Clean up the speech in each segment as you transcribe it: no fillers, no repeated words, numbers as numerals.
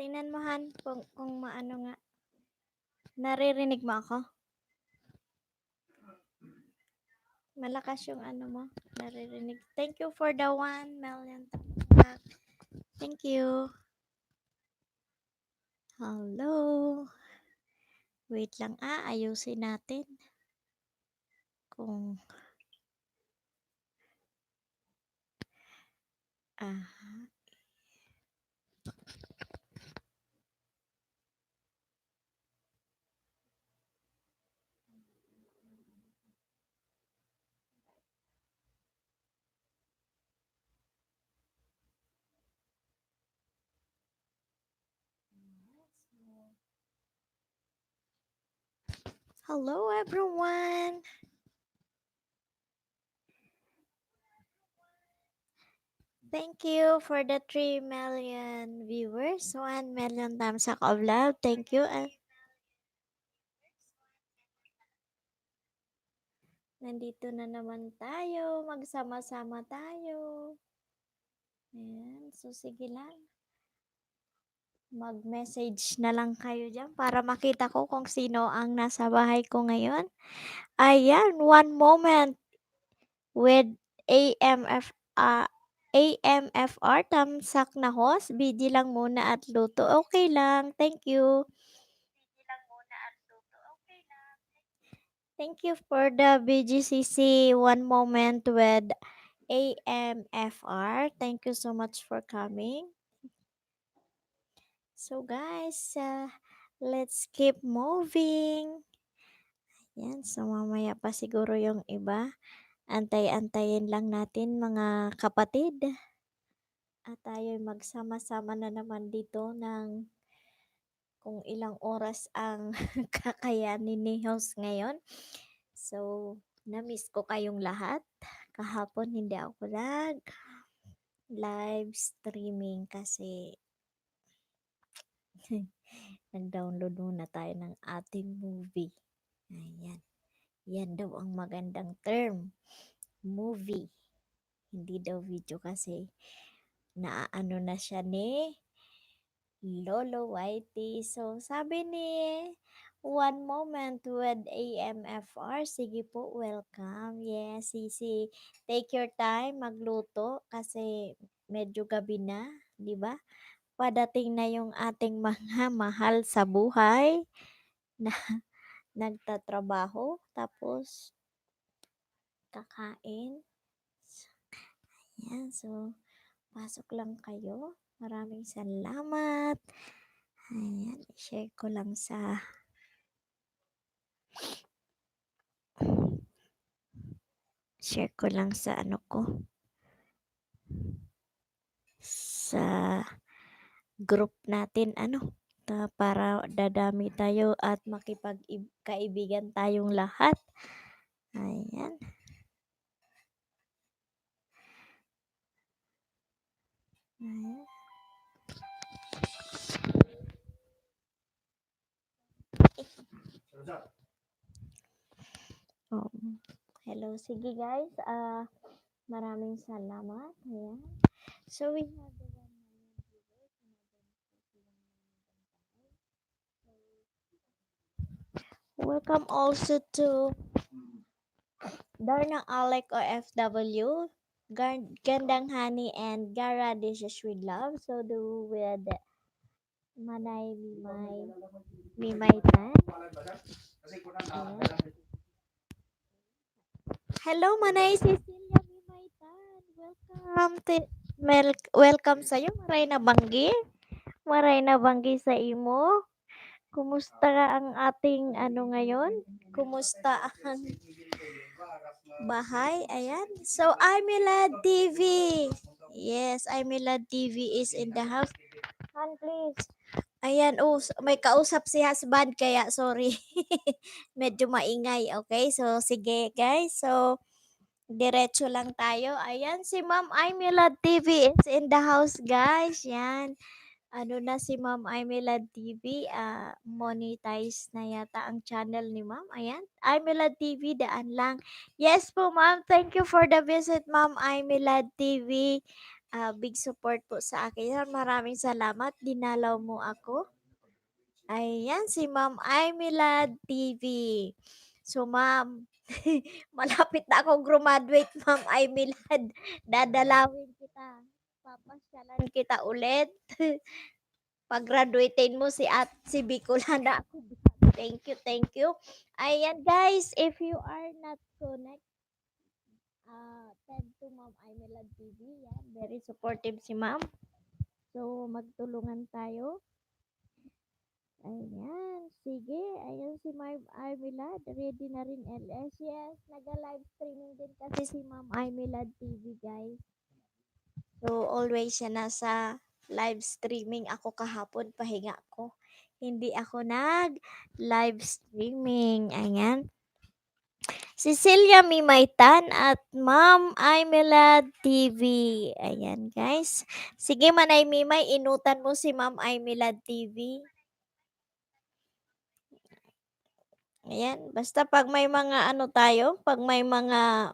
Tingnan mo Han, kung maano nga. Naririnig mo ako? Malakas yung ano mo. Naririnig. Thank you for the 1 million thumbs up. Thank you. Hello. Wait lang ayusin natin. Kung Hello everyone. Thank you for the 3 million viewers. 1 million thumbs up of love. Thank you. Nandito na naman tayo. Magsama-sama tayo. Ayan. So, sige lang. Mag-message na lang kayo dyan para makita ko kung sino ang nasa bahay ko ngayon. Ayan. One moment with AMFR. Tamsak na host. Busy lang muna at luto. Okay lang. Thank you. Thank you for the BGCC One Moment with AMFR. Thank you so much for coming. So guys, let's keep moving. Yan, so mamaya pa siguro yung iba. Antay-antayin lang natin mga kapatid. At tayo magsama-sama na naman dito ng kung ilang oras ang kakayanin ni host ngayon. So, na-miss ko kayong lahat. Kahapon hindi ako live streaming kasi nag-download muna tayo ng ating movie. Ayan. Yan daw ang magandang term. Movie. Hindi daw video kasi naaano na siya ni Lolo Whitey. So, sabi ni One Moment with AMFR, sige po, welcome. Yes, Sisi. Take your time magluto kasi medyo gabi na, di ba? Padating na yung ating mga mahal sa buhay na nagtatrabaho tapos kakain. Ayan, so pasok lang kayo. Maraming salamat. Ayan, share ko lang sa ano ko. Sa group natin para dadami tayo at makipagkaibigan tayong lahat. Ayan. Ayan. Oh. Hello, sige guys. Maraming salamat. Ayan. So we have the 1 million viewers. Welcome also to Darna Alec OFW, Gandang Honey, and Gara Dishes with Love. So do with Manay Mimay Tan. Hello Manay Cecilia Mimay Tan. Welcome sa'yo. Maray na banggi sa imo. Kumusta ang ating ngayon? Kumusta ang bahay? Ayan. So, Imilad TV. Yes, Imilad TV is in the house. Han, please. Ayan, may kausap si husband kaya sorry. Medyo maingay, okay? So, sige guys. So, diretso lang tayo. Ayan, si Ma'am Imilad TV is in the house guys. Yan. Ano na si Ma'am Imilad TV, monetize na yata ang channel ni Ma'am. Ayan, Imilad TV, daan lang. Yes po Ma'am, thank you for the visit Ma'am Imilad TV. big support po sa akin yan. Maraming salamat. Dinalaw mo ako. Ayan, si Ma'am Aimilad TV. So, Ma'am, malapit na akong graduate, Ma'am Aimilad. Dadalawin kita. Papasyalan kita ulit. Pag-graduatein mo si Bicolana ako. Thank you, thank you. Ayan, guys, if you are not connected, tag to Ma'am Aimilad TV. Yan, very supportive si Ma'am. So, magtulungan tayo. Ayan, sige. Ayan si Ma'am Aimilad. Ready na rin LS. Yes, naga-live streaming din kasi si Ma'am Aimilad TV, guys. So, always siya nasa live streaming. Ako kahapon, pahinga ko. Hindi ako nag-live streaming. Ayan. Cecilia Mimaitan at Ma'am Aimilad TV. Ayan, guys. Sige, Manay Mimay, inutan mo si Ma'am Aimilad TV. Ayan, basta pag may mga ano tayo, pag may mga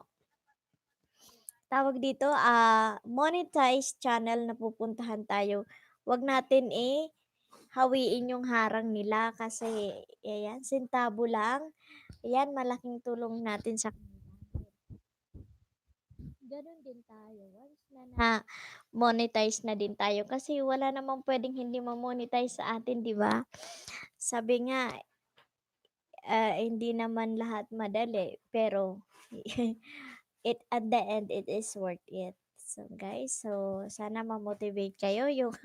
tawag dito, monetized channel na pupuntahan tayo, wag natin hawiin yung harang nila kasi ayan, sentabo lang. Ayan, malaking tulong natin sa ganun din tayo. Once na monetize na din tayo kasi wala namang pwedeng hindi ma-monetize sa atin, di ba? Sabi nga, hindi naman lahat madali, pero at the end, it is worth it. So guys, so sana ma-motivate kayo yung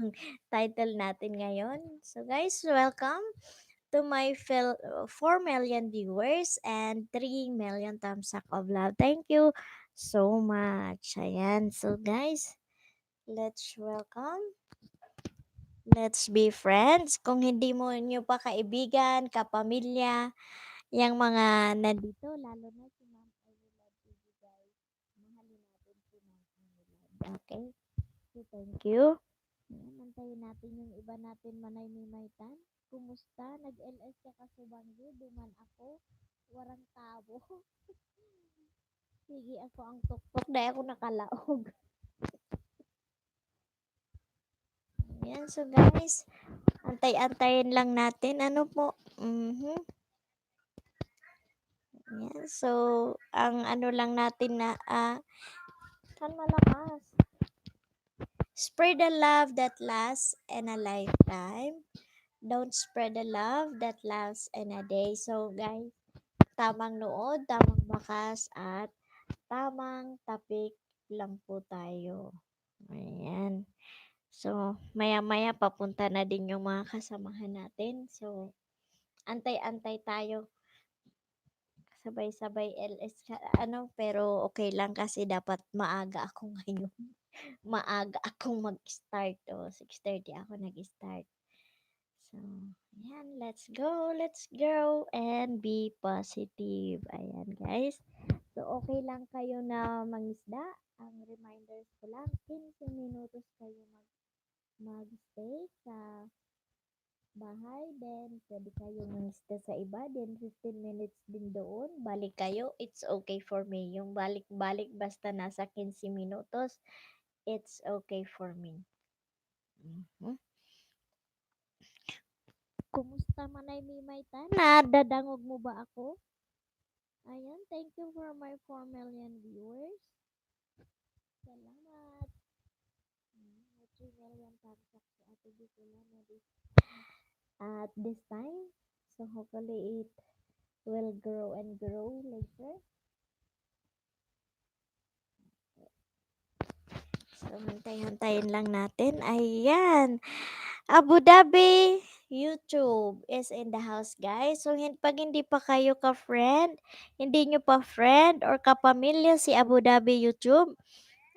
title natin ngayon. So guys, welcome to my 4 million viewers and 3 million thumbs up of love. Thank you so much. Ayan. So guys, let's welcome. Let's be friends. Kung hindi mo nyo pa kaibigan, kapamilya, yung mga nandito, lalo na si Ma'am Aguilar TV, guys. Mahalin natin si Ma'am Aguilar. Okay? So, thank you. Ayan, antayin natin yung iba natin manay mimaitan. Kumusta? Nag-LS ka kasubanggi? Duman ako. Warang tabo. Sige, ako ang tuktok. Dahil ako nakalaog. Ayan, so guys, antay-antayin lang natin. Ano po? Ayan, so, ang ano lang natin na, saan malakas? Spread the love that lasts in a lifetime. Don't spread the love that lasts in a day. So, guys, tamang nood, tamang bakas, at tamang tapik lang po tayo. Ayan. So, maya-maya papunta na din yung mga kasamahan natin. So, antay-antay tayo. Sabay-sabay LS pero okay lang kasi dapat maaga ako ngayon. Maaga akong mag-start. 6:30 ako nag-start. So, ayan, let's go, and be positive. Ayan, guys. So, okay lang kayo na mangisda. Ang reminders ko lang, 15 minutos kayo mag-stay sa bahay. Then, pwede kayo mangisda sa iba. Then, 15 minutes din doon. Balik kayo. It's okay for me. Yung balik-balik, basta nasa 15 minutos, it's okay for me. Mhm. Kumusta manay mimaitan? Nadadangog mo ba ako? Ayan, thank you for my 4 million viewers. Salamat. May 3 million thumbs up sa Ate Bicolana at this time. So hopefully it will grow and grow later. So hantay-hantayin lang natin. Ayan. Abu Dhabi YouTube is in the house, guys. So, pag hindi pa kayo ka-friend, hindi nyo pa friend or kapamilya si Abu Dhabi YouTube,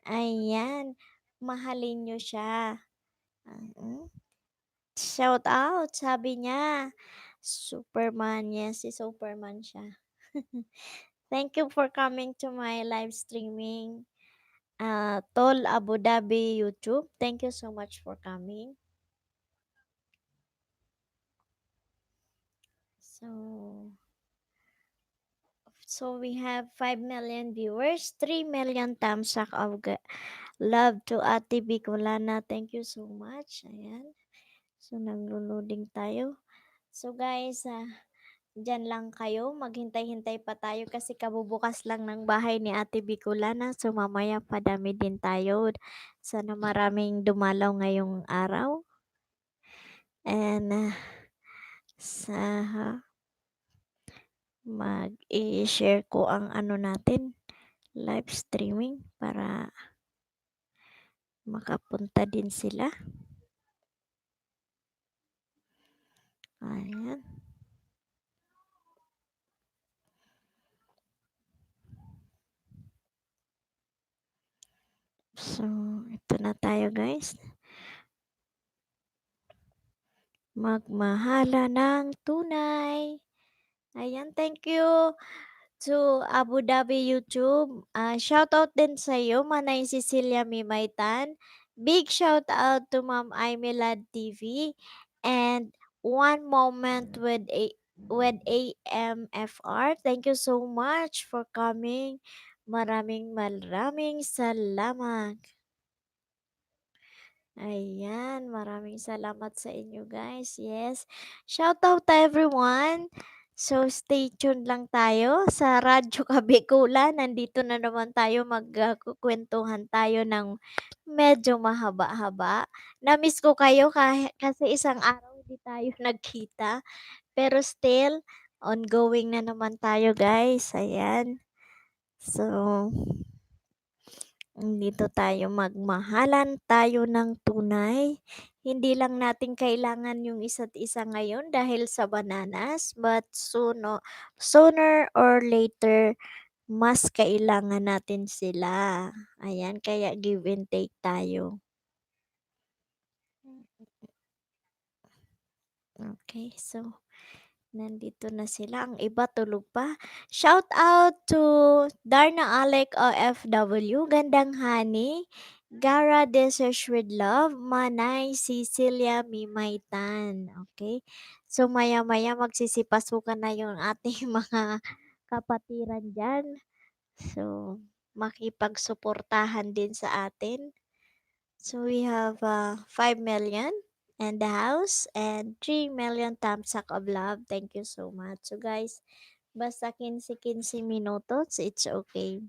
ayan, mahalin nyo siya. Shout out, sabi niya. Superman, yes, si Superman siya. Thank you for coming to my live streaming. Tol Abu Dhabi YouTube. Thank you so much for coming. So, So we have 5 million viewers, 3 million thumbs up of love to Ate Bicolana. Thank you so much. Ayan. So naglo-loading tayo. So guys, dyan lang kayo. Maghintay-hintay pa tayo kasi kabubukas lang ng bahay ni Ate Bicolana. So mamaya padami din tayo. Sana maraming dumalaw ngayong araw. And sa mag-i-share ko ang ano natin, live streaming para makapunta din sila. Ayan. So, ito na tayo guys. Magmahala ng tunay. Ayan, thank you to Abu Dhabi YouTube. Shoutout din sa iyo, Manay Cecilia Mimaytan. Big shout out to Ma'am Aimilad TV and One Moment with AMFR. Thank you so much for coming. Maraming maraming salamat. Ayan, maraming salamat sa inyo guys. Yes. Shout out to everyone. So stay tuned lang tayo sa Radyo Kabikula. Nandito na naman tayo magkukwentuhan tayo ng medyo mahaba-haba. Namiss ko kayo kasi isang araw hindi tayo nagkita. Pero still, ongoing na naman tayo guys. Ayan. So, dito tayo magmahalan tayo ng tunay. Hindi lang natin kailangan yung isa't isa ngayon dahil sa bananas, but sooner or later, mas kailangan natin sila. Ayan, kaya give and take tayo. Okay, so nandito na sila. Ang iba tulog pa. Shout out to Darna Alec OFW, Gandang Hani, Gara Desesh with Love, Manay, Cecilia Mimaytan. Okay? So maya-maya magsisipasukan na yung ating mga kapatiran dyan. So makipagsuportahan din sa atin. So we have 5 million and the house and 3 million thumbs up of love. Thank you so much. So guys, basta 15 minutos, it's okay.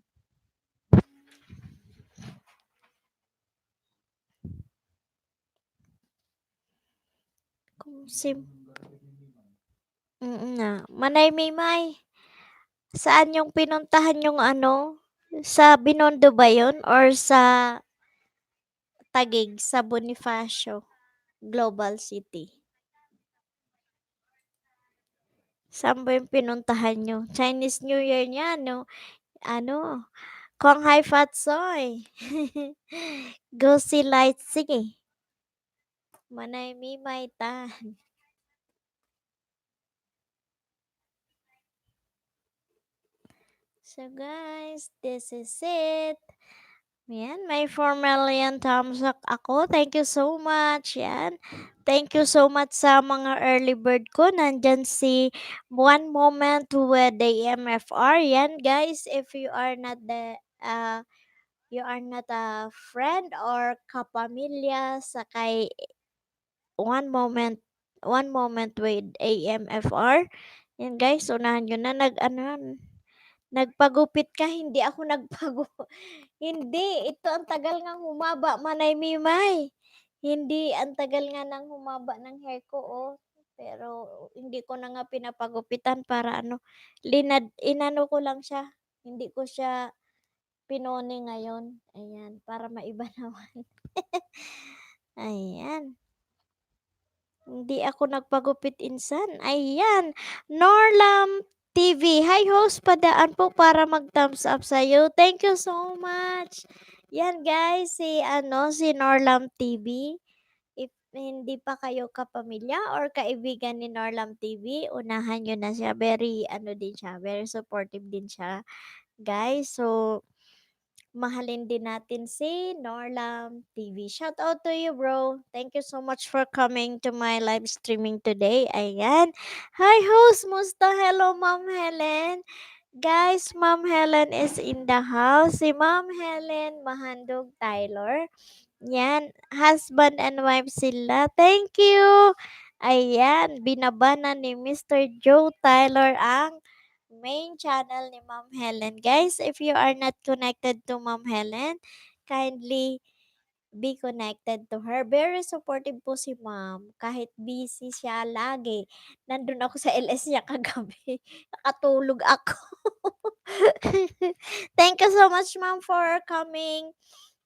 Kung na. Manay Mimay, saan yung pinuntahan yung ano? Sa Binondo ba yun? Or sa Taguig, sa Bonifacio Global City? Saan ba yung pinuntahan nyo? Chinese New Year niya, no? Ano? Kong Hai Fat Soy. Go see light sige. Manay Mimay tan. So guys, this is it. Yan, may 4 million thumbs up ako. Thank you so much. Yan. Thank you so much sa mga early bird ko. Nandyan si One Moment with the MFR. Yan guys, if you are not a friend or kapamilya sa kay One Moment with AMFR. Yan guys, unahan nyo na nagpagupit ka, hindi ako hindi, ito ang tagal ngang humaba, Manay Mimay. Hindi, ang tagal nga nang humaba ng hair ko, oh. Pero hindi ko na nga pinapagupitan para inano ko lang siya. Hindi ko siya pinone ngayon. Ayan, para maiba naman. Ayan. Hindi ako nagpagupit insan. Ayan. Norlam TV. Hi host, padaan po para mag-thumbs up sa'yo. Thank you so much. Yan guys, si Norlam TV. If hindi pa kayo kapamilya or kaibigan ni Norlam TV, unahan nyo na siya. Very supportive din siya. Guys, so mahalin din natin si Norlam TV. Shout out to you, bro. Thank you so much for coming to my live streaming today. Ayan. Hi, host. Musta? Hello, Ma'am Helen. Guys, Ma'am Helen is in the house. Si Ma'am Helen Mahandog Tyler. Yan, husband and wife sila. Thank you. Ayan, binabana ni Mr. Joe Tyler ang main channel ni Ma'am Helen. Guys, if you are not connected to Ma'am Helen, kindly be connected to her. Very supportive po si ma'am. Kahit busy siya lagi. Nandun ako sa LS niya kagabi. Nakatulog ako. Thank you so much, ma'am, for coming.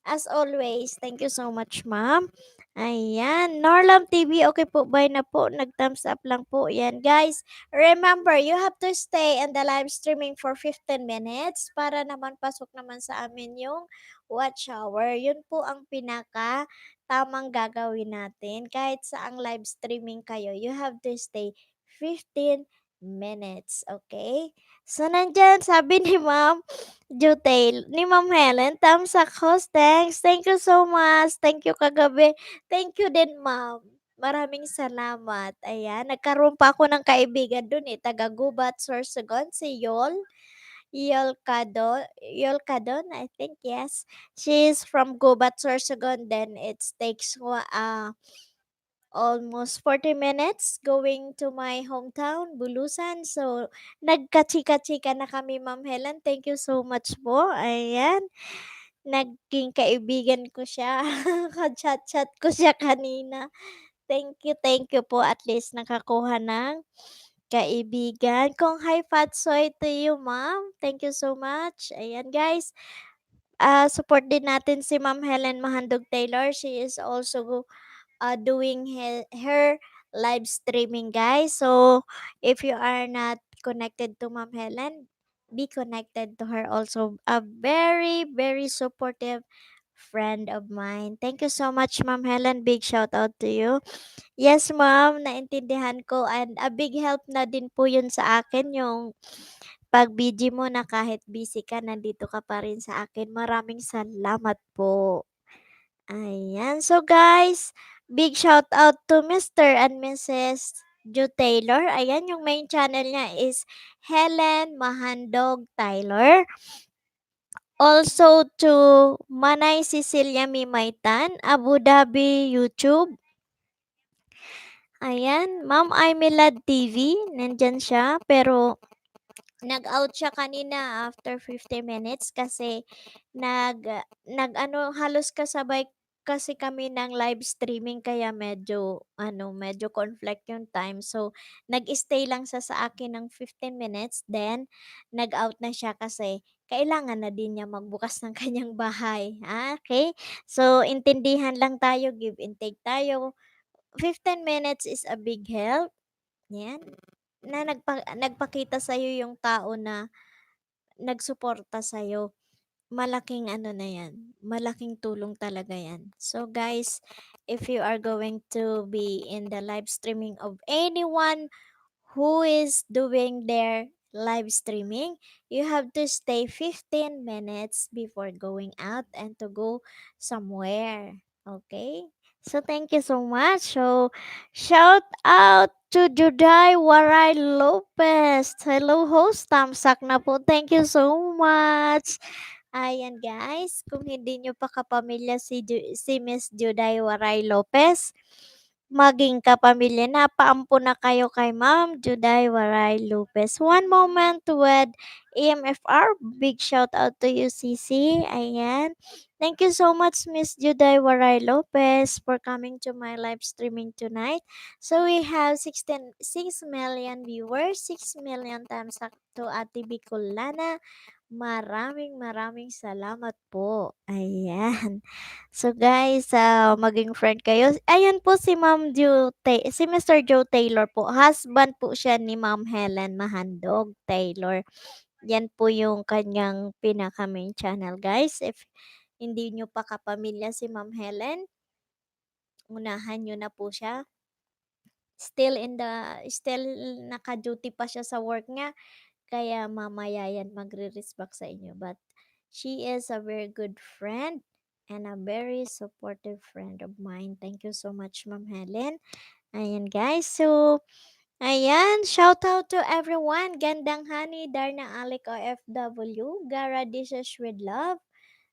As always, thank you so much, ma'am. Ayan, Norlam TV, okay po ba na po? Nag-thumbs up lang po. Yan, guys. Remember, you have to stay in the live streaming for 15 minutes para naman pasok naman sa amin yung watch hour. Yun po ang pinaka tamang gagawin natin. Kahit sa ang live streaming kayo, you have to stay 15 minutes. Okay? So, nandyan, sabi ni Ma'am Jutail, ni Ma'am Helen, tamsak host, thanks. Thank you so much. Thank you kagabi. Thank you din, Ma'am. Maraming salamat. Ayan, nagkaroon pa ako ng kaibigan dun eh, taga Gubat, Sorsogon, si Yolcadon, I think, yes. She's from Gubat, Sorsogon, then it takes almost 40 minutes going to my hometown, Bulusan. So, nagkachika-chika na kami, Ma'am Helen. Thank you so much po. Ayan. Naging kaibigan ko siya. Ka-chat-chat ko siya kanina. Thank you po. At least nakakuha ng kaibigan. Kung hi Fatsoy to you, ma'am. Thank you so much. Ayan, guys. Support din natin si Ma'am Helen Mahandog Taylor. She is also doing her live streaming, guys. So, if you are not connected to Ma'am Helen, be connected to her also. A very, very supportive friend of mine. Thank you so much, Ma'am Helen. Big shout out to you. Yes, ma'am, naintindihan ko and a big help na din po yun sa akin yung pag-BG mo na kahit busy ka, nandito ka pa rin sa akin. Maraming salamat po. Ayan. So guys, big shout out to Mr. and Mrs. Joe Taylor. Ayan, yung main channel niya is Helen Mahandog Tyler. Also to Manay Cecilia Mimaytan, Abu Dhabi YouTube. Ayan, Ma'am Aimilad TV, nandyan siya. Pero nag-out siya kanina after 50 minutes kasi nag nag-ano halos kasabay kasi kami ng live streaming kaya medyo conflict yung time. So, nag-stay lang siya sa akin ng 15 minutes then nag-out na siya kasi kailangan na din niya magbukas ng kanyang bahay. Okay? So, intindihan lang tayo, give and take tayo. 15 minutes is a big help. Yan. Na nagpakita sa'yo yung tao na nagsuporta sa'yo. Malaking ano na yan, malaking tulong talaga yan. So guys, if you are going to be in the live streaming of anyone who is doing their live streaming, you have to stay 15 minutes before going out and to go somewhere. Okay? So thank you so much. So shout out to Juday Waray Lopez. Hello host, tamsak na po. Thank you so much. Ayan guys, kung hindi nyo pa kapamilya si Miss Juday Waray Lopez, maging kapamilya na. Paampo na kayo kay Ma'am Juday Waray Lopez. One moment with EMFR. Big shout out to you, Cici. Ayan. Thank you so much, Miss Juday Waray Lopez, for coming to my live streaming tonight. So we have 6 million viewers, 6 million times to Ate Bicolana. Maraming maraming salamat po. Ayan. So guys, maging friend kayo. Ayan po si si Mr. Joe Taylor po. Husband po siya ni Ma'am Helen Mahandog Taylor. Yan po yung kanyang pinaka main channel, guys. If hindi nyo pa kapamilya si Ma'am Helen, unahan nyo na po siya. Still naka-duty pa siya sa work niya. Kaya mamaya yan magre-respect sa inyo. But she is a very good friend and a very supportive friend of mine. Thank you so much, Ma'am Helen. Ayan guys. So, Ayan, shout out to everyone. Gandang Hani, Darna Alec OFW, Gara Dishes with Love.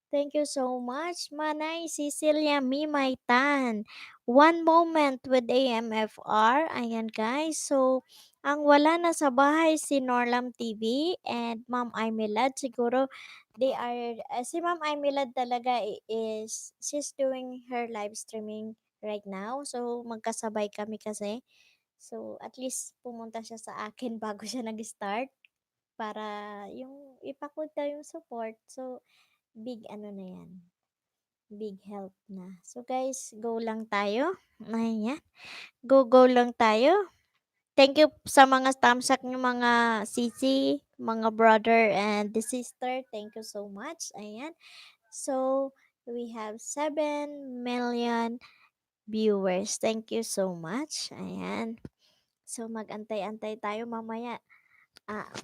Thank you so much. Manay Cecilia Mimaitan. One moment with AMFR. Ayan guys. So, ang wala na sa bahay si Norlam TV and Ma'am Aimilad. Siguro, they are, si Ma'am Aimilad talaga is, she's doing her live streaming right now. So, magkasabay kami kasi. So, at least pumunta siya sa akin bago siya nag-start para yung ipakunta yung support. So, big ano na yan, big help na. So guys, go lang tayo. Ayan, go lang tayo. Thank you sa mga thumbs up ng mga sisi, mga brother and the sister. Thank you so much. Ayan. So, we have 7 million viewers. Thank you so much. Ayan. So, mag-antay-antay tayo mamaya.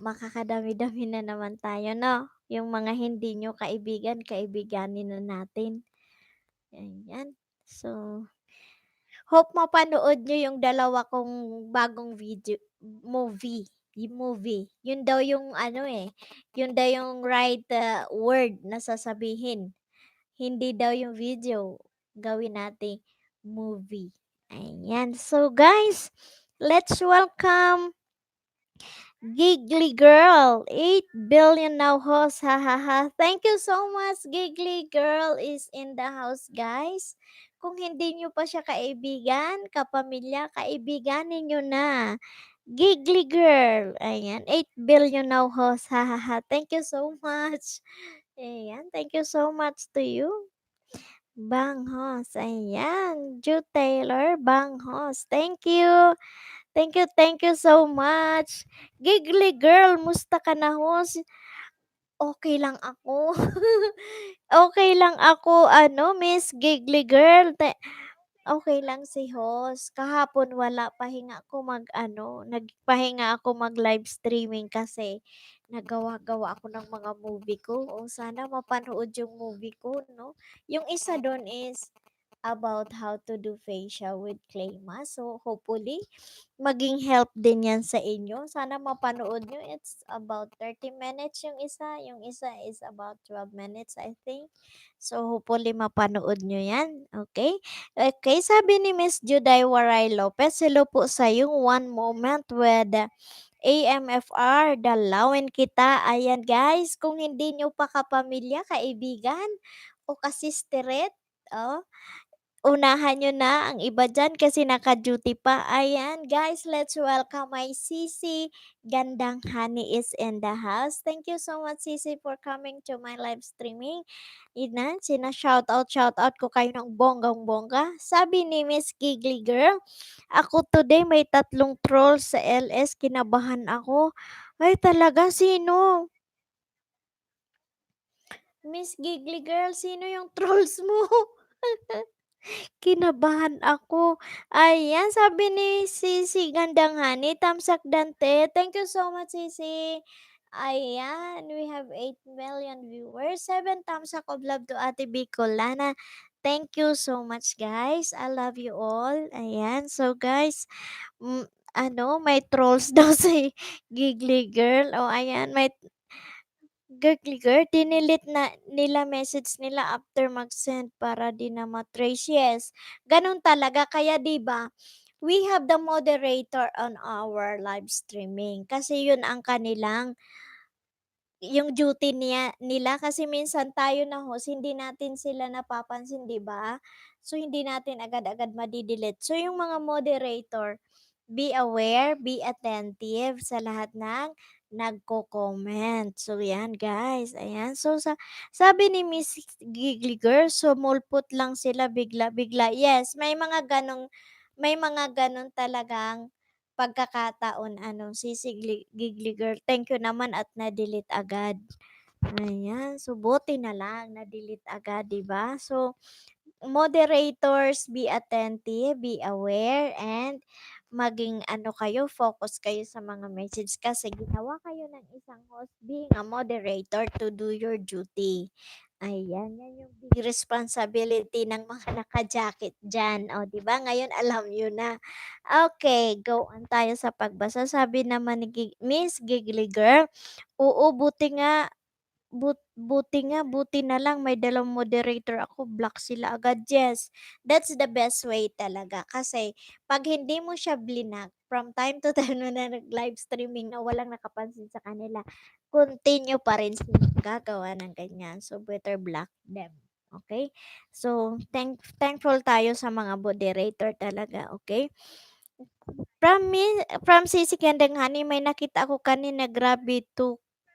Makakadami-dami na naman tayo, no? Yung mga hindi nyo kaibigan, kaibiganin na natin. Ayan. So, hope mapanood nyo yung dalawa kong bagong movie. Yun daw yung ano eh, yun daw yung right word na sasabihin. Hindi daw yung video. Gawin natin movie. Ayan. So guys, let's welcome Giggly Girl, 8 billion now host, ha ha ha. Thank you so much, Giggly Girl is in the house, guys. Kung hindi nyo pa siya kaibigan, kapamilya, kaibiganin nyo na. Giggly Girl, ayan, 8 billion now host, ha ha ha. Thank you so much. Ayan, thank you so much to you. Bang host, ayan. Ju Taylor, Bang host. Thank you. Thank you so much. Giggly girl, musta ka na host? Okay lang ako. Okay lang ako, ano, Miss Giggly girl. Okay lang si host. Kahapon wala, pahinga ako nagpahinga ako mag-live streaming kasi nagawa-gawa ako ng mga movie ko. O sana mapanood yung movie ko, no? Yung isa doon is about how to do facial with clay mask. So, hopefully, maging help din yan sa inyo. Sana mapanood nyo. It's about 30 minutes yung isa is about 12 minutes, I think. So, hopefully, mapanood nyo yan. Okay? Okay, sabi ni Miss Juday Waray Lopez, hello po sa yung one moment with AMFR, dalawin kita. Ayan guys, kung hindi nyo pa kapamilya, kaibigan, o kasistiret, oh, unahan nyo na ang iba dyan kasi naka-duty pa. Ayan, guys, let's welcome my Sisi. Gandang Honey is in the house. Thank you so much, Sisi, for coming to my live streaming. Ina, shout out ko kayo ng bonggang-bongga. Sabi ni Miss Giggly Girl, ako today may 3 trolls sa LS, kinabahan ako. Ay, talaga, sino? Miss Giggly Girl, sino yung trolls mo? Kinabahan ako. Ayan, sabi ni Sisi Gandangani, Tamsak Dante. Thank you so much, Sisi. Ayan, we have 8 million viewers. 7 thumbs up of love to Ate Bicolana. Thank you so much, guys. I love you all. Ayan, so guys, may trolls daw si Giggly Girl. O, ayan, may Girl, dinilit na nila message nila after mag-send para di na ma-trace. Yes, ganun talaga. Kaya 'di ba, we have the moderator on our live streaming kasi yun ang kanilang yung duty nila kasi minsan tayo na host, hindi natin sila napapansin, 'di ba? So, hindi natin agad-agad madi-delete. So, yung mga moderator, be aware, be attentive sa lahat ng nagko-comment. So, yan guys. Ayan. So, sabi ni Miss Giggly Girl, sumulpot lang sila bigla-bigla. Yes, may mga ganong talagang pagkakataon, si Giggly Girl. Thank you naman at na-delete agad. Ayan. So, buti na lang na-delete agad, 'di ba? So, moderators, be attentive, be aware, and maging focus kayo sa mga message kasi ginawa kayo ng isang host being a moderator to do your duty. Ayan, yan yung big responsibility ng mga naka-jacket diyan. O, 'di ba ngayon alam niyo na. Okay, go on tayo sa pagbasa. Sabi naman ni Miss Giggly Girl, "Oo, buti na lang may dalang moderator ako, block sila agad." Yes, that's the best way talaga kasi 'pag hindi mo siya blinak, from time to time na nag-live streaming na walang nakapansin sa kanila, continue pa rin silang gagawa ng ganyan. So, better block them, okay. So, thankful tayo sa mga moderator talaga, okay. From Sisi Honey, may nakita ako kanina, grabe,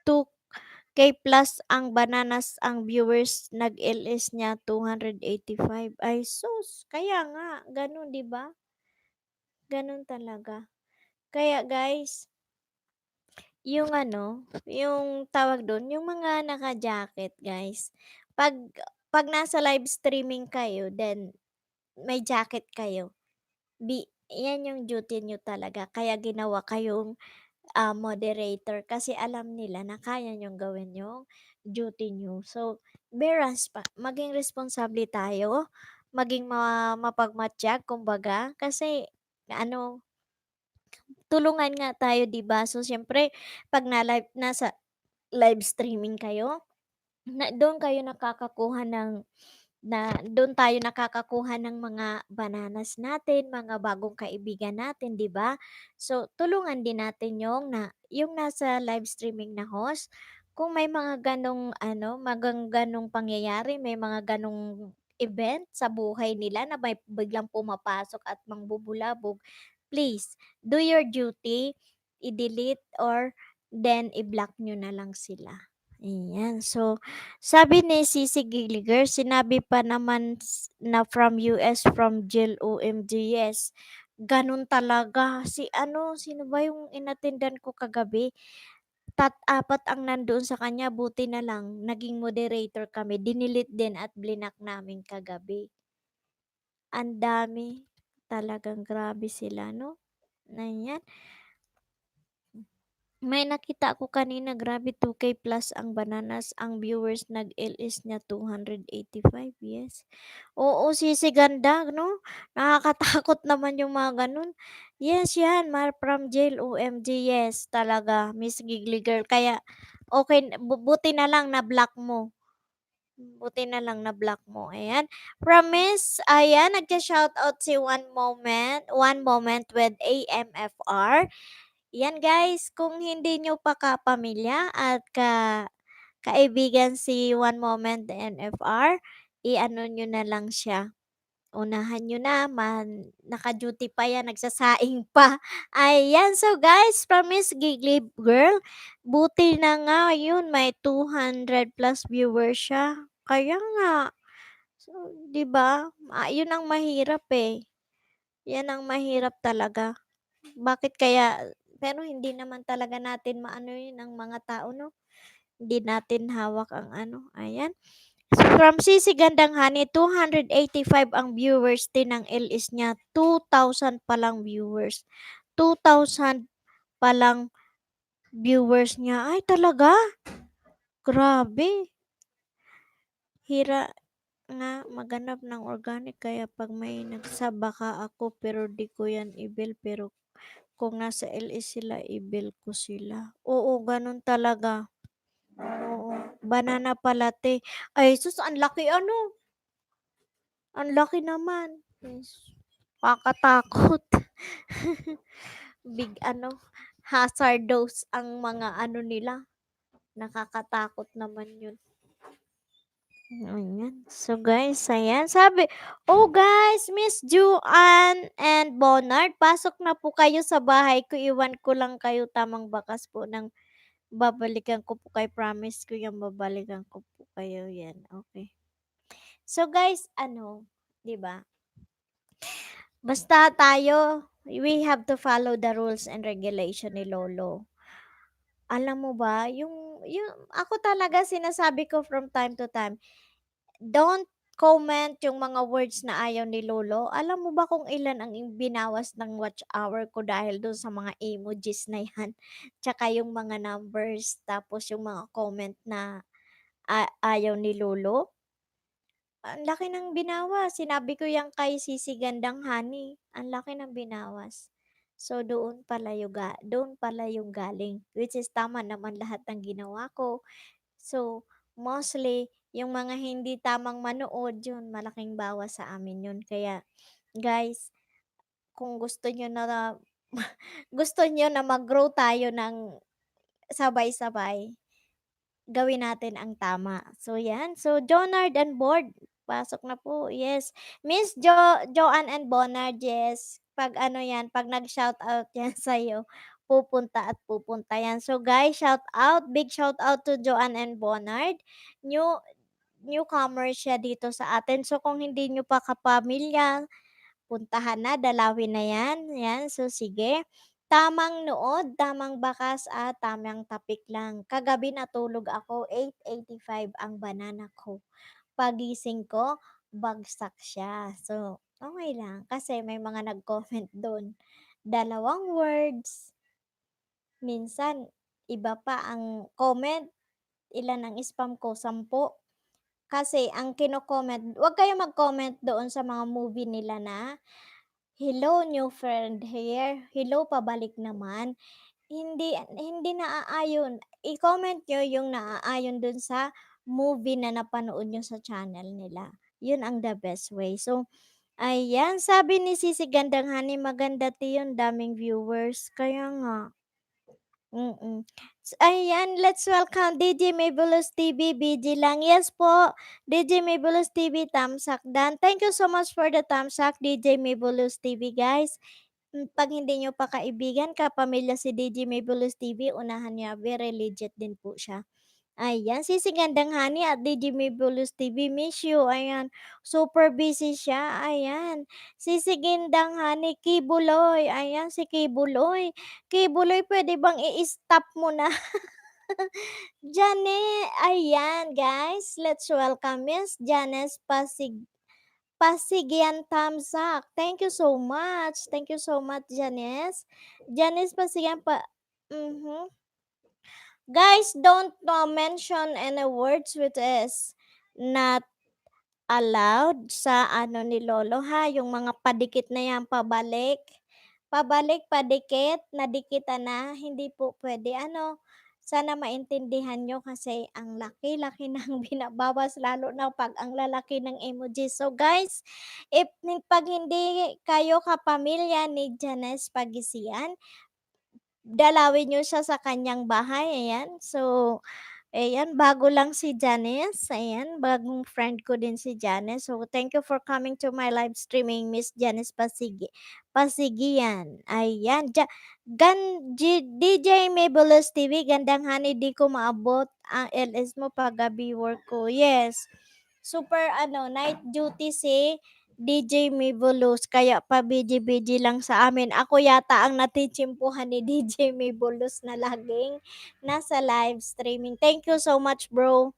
2K plus ang Bananas ang viewers, nag-LS niya 285. Ay sus, kaya nga gano'n 'di ba? Gano'n talaga. Kaya guys, yung ano, yung tawag dun, yung mga naka-jacket guys, 'pag 'pag nasa live streaming kayo then may jacket kayo, 'yan yung duty niyo talaga, kaya ginawa kayong moderator kasi alam nila na kaya niyong gawin yung duty niyo. So, maging responsable tayo, maging mapagmatyag kumbaga, kasi ano, tulungan nga tayo 'di ba? So, siyempre 'pag nasa live streaming kayo, do'n kayo nakakakuha ng do'n tayo nakakakuha ng mga bananas natin, mga bagong kaibigan natin, 'di ba? So, tulungan din natin yung nasa live streaming na host, kung may mga gano'ng ano, gano'ng pangyayari, may mga gano'ng event sa buhay nila na may biglang pumapasok at mangbubulabog, please do your duty, i-delete or then i-block niyo na lang sila. Ayan. So, sabi ni Sisi Gilliger, sinabi pa naman na from US, from Jill, OMG, yes. Ganun talaga. Sino ba yung inattendan ko kagabi? Apat ang nandoon sa kanya, buti na lang, naging moderator kami. Dinilit din at blinak namin kagabi. Ang dami. Talagang grabe sila, no? Ayan. May nakita ako kanina, grabe, 2K plus ang Bananas, ang viewers nag-LS niya 285, yes. Oo, Sisi ganda 'no? Nakakatakot naman yung mga gano'n. Yes, 'yan, from jail, OMG, yes, talaga, Miss Giggly Girl. Kaya okey, buti na lang na-block mo. Buti na lang na-block mo, ayan. Promise, ayan, nagka-shoutout si One Moment with AMFR. Yan guys, kung hindi nyo pa kapamilya at kaibigan si One Moment NFR, i-ano nyo na lang siya. Unahan nyo na, naka-duty pa yan, nagsasaing pa. Ayan, so guys, promise Giggly Girl, buti na nga yun, may 200 plus viewers siya. Kaya nga, so, 'di ba? Yun ang mahirap eh. Yan ang mahirap talaga. Bakit kaya, pero hindi naman talaga natin maano yun ang mga tao 'no, hindi natin hawak ang ano, ayan. So, from Sisi Gandang Hani, 285 ang viewers din ng LS niya, 2,000 pa lang viewers. 2,000 pa lang viewers niya. Ay talaga? Grabe. Hira nga maghanap ng organic, kaya 'pag may nagsabaka ako pero 'di ko yan pero kung nasa LA sila, i-bill ko sila. Oo, gano'n talaga. Oo, banana pala 'te. Ay sus, ang laki ano, ang laki naman. Yes, nakakatakot. Big ano, hazardous ang mga ano nila, nakakatakot naman 'yun. Ayan. So guys, ayan. Oh guys, Miss Juan and Bonnard, pasok na po kayo sa bahay ko. Iwan ko lang kayo tamang bakas po ng babalikan ko po kayo. Promise ko yan, babalikan ko po kayo yan. Okay. So guys, 'di ba? Basta tayo, we have to follow the rules and regulation ni Lolo. Alam mo ba, yung ako talaga sinasabi ko from time to time, don't comment yung mga words na ayaw ni Lolo. Alam mo ba kung ilan ang binawas ng watch hour ko dahil dun sa mga emojis na yan? Tsaka yung mga numbers, tapos yung mga comment na ayaw ni lolo. Ang laki ng binawas, sinabi ko yan kay Sisi Gandang Honey, ang laki ng binawas. So, doon pala yung galing, which is tama naman lahat ng ginawa ko. So, mostly yung mga hindi tamang manood, yun malaking bawas sa amin yun. Kaya guys, kung gusto niyo na gusto niyo na mag-grow tayo ng sabay-sabay, gawin natin ang tama. So, yan. So, Jonard and Board, pasok na po. Yes. Miss Joanne and Bonard, yes. Pag ano yan, pag nag-shoutout yan sa'yo, pupunta at pupunta yan. So, guys, shout out. Big shout out to Joanne and Bonard. Newcomer siya dito sa atin. So, kung hindi nyo pa kapamilya, puntahan na, dalawin na yan. Yan, so sige. Tamang nood, tamang bakas at tamang tapik lang. Kagabi natulog ako, 8:85 ang banana ko. Pagising ko, bagsak siya. So, okay lang. Kasi may mga nag-comment doon. 2 words. Minsan, iba pa ang comment. Ilan ang spam ko? 10. Kasi ang kino-comment, wag kayo mag-comment doon sa mga movie nila na hello, new friend here. Hello, pabalik naman. Hindi hindi naaayon. I-comment niyo yung naaayon dun sa movie na napanood niyo sa channel nila. Yun ang the best way. So, ayan, sabi ni Sisi Gandang Honey, maganda 'yun, daming viewers. Kaya nga. Ayan, let's welcome DJ Mabulous TV, BG lang. Yes po, DJ Mabulous TV, thumbs up dan. Thank you so much for the thumbs up, DJ Mabulous TV, guys. 'Pag hindi niyo pa kaibigan, kapamilya si DJ Mabulous TV, unahan niyo, very legit din po siya. Ayan, Sisi Gandang Honey at DJ Mabulous TV, miss you. Ayan, super busy siya. Ayan, Sisi Gandang Honey, Kibuloy. Ayan, si Kibuloy. Kibuloy, pwede bang i-stop mo na? Jane, ayan guys, let's welcome Miss Janice Pasigyan Tamsak. Thank you so much. Thank you so much, Janice. Janice Pasigyan mhm. Guys, don't mention any words which is not allowed sa ano ni lolo ha, yung mga padikit na yan, pabalik. Pabalik, padikit, nadikitan na, hindi po pwede. Ano, sana maintindihan nyo kasi ang laki-laki ng binabawas lalo na pag ang lalaki ng emoji. So guys, pag hindi kayo kapamilya ni Janice Pagisian, dalawin niyo siya sa kanyang bahay, ayan. So, ayan, bago lang si Janice, ayan, bagong friend ko din si Janice. So, thank you for coming to my live streaming, Miss Janice Pasigian. Ayan, DJ Mabulous TV, gandang honey, di ko maabot ang LS mo pag gabi work ko. Yes, super night duty si DJ Mabulous, kaya pa-busy-busy lang sa amin. Ako yata ang natitsimpuhan ni DJ Mabulous na laging nasa live streaming. Thank you so much, bro.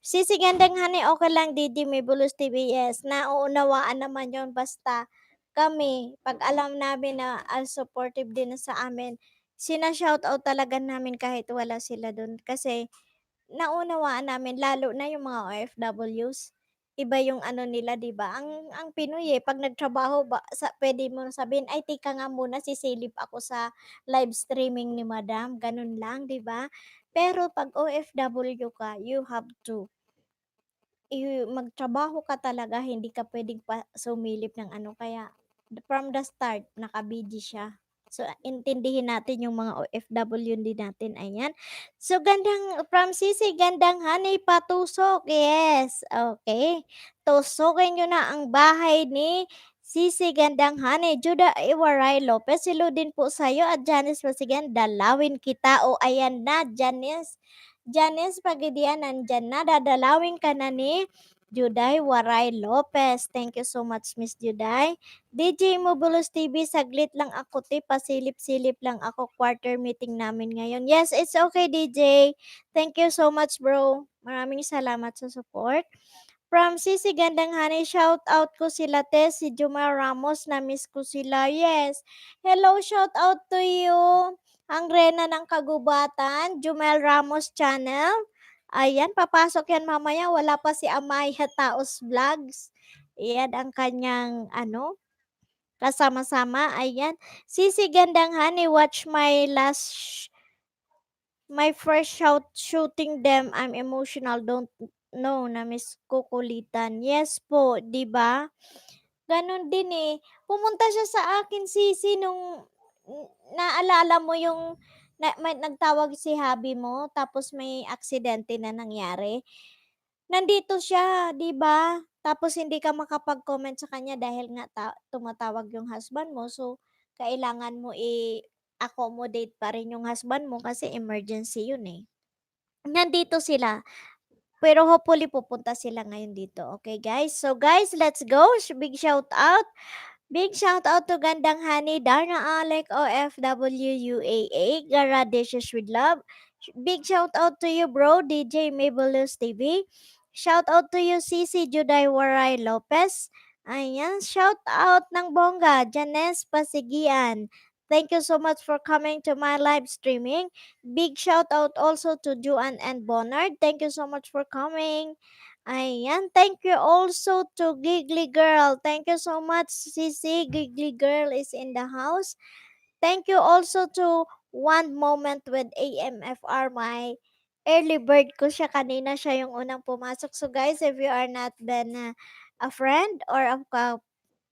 Sisi Gandang Honey, okay lang DJ Mabulous TV, yes. Nauunawaan naman yon basta kami, pag alam namin na supportive din sa amin, sina-shoutout talaga namin kahit wala sila dun. Kasi naunawaan namin lalo na yung mga OFWs, iba yung ano nila 'di ba? Ang Pinoy, 'pag nagtrabaho ba puwede mo sabihin, "Ay teka nga muna sisilip ako sa live streaming ni madam." Gano'n lang 'di ba? Pero 'pag OFW ka, you have to magtrabaho ka talaga, hindi ka puwedeng sumilip ng ano, kaya from the start naka-busy siya. So, intindihin natin yung mga OFW din natin, ayan. So, from Sisi, gandang honey patusok, yes, okay. Tusukin niyo na ang bahay ni Sisi Gandang Honey, Judah Iwaray Lopez, hello din po sa'yo at Janice Pasigan, dalawin kita, o ayan na, Janice Pagadian, nandyan na, dadalawin ka na ni Juday Waray Lopez. Thank you so much, Miss Juday. DJ Mobulos TV, saglit lang ako, pasilip-silip lang ako, quarter meeting namin ngayon. Yes, it's okay, DJ. Thank you so much, bro. Maraming salamat sa support. From Sisi Gandang Honey, shout out ko sila si Juma Ramos, na-miss ko sila. Yes. Hello, shout out to you. Ang Rena ng Kagubatan, Jumel Ramos Channel. Ayan, papasok yan mamaya. Wala pa si Amaya Taos Vlogs. Ayan ang kanyang ano, kasama-sama. Ayan. Sisi Gandang Honey, watch my my first shooting them. I'm emotional. Don't know na miss kukulitan. Yes po, 'di ba? Ganon din eh. Pumunta siya sa akin sisi nung naalala mo yung nagtawag si hubby mo tapos may aksidente na nangyari. Nandito siya, 'di ba? Tapos hindi ka makapag-comment sa kanya dahil nga tumatawag yung husband mo. So, kailangan mo i-accommodate pa rin yung husband mo kasi emergency yun eh. Nandito sila. Pero hopefully pupunta sila ngayon dito. Okay, guys? So, guys, let's go. Big shout out. Big shout out to Gandang Honey, Darna Alec, OFW UAA, Gara Dishes with Love. Big shout out to you, bro, DJ Mabelus TV. Shout out to you, CC Juday Waray Lopez. Ayan, shout out ng bongga, Janes Pasigian. Thank you so much for coming to my live streaming. Big shout out also to Juan and Bonnard. Thank you so much for coming. Ayan, thank you also to Giggly Girl. Thank you so much, Sisi. Giggly Girl is in the house. Thank you also to One Moment with AMFR, my early bird ko siya kanina. Siya yung unang pumasok. So guys, if you are not been a friend or a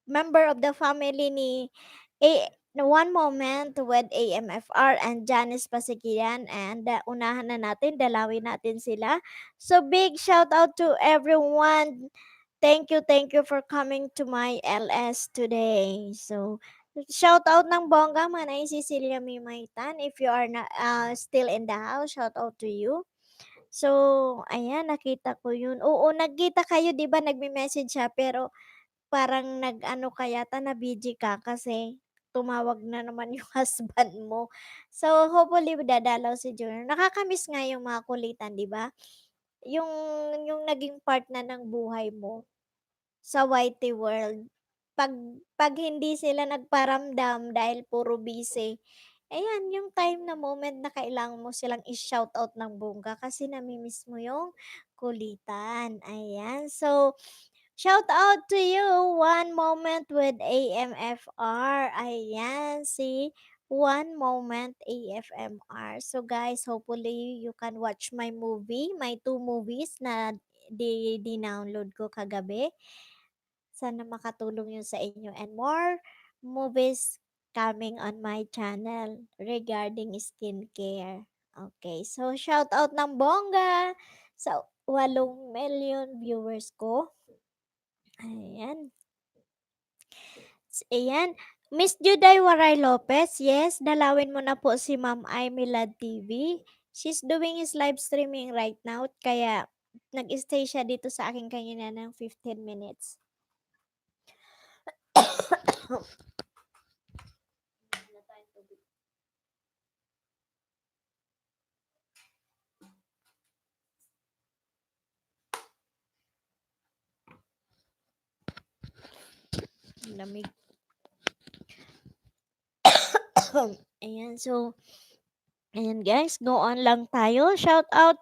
member of the family ni One Moment with AMFR and Janice Pasikian, and unahan na natin, dalawin natin sila. So big shout out to everyone. Thank you for coming to my LS today. So shout out ng bongga Manay Cecilia Mimaitan. If you are not still in the house, shout out to you. So, ayan, nakita ko yun. Oo, nagkita kayo, di ba? Nagme-message siya, pero parang nag-ano ka yata, na-busy ka kasi tumawag na naman yung husband mo. So, hopefully dadalaw si Junior. Nakakamiss nga yung mga kulitan, 'di ba? Yung naging part na ng buhay mo sa YT World. Pag pag hindi sila nagparamdam dahil puro busy, ayan yung time na moment na kailangan mo silang i-shoutout ng bongga kasi nami-miss mo yung kulitan. Ayan. So, shout out to you, One Moment with AMFR. Ayan, si One Moment AFMR. So guys, hopefully you can watch my movie, my two movies na di-download ko kagabi. Sana makatulong yun sa inyo and more movies coming on my channel regarding skincare. Okay, so shout out ng bongga sa 8 million viewers ko. Ayan. Ayan. Miss Juday Waray Lopez, yes, dalawin mo na po si Ma'am Aimilad TV. She's doing his live streaming right now, kaya nag-stay siya dito sa akin kanina ng 15 minutes. Lamig. Ayan, so, ayan guys, go on lang tayo. Shout out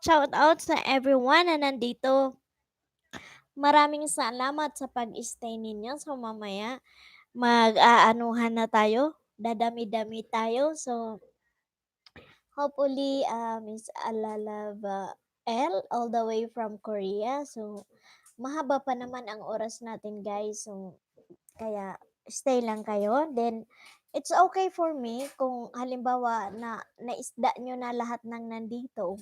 sa everyone na nandito. Maraming salamat sa pag-stay ninyo. So, mamaya, mag-aanuhan na tayo. Dadami-dami tayo. So, hopefully, Miss Alalava L, all the way from Korea. So, mahaba pa naman ang oras natin, guys. So, kaya, stay lang kayo. Then, it's okay for me kung halimbawa na naisda nyo na lahat ng nandito.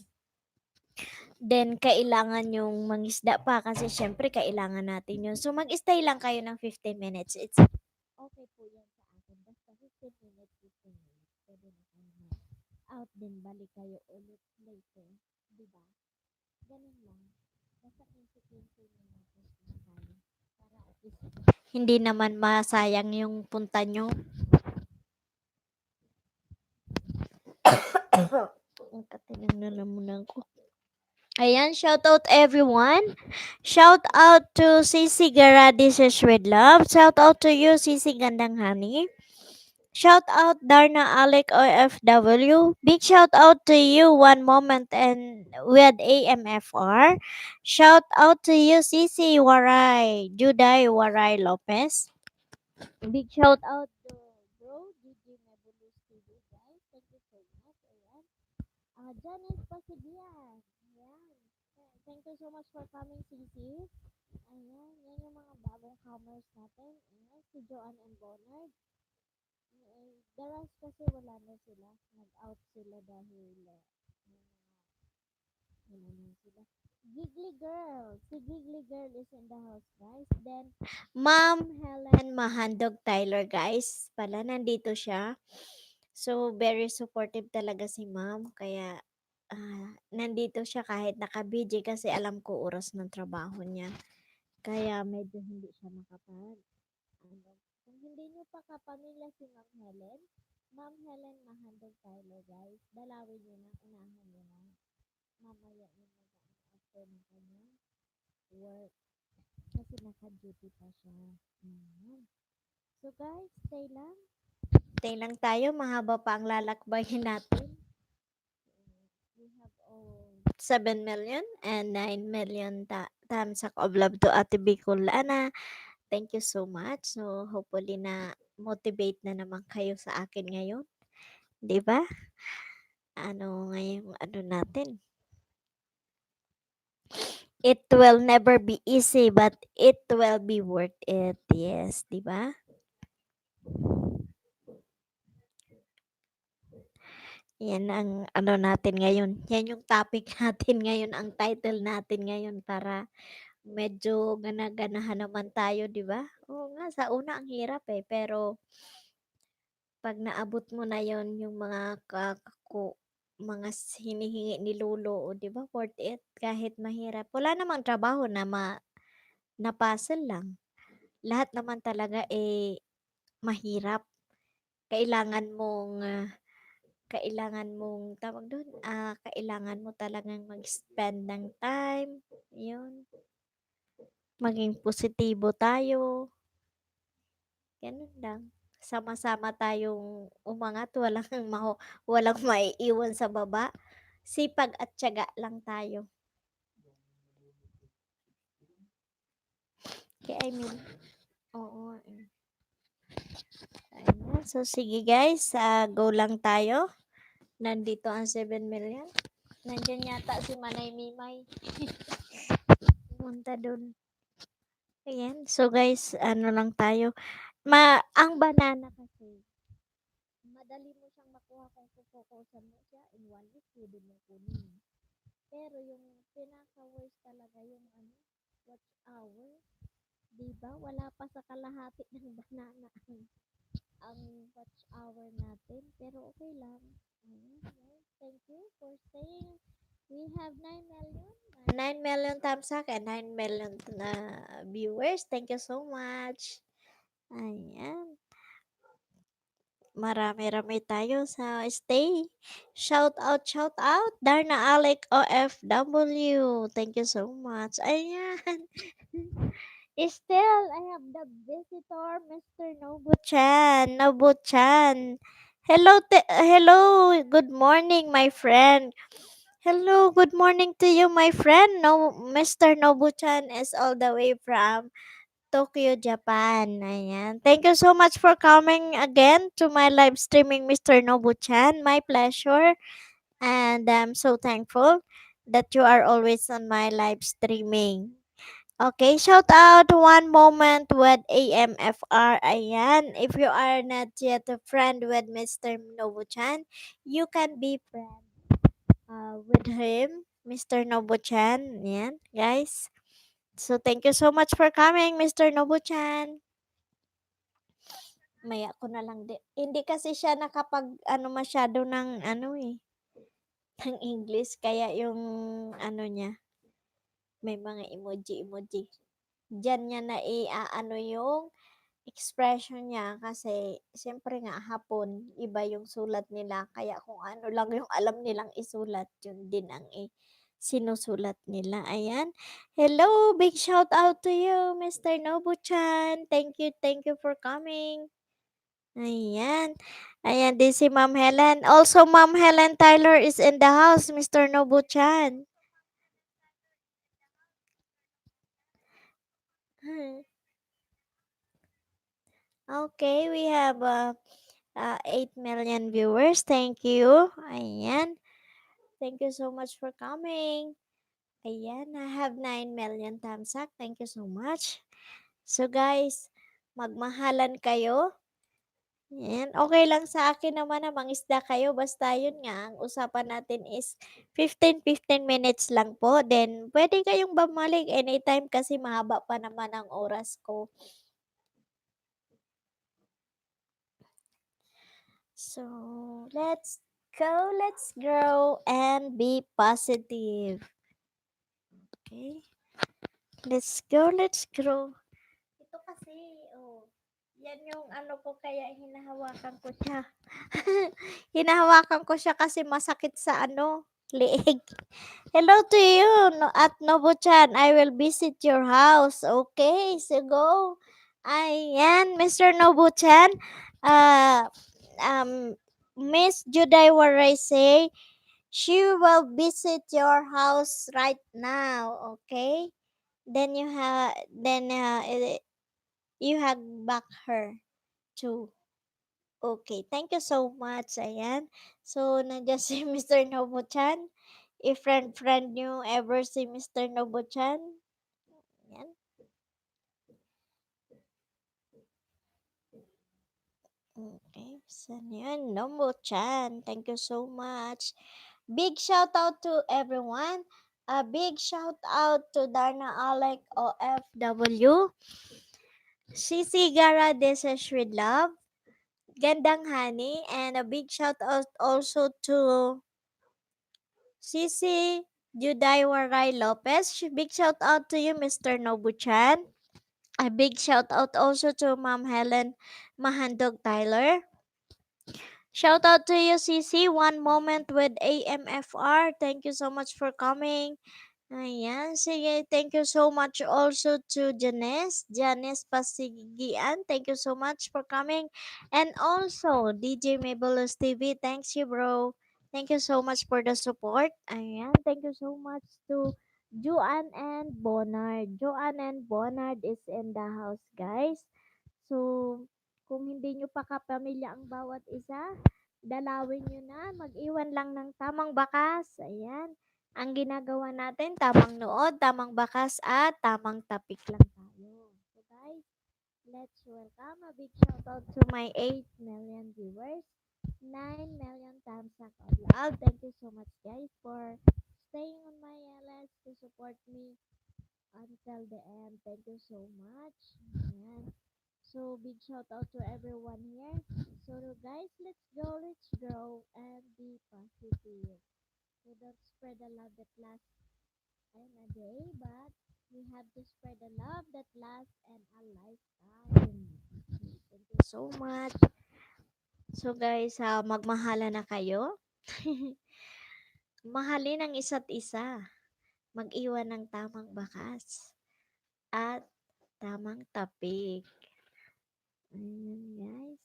Then, kailangan yung mangisda pa kasi syempre kailangan natin yun. So, mag-stay lang kayo ng 15 minutes. It's okay po yan sa akin. Basta 15 minutes, 15 minutes. Pwede na kayo out din. Balik kayo ulit later. Diba? Ganun lang. Basta 15 minutes na tayo. Para at least hindi naman masayang yung punta nyo. Ang katinang nalamunan ko. Ayan, shout out everyone. Shout out to Sisi Gara Dishes with Love. Shout out to you, Sisi Gandang Honey. Shout out Darna Alec OFW. Big shout out to you, One Moment and with AMFR. Shout out to you, Cici Waray, Juday Waray Lopez. Big shout out to bro, Gigi Mebulus TV, guys. Thank you so much. Ayan. Janice Pasigian. Ayan. Thank you so much for coming, Cici. Ayan. Yan yung mga bagong comers natin. Ayan. Si Joanne and Bonner. The rest kasi wala na sila. Nag-out sila dahil wala na sila. Giggly Girl. Si Giggly Girl is in the house, guys. Then, Ma'am Helen Mahandog Tyler, guys. Pala, nandito siya. So, very supportive talaga si ma'am. Kaya, nandito siya kahit naka-BJ kasi alam ko oras ng trabaho niya. Kaya, medyo hindi siya makapag. Kung hindi niyo pa kapamilya si Ma'am Helen Mahandog Tyler, guys. Dalawin niyo na, unahan niyo na. Mamaya niyo na after ng kanyang work. Kasi naka-duty pa siya. So guys, stay lang. Stay lang tayo. Mahaba pa ang lalakbayin natin. We have 7 million and 9 million tamsak of love to Ate Bicolana. Thank you so much. So, hopefully na motivate na naman kayo sa akin ngayon. 'Di ba? Ngayong natin. It will never be easy, but it will be worth it. Yes, 'di ba? Yan ang natin ngayon. Yan yung topic natin ngayon, ang title natin ngayon para medyo gana-ganahan naman tayo, 'di ba? Oo nga, sa una ang hirap pero pag naabot mo na yon yung mga mga hinihingi ni lolo, o 'di ba, worth it kahit mahirap. Wala namang trabaho na na puzzle lang. Lahat naman talaga mahirap. Kailangan mong tawag doon, kailangan mo talagang mag-spend ng time, 'yun. Maging positibo tayo. Ganun lang. Sama-sama tayong umangat, walang maiiwan sa baba. Sipag at tiyaga lang tayo. Kaya I mean, oo. Ayan. So, sige guys, go lang tayo. Nandito ang 7 million. Nandiyan yata si Manay Mimay. Punta dun. Ayan. So guys, lang tayo. Ang banana kasi, madali mo siyang makuha kung kukukusan mo siya in 1 week, pwede mo kunin. Pero yung pinaka-worst talaga yung watch hour. Diba? Wala pa sa kalahati ng banana ang watch hour natin. Pero okay lang. Thank you for staying. We have 9 million. 9 million thumbs up and 9 million viewers. Thank you so much. Ayan. Marami-rami tayo sa stay. Shout out. Darna Alec OFW. Thank you so much. Ayan. Still, I have the visitor, Mr. Nobu-chan. Nobu-chan. Hello. Good morning, my friend. Hello, good morning to you, my friend. Mr. Nobu-chan is all the way from Tokyo, Japan. Ayan. Thank you so much for coming again to my live streaming, Mr. Nobu-chan. My pleasure. And I'm so thankful that you are always on my live streaming. Okay, shout out One Moment with AMFR. Ayan. If you are not yet a friend with Mr. Nobu-chan, you can be friend with him, Mr. Nobu-chan. Ayan, guys. So, thank you so much for coming, Mr. Nobu-chan. Maya ko na lang din. Hindi kasi siya masyado ng ng English. Kaya yung niya, may mga emoji. Diyan niya na yung expression niya kasi siyempre nga hapon, iba yung sulat nila. Kaya kung ano lang yung alam nilang isulat, yun din ang sinusulat nila. Ayan. Hello, big shout out to you, Mr. Nobu-chan. Thank you for coming. Ayan. Ayan din si Ma'am Helen. Also, Ma'am Helen Tyler is in the house, Mr. Nobu-chan. Okay, we have 8 million viewers. Thank you. Ayan. Thank you so much for coming. Ayan, I have 9 million thumbs up. Thank you so much. So guys, magmahalan kayo. Yan, okay lang sa akin naman na mangisda kayo basta yun nga, ang usapan natin is 15 minutes lang po. Then, pwede kayong bumalik anytime kasi mahaba pa naman ang oras ko. So, let's grow and be positive. Okay? Let's grow. Ito kasi, oh, yan yung ano ko kaya hinahawakan ko siya. Hinahawakan ko siya kasi masakit sa ano, leeg. Hello to you, at Nobu-chan. I will visit your house. Okay, so go. Ayan, Mr. Nobu-chan. Uh, um, Miss Juday Waray say, she will visit your house right now. Okay? Then you hug back her too. Okay, thank you so much. Ayan. So, nandiyan si Mr. Nobu-chan. If friend nyo ever si Mr. Nobu-chan. Ayan. Okay, saan yun? Nobu-chan. Thank you so much. Big shout out to everyone. A big shout out to Darna Alec OFW. Sisi Gara Desesh with Love. Gandang Honey. And a big shout out also to Sisi Juday Waray Lopez. Big shout out to you, Mr. Nobu-chan. A big shout out also to Ma'am Helen Mahandog Tyler. Shout out to you, Sisi. One moment with AMFR. Thank you so much for coming. Ayan, sige. Thank you so much also to Janice Pasigian. Thank you so much for coming. And also, DJ Mabelus TV. Thanks you, bro. Thank you so much for the support. Ayan, thank you so much to Joanne and Bonard. Joanne and Bonard is in the house, guys. So, kung hindi nyo pa kapamilya ang bawat isa, dalawin nyo na. Mag-iwan lang ng tamang bakas. Ayan. Ang ginagawa natin, tamang nood, tamang bakas, at tamang tapik lang tayo. So guys, let's welcome a big shout out to my 8 million viewers. 9 million thumbs up out loud. Thank you so much guys for staying on my LS to support me until the end. Thank you so much. Ayan. So, big shout out to everyone here. So, guys, let's go, let's grow, and be positive. We don't spread the love that lasts in a day, but we have to spread the love that lasts in a lifetime. Thank you so much. So, guys, magmahala na kayo. Mahalin ang isa't isa. Mag-iwan ng tamang bakas at tamang tapik. Ayan, guys.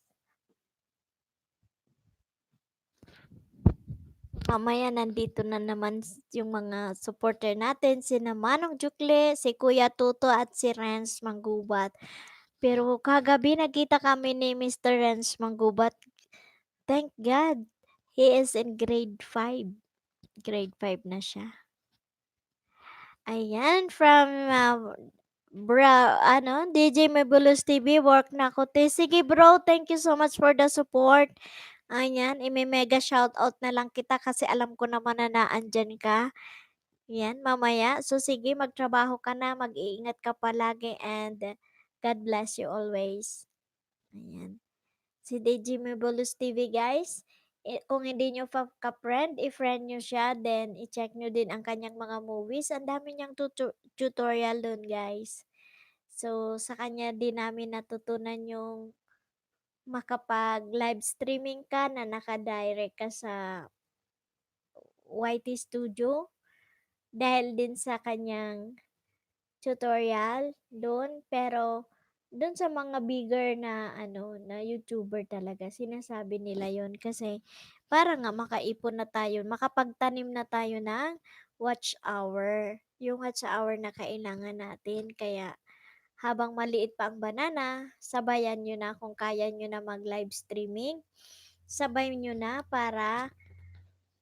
Mamaya nandito na naman yung mga supporter natin, sina Manong Jukle, si Kuya Tuto at si Renz Manggubat. Pero kagabi nagkita kami ni Mr. Renz Manggubat. Thank God, he is in grade 5. Grade 5 na siya. Ayan, from DJ Mebulus TV, work na ako. Sige bro, thank you so much for the support. Ayan, ime-mega shoutout na lang kita kasi alam ko naman na naandyan ka. Yan, mamaya. So, sige, magtrabaho ka na, mag-iingat ka palagi, and God bless you always. Ayan. Si DJ Mebulus TV, guys. Kung hindi nyo ka-friend, i-friend nyo siya, then i-check nyo din ang kanyang mga movies. Ang dami niyang tutorial dun, guys. So, sa kanya din namin natutunan yung makapag-live streaming ka na naka-direct ka sa YT Studio dahil din sa kanyang tutorial doon. Pero Dun sa mga bigger na ano, na YouTuber talaga sinasabi nila yon kasi para nga makaipon na tayo, makapagtanim na tayo ng watch hour, yung watch hour na kailangan natin. Kaya habang maliit pa ang banana, sabayan niyo na kung kaya niyo na mag-live streaming, sabay niyo na para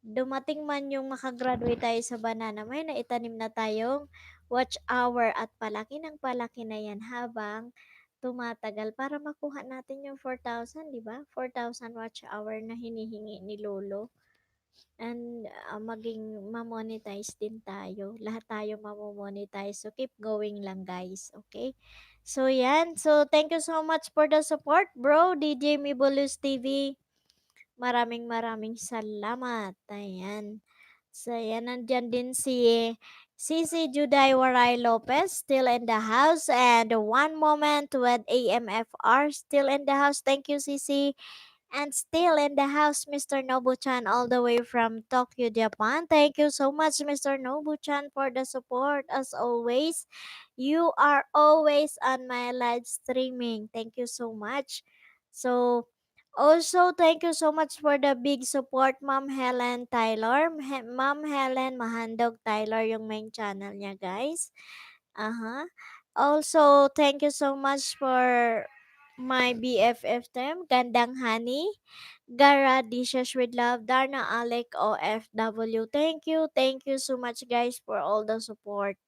dumating man yung maka-graduate tayo sa banana, may naitanim na tayong watch hour at palaki ng palaki na yan habang tumatagal para makuha natin yung 4,000, di ba? 4,000 watch hour na hinihingi ni Lolo. And maging ma-monetize din tayo. Lahat tayo ma-monetize. So, keep going lang, guys. Okay? So, yan. So, thank you so much for the support, bro. DJ Mibulus TV. Maraming maraming salamat. Ayan. So, yan. Nandyan din si Cici Juday Waray Lopez, still in the house. And one moment with AMFR, still in the house. Thank you, Cici. And still in the house, Mr. Nobu-chan, all the way from Tokyo, Japan. Thank you so much, Mr. Nobu-chan, for the support. As always, you are always on my live streaming. Thank you so much. So, also, thank you so much for the big support, Ma'am Helen Tyler. Ma'am Helen Mahandog Tyler, yung main channel niya, guys. Uh-huh. Also, thank you so much for my BFF team, Gandang Honey, Gara Dishes with Love, Darna Alec OFW. Thank you so much guys for all the support.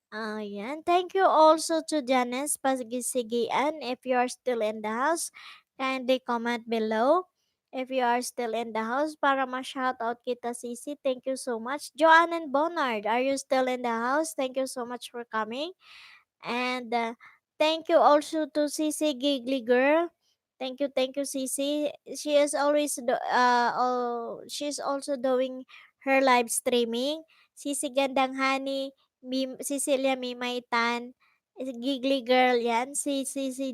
Ayan. Thank you also to Janice Pagisigian. If you are still in the house, kindly comment below. If you are still in the house, para ma-shoutout kita, Sisi. Thank you so much. Joanne and Bonnard, are you still in the house? Thank you so much for coming. And thank you also to Sisi Giggly Girl. Thank you, Sisi. She is always she's also doing her live streaming. Sisi Gandang Hani, Cecilia Mimaitan, Giggly Girl yan, si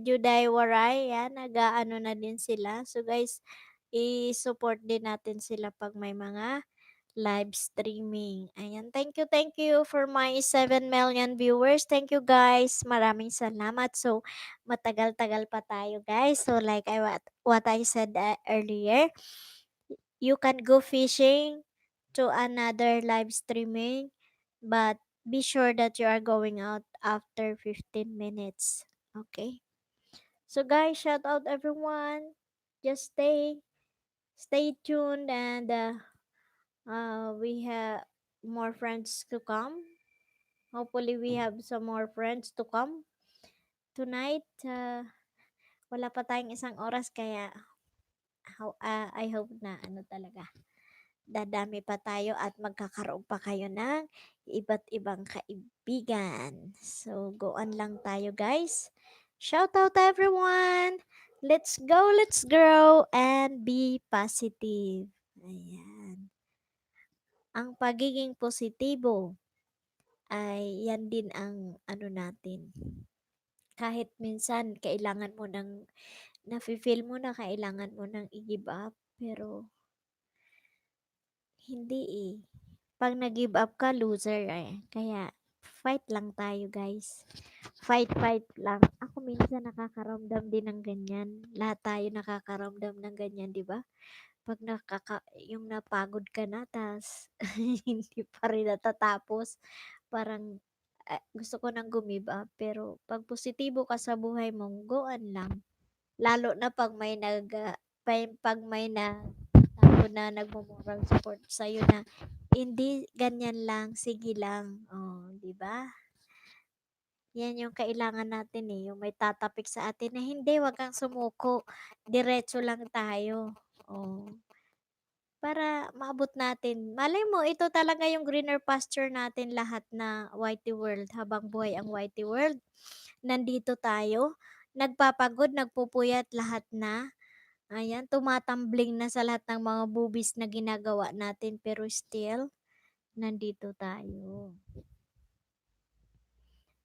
Juday Waray yan, nag-ano na din sila. So guys, i-support din natin sila pag may mga live streaming. Ayan, thank you for my 7 million viewers. Thank you guys. Maraming salamat. So, matagal-tagal pa tayo guys. So, like what I said earlier, you can go fishing to another live streaming, but be sure that you are going out after 15 minutes. Okay? So, guys, shout out everyone. Just stay tuned and we have more friends to come. Hopefully, we have some more friends to come tonight. Wala pa tayong isang oras kaya I hope na ano talaga. Dadami pa tayo at magkakaroon pa kayo ng iba't ibang kaibigan. So, go on lang tayo guys. Shout out everyone! Let's go, let's grow, and be positive. Ayan. Ang pagiging positibo ay yan din ang ano natin. Kahit minsan kailangan mo ng nafi-feel mo na kailangan mo ng i-give up, pero hindi eh. 'Pag nag-give up ka, loser eh. Kaya fight lang tayo, guys. Fight lang. Ako minsan nakakaramdam din ng ganyan. Lahat tayo nakakaramdam ng ganyan, 'di ba? 'Pag yung napagod ka na tas hindi pa rin natatapos, parang gusto ko nang give up. Pero 'pag positibo ka sa buhay mo, go on lang. Lalo na 'pag may pag may tao na nagmo-moral support sa'yo na, "Hindi, ganyan lang, sige lang." Oh, 'di ba? Yan yung kailangan natin eh, yung may tatapik sa atin na, "Hindi, 'wag kang sumuko, diretso lang tayo." Oh, para maabot natin. Malay mo, ito talaga yung greener pasture natin lahat na Whitey World. Habang buhay ang Whitey World, nandito tayo, nagpapagod, nagpupuyat lahat na. Ayan, tumatambling na sa lahat ng mga bubis na ginagawa natin pero still, nandito tayo.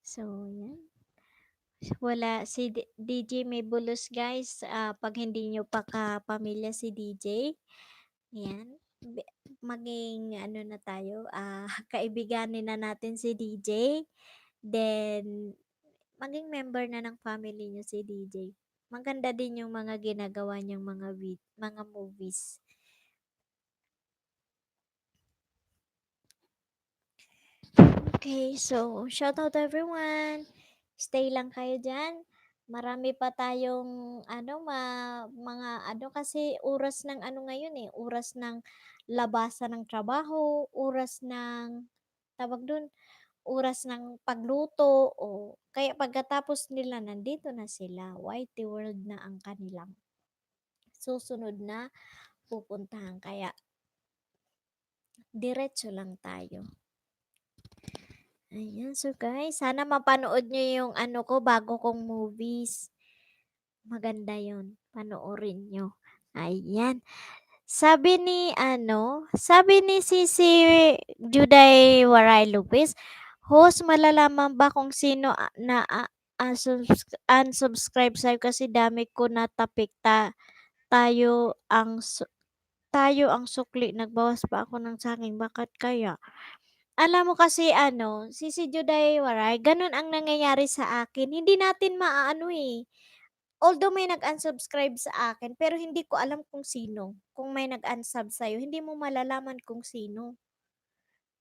So, yan. Wala, si DJ may bulos guys. Pag hindi nyo pa kapamilya si DJ, yan. Maging ano na tayo, kaibiganin na natin si DJ. Then, maging member na ng family niyo si DJ. Maganda din yung mga ginagawa niyang mga movies. Okay, so shout out everyone. Stay lang kayo diyan. Marami pa tayong mga ano kasi oras ng ano ngayon eh, oras ng labasan ng trabaho, oras ng tawag dun, oras ng pagluto o kaya pagkatapos nila nandito na sila. Whitey World na ang kanilang susunod na pupuntahan. Kaya diretso lang tayo. Ayan, so guys, sana mapanood nyo yung ano ko, bago kong movies. Maganda yun. Panoorin nyo. Ayan. Sabi ni Sisi Juday Waray Lopez, host, malalaman ba kung sino unsubscribe sa'yo kasi dami ko natapik tayo ang tayo ang sukli, nagbawas pa ako ng saging, bakit kaya? Alam mo kasi si Juday Waray, ganun ang nangyayari sa akin. Hindi natin maaano eh. Although may nag-unsubscribe sa akin, pero hindi ko alam kung sino. Kung may nag-unsub sa'yo, hindi mo malalaman kung sino.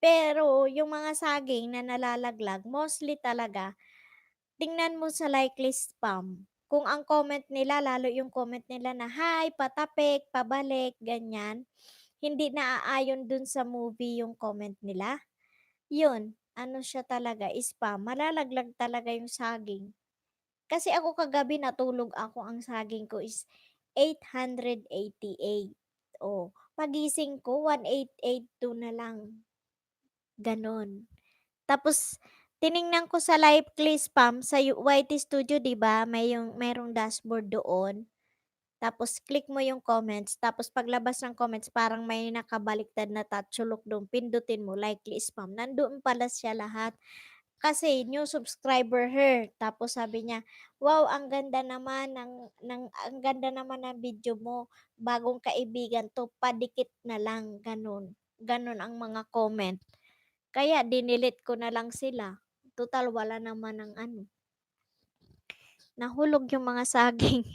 Pero yung mga saging na nalalaglag, mostly talaga, tingnan mo sa likely spam. Kung ang comment nila, lalo yung comment nila na, hi, patapik, pabalik, ganyan, hindi naaayon dun sa movie yung comment nila. Yun, ano siya talaga, spam. Malalaglag talaga yung saging. Kasi ako kagabi natulog ako, ang saging ko is 888. Oh, pagising ko 1882 na lang. Ganon. Tapos tiningnan ko sa Lively Spam sa YT Studio, 'di ba? Merong dashboard doon. Tapos click mo yung comments, tapos paglabas ng comments parang may nakabaliktad na tatsulok doon, pindutin mo likely spam. Nandoon pala siya lahat. Kasi new subscriber her. Tapos sabi niya, "Wow, ang ganda naman ang ganda naman ng video mo. Bagong kaibigan 'to, padikit na lang." Gano'n. Gano'n ang mga comment. Kaya dinilit ko na lang sila. Total wala naman ng ano, nahulog yung mga saging.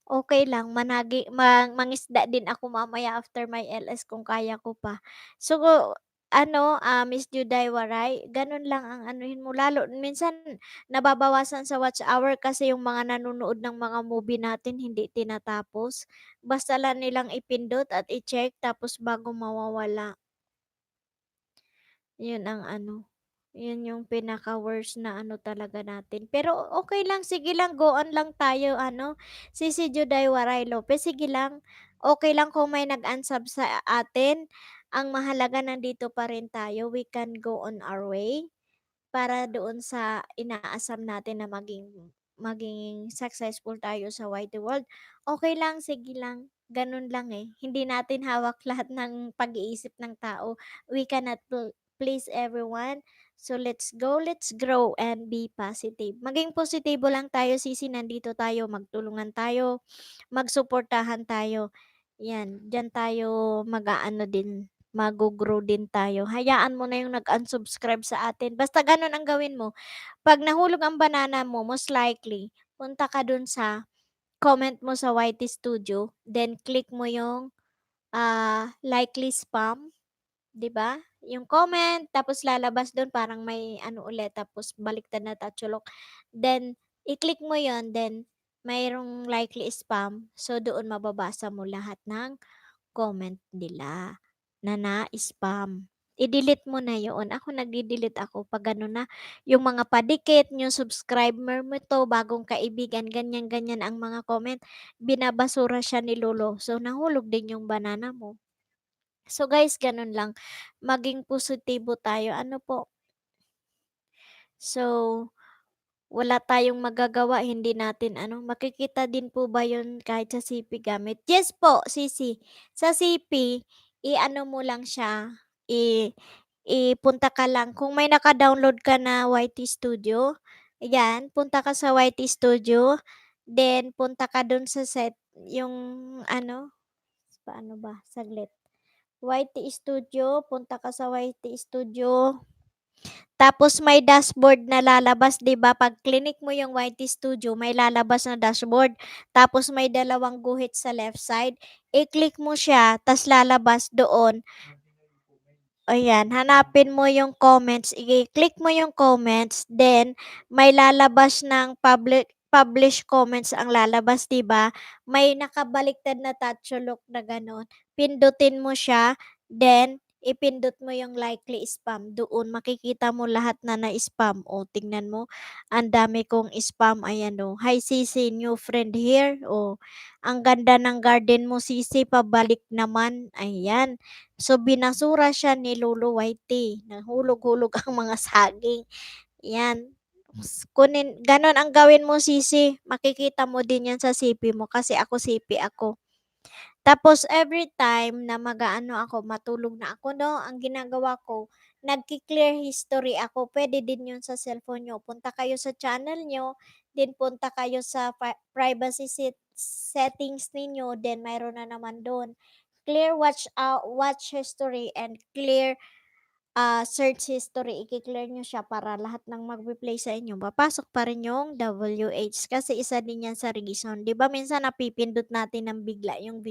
Okay lang, mangisda din ako mamaya after my LS kung kaya ko pa. So, Miss Juday Waray, gano'n lang ang anuhin mo, lalo minsan nababawasan sa watch hour kasi yung mga nanonood ng mga movie natin hindi tinatapos. Basta lang nilang ipindot at i-check tapos bago mawawala. 'Yun ang ano, 'yun yung pinaka-worst na ano talaga natin. Pero okay lang, sige lang, go on lang tayo si Juday Waray Lopez, sige lang. Okay lang kung may nag-unsub sa atin, ang mahalaga nandito pa rin tayo, we can go on our way. Para doon sa inaasam natin na maging successful tayo sa YT World. Okay lang, sige lang, gano'n lang, eh. Hindi natin hawak lahat ng pag-iisip ng tao. We cannot please everyone. So, let's go, let's grow, and be positive. Maging positibo lang tayo, sisi, nandito tayo, magtulungan tayo, magsuportahan tayo. 'Yan, diyan tayo mag-aano din, maggo-grow din tayo. Hayaan mo na yung nag-unsubscribe sa atin. Basta gano'n ang gawin mo. 'Pag nahulog ang banana mo, most likely, punta ka dun sa comment mo sa YT Studio, then click mo yung, likely spam, 'di ba? Yung comment, tapos lalabas dun parang may ano ulit, tapos baliktad na tatsulok. Then, i-click mo yon, then mayroong likely spam. So, doon mababasa mo lahat ng comment nila na na-spam. I-delete mo na 'yon. Ako nagde-delete ako 'pag ano na, yung mga padikit, yung subscriber mo 'to, bagong kaibigan, ganyan-ganyan ang mga comment, binabasura siya ni lolo. So, nahulog din yung banana mo. So, guys, gano'n lang. Maging positibo tayo. Ano po? So, wala tayong magagawa, hindi natin makikita din po ba 'yun kahit sa CP gamit? Yes po, sisi. Sa CP, i-ano mo lang siya, i punta ka lang kung may naka-download ka na YT Studio, ayan, punta ka sa YT Studio, then punta ka dun sa yung ano, paano ba? Saglit. YT Studio, punta ka sa YT Studio. Tapos may dashboard na lalabas, 'di ba? 'Pag klinik mo yung YT Studio, may lalabas na dashboard. Tapos may dalawang guhit sa left side. I-click mo siya, tas lalabas doon. Ayan, hanapin mo yung comments, i-click mo yung comments, then may lalabas ng publish comments ang lalabas, 'di ba? May nakabaliktad na touch-lock na gano'n. Pindutin mo siya, then ipindot mo yung likely spam. Doon makikita mo lahat na na-spam. O, tingnan mo, ang dami kong spam. Ayan o. Hi Sisi, new friend here. O, ang ganda ng garden mo Sisi, pabalik naman. Ayan. So, binasura siya ni Lolo Whitey. Nahulog-hulog ang mga saging. Yan. Kunin, ganon ang gawin mo, Sisi. Makikita mo din yan sa CP mo kasi ako CP ako. Tapos, every time na mag-ano ako, matulog na ako, no, ang ginagawa ko, nagki-clear history ako. Pwede din yun sa cellphone nyo. Punta kayo sa channel nyo, then punta kayo sa privacy settings ninyo, then mayroon na naman doon clear watch history and clear search history. I-clear nyo siya para lahat ng magpi-play sa inyo, papasok pa rin yung WH kasi isa din yan sa reason. 'Di ba minsan napipindot natin ng bigla yung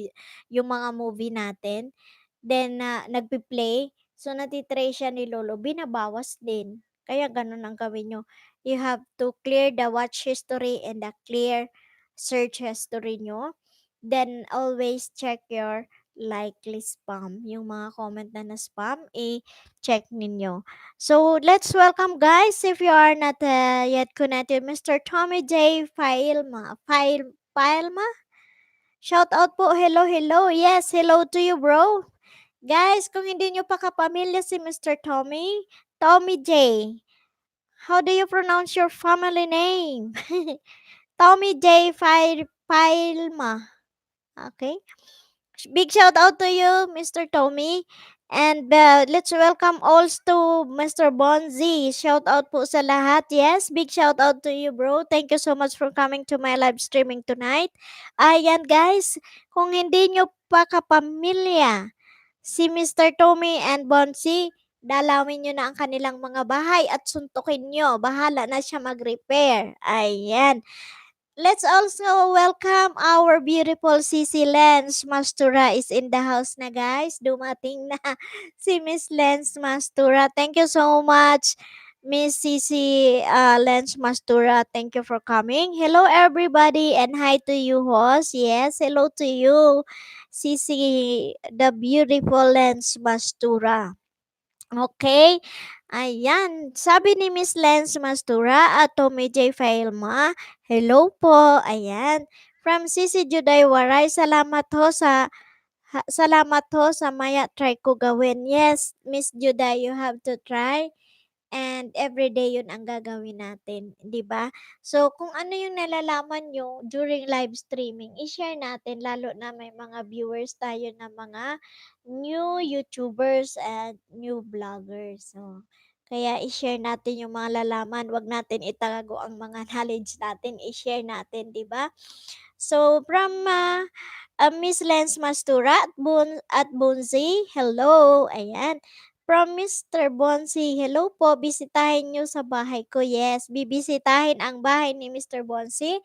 mga movie natin, then nagpi-play, so nati-tray siya ni Lolo, binabawas din. Kaya gano'n ang gawin niyo. You have to clear the watch history and the clear search history nyo. Then always check your likely spam. Yung mga comment na spam, check ninyo. So, let's welcome guys, if you are not yet connected, Mr. Tommy J. Filma? Shout out po, hello, hello. Yes, hello to you, bro. Guys, kung hindi nyo pa kapamilya si Mr. Tommy J. How do you pronounce your family name? Tommy J. Filma. Okay. Big shout out to you, Mr. Tommy. And let's welcome also to Mr. Bonzi. Shout out po sa lahat. Yes, big shout out to you, bro. Thank you so much for coming to my live streaming tonight. Ayan, guys. Kung hindi nyo pa kapamilya si Mr. Tommy and Bonzi, dalawin nyo na ang kanilang mga bahay at suntukin nyo. Bahala na siya mag-repair. Ayan. Let's also welcome our beautiful Sisi Lens Mastura is in the house na guys. Dumating na si Miss Lens Mastura. Thank you so much, Miss Sisi Lens Mastura. Thank you for coming. Hello everybody and hi to you host. Yes, hello to you, Sisi the beautiful Lens Mastura. Okay. Ayan, sabi ni Miss Lens Mastura at Tommy J. Failma, hello po. Ayan. From Sisi Juday Waray, salamat ho sa maya try ko gawin. Yes, Miss Juday, you have to try. And everyday yun ang gagawin natin, 'di ba? So, kung ano yung nalalaman nyo during live streaming, i-share natin lalo na may mga viewers tayo na mga new YouTubers and new vloggers. So, kaya i-share natin yung mga lalaman, 'wag natin itago ang mga knowledge natin, i-share natin, 'di ba? So, from Miss Lens Mastura at Bonzi, hello. Ayan. From Mr. Bonsi, hello po, bisitahin nyo sa bahay ko. Yes, bibisitahin ang bahay ni Mr. Bonsi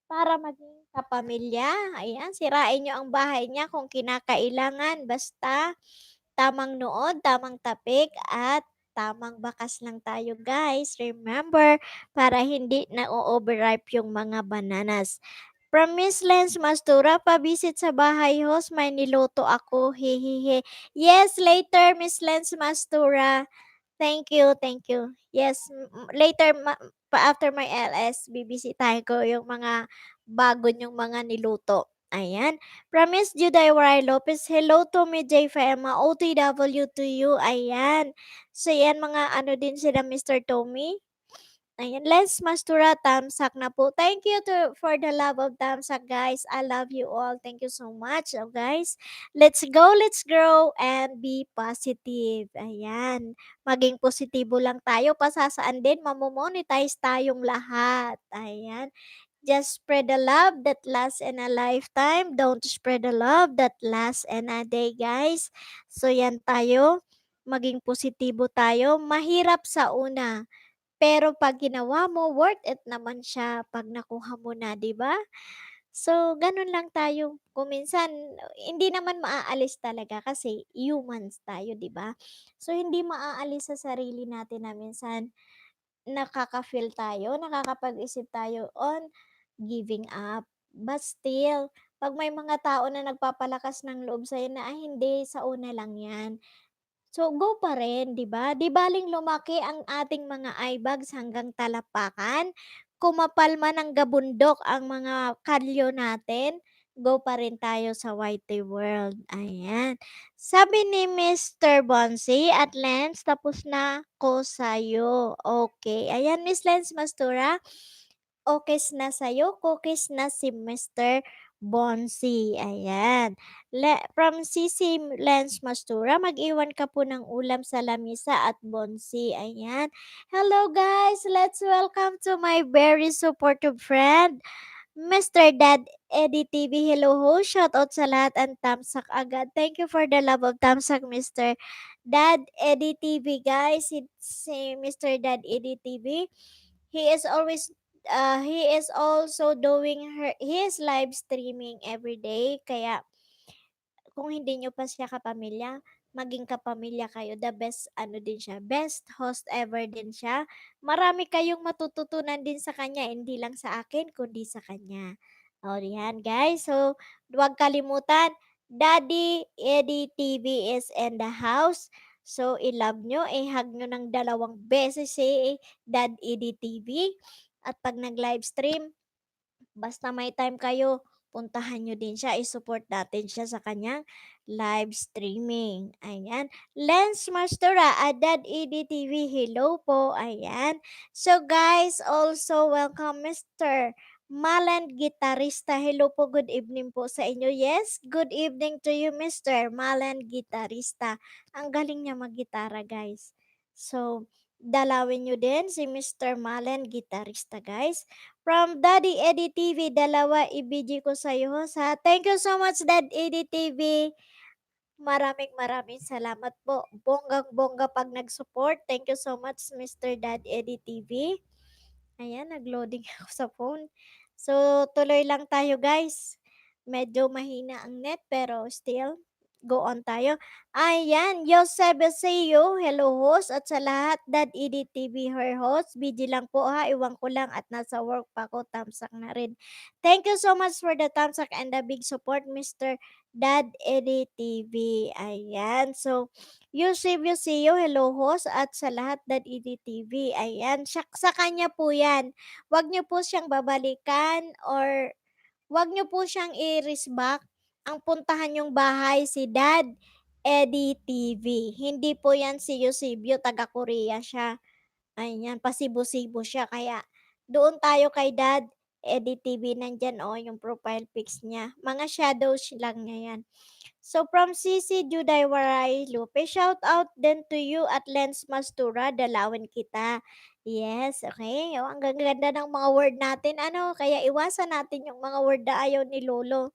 para maging kapamilya. Ayan, sirain nyo ang bahay niya kung kinakailangan. Basta tamang nood, tamang tapik, at tamang bakas lang tayo guys. Remember, para hindi na overripe yung mga bananas. From Miss Lens Mastura, pabisit sa bahay host, may niluto ako, hehehe. Yes, later, Miss Lens Mastura. Thank you, thank you. Yes, later, after my LS, bibisitahin ko yung mga bago yung mga niluto. Ayan. From Miss Juday Waray Lopez, hello to me, J. Fema, OTW to you. Ayan. So, yan mga ano din sila, Mr. Tommy. Ayan, Lens Mastura, tamsak na po. Thank you for the love of tamsak, guys. I love you all. Thank you so much, guys. Let's go, let's grow, and be positive. Ayan. Maging positibo lang tayo. Pasasaan din, mamomonetize tayong lahat. Ayan. Just spread the love that lasts in a lifetime. Don't spread the love that lasts in a day, guys. So, yan tayo. maging positibo tayo. Mahirap sa una, pero 'pag ginawa mo, worth it naman siya 'pag nakuha mo na, 'di ba? So, gano'n lang tayo. Kung minsan hindi naman maaalis talaga kasi humans tayo, 'di ba? So, hindi maaalis sa sarili natin na minsan nakaka-feel tayo, nakakapag-isip tayo on giving up. But still, 'pag may mga tao na nagpapalakas ng loob sa'yo na, "Ay hindi, sa una lang 'yan." So, go pa rin, 'di ba? 'Di baling lumaki ang ating mga eye bags hanggang talapakan, kumapal man ng gabundok ang mga kalyo natin, go pa rin tayo sa whitey world, ayan. Sabi ni Mr. Bonsi at Lance, "Tapos na ko sa'yo." Okay, ayan Miss Lance Mastura, okis na sa'yo, cookies na si Mr. Bonsi, ayan. From CC Lens Mastura, mag-iwan ka po ng ulam sa lamisa at Bonsi, ayan. Hello guys, let's welcome to my very supportive friend, Mr. Dad Eddie TV. Hello ho, shoutout sa lahat ang tamsak agad. Thank you for the love of tamsak, Mr. Dad Eddie TV, guys. Si Mr. Dad Eddie TV, he is always he is also doing his live streaming every day. Kaya kung hindi nyo pa siya kapamilya, maging kapamilya kayo. The best ano din siya, best host ever din siya. Marami kayong matututunan din sa kanya, hindi lang sa akin, kundi sa kanya. O, yan guys. So, huwag kalimutan, Daddy Eddie TV is in the house. So, i-love nyo, i-hug nyo ng 2 beses si Dad Eddie TV. At pag nag-live stream, basta may time kayo, puntahan nyo din siya, i-support natin siya sa kanyang live streaming. Ayan. Lens Mastura, Adad EDTV, hello po. Ayan. So guys, also welcome Mr. Malan Gitarista. Hello po, good evening po sa inyo. Yes, good evening to you, Mr. Malan Gitarista. Ang galing niya mag-gitara, guys. So, dalawin nyo din si Mr. Malan Gitarista, guys. From Daddy Eddie TV, dalawa ibiji ko sa'yo sa thank you so much Dad Eddie TV. Maraming salamat po. Bonggang-bongga 'pag nag-support. Thank you so much Mr. Dad Eddie TV. Ayan, nag-loading ako sa phone. So, tuloy lang tayo guys. Medyo mahina ang net pero still, go on tayo. Ayan, Yosebeseo, hello host at sa lahat, Dad Edit TV her host. Busy lang po ha, iwan ko lang at nasa work pa ako, tamsak na rin. Thank you so much for the tamsak and the big support, Mr. Dad Edit TV. Ayan, so, Yosebeseo, hello host at sa lahat, Dad Edit TV. Ayan, sa kanya po yan. Huwag niyo po siyang babalikan or wag niyo po siyang i-reach back. Ang puntahan niyong bahay si Dad Eddie TV. Hindi po yan si Eusebio, taga Korea siya. Ayan, pasibo-sibo siya. Kaya doon tayo kay Dad Eddie TV. Nandyan yung profile pics niya. Mga shadows lang niya yan. So from CC Juday Waray Lupe, shout out din to you at Lens Mastura, dalawin kita. Yes, okay. Ang gaganda ng mga word natin, ano, kaya iwasan natin yung mga word na ayaw ni Lolo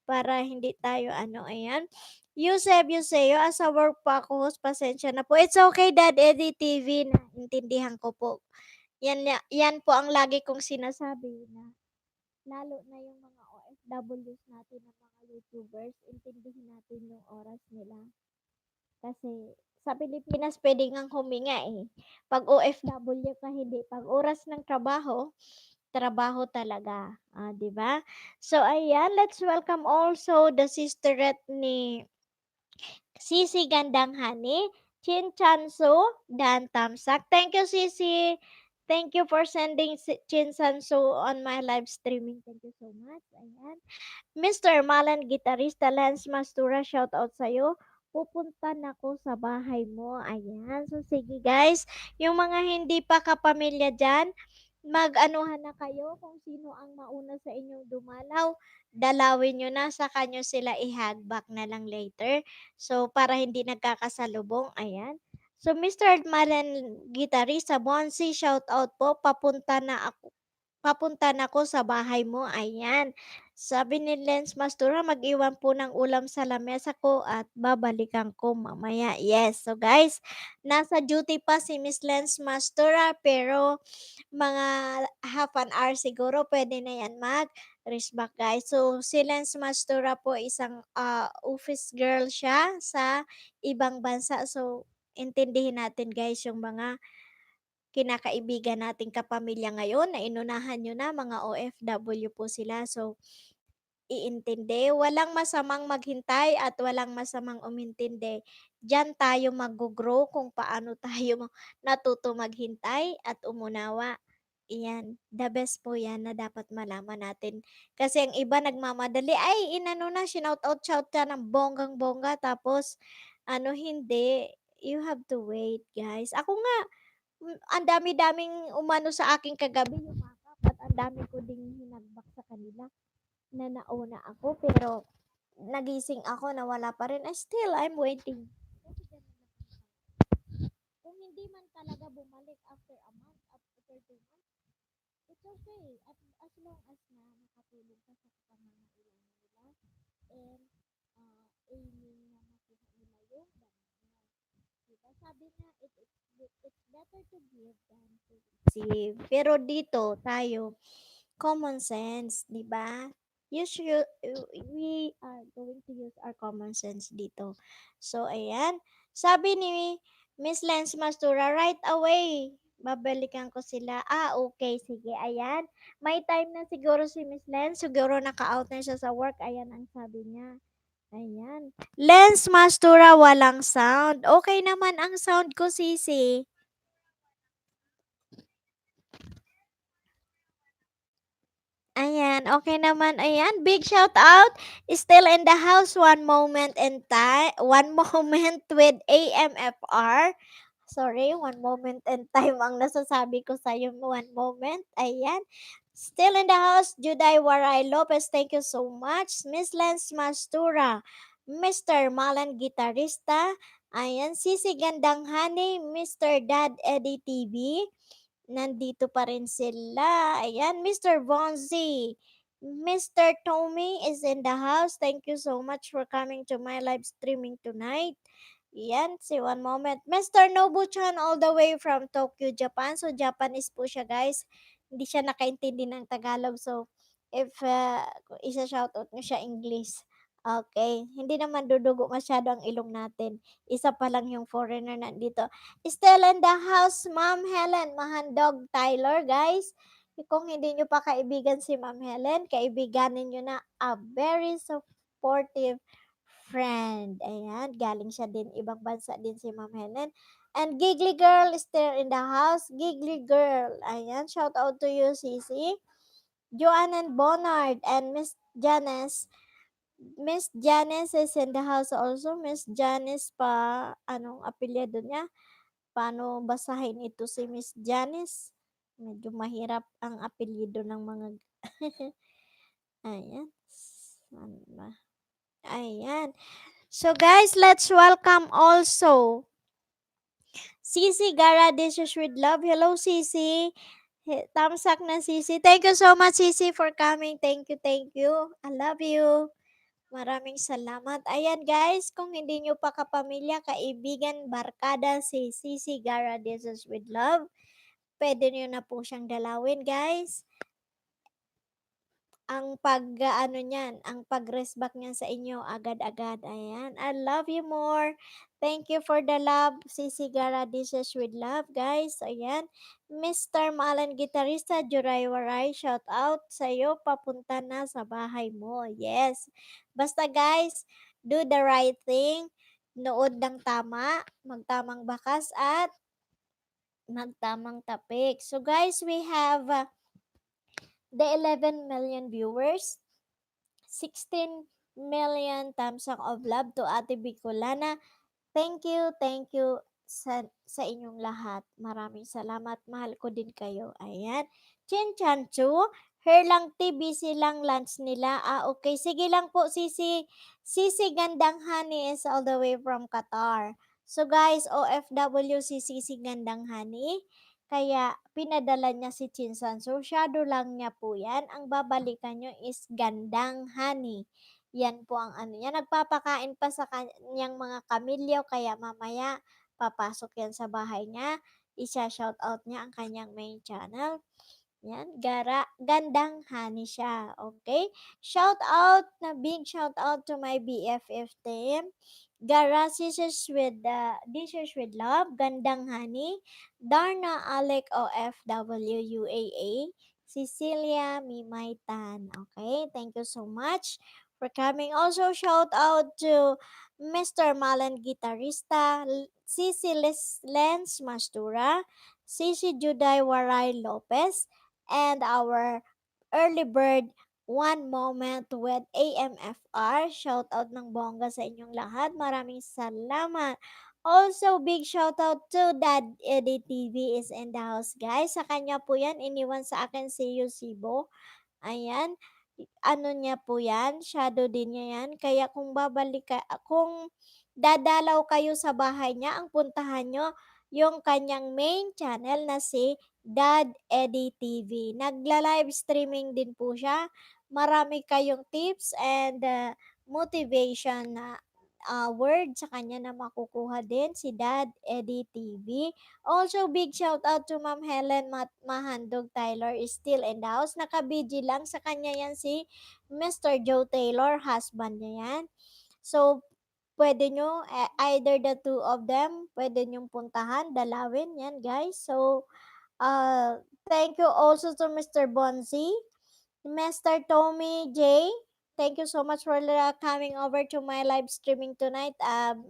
para hindi tayo, ano, ayan. Yuseo, as a work po ako, host, pasensya na po. It's okay, Dad Eddie TV, naintindihan ko po. Yan po ang lagi kong sinasabi na lalo na yung mga OFWs natin ng mga YouTubers, intindihin natin yung oras nila. Kasi sa Pilipinas pwede ngang huminga eh. Pag OFW ka hindi, pag oras ng trabaho, trabaho talaga, 'di ba? So ayan, let's welcome also the sisterette ni Sisi Gandang Hani, Chin Chanso, Dan Tamsak. Thank you, Sisi. Thank you for sending Chin Chanso on my live streaming. Thank you so much. Ayan. Mr. Malan Gitarista Lance Mastura, shout out sa'yo. Pupunta na ako sa bahay mo. Ayan. So, sige guys. Yung mga hindi pa kapamilya dyan, mag-anuhan na kayo kung sino ang mauna sa inyong dumalaw. Dalawin nyo na, sa kanyo sila i-hug back na lang later. So, para hindi nagkakasalubong. Ayan. So, Mr. Malan Gitarista, Bonsi, shout out po. Papunta na ako sa bahay mo. Ayan. Sabi ni Lance Mastura, mag-iwan po ng ulam sa lamesa ko at babalikan ko mamaya. Yes, so guys, nasa duty pa si Miss Lance Mastura pero mga half an hour siguro pwede na yan mag-rest back guys. So si Lance Mastura po isang office girl siya sa ibang bansa. So intindihin natin guys yung mga kinakaibigan nating kapamilya ngayon na inunahan nyo na mga OFW po sila. So iintindi. Walang masamang maghintay at walang masamang umintindi. Diyan tayo mag-grow kung paano tayo natuto maghintay at umunawa. Iyan, the best po yan na dapat malaman natin. Kasi ang iba nagmamadali, ay inano na, shout out ng bonggang-bongga, tapos ano hindi, you have to wait guys. Ako nga, ang dami-daming umano sa aking kagabi yumakap at ang dami ko ding hinagbak sa kanila na nauna ako pero nagising ako na wala pa rin. Still, I'm waiting. Kasi ganun lang. Kung hindi man talaga bumalik after a month, after 2 months, it's okay. At as long as na nakatulong ka sa pangangailangan nila and aiming na makuha nila yung banana. Diba? Sabi nga, it's better to give than to receive. Pero dito, tayo, common sense, di ba? We are going to use our common sense dito. So, ayan. Sabi ni Miss Lance Mastura, right away, babalikan ko sila. Okay, sige, ayan. May time na siguro si Miss Lance, siguro naka-out na siya sa work, ayan ang sabi niya. Ayan. Lens Mastura, walang sound. Okay naman ang sound ko, Sisi. Ayan, okay naman. Ayan, big shout out. Still in the house, one moment in time. One moment with AMFR. Sorry, one moment in time ang nasasabi ko sa yung one moment. Ayan. Still in the house, Juday Waray Lopez, thank you so much. Miss Lance Mastura, Mr. Malan Gitarista, ayan, Sisi Gandang Honey, Mr. Dad Eddie TV, nandito pa rin sila. Ayan, Mr. Vonzi. Mr. Tommy is in the house. Thank you so much for coming to my live streaming tonight. Yan, see one moment. Mr. Nobu-chan all the way from Tokyo, Japan. So, Japanese po siya, guys. Hindi siya nakaintindi ng Tagalog. So, if isa-shoutout nyo siya English. Okay. Hindi naman dudugo masyado ang ilong natin. Isa pa lang yung foreigner nandito. Still in the house, Ma'am Helen, Mahandog Tyler, guys. Kung hindi nyo pa kaibigan si Ma'am Helen, kaibiganin nyo na a very supportive friend. Ayan, galing siya din, ibang bansa din si Ma'am Helen. And Giggly Girl is still in the house. Giggly Girl. Ayan, shout out to you, Sisi. Joanne and Bonard and Miss Janice. Miss Janice is in the house also. Miss Janice pa, anong apelyido niya? Paano basahin ito si Miss Janice? Medyo mahirap ang apelyido ng mga ayan. Saan ba? Ayan. So guys, let's welcome also Sisi Gara Dishes with Love. Hello Sisi. Tamsak na Sisi. Thank you so much Sisi for coming. Thank you, thank you. I love you. Maraming salamat. Ayan guys, kung hindi nyo pa kapamilya, kaibigan, barkada si Sisi Gara Dishes with Love, pwede nyo na po siyang dalawin guys. Ang pag-ano niyan, ang pag-respect niyan sa inyo agad-agad. Ayan, I love you more. Thank you for the love, Sisi Gara Dishes with Love, guys. Ayan, Mr. Malan Gitarista, Juray Waray, shout out sa iyo, papunta na sa bahay mo. Yes. Basta guys, do the right thing, nood ng tama, magtamang bakas at magtamang tapik. So guys, we have the 11 million viewers, 16 million thumbs up of love to Ate Bicolana. Thank you sa inyong lahat. Maraming salamat. Mahal ko din kayo. Ayan. Chin Chan Chu, Herlang TV silang lunch nila. Okay. Sige lang po, Sisi. Sisi Gandang Honey is all the way from Qatar. So guys, OFW si Sisi Gandang Honey. kaya pinadala niya si Chinsan. So, shadow lang niya po yan. Ang babalikan nyo is Gandang Honey. Yan po ang ano niya. Nagpapakain pa sa kanyang mga kamilyo, kaya mamaya papasok yan sa bahay niya. Isa-shoutout niya ang kanyang main channel. Yan, Gandang Honey siya, okay? Shout out, na big shout out to my BFF team. Gara Dishes with Love, Gandang Honey, Darna Alec OFW UAA, Cecilia Mimaitan. Okay, thank you so much for coming. Also, shout out to Mr. Malan Gitarista, Cici Lens Mastura, Cici Juday Waray Lopez, and our early bird One Moment with AMFR. Shout out ng bongga sa inyong lahat. Maraming salamat. Also, big shout out to Dad Eddie TV is in the house, guys. Sa kanya po yan, iniwan sa akin si Yusibo. Ayan, ano niya po yan, shadow din niya yan. Kaya kung dadalaw kayo sa bahay niya, ang puntahan nyo, yung kanyang main channel na si Dad Eddie TV. Nagla-live streaming din po siya. Marami kayong tips and motivation na word sa kanya na makukuha din si Dad Eddie TV. Also, big shout out to Ma'am Helen Mahandog Taylor is still in the house. Naka-BG lang sa kanya yan si Mr. Joe Taylor, husband niya yan. So, pwede nyo, either the two of them, pwede nyong puntahan, dalawin yan guys. So, thank you also to Mr. Bonzi, Mr. Tommy J. Thank you so much for coming over to my live streaming tonight.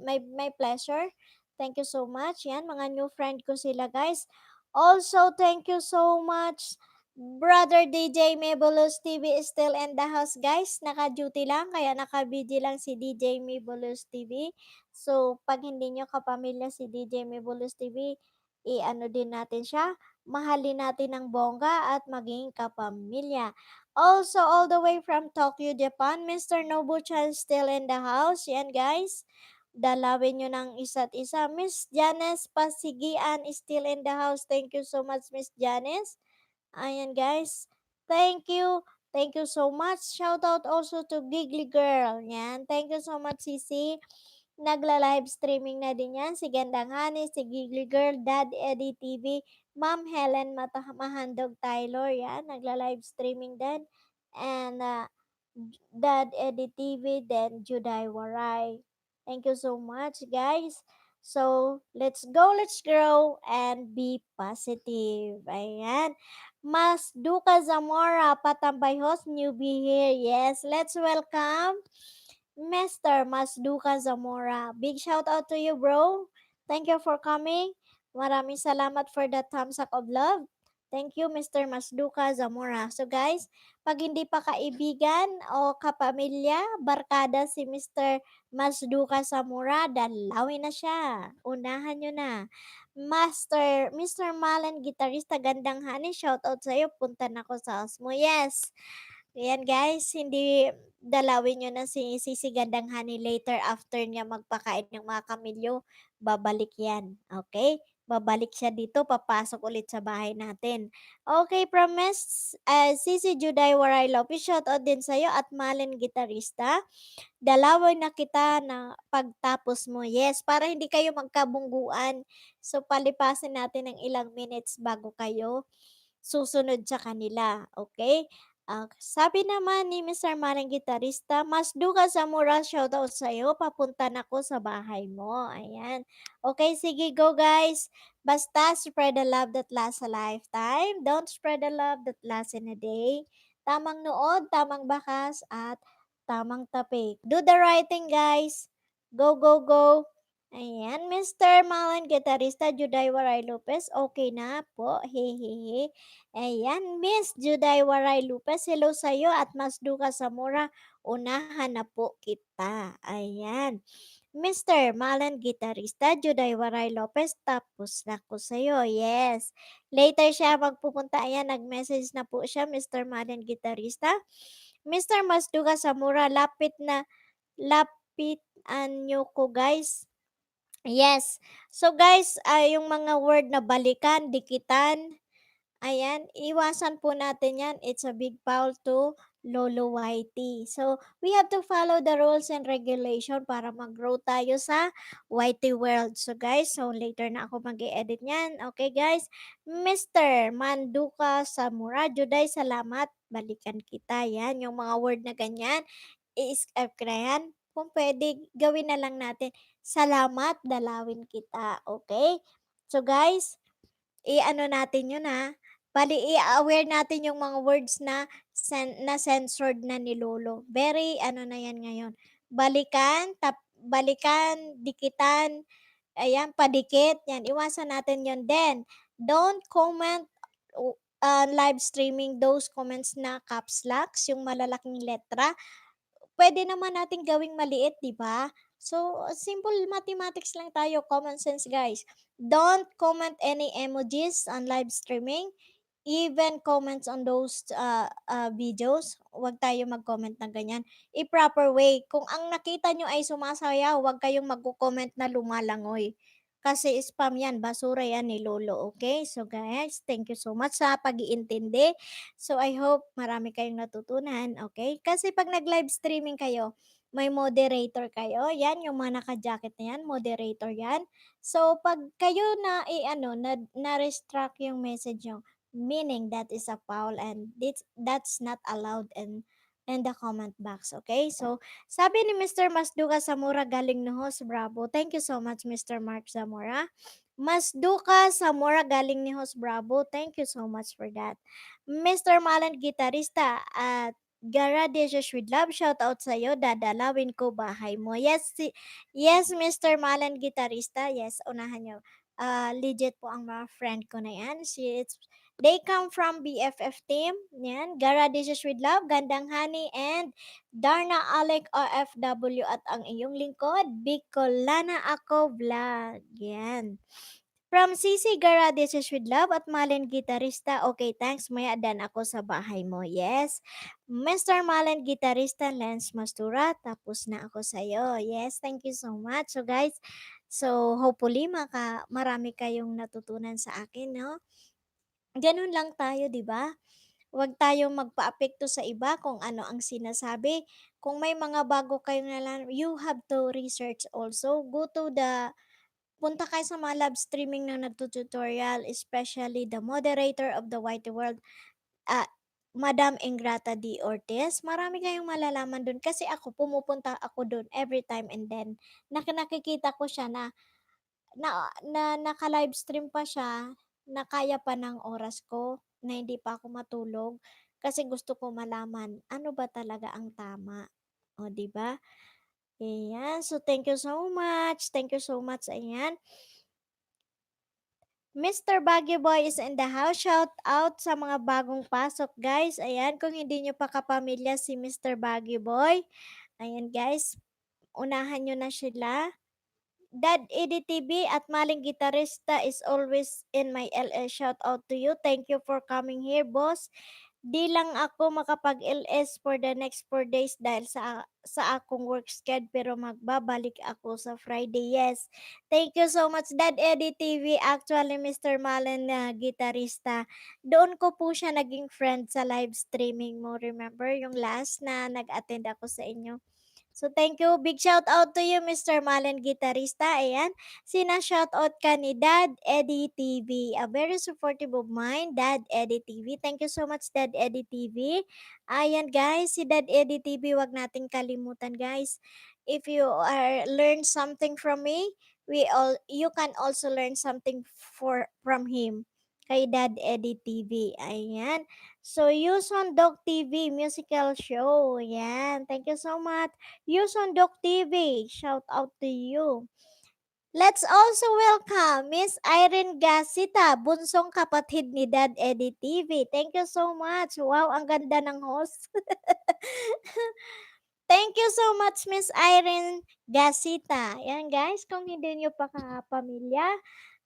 My pleasure. Thank you so much. Yan, mga new friend ko sila, guys. Also, thank you so much. Brother DJ Mebulus TV is still in the house, guys. Naka-duty lang, kaya naka-busy lang si DJ Mebulus TV. So, pag hindi nyo kapamilya si DJ Mebulus TV, i-ano din natin siya, mahalin natin ng bongga at maging kapamilya. Also, all the way from Tokyo, Japan, Mr. Nobu-chan still in the house. Yan, guys. Dalawin nyo ng isa't isa. Miss Janice Pasigian is still in the house. Thank you so much, Miss Janice. Ayan, guys. Thank you. Thank you so much. Shout out also to Giggly Girl. Yan. Thank you so much, Sisi. Nagla-live streaming na din yan. Si Gandang Honey, si Giggly Girl, Dad Eddie TV, Ma'am Helen Mahandog Taylor. Yan. Nagla-live streaming din. And Dad Eddie TV, then Juday Waray. Thank you so much, guys. So, let's go, let's grow, and be positive. Ayan. Mas Duka Zamora, Patambay host, newbie here. Yes, let's welcome Mr. Masduka Zamora. Big shout out to you, bro. Thank you for coming. Maraming salamat for the thumbs up of love. Thank you, Mr. Masduka Zamora. So guys, pag hindi pa kaibigan o kapamilya, barkada si Mr. Masduka Zamora, dalawin na siya. Unahan nyo na. Mr. Malen, gitarista, gandang honey, shout out sa'yo. Punta na ko sa house mo. Yes. Ayan guys, hindi dalawin nyo na si Sisi Gandang Honey later after niya magpakain ng mga kamilyo, babalik yan. Okay? Babalik siya dito, papasok ulit sa bahay natin. Okay, promise. Sisi Juday Waray Lopez, shoutout din sa'yo at Malen Gitarista. Dalawin na kita na pagtapos mo. Yes, para hindi kayo magkabungguan. So, palipasin natin ng ilang minutes bago kayo susunod sa kanila. Okay? Sabi naman ni Mr. Manang Gitarista, mas duka sa mura, shoutout sa'yo, papunta na ko sa bahay mo. Ayan. Okay, sige, go guys. Basta spread the love that lasts a lifetime. Don't spread the love that lasts in a day. Tamang nood, tamang bakas, at tamang tapik. Do the right thing, guys. Go, go, go. Ayan, Mr. Malan Gitarista, Juday Waray Lopez, okay na po, hehehe. Ayan, Miss Juday Waray Lopez, hello sa'yo at mas duka sa mura, unahan na po kita. Ayan. Mr. Malan Gitarista, Juday Waray Lopez, tapos na ko sa'yo. Yes. Later siya magpupunta. Ayan, nag-message na po siya, Mr. Malan Gitarista. Mr. Masduga Samura, lapit na, lapit nyo ko guys. Yes. So guys, yung mga word na balikan, dikitan, ayan, iwasan po natin yan. It's a big foul to Lolo Whitey. So, we have to follow the rules and regulation para mag-grow tayo sa Whitey world. So, guys, so later na ako mag-i-edit niyan. Okay, guys? Mr. Manduka Samura, Juday, salamat. Balikan kita. Yan, yung mga word na ganyan. I-skype ko na yan. Kung pwede, gawin na lang natin. Salamat, dalawin kita. Okay? So, guys, i-ano natin yun ha. Bali, i-aware natin yung mga words na na censored na ni Lolo. Very ano na yan ngayon. Balikan, dikitan, ayan, padikit, yan, iwasan natin yun. Then, don't comment live streaming those comments na caps locks, yung malalaking letra. Pwede naman natin gawing maliit, 'di ba? So, simple mathematics lang tayo, common sense, guys. Don't comment any emojis on live streaming. Even comments on those videos, huwag tayo mag-comment ng ganyan. I-proper way. Kung ang nakita nyo ay sumasayaw, huwag kayong magko-comment na lumalangoy. Kasi spam yan, basura yan ni Lolo, okay? So guys, thank you so much sa pag-iintindi. So I hope marami kayong natutunan, okay? Kasi pag nag-live streaming kayo, may moderator kayo. Yan, yung mga naka-jacket na yan, moderator yan. So pag kayo na i-ano, na-restrict yung message nyo, meaning that is a foul and that's not allowed in the comment box, okay? So, sabi ni Mr. Masduka Samura galing no host, bravo. Thank you so much, Mr. Mark Zamora. Masduka Samura galing ni host, bravo. Thank you so much for that. Mr. Malan Gitarista at Gara Dishes with Love, shout out sa'yo, dadalawin ko bahay mo. Yes, yes, Mr. Malan Gitarista, yes, unahan nyo. Legit po ang mga friend ko na yan. They come from BFF team. Yan. Gara Dishes with Love, Gandang Honey, and Darna Alec OFW at ang iyong lingkod, Bicolana Ako Vlog. Yan. From CC Gara Dishes with Love at Malen Gitarista. Okay, thanks. Maya dan ako sa bahay mo. Yes. Mr. Malen Gitarista, Lance Mastura. Tapos na ako sa'yo. Yes, thank you so much. So guys, so hopefully marami kayong natutunan sa akin, no? Ganun lang tayo, 'di ba? Huwag tayong magpaapekto sa iba kung ano ang sinasabi. Kung may mga bago kayong nalaman, you have to research also. Punta kayo sa mga live streaming na nagtututorial, especially the moderator of the White World, ah, Madam Ingrata D. Ortiz. Marami kayong malalaman dun kasi ako, pumupunta ako dun every time and then nakikita ko siya na naka-livestream pa siya, na kaya pa ng oras ko, na hindi pa ako matulog, kasi gusto ko malaman ano ba talaga ang tama. O, 'di ba? Ayan. So, thank you so much. Thank you so much. Ayan. Mr. Baguio Boy is in the house. Shout out sa mga bagong pasok, guys. Ayan, kung hindi nyo pa kapamilya si Mr. Baguio Boy, ayan guys, unahan nyo na sila. Dad EDTV at Maling Gitarista is always in my LS. Shout out to you. Thank you for coming here, boss. Di lang ako makapag-LS for the next 4 days dahil sa akong work schedule pero magbabalik ako sa Friday. Yes. Thank you so much, Dad Eddie TV. Actually, Mr. Malen na gitarista, doon ko po siya naging friend sa live streaming mo. Remember yung last na nag-attend ako sa inyo? So, thank you. Big shout out to you, Mr. Malen Gitarista. Ayan. Shout out ka ni Dad Eddie TV. A very supportive of mine, Dad Eddie TV. Thank you so much, Dad Eddie TV. Ayan, guys. Si Dad Eddie TV, wag nating kalimutan, guys. If you learn something from me, you can also learn something from him. Kay Dad Eddie TV. Ayan. So, Yuson Dog TV musical show. Yan. Thank you so much. Yuson Dog TV. Shout out to you. Let's also welcome Miss Irene Gasita, bunsong kapatid ni Dad Eddie TV. Thank you so much. Wow, ang ganda ng host. Thank you so much, Miss Irene Gasita. Yan guys, kung hindi nyo pa kapamilya,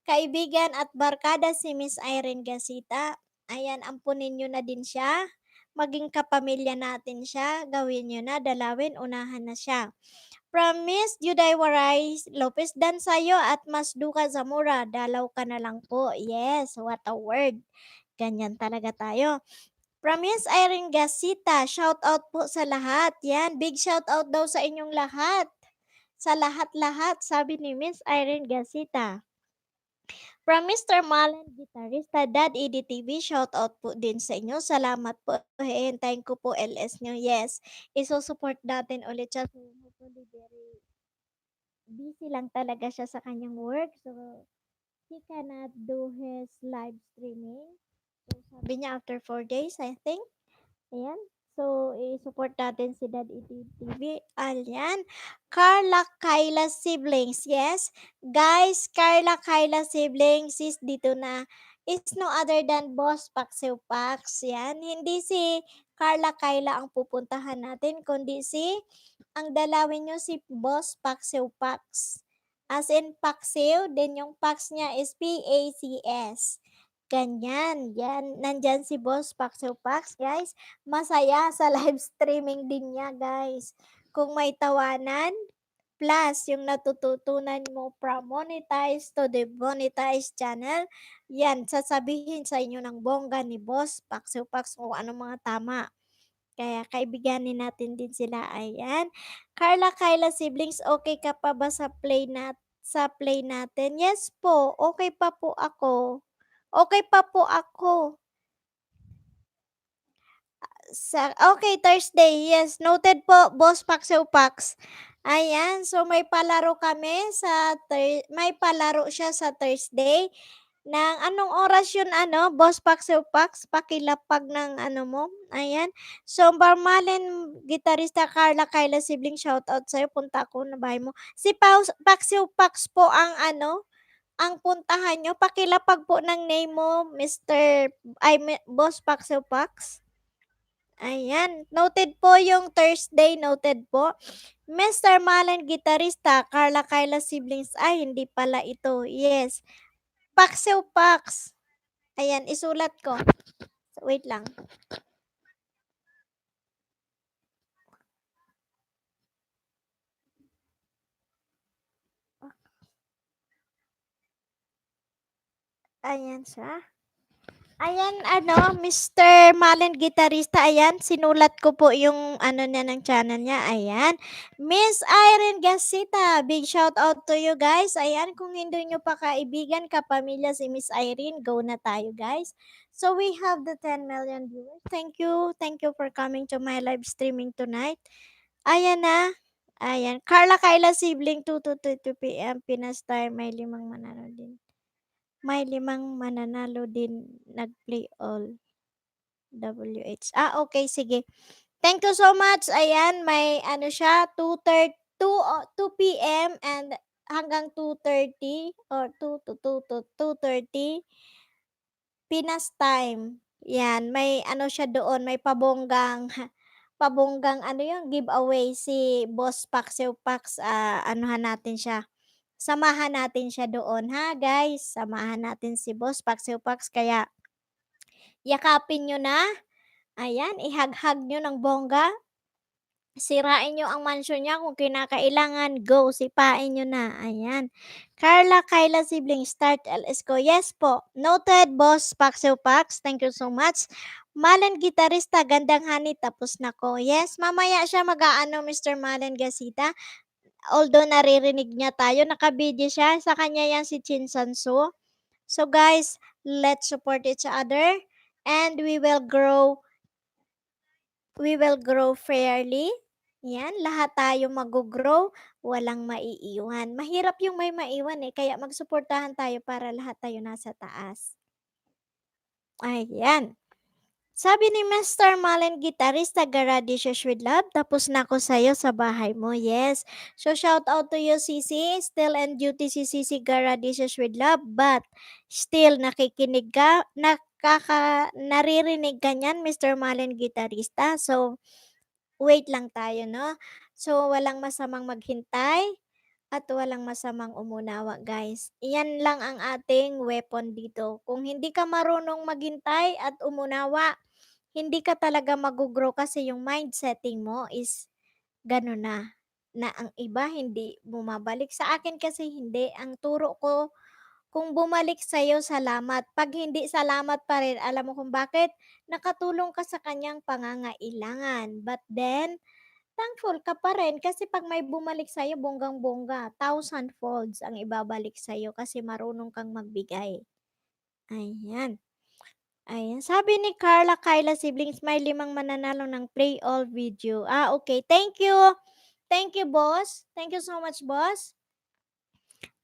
kaibigan at barkada si Miss Irene Gasita, ayan, ampunin nyo na din siya. Maging kapamilya natin siya, gawin nyo na, dalawin, unahan na siya. Promise, Juday Waray Lopez dan sa'yo at mas duka Zamora. Dalaw ka na lang po. Yes, what a word. Ganyan talaga tayo. Promise Irene Gasita, shout out po sa lahat. Yan, big shout out daw sa inyong lahat. Sa lahat-lahat, sabi ni Miss Irene Gasita. From Mr. Malen, gitarista, Dad EDTV, shout out po din sa inyo. Salamat po. Hihintayin ko po LS nyo. Yes, isusupport natin ulit siya. So, hopefully, very busy lang talaga siya sa kanyang work. So, he cannot do his live streaming. So, sabi niya after 4 days, I think. Ayan. So, i-support natin si Dad TV. Ayan. Carla Kyla Siblings. Yes. Guys, Carla Kyla Siblings is dito na. It's no other than Boss Paxew Pax. Yan. Hindi si Carla Kyla ang pupuntahan natin, kundi ang dalawin nyo si Boss Paxew Pax. As in Paxew, then yung Pax niya is Pacs. Ganyan. Yan. Nandyan si Boss Paxew Pax, guys. Masaya sa live streaming din niya, guys. Kung may tawanan, plus yung natututunan mo from monetize to demonetize channel, yan, sasabihin sa inyo ng bongga ni Boss Paxew Pax kung anong mga tama. Kaya kaibiganin natin din sila. Ayan. Carla Kyla Siblings, okay ka pa ba sa play natin? Yes po, okay pa po ako. Okay pa po ako. Okay, Thursday. Yes, noted po, Boss Paxew Pax. Ayan, so may palaro kami may palaro siya sa Thursday. Ng anong oras yun Boss Paxew Pax? Pakilapag ng ano mo. Ayan. So, Barmalen, gitarista Carla Kyla Sibling, shoutout sa'yo. Punta ako na bahay mo. Si Paxew Pax po ang puntahan nyo. Pakilapag po ng name mo, Boss Paxew Pax. Ayan. Noted po yung Thursday. Noted po. Mr. Malen, gitarista, Carla Kyla Siblings. Ay, hindi pala ito. Yes. Paxew Pax. Ayan, isulat ko. Wait lang. Ayan siya. Ayan, Mr. Malen Gitarista, ayan, sinulat ko po yung niya ng channel niya, ayan. Miss Irene Gasita, big shout out to you guys. Ayan, kung hindi nyo pa kaibigan, kapamilya si Miss Irene, go na tayo guys. So we have the 10 million viewers. Thank you for coming to my live streaming tonight. Ayan na, ayan. Carla Kyla Sibling, 2 to 2 p.m. Pinas time, may 5 manalo din. May 5 mananalo din nag-play all. WH. Okay, sige. Thank you so much. Ayan, may siya, 2 p.m. and hanggang 2:30 or 2 to 2:30 Pinas time. Yan, may siya doon, may pabonggang yung giveaway si Boss Paxew Pax, anuhan natin siya. Samahan natin siya doon ha, guys. Samahan natin si Boss Paxew Pax, kaya yakapin nyo na. Ayan, ihag-hag nyo ng bongga. Sirain nyo ang mansion niya kung kinakailangan. Go, sipain nyo na. Ayan. Carla Kyla Sibling, start LS ko. Yes po. Noted, Boss Paxew Pax. Thank you so much. Malen Gitarista, gandang hani, tapos na ko. Yes, mamaya siya Mr. Malen Gasita. Although naririnig niya tayo, nakabidyo siya. Sa kanya yan si Chin Sansu. So guys, let's support each other and we will grow fairly. Yan, lahat tayo mag-grow, walang maiiwan. Mahirap yung may maiwan kaya magsuportahan tayo para lahat tayo nasa taas. Ayan. Sabi ni Mr. Malen, gitarista, Garadicious with Love, tapos na ako sa'yo sa bahay mo. Yes. So, shout out to you, Sisi. Still and duty si Sisi Garadicious with Love, but still nakikinig ka, naririnig ka niyan, Mr. Malen, gitarista. So, wait lang tayo, no? So, walang masamang maghintay at walang masamang umunawa, guys. Iyan lang ang ating weapon dito. Kung hindi ka marunong maghintay at umunawa, hindi ka talaga mag-grow kasi yung mind setting mo is gano'n na. na ang iba hindi bumabalik. Sa akin kasi hindi, ang turo ko kung bumalik sa'yo salamat, 'pag hindi salamat pa rin alam mo kung bakit? Nakatulong ka sa kanyang pangangailangan, but then thankful ka pa rin kasi 'pag may bumalik sa'yo bonggang-bongga, thousand folds ang ibabalik sa'yo kasi marunong kang magbigay. Ayan, ayan. Sabi ni Carla Kyla Siblings, may 5 mananalo ng play all video. Okay. Thank you. Thank you, boss. Thank you so much, boss.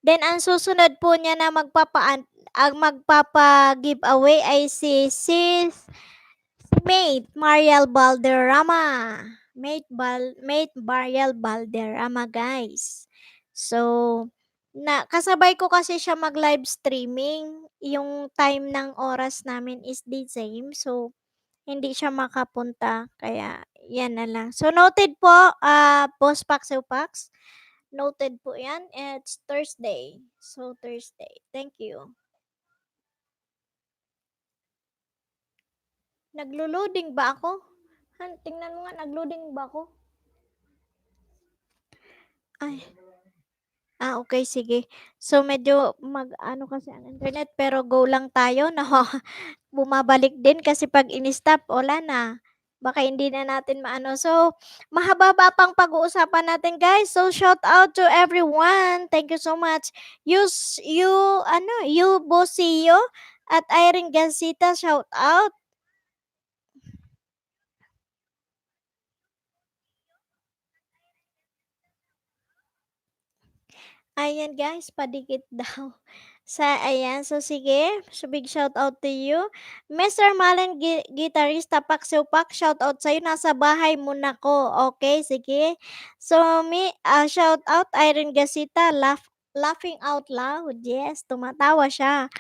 Then ang susunod po niya na ang magpapa-giveaway ay si Sis Mate Mariel Balderrama. Mate Mariel Balderrama, guys. So, kasabay ko kasi siya mag-live streaming. Yung time ng oras namin is the same. So, hindi siya makapunta. Kaya, yan na lang. So, noted po, Boss Paxo Pax. Noted po yan. It's Thursday. So, Thursday. Thank you. Naglo-loading ba ako? Tingnan mo nga, nag-loading ba ako? Ay. Okay, sige. So, medyo mag-ano kasi ang internet, pero go lang tayo. Bumabalik din kasi 'pag in-stop, wala na. Baka hindi na natin maano. So, mahaba-haba pang pag-uusapan natin, guys. So, shout out to everyone. Thank you so much. You Bosio at Irene Gansita, shout out. Ayan guys, padikit daw. Ayan, so sige, so big shout out to you. Mr. Malen Gitarista Pak, shout out sa'yo, nasa bahay muna ko. Okay, sige. So shout out Irene Gasita, laughing out loud. Yes, tumatawa siya.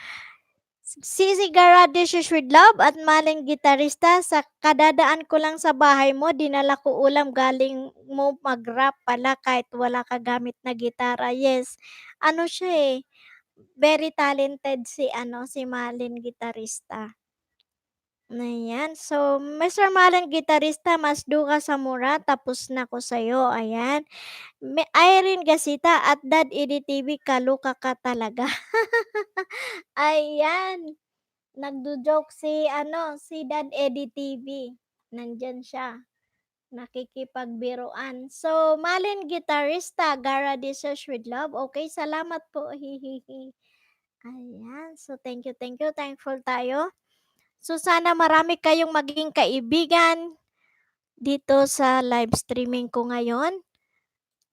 Sisi Dishes with Love at Maling Gitarista, sa kadadaan ko lang sa bahay mo, dinala ko ulam, galing mo mag-rap pala kahit wala ka gamit na gitara. Yes, ano siya very talented si Malin Gitarista. Ayan. So, Mr. Malin Gitarista, masdo ka sa mura, tapos na ko sa'yo. Ayan. Irene Gasita at Dad EDTV, kaluka ka talaga. Ayan. Nagjo-joke si Dad Eddie TV. Nandiyan siya, nakikipagbiruan. So, Malin Gitarista, Gara Dishes with Love. Okay, salamat po. Hihihi. Ayan. So, thank you. Thankful tayo. So, sana marami kayong maging kaibigan dito sa live streaming ko ngayon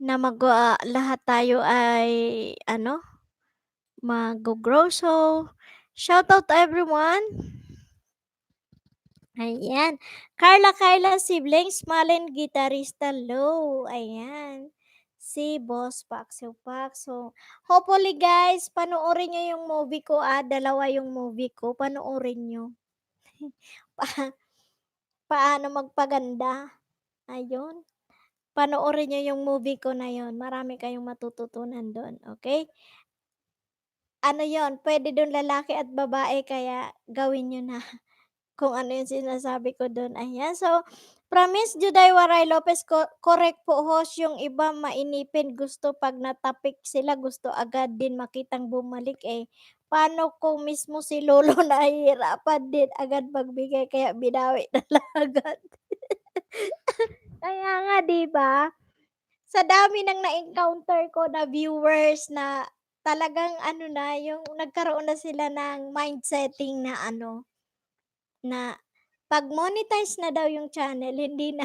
na lahat tayo ay mag-grow. So, shout out to everyone. Ayan. Kyla Siblings, Malin Gitarista Low. Ayan. Si Boss Paxo Paxo. Hopefully guys, panoorin nyo yung movie ko. Dalawa yung movie ko. Panoorin nyo. Paano magpaganda. Ayun. Panoorin nyo yung movie ko na yon. Marami kayong matututunan doon. Okay? Ano yon? Pwede doon lalaki at babae. Kaya gawin nyo na. Kung ano yung sinasabi ko dun, ayan. So, Promise Juday Waray Lopez, correct po host, yung iba mainipin, gusto 'pag natapik sila gusto agad din makitang bumalik, paano kung mismo si lolo nahihirapan din agad magbigay kaya binawi na lang agad. Kaya nga 'di ba? Sa dami ng na-encounter ko na viewers na talagang ano na, yung nagkaroon na sila ng mind setting na na 'pag monetize na daw yung channel hindi na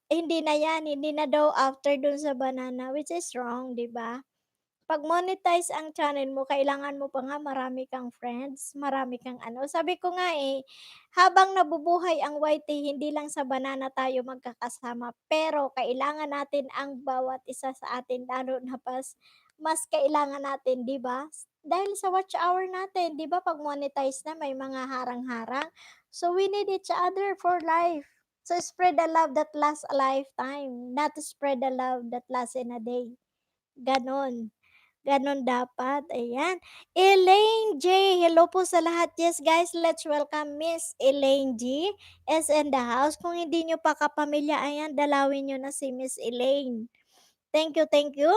hindi na daw after dun sa banana, which is wrong, 'di ba? 'Pag monetize ang channel mo kailangan mo pa nga marami kang friends, marami kang ano. Sabi ko nga, habang nabubuhay ang YT hindi lang sa banana tayo magkakasama, pero kailangan natin ang bawat isa sa atin lalo na mas kailangan natin, 'di ba? Dahil sa watch hour natin, 'di ba 'pag monetize na may mga harang-harang. So we need each other for life. So spread the love that lasts a lifetime, not to spread the love that lasts in a day. Ganon. Ganon dapat. Ayan. Elaine J. hello po sa lahat. Yes guys, let's welcome Miss Elaine G is in the house. Kung hindi nyo pa kapamilya, ayan, dalawin nyo na si Miss Elaine. Thank you, thank you.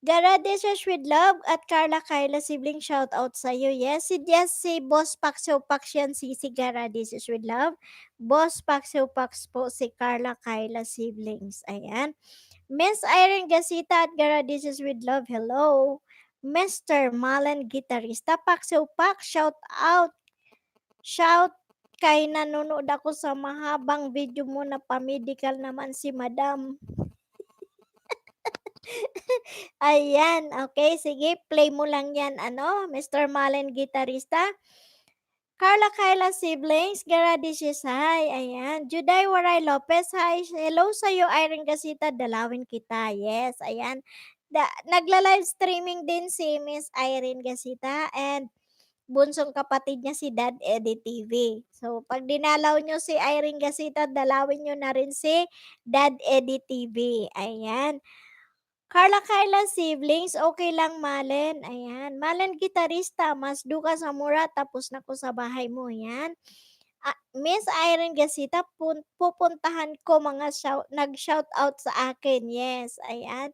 Gara Dishes with Love at Carla Kyla sibling shout out sa iyo. Yes, si Boss Paxo Pax yan si Gara Dishes with Love. Boss Paxo Pax po si Carla Kyla siblings. Ayan. Miss Irene Gasita at Gara Dishes with Love. Hello. Mr. Malan Gitarista Paxo Pax shout out. Shout kay nanonood ako sa mahabang video mo na pamedical naman si Madam. Ayan, okay, sige, play mo lang yan, Mr. Malen Gitarista. Carla Kyla Siblings, Garadishis, hi, ayan. Juday Waray Lopez, hi, hello sa'yo, Irene Gasita, dalawin kita, yes, ayan. Nagla-live streaming din si Miss Irene Gasita and bunsong kapatid niya si Dad Eddie TV. So, pag dinalaw nyo si Irene Gasita, dalawin nyo na rin si Dad Eddie TV. Ayan. Carla Kyla siblings, okay lang Malen. Ayan. Malen gitarista, mas duka sa mura, tapos na ko sa bahay mo. Yan. Miss Irene Gasita, pupuntahan ko mga nag-shout out sa akin. Yes, ayan.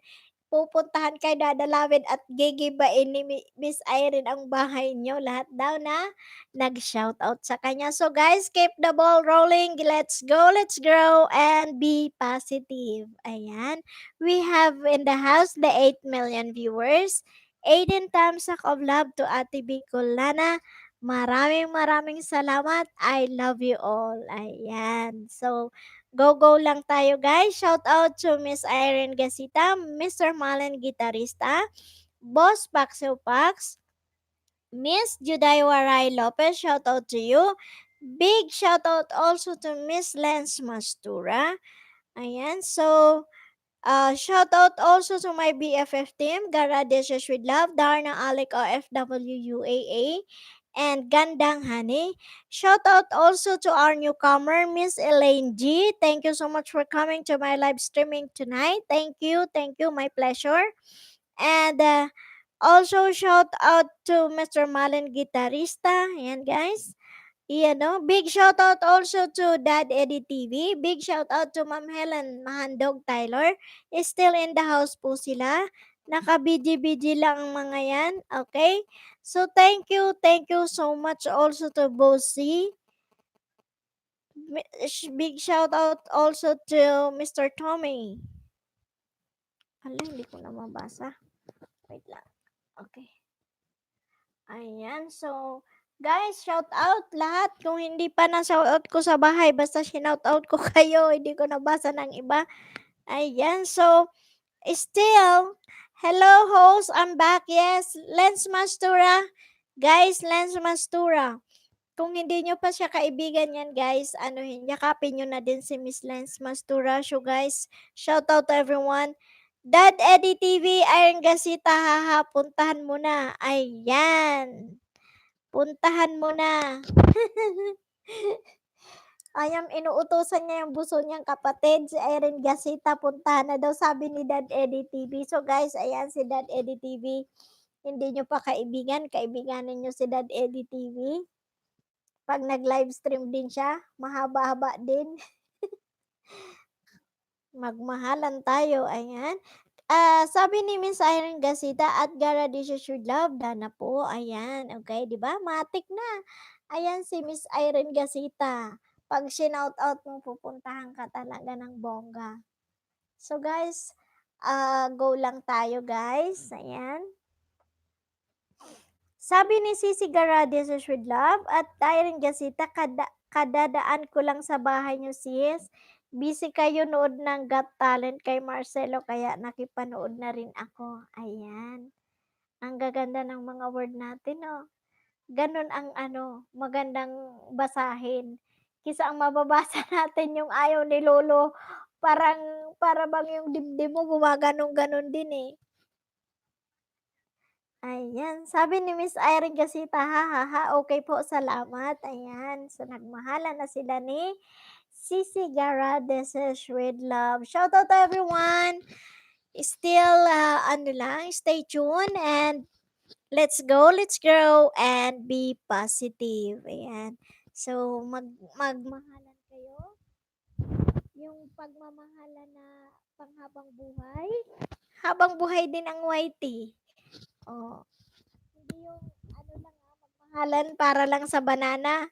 Pupuntahan kay dadalawin at gigibain ni Miss Irene ang bahay nyo. Lahat daw na nag-shoutout sa kanya. So guys, keep the ball rolling. Let's go, let's grow, and be positive. Ayan. We have in the house the 8 million viewers. 18 thumbs up of love to Ate Bicolana. Maraming salamat. I love you all. Ayan. So, go lang tayo guys. Shout out to Miss Irene Gasita, Mr. Malen Gitarista, Boss Paxo Pax, Miss Juday Waray Lopez, shout out to you. Big shout out also to Miss Lance Mastura. Ayan, so shout out also to my BFF team, Gara Dishes with Love, Darna Alec OFW UAA, and Gandang Honey. Shout out also to our newcomer, Miss Elaine G. Thank you so much for coming to my live streaming tonight. Thank you, my pleasure. And also shout out to Mr. Malen Gitarista. Ayan guys. Big shout out also to Dad Eddie TV. Big shout out to Ma'am Helen Mahandog Tyler. Still in the house po sila. Naka-BG-BG lang ang mga yan. Okay? So, thank you so much also to Bossy. Big shout out also to Mr. Tommy. Hindi ko na mabasa. Wait lang. Okay. Ayan, so, guys, shout out lahat. Kung hindi pa na shout out ko sa bahay, basta shout out ko kayo, hindi ko nabasa ng iba. Ayan, so, still, hello host, I'm back. Yes, Lance Mastura. Guys, Lance Mastura. Kung hindi nyo pa siya kaibigan yan, guys, yakapin nyo na din si Miss Lance Mastura. So, guys, shout out to everyone. Dad Eddie TV, Iron Gasita, haha, puntahan mo na. Ayan. Puntahan mo na. Ayam, inuutosan niya yung buso niyang kapatid, si Irene Gasita, puntahan na daw, sabi ni Dad Eddie TV. So guys, ayan si Dad Eddie TV. Hindi nyo pa kaibiganin nyo si Dad Eddie TV. Pag nag-live stream din siya, mahaba-haba din. Magmahalan tayo, ayan. Sabi ni Miss Irene Gasita at Gara Dishes with Love, dana po, ayan, okay, di ba? Matik na. Ayan si Miss Irene Gasita. Pag shinout out mo, pupuntahan ka talaga ng bongga. So guys, go lang tayo guys. Ayan. Sabi ni Sisi Gara Dishes with Love at Irene Gasita, kadadaan ko lang sa bahay nyo sis. Busy kayo nood ng Got Talent kay Marcelo kaya nakipanood na rin ako. Ayan. Ang gaganda ng mga word natin, oh. Ganun ang magandang basahin. Kisa ang mababasa natin yung ayaw ni Lolo, para bang yung dibdib mo gumaganong-ganon din eh. Ayan, sabi ni Miss Irene Gasita, ha, okay po, salamat. Ayan, so nagmahalan na sila ni Sisi Gara, this is with love. Shout out to everyone. Still, stay tuned and Let's go, let's grow, and be positive. Ayan. So, magmahalan kayo. Yung pagmamahalan na panghabang buhay. Habang buhay din ang YT. Oh, hindi yung ano lang magmahalan para lang sa banana.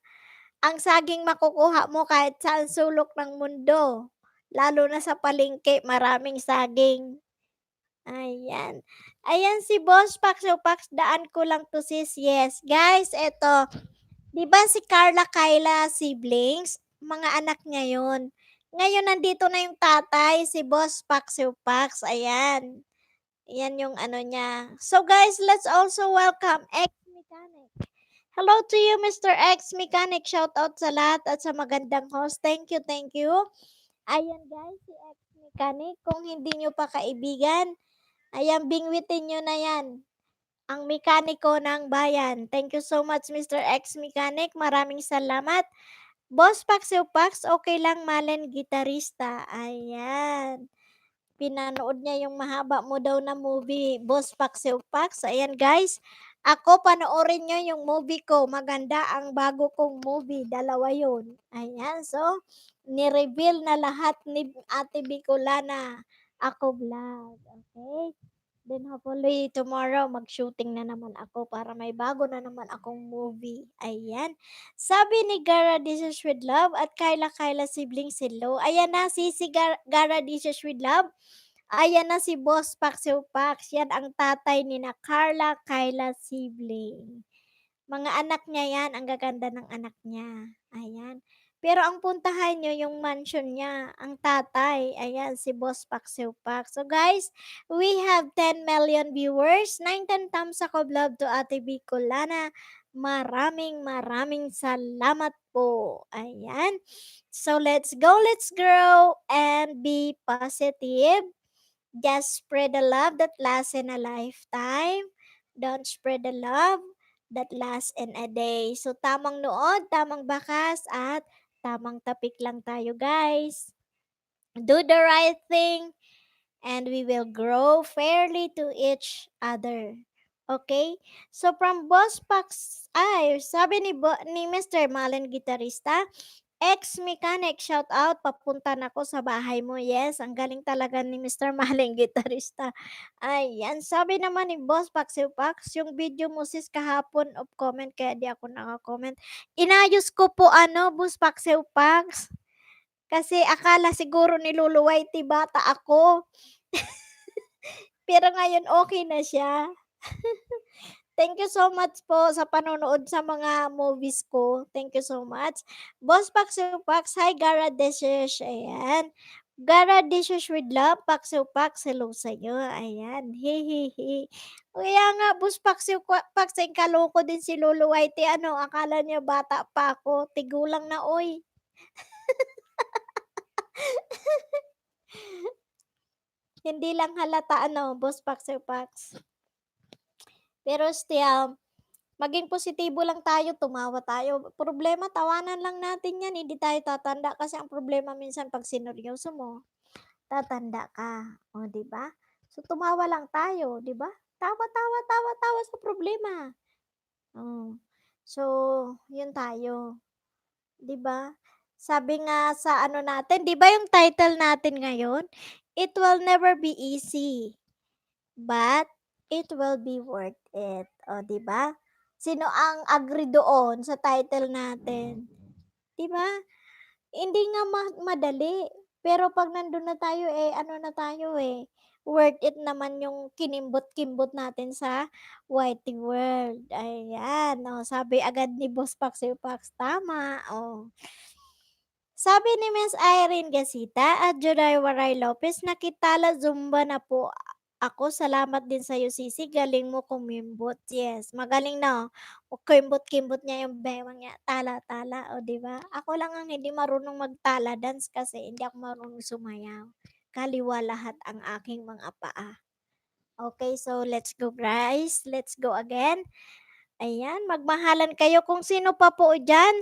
Ang saging makukuha mo kahit saan sulok ng mundo. Lalo na sa palengke, maraming saging. Ayan. Ayan si Boss Pax. So, Pax, daan ko lang to sis. Yes. Guys, eto. Di ba si Carla Kyla siblings? Mga anak niya yun. Ngayon, nandito na yung tatay, si Boss Pax. So, Pax. Ayan. Ayan yung ano niya. So, guys, let's also welcome X Mechanic. Hello to you, Mr. X Mechanic. Shout out sa lahat at sa magandang host. Thank you, thank you. Ayan guys, si X Mechanic. Kung hindi nyo pa kaibigan, ayan, bingwitin nyo na yan. Ang mekaniko ng bayan. Thank you so much, Mr. X Mechanic. Maraming salamat. Boss Pax, Pax, okay lang Malen gitarista. Ayan. Pinanood niya yung mahaba mo daw na movie, Boss Pax, Pax. Ayan guys, ako panoorin nyo yung movie ko. Maganda ang bago kong movie. Dalawa yun. Ayan, so, ni-reveal na lahat ni Ate Bicolana. Ako vlog. Okay? Then hopefully tomorrow mag-shooting na naman ako para may bago na naman akong movie. Ayan. Sabi ni Gara This is with Love at Kyla Siblings Hello. Ayan na si Gara This is with Love. Ayan na si Boss Pax Pax. Yan ang tatay ni na Carla Kyla Sibling. Mga anak niya yan. Ang gaganda ng anak niya. Ayan. Pero ang puntahan nyo, yung mansion niya, ang tatay, ayan, si Boss Paxio Pax. So guys, we have 10 million viewers, 19 thumbs up of love to Ate Bicolana. Maraming salamat po. Ayan. So let's go, let's grow, and be positive. Just spread the love that lasts in a lifetime. Don't spread the love that lasts in a day. So tamang nood, tamang bakas, at tamang tapik lang tayo guys. Do the right thing and we will grow fairly to each other. Okay? So from Boss Pax, ay, sabi ni Mr. Malen Gitarista, ex-mechanic, shout out, papunta na ako sa bahay mo. Yes, ang galing talaga ni Mr. Maling gitarista. Ayan, sabi naman ni Boss Paxiw Pax, yung video mo sis kahapon of comment kaya di ako naka-comment. Inayos ko po Boss Paxiw Pax. Kasi akala siguro niluluway ti bata ako. Pero ngayon okay na siya. Thank you so much po sa panonood sa mga movies ko. Thank you so much. Boss Paxo Pax, hi Gara Dishes. Ayan. Gara Dishes with love, Paxo Pax, hello sa'yo. Ayan. Hehehe. Kaya nga, Boss Paxo Pax, ay kaloko din si Lolo Whitey. Akala niya bata pa ako. Tigulang na, oy. Hindi lang halata, Boss Paxo Pax. Pero still, maging positibo lang tayo, tumawa tayo. Problema, tawanan lang natin yan, hindi tayo tatanda. Kasi ang problema minsan pag sineryoso mo, tatanda ka. O, di ba? So, tumawa lang tayo, di ba? Tawa, tawa, tawa, tawa sa problema. Oh. So, yun tayo. Di ba? Sabi nga sa natin, di ba yung title natin ngayon? It will never be easy, but it will be worth it. O, di ba? Sino ang agree doon sa title natin? 'Di ba? Hindi nga madali. Pero pag nandun na tayo, na tayo, worth it naman yung kinimbot-kimbot natin sa whitey world. Ayan, sabi agad ni Boss Paxi Pax, tama, Sabi ni Miss Irene Gasita at Juday Waray Lopez, nakitala Zumba na po ako. Salamat din sa'yo, Sisi. Galing mo kumimbot. Yes, magaling na. Kimbot-kimbot niya yung bewang niya. Tala-tala, o, di ba? Ako lang ang hindi marunong magtala dance kasi hindi ako marunong sumayaw. Kaliwa lahat ang aking mga paa. Okay, so let's go guys. Let's go again. Ayan, magmahalan kayo kung sino pa po dyan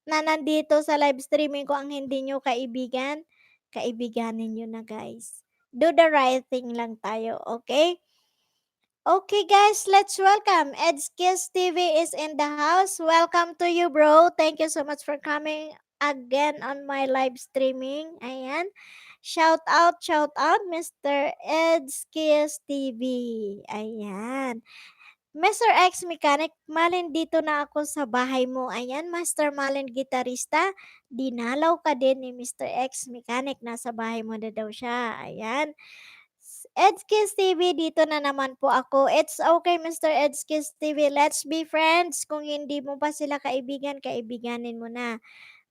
na nandito sa live streaming ko ang hindi nyo kaibigan, kaibiganin nyo na guys. Do the right thing lang tayo, okay? Okay, guys, let's welcome Edskis TV is in the house. Welcome to you, bro. Thank you so much for coming again on my live streaming. Ayan. Shout out, Mr. Edskis TV. Ayan. Mr. X Mechanic, Malin dito na ako sa bahay mo. Ayan, Master Malin Gitarista. Dinalaw ka din ni Mr. X Mechanic. Nasa bahay mo na daw siya. Ayan. Edskis TV, dito na naman po ako. It's okay, Mr. Edskis TV. Let's be friends. Kung hindi mo pa sila kaibigan, kaibiganin mo na.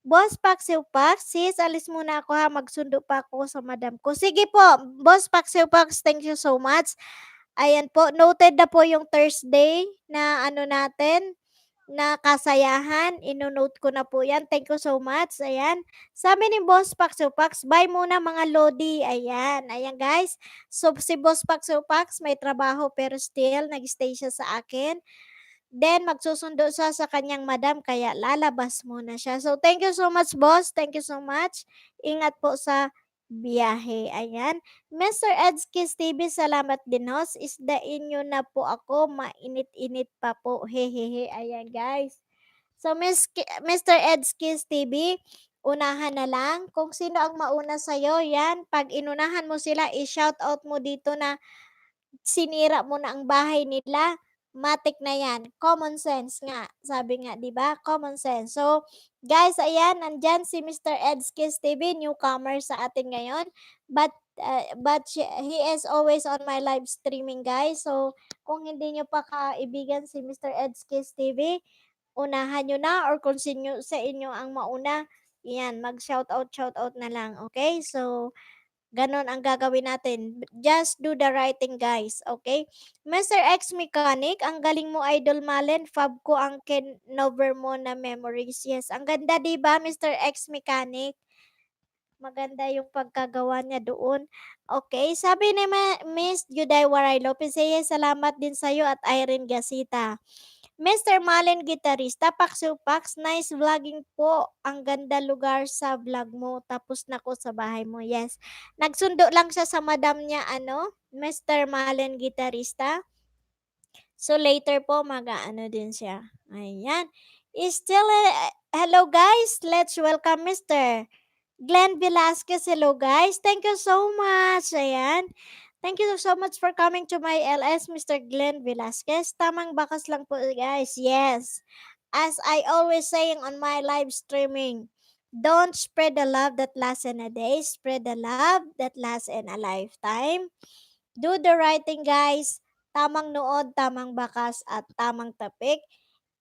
Boss Paxiw Pax, sis, alis muna ako ha. Magsundo pa ako sa madam ko. Sige po, Boss Paxiw Pax, thank you so much. Ayan po, noted na po yung Thursday na ano natin, na kasayahan. Ino-note ko na po yan. Thank you so much. Ayan. Sabi ni Boss Paxiw Pax, bye muna mga Lodi. Ayan. Ayan guys. So si Boss Paxiw Pax may trabaho pero still nag-stay siya sa akin. Then, magsusundo siya sa kanyang madam, kaya lalabas muna siya. So, thank you so much, boss. Thank you so much. Ingat po sa biyahe. Ayan. Mr. Edskis TV, salamat din, host. Isdain nyo na po ako. Mainit-init pa po. Hehehe. Ayan, guys. So, Mr. Edskis TV, unahan na lang. Kung sino ang mauna sa'yo, yan. Pag inunahan mo sila, i-shoutout mo dito na sinira mo na ang bahay nila, matik na yan. Common sense nga. Sabi nga, di ba? Common sense. So, guys, ayan, nandyan si Mr. Edskis TV, newcomer sa atin ngayon. He is always on my live streaming, guys. So, kung hindi nyo pa kaibigan si Mr. Edskis TV, unahan nyo na or kung sa inyo ang mauna, yan, shoutout na lang, okay? So, ganon ang gagawin natin. Just do the right thing, guys. Okay? Mr. X Mechanic, ang galing mo, Idol Malen. Fab ko ang kinover mo na memories. Yes, ang ganda, diba, Mr. X Mechanic? Maganda yung pagkagawa niya doon. Okay, sabi ni Miss Juday Waray Lopez, salamat din sa'yo at Irene Gasita. Mr. Malen Gitarista, Pax, nice vlogging po. Ang ganda lugar sa vlog mo. Tapos na ko sa bahay mo. Yes. Nagsundo lang siya sa madam niya, Mr. Malen Gitarista. So, later po, mag-ano din siya. Ayan. Hello guys, let's welcome Mr. Glenn Velasquez. Hello guys, thank you so much. Ayan. Thank you so much for coming to my LS, Mr. Glenn Velasquez. Tamang bakas lang po, guys. Yes. As I always saying on my live streaming, don't spread the love that lasts in a day. Spread the love that lasts in a lifetime. Do the right thing, guys. Tamang nood, tamang bakas, at tamang tapik.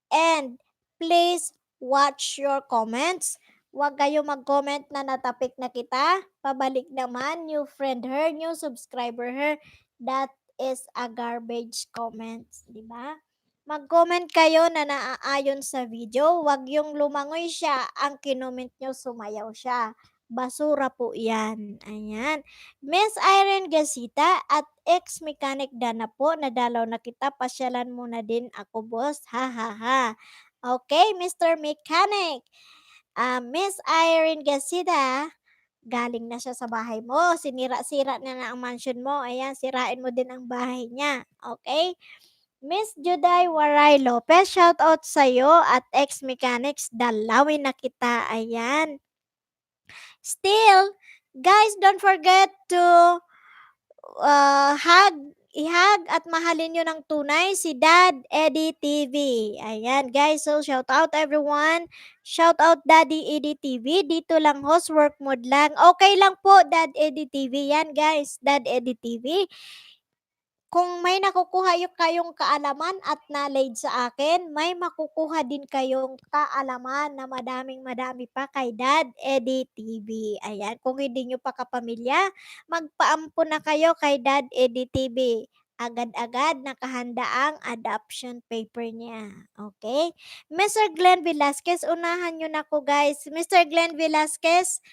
And please watch your comments. Huwag kayo mag-comment na natapik na kita. Pabalik naman, new friend her, new subscriber her. That is a garbage comment, di ba? Mag-comment kayo na naaayon sa video. Huwag yung lumangoy siya, ang kinoment nyo sumayaw siya. Basura po yan. Ayan. Miss Irene Gasita at ex-mechanic Dana po, nadalaw na kita. Pasyalan mo na din ako, boss. Ha ha ha. Okay, Mr. Mechanic. Miss Irene Gasita, galing na siya sa bahay mo. Sinira-sira na ang mansion mo. Ayan, sirain mo din ang bahay niya. Okay? Miss Juday Waray Lopez, shout out sa'yo at ex-mechanics, dalawin na kita. Ayan. Still, guys, don't forget to ihag at mahalin nyo ng tunay si Dad Eddie TV. Ayan guys, so shout out everyone. Shout out Daddy Eddie TV. Dito lang host, work mode lang. Okay lang po Dad Eddie TV. Yan guys, Dad Eddie TV. Kung may nakukuha kayong kaalaman at knowledge sa akin, may makukuha din kayong kaalaman na madaming-madami pa kay Dad Eddie TV. Ayan, kung hindi nyo pa kapamilya, magpaampo na kayo kay Dad Eddie TV. Agad-agad nakahanda ang adoption paper niya. Okay? Mr. Glenn Velasquez, unahan nyo na ko guys. Mr. Glenn Velasquez,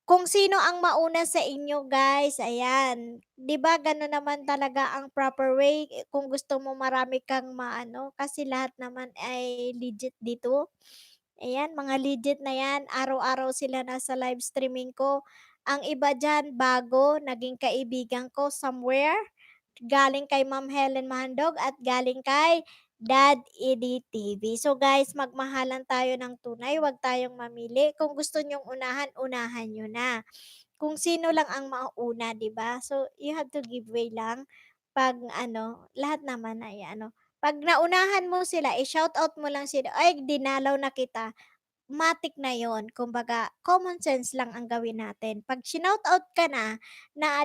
kung sino ang mauna sa inyo guys, ayan. 'Di ba gano'n naman talaga ang proper way kung gusto mo marami kang maano, kasi lahat naman ay legit dito. Ayan, mga legit na 'yan, araw-araw sila nasa live streaming ko. Ang iba diyan bago, naging kaibigan ko somewhere. galing kay Ma'am Helen Mahandog at galing kay Dad Eddie TV. So guys, magmahalan tayo ng tunay, wag tayong mamili. Kung gusto nyong unahan, unahan nyo na. Kung sino lang ang mauna, 'di ba? So you have to give way lang pag ano, lahat naman ay ano, pag naunahan mo sila, i-shoutout mo lang sila, "Ay, dinalaw na kita." Matic na yon. Kumbaga, common sense lang ang gawin natin. 'Pag shinout-out ka na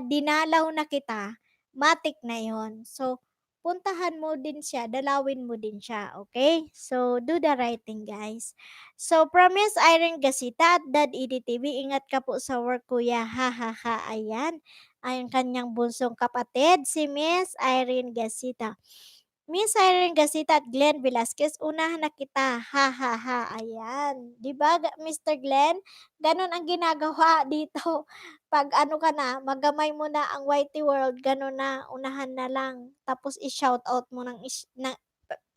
dinalaw na kita, matic na yon. So, puntahan mo din siya, dalawin mo din siya, okay? So, do the right thing, guys. So, promise Irene Gasita at Dad EDTV, ingat ka po sa work, kuya. Ha, ha, ha. Ayan. Ang kanyang bunsong kapatid, si Miss Irene Gasita. Miss Irene Gasita at Glenn Velasquez, unahan na kita. Ha, ha, ha. Ayan. 'Di ba, Mr. Glenn? Ganon ang ginagawa dito. Pag ano ka na, magamay mo na ang Whitey World, ganon na, unahan na lang. Tapos i-shoutout mo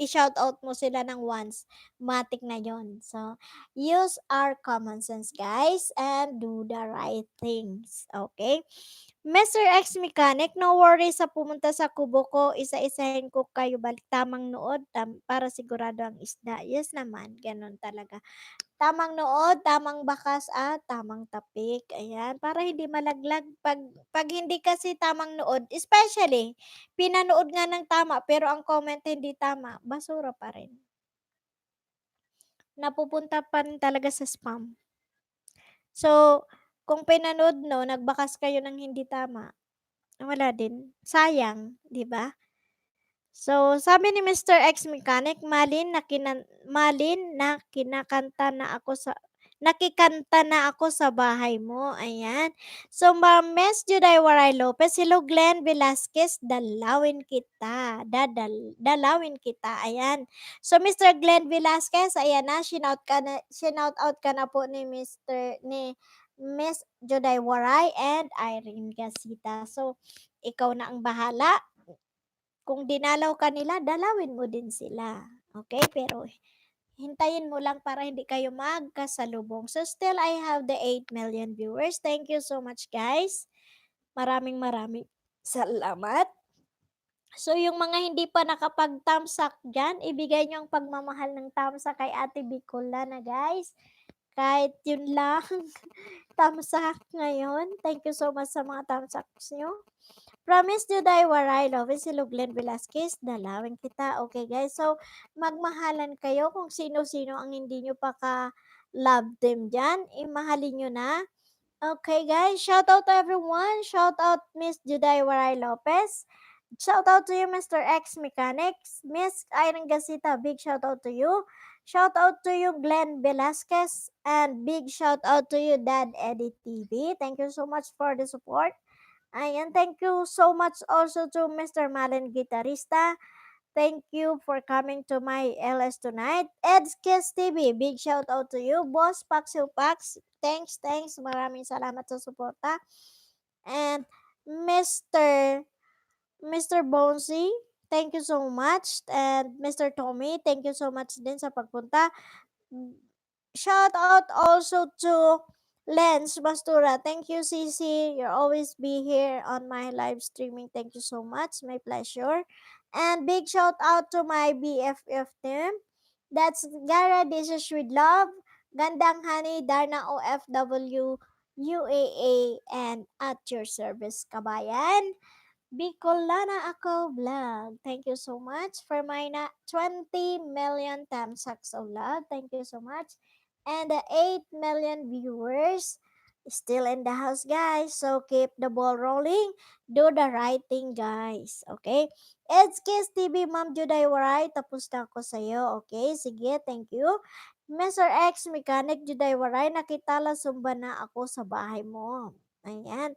i-shoutout mo sila ng once. Matic na yon. So, use our common sense, guys, and do the right things. Okay? Mr. X Mechanic, no worries sa pumunta sa kubo ko, isa-isahin ko kayo balik. Tamang nood, para sigurado ang isda. Yes naman, ganun talaga. Tamang nood, tamang bakas at tamang tapik. Ayan, para hindi malaglag. Pag hindi kasi tamang nood, especially, pinanood nga ng tama, pero ang comment hindi tama, basura pa rin. Napupunta pa rin talaga sa spam. So, kung pinanood nagbakas kayo ng hindi tama, wala din. Sayang, 'di ba? So, sabi ni Mr. X Mechanic, malin na kinakanta na ako sa nakikanta na ako sa bahay mo. Ayan. So, Ma'am Miss Juday Waray Lopez, hello Glenn Velasquez, dalawin kita. Dalawin kita. Ayan. So, Mr. Glenn Velasquez, ayan na, shinout out ka na po ni Miss Juday Waray and Irene Gasita. So, ikaw na ang bahala. Kung dinalaw ka nila, dalawin mo din sila. Okay? Pero hintayin mo lang para hindi kayo magkasalubong. So still, I have the 8 million viewers. Thank you so much, guys. Maraming salamat. So, yung mga hindi pa nakapag-thumbs up dyan, ibigay nyo ang pagmamahal ng thumbs up kay Ate Bicola na, guys. Kahit yun lang, thumbs up ngayon. Thank you so much sa mga thumbs ups nyo. Promise Juday Waray, love si Glenn Velasquez, dalawin kita. Okay guys, so magmahalan kayo kung sino-sino ang hindi nyo pa ka-love team dyan. Imahalin nyo na. Okay guys, shout out to everyone. Shout out Miss Juday Waray Lopez. Shout out to you Mr. X Mechanics. Miss Irene Gasita, big shout out to you. Shout out to you Glenn Velasquez. And big shout out to you Dad Eddie TV. Thank you so much for the support. Ayan, thank you so much also to Mr. Malen Guitarista. Thank you for coming to my LS tonight. Ed's Kiss TV, big shout out to you. Boss Paxil Pax, thanks. Maraming salamat sa suporta. And Mr. Bonesy, thank you so much. And Mr. Tommy, thank you so much din sa pagpunta. Shout out also to Lens Bastura. Thank you, Cici. You'll always be here on my live streaming. Thank you so much. My pleasure. And big shout out to my BFF team. That's Gara Dishes with Love, Gandang Honey, Darna OFW, UAA, and at your service, kabayan. Bicolana Ako Vlog. Thank you so much for my 20 million thumbs of love. Thank you so much. And the 8 million viewers still in the house, guys. So keep the ball rolling. Do the right thing, guys. Okay? It's Kiss TV, Ma'am Juday Waray. Tapos na ako sa'yo. Okay? Sige, thank you. Mr. X Mechanic Juday Waray, nakitala sumba na ako sa bahay mo. Ayan.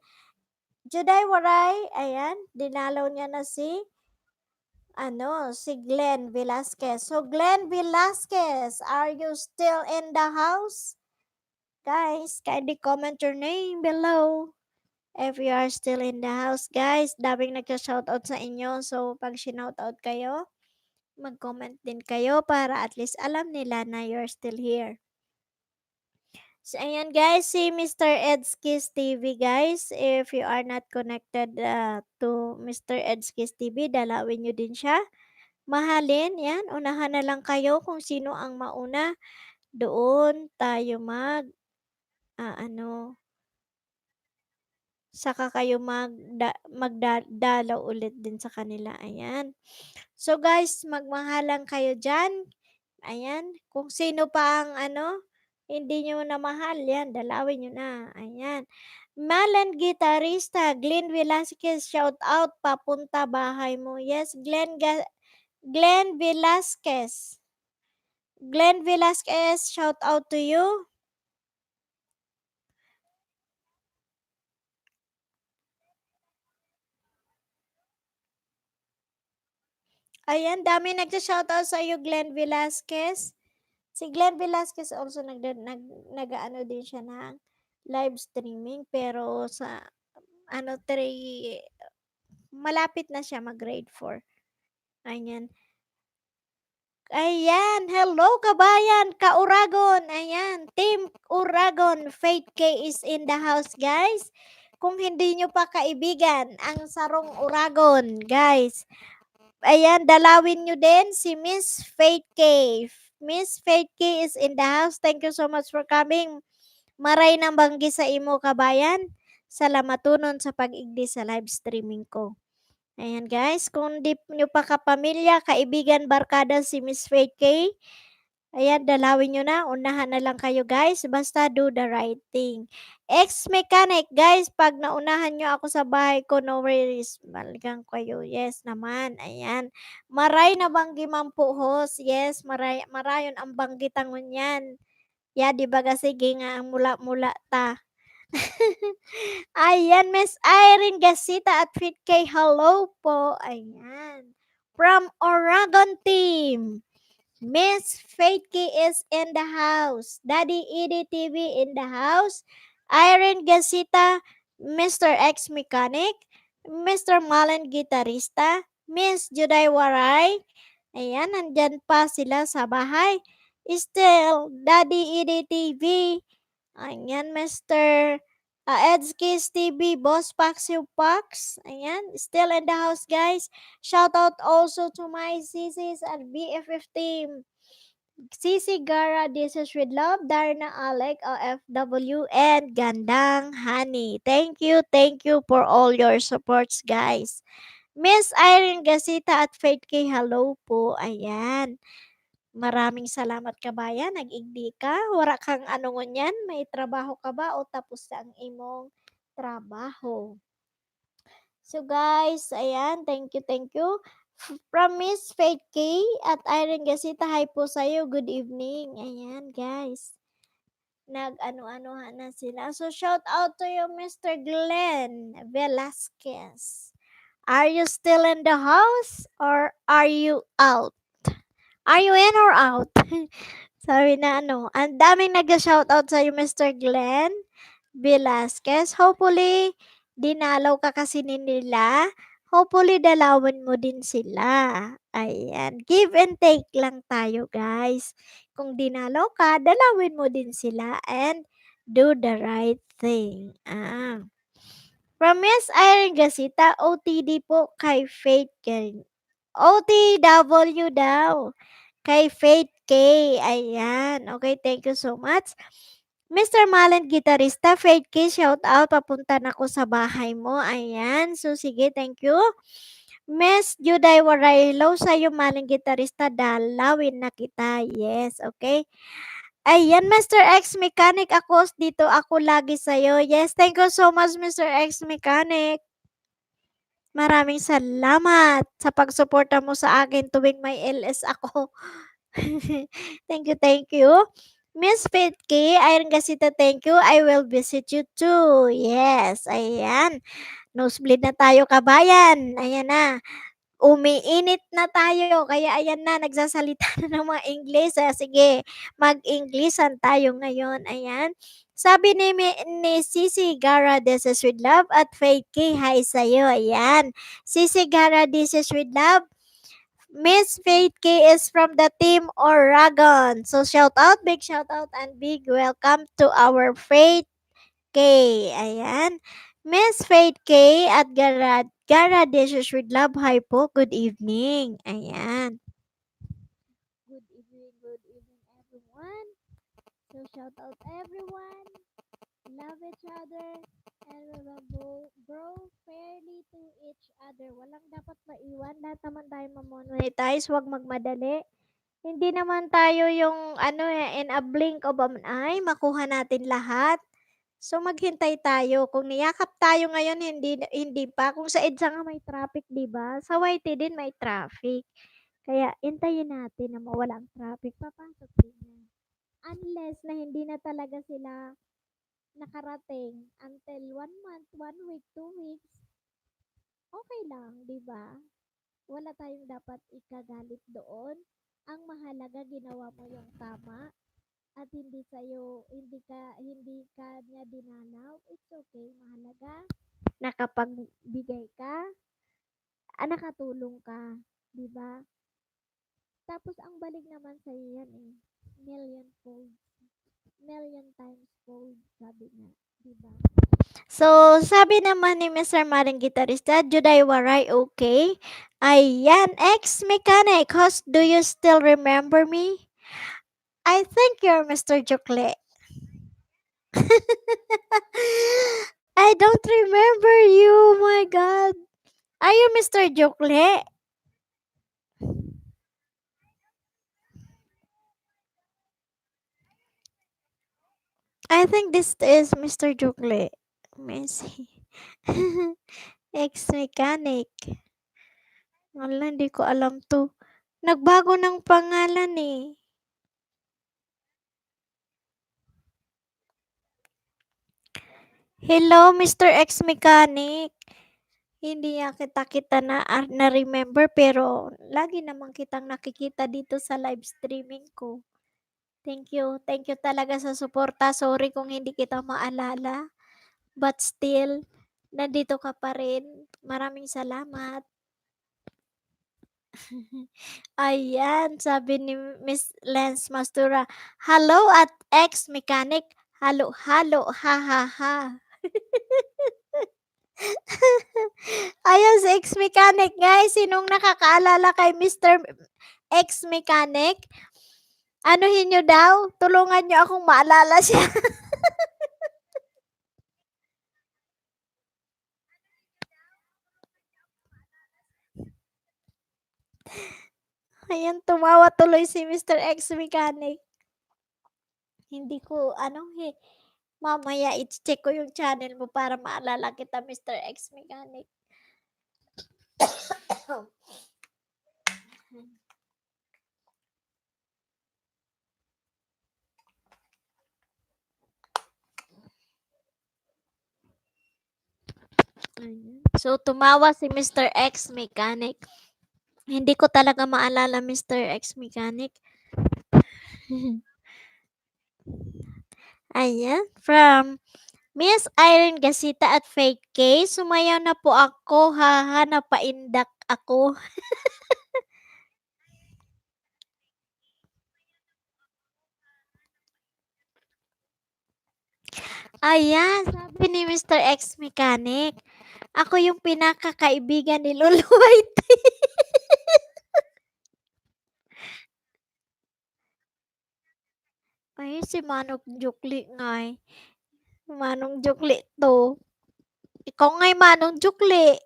Juday Waray, ayan, dinalaw niya na si Glenn Velasquez. So, Glenn Velasquez, are you still in the house? Guys, kindly comment your name below. If you are still in the house, guys, daming nagsa-shoutout sa inyo. So, pag sinoutout kayo, mag-comment din kayo para at least alam nila na you're still here. So, ayan guys, si Mr. Edskis TV guys. If you are not connected to Mr. Edskis TV, dalawin nyo din siya. Mahalin, yan. Unahan na lang kayo kung sino ang mauna. Doon tayo ano, saka kayo magdalaw ulit din sa kanila. Ayan. So guys, magmahalan kayo dyan. Ayan. Kung sino pa ang hindi nyo na mahal, yan, dalawin nyo na. Ayan. Malan Gitarista, Glenn Velasquez, shout out, papunta bahay mo. Yes, Glenn Velasquez. Glenn Velasquez, shout out to you. Ayan, dami nagsa-shoutout sa iyo, Glenn Velasquez. Si Glenn Velasquez also nag-ano din siya ng live streaming pero sa 3 malapit na siya mag-grade 4. Ayan. Ayan, hello kabayan, ka-Uragon. Ayan, Team Uragon, Faith K is in the house, guys. Kung hindi nyo pa kaibigan ang Sarong Uragon, guys. Ayan, dalawin nyo din si Miss Faith K. Miss Faith K is in the house. Thank you so much for coming. Maray nang banggi sa imo kabayan. Salamatunon sa pag-igdi sa live streaming ko. Ayan guys, kung di nyo pa kapamilya, kaibigan, barkada si Miss Faith K, ayan, dalawin nyo na. Unahan na lang kayo guys. Basta do the right thing. Ex-mechanic guys, pag naunahan nyo ako sa bahay ko, no worries. Balikan kayo. Yes naman. Ayan. Maray na banggi mampuhos. Yes, marayon ang banggi tangon yan. Ya, di ba kasi nga ang mula-mula ta. Ayan, Miss Irene Gasita at Fit K, hello po. Ayan. From Oregon team. Miss Faith K is in the house. Daddy Edie TV in the house. Irene Gasita, Mr. X Mechanic, Mr. Malen Gitarista, Miss Juday Waray. Ayan, nandyan pa sila sa bahay. Still, Daddy Edie TV. Ayan, Mr. Edskis TV, Boss Paxio Pax. Ayan, still in the house, guys. Shout out also to my CCs at BFF team. CC Gara, this is with love. Darna Alec, OFW, and Gandang Honey. Thank you for all your supports, guys. Miss Irene Gasita at Faith K, hello po. Ayan. Maraming salamat kabayan, nag-igdi ka. Wala kang ano ngunyan, may trabaho ka ba o tapos na ang imong trabaho? So guys, ayan, thank you. From Miss Faith K at Irene Gasita, hi po sa'yo, good evening. Ayan guys, nag-ano-ano na sila. So shout out to you, Mr. Glenn Velasquez. Are you still in the house or are you out? Are you in or out? Sabi na ang daming nag-shoutout sa'yo, Mr. Glenn Velasquez. Hopefully, dinalaw ka kasi nila. Hopefully, dalawin mo din sila. Ayan. Give and take lang tayo, guys. Kung dinalaw ka, dalawin mo din sila and do the right thing. From Miss Irene Gasita, OTD po kay Faith Karen. OTW daw. Kay Faith K. Ayan. Okay, thank you so much. Mr. Malen Gitarista, Faith K, shout out. Papunta na ko sa bahay mo. Ayan. So, sige, thank you. Miss Juday Waraylo, sa'yo Malen Gitarista, dalawin na kita. Yes, okay. Ayan, Mr. X Mechanic, dito ako lagi sa'yo. Yes, thank you so much, Mr. X Mechanic. Maraming salamat sa pagsuporta mo sa akin tuwing may LS ako. Thank you. Miss Faith K, Iron Gasita, thank you. I will visit you too. Yes, ayan. Nosebleed na tayo, kabayan. Ayan na. Umiinit na tayo. Kaya ayan na, nagsasalita na ng mga English. Sige, mag-Englishan tayo ngayon. Ayan. Sabi ni Sisi Gara, this is with love. At Faith K, hi sa'yo. Ayan. Sisi Gara, this is with love. Miss Faith K is from the team Oragon. So shout out, big shout out, and big welcome to our Faith K. Ayan. Miss Faith K at Gara Dishes with Love Hi po. Good evening. Ayan. Good evening everyone. So shout out everyone. Love each other. And we will grow fairly to each other. Walang dapat maiwan. Lahat naman tayo mamonetize. Huwag magmadali. Hindi naman tayo yung in a blink of an eye, makuha natin lahat. So maghintay tayo. Kung niyakap tayo ngayon, hindi pa. Kung sa EDSA nga may traffic, 'di ba? Sa YT din may traffic. Kaya hintayin natin na mawala ang traffic. Papasok din yan. Unless na hindi na talaga sila nakarating until 1 month, 1 week, 2 weeks, okay lang, 'di ba? Wala tayong dapat ikagalit doon. Ang mahalaga ginawa mo yung tama at hindi ka niya dinalaw. It's okay, mahalaga. Nakapagbigay ka, nakatulong ka, 'di ba? Tapos ang balik naman sa yan million fold, million times fold, sabi nga, 'di ba? So, sabi naman ni Mr. Maring Gitarista, Juday Waray, okay? Ayan, ex-mechanic, host, do you still remember me? I think you're Mr. Jokle. I don't remember you, my God. Are you Mr. Jokle? I think this is Mr. Jokle. Messi. Ex-mechanic. Wala, hindi ko alam to. Nagbago ng pangalan eh. Hello, Mr. Ex-mechanic. Hindi niya kita na-remember pero lagi naman kitang nakikita dito sa live streaming ko. Thank you. Thank you talaga sa suporta. Sorry kung hindi kita maalala. But still, nandito ka pa rin. Maraming salamat. Ayan, sabi ni Miss Lance Mastura, hello at ex-mechanic. Halo, halo, ha ha ha. Ayan si ex-mechanic, guys. Sinong nakakaalala kay Mr. Ex-mechanic? Anuhin nyo daw? Tulungan nyo akong maalala siya. Ayan, tumawa tuloy si Mr. Ex-mechanic. Hindi ko, mamaya i-check ko yung channel mo para maalala kita, Mr. Ex-mechanic. So, tumawa si Mr. Ex-mechanic. Hindi ko talaga maalala, Mr. Ex-mechanic. Ayan, from Miss Irene Gasita at Fake K, sumayaw na po ako, haha, napaindak ako. Ayan, sabi ni Mr. X Mechanic, ako yung pinakakaibigan ni Lolo White. Ay, si Manong Jukli nga eh. Manong Jukli to. Ikaw nga'y Manong Jukli.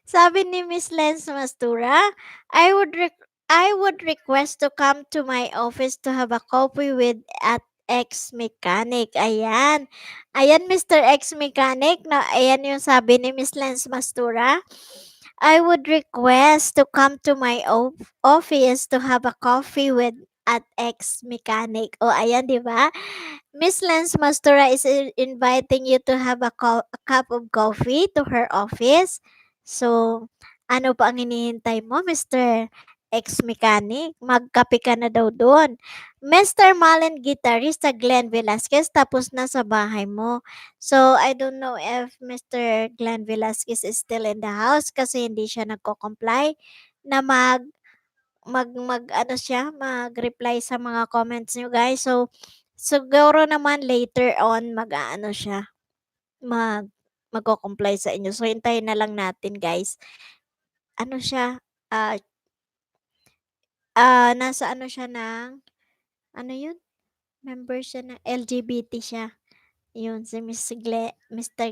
Sabi ni Miss Lens Mastura, I would request to come to my office to have a coffee with at ex-mechanic. Ayan. Ayan, Mr. Ex-mechanic. Na, ayan yung sabi ni Miss Lens Mastura. I would request to come to my office to have a coffee with at ex-mechanic. O, ayan, di ba? Miss Lens Mastura is inviting you to have a cup of coffee to her office. So, ano pa ang hinihintay mo, Mr. ex-mechanic, magkape ka na daw doon. Mr. Malen guitarista Glenn Velasquez, tapos na sa bahay mo. So, I don't know if Mr. Glenn Velasquez is still in the house kasi hindi siya nagko-comply na mag ano siya, mag-reply sa mga comments niyo guys. So, siguro naman later on mag-aano siya, magko-comply sa inyo. So, hintayin na lang natin guys. Ano siya, ah, nasa ano siya ng, ano yun? Member siya ng LGBT siya. Yun, si Mr.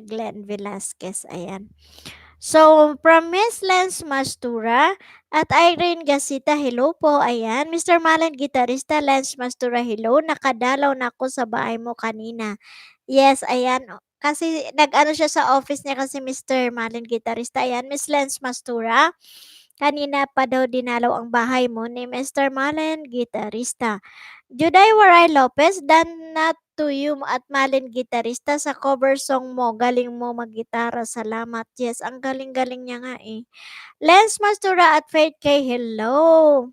Glenn Velasquez. Ayan. So, from Miss Lance Mastura at Irene Gasita, hello po. Ayan. Mr. Malan Gitarista, Lance Mastura, hello. Nakadalaw na ako sa bahay mo kanina. Yes, ayan. Kasi nag-ano siya sa office niya kasi Mr. Malan Gitarista. Ayan, Miss Lance Mastura. Kanina pa daw dinalaw ang bahay mo ni Mr. Malan Gitarista. Juday Waray Lopez, done na to you at Malin gitarista sa cover song mo. Galing mo maggitara. Salamat. Yes, ang galing-galing niya nga eh. Lens Mastura at Faith K. Hello.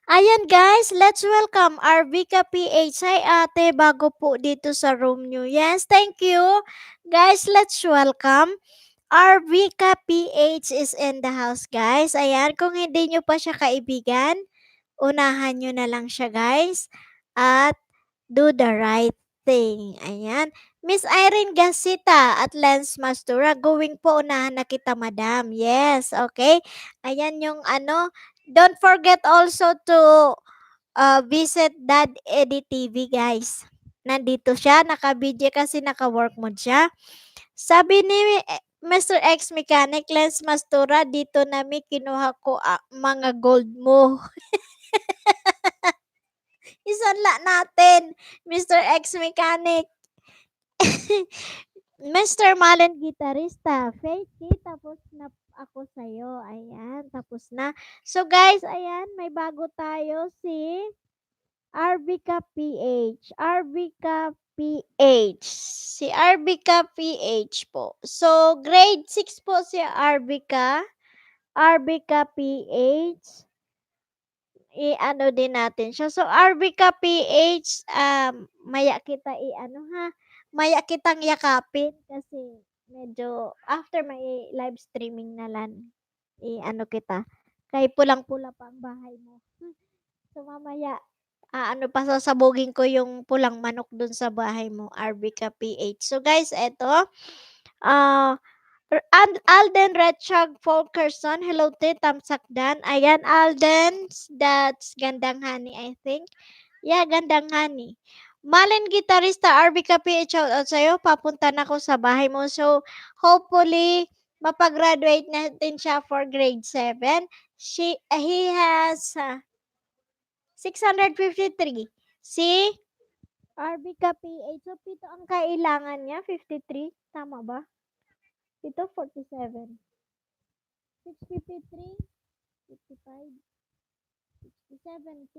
Ayan guys, let's welcome our Vika PH. Hi ate, bago po dito sa room nyo. Yes, thank you. Guys, let's welcome our Vika PH is in the house guys. Ayan, kung hindi nyo pa siya kaibigan, unahan nyo na lang siya guys. At do the right thing. Ayan. Miss Irene Gasita at Lance Mastura, going po unahan na kita, madam. Yes, okay. Ayan yung ano. Don't forget also to visit Dad Eddie TV, guys. Nandito siya, naka-video kasi naka-work mode siya. Sabi ni Mr. X Mechanic Lance Mastura, dito namin kinuha ko mga gold mo. Isanla natin, Mr. X Mechanic. Mr. Malen gitarista, Faithy, tapos na ako sa'yo. Ayan, tapos na. So guys, ayan, may bago tayo si RBK PH. RBK PH. Si RBK PH po. So, grade 6 po si RBK. RBK PH. I-ano din natin siya. So, RBK PH, maya kita i-ano ha, maya kitang yakapin kasi medyo after may live streaming na lang, i-ano kita. Kay pulang-pula pa ang bahay mo. So, mamaya, ano pa, sasabugin ko yung pulang manok dun sa bahay mo, RBK PH. So, guys, eto, ah, Alden Retchag Fulkerson. Hello, te. Tamsakdan. Ayan, Alden. That's Gandang Honey, I think. Yeah, Gandang Honey. Malin Gitarista, RBK PH, shout out sa'yo. Papunta na ako sa bahay mo. So, hopefully, mapagraduate natin siya for grade 7. He has 653. Si RBK PH. So, pito ang kailangan niya. 53. Tama ba? Ito, 47. 653, 55, 17.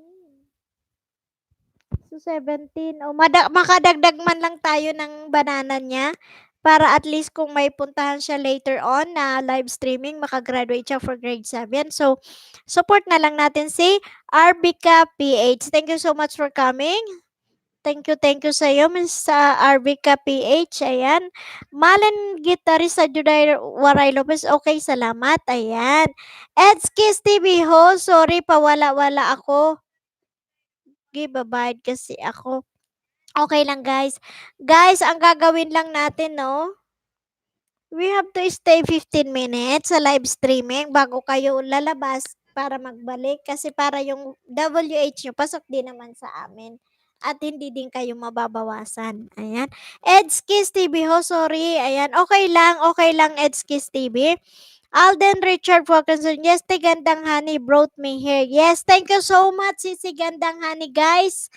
So, 17. O, makadagdag man lang tayo ng banana niya para at least kung may puntahan siya later on na live streaming, makagraduate siya for grade 7. So, support na lang natin si RBK PH. Thank you so much for coming. Thank you sa iyo, Miss RBK PH. Ayan. Malen Gitarist sa Juday Waray Lopez. Okay, salamat. Ayan. Edskis TV ho. Sorry, pawala-wala ako. Babayad kasi ako. Okay lang, guys. Guys, ang gagawin lang natin, no? We have to stay 15 minutes sa live streaming bago kayo lalabas para magbalik kasi para yung WH nyo pasok din naman sa amin at hindi din kayo mababawasan. Ayan. Edskis TV ho, sorry. Ayan, okay lang Edskis TV. Alden Richard Wilkinson, yes, te Gandang Honey brought me here. Yes, thank you so much, si Gandang Honey, guys.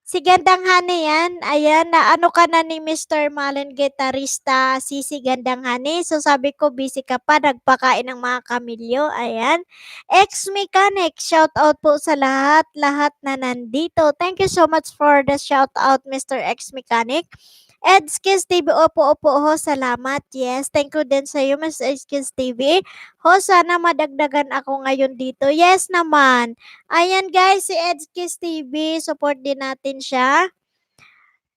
Si Gandang Honey yan. Ayan, na ano ka na ni Mr. Malen Gitarista, si Gandang Honey. So sabi ko, busy ka pa, nagpakain ng mga kamilyo. Ayan. Ex-mechanic, shout out po sa lahat na nandito. Thank you so much for the shout out, Mr. Ex-mechanic. Edskis TV, opo, opo ho, salamat. Yes, thank you din sa'yo, Miss Edskis TV. Ho, sana madagdagan ako ngayon dito. Yes naman. Ayan guys, si Edskis TV, support din natin siya.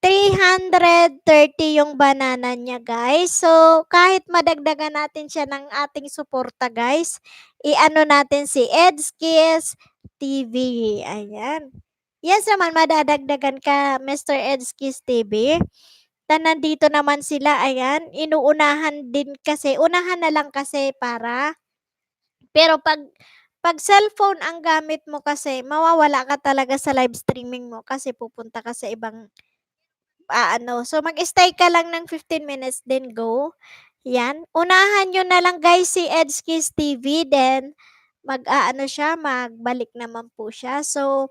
330 yung banana niya, guys. So, kahit madagdagan natin siya ng ating suporta, guys, i-ano natin si Edskis TV. Ayan. Yes naman, madadagdagan ka, Mr. Edskis TV. Nandito naman sila, ayan. Inuunahan din kasi, unahan na lang kasi para. Pero pag cellphone ang gamit mo kasi, mawawala ka talaga sa live streaming mo kasi pupunta ka sa ibang so mag-stay ka lang ng 15 minutes then go. Yan. Unahan nyo na lang guys si Edskis TV then siya, magbalik naman po siya. So,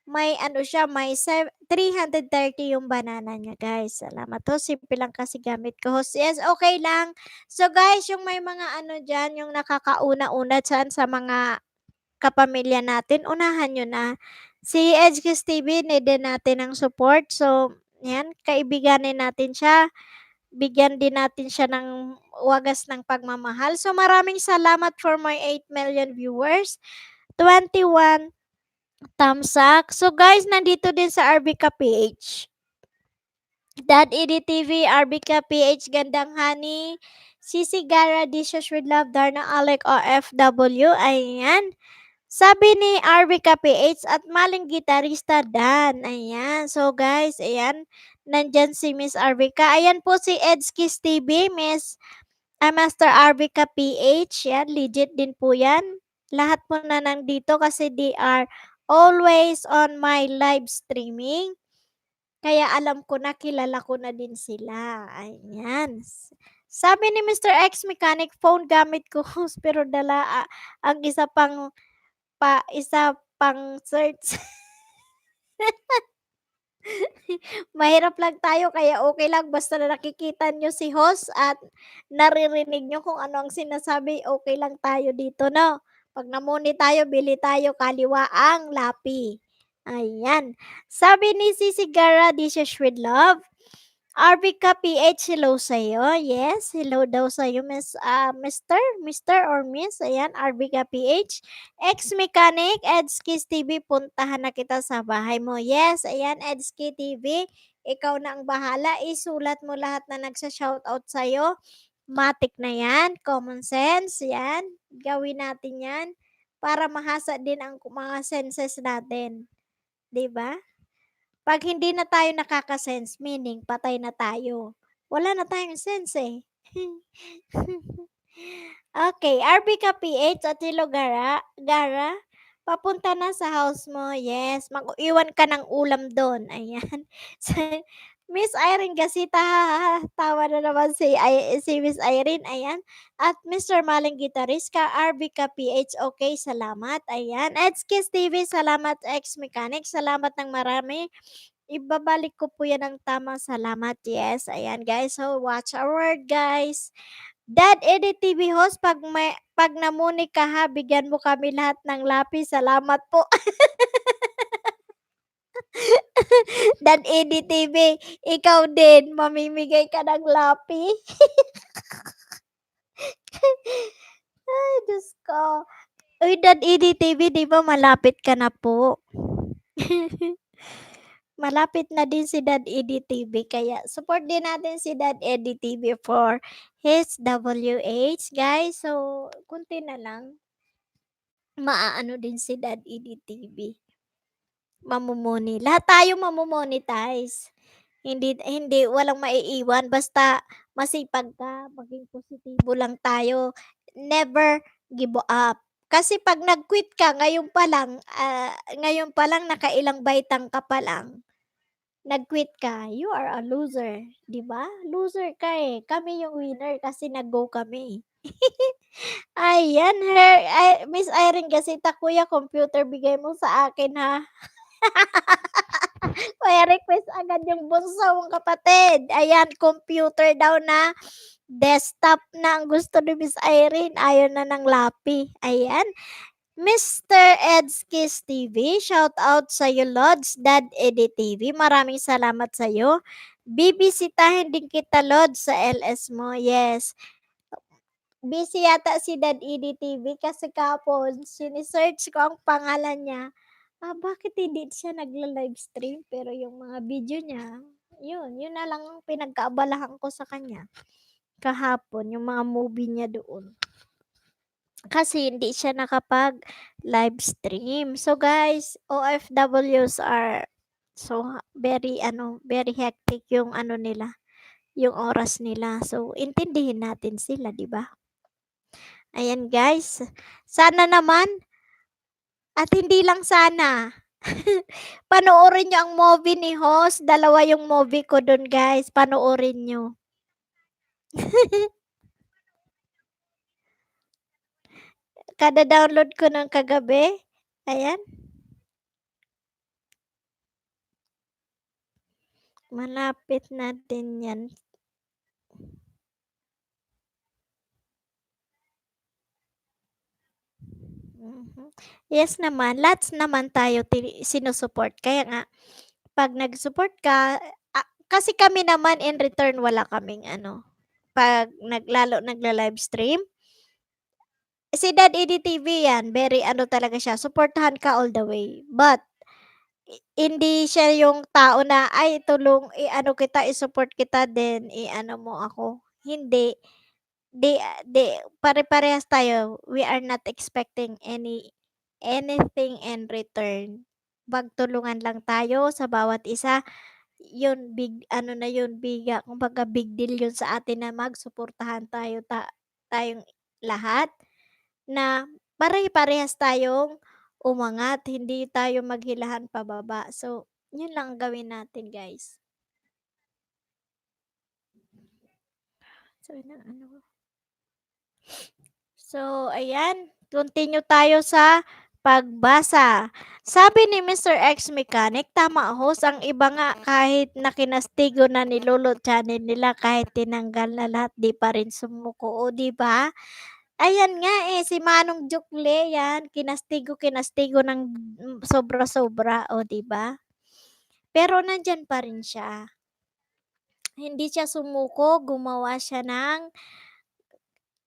may siya, may 330 yung banana niya guys. Salamat to. Simple lang kasi gamit ko. Yes, okay lang. So guys, yung may mga dyan, yung nakakauna-una dyan sa mga kapamilya natin, unahan nyo na. Si Edskis TV, need din natin ng support. So, yan, kaibiganin natin siya. Bigyan din natin siya ng wagas ng pagmamahal. So, maraming salamat for my 8 million viewers. 21 thumbs up. So, guys, nandito din sa RBK PH. Dad EDTV, RBK PH, Gandang Honey, Sisi Gara, Dishes with Love, Darna Alec, OFW. Ayan. Sabi ni RBK PH at maling gitarista Dan. Ayan. So guys, ayan. Nandyan si Miss RBK. Ayan po si Edskis TV, Master RBK PH. Yan, legit din po yan. Lahat po na nandito kasi they are always on my live streaming. Kaya alam ko na, kilala ko na din sila. Ayan. Sabi ni Mr. X Mechanic, phone gamit ko pero dala ang isa pang search. Mahirap lang tayo kaya okay lang basta na nakikita nyo si host at naririnig nyo kung ano ang sinasabi, okay lang tayo dito, no? Pag namuni tayo, bili tayo, kaliwa ang lapi. Ayan. Sabi ni Sisi Gara, Dishes with Love, RBK PH, hello sa'yo. Yes, hello daw sa'yo, Mr. or Miss. Ayan, RBK PH. Ex-mechanic, Edskis TV, puntahan na kita sa bahay mo. Yes, ayan, Edskis TV. Ikaw na ang bahala. Isulat mo lahat na nagsa-shoutout sa'yo. Matik na yan. Common sense. Yan. Gawin natin yan. Para mahasa din ang mga senses natin. 'Di ba? Pag hindi na tayo nakaka-sense, meaning patay na tayo. Wala na tayong sense eh. Okay, RBK PH at hello Gara, papunta na sa house mo. Yes, mag-iwan ka ng ulam doon. Ayan. Miss Irene Gasita, tawa na naman si Miss Irene. Ayan. At Mr. Maling Gitarist ka, RBK PH, okay, salamat. Ayan. Edskis TV, salamat. Ex-mechanic, salamat ng marami. Ibabalik ko po yan ng tama. Salamat. Yes. Ayan guys. So watch our word guys. Dad Edit TV host, pag namuni ka ha, bigyan mo kami lahat ng lapis. Salamat po. Dad Edit TV, ikaw din, mamimigay ka ng lapi. Ay, Diyos ko. Uy, Dad Edit TV, di ba malapit ka na po? Malapit na din si Dad Eddie TV kaya support din natin si Dad Eddie TV for his WH guys. So, kunti na lang maaano din si Dad Eddie TV. Mamumuni. Lahat tayo mamomonetize. Hindi walang maiiwan basta masipag ka, maging positibo lang tayo. Never give up. Kasi pag nag-quit ka ngayon pa lang nakailang baitang ka pa lang, nag-quit ka, you are a loser, 'di ba? Loser ka eh. Kami yung winner kasi nag-go kami. Ayan, Miss Irene Gasita, kuya, computer bigay mo sa akin ha. May request agad yung bunso mong kapatid. Ayan, computer daw na desktop na ang gusto ni Miss Irene. Ayaw na ng lapi. Ayan. Mr. Edskis TV, shout out sa iyo Lods, Dad Eddie TV, maraming salamat sa iyo. Bibisitahin din kita Lods sa LS mo, yes. Busy yata si Dad Eddie TV kasi kahapon sini-search ko ang pangalan niya. Bakit hindi siya nagla-livestream pero yung mga video niya, yun na lang ang pinagkaabalahan ko sa kanya kahapon, yung mga movie niya doon. Kasi hindi siya nakapag-livestream. So guys, OFWs are very hectic yung ano nila, yung oras nila. So intindihin natin sila, 'di ba? Ayan guys, sana naman at hindi lang sana. Panoorin niyo ang movie ni Host, dalawa yung movie ko dun guys, panoorin niyo. Kada-download ko ng kagabi. Ayan, malapit na din 'yan. Mhm. Yes naman, lots naman tayo sinusuport. Kaya nga 'pag nag-support ka, kasi kami naman in return wala kaming ano, 'pag nagla-livestream, si Dad Eddie TV 'yan, very ano talaga siya, suportahan ka all the way. But hindi siya yung tao na, "Ay i-ano kita, i-support kita then i-ano mo ako." Hindi. Di pare-parehas tayo. We are not expecting anything in return. Magtulungan lang tayo sa bawat isa. Yun ano na yun, kumbaga big deal yun sa atin na magsuportahan tayong lahat na pare-parehas tayong umangat, hindi tayo maghilahan pababa. So, yun lang ang gawin natin, guys. So, ano. So, ayan, continue tayo sa pagbasa. Sabi ni Mr. X Mechanic, tama host, ang iba nga kahit nakinastigo na ni Lolo channel nila kahit tinanggal na lahat, di pa rin sumuko, o di ba? Ayan nga si Manong Jukle yan, kinastigo ng sobra-sobra, o di ba? Pero nandyan pa rin siya. Hindi siya sumuko, gumawa siya ng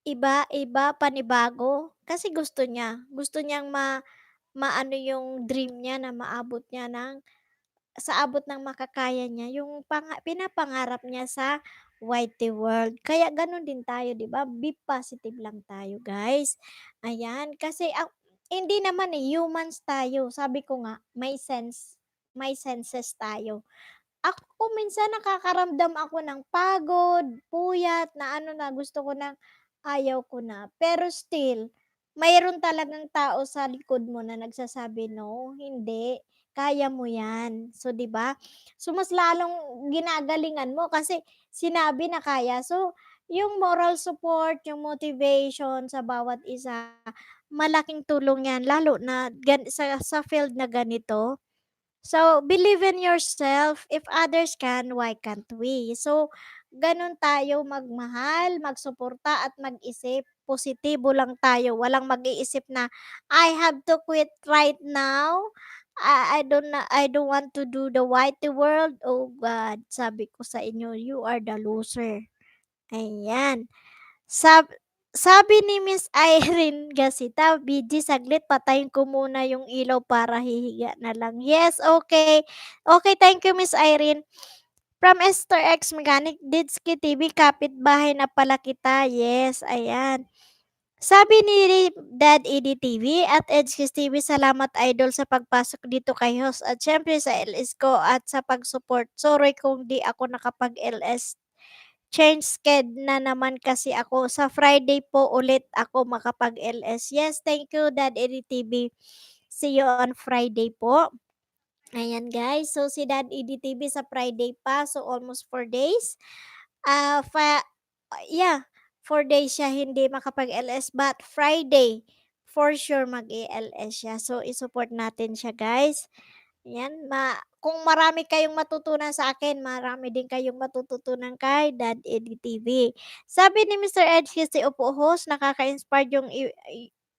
iba, panibago, kasi gusto niyang maano yung dream niya na maabot niya sa abot ng makakaya niya yung pinapangarap niya sa YT World. Kaya gano'n din tayo 'di ba, be positive lang tayo guys. Ayan, kasi hindi naman, humans tayo. Sabi ko nga, may senses tayo. Ako minsan nakakaramdam ako ng pagod, puyat, na ano na gusto ko ng ayaw ko na. Pero still, mayroon talagang tao sa likod mo na nagsasabi, "No, hindi, kaya mo 'yan." So, 'di ba? So, mas lalong ginagalingan mo kasi sinabi na kaya. So, yung moral support, yung motivation sa bawat isa, malaking tulong 'yan lalo na sa field na ganito. So, believe in yourself. If others can, why can't we? So, ganun tayo magmahal, magsuporta at mag-isip. Positibo lang tayo. Walang mag-iisip na, I have to quit right now. I don't want to do the whitey world. Oh God, sabi ko sa inyo, you are the loser. Ayan. Sab Sabi ni Miss Irene Gasita, "BG saglit patayin ko muna yung ilaw para hihiga na lang." Yes, okay. Okay, thank you Miss Irene. From Esther X Mechanic, Didski TV, kapitbahay na pala kita. Yes, ayan. Sabi ni Dad EDTV at Edgekis TV, salamat idol sa pagpasok dito kay host at syempre sa LS ko at sa pag-support. Sorry kung di ako nakapag-LS. Change sked na naman kasi ako. Sa Friday po ulit ako makapag-LS. Yes, thank you Dad EDTV. See you on Friday po. Ayan guys. So si Dad EDTV sa Friday pa. So almost 4 days. Ah, yeah, 4 days siya hindi makapag-LS but Friday for sure mag-ELS siya. So i-support natin siya guys. Yan, kung marami kayong matutunan sa akin, marami din kayong matututunan kay Dad Eddie TV. Sabi ni Mr. Ed si Upo Host, nakaka-inspired yung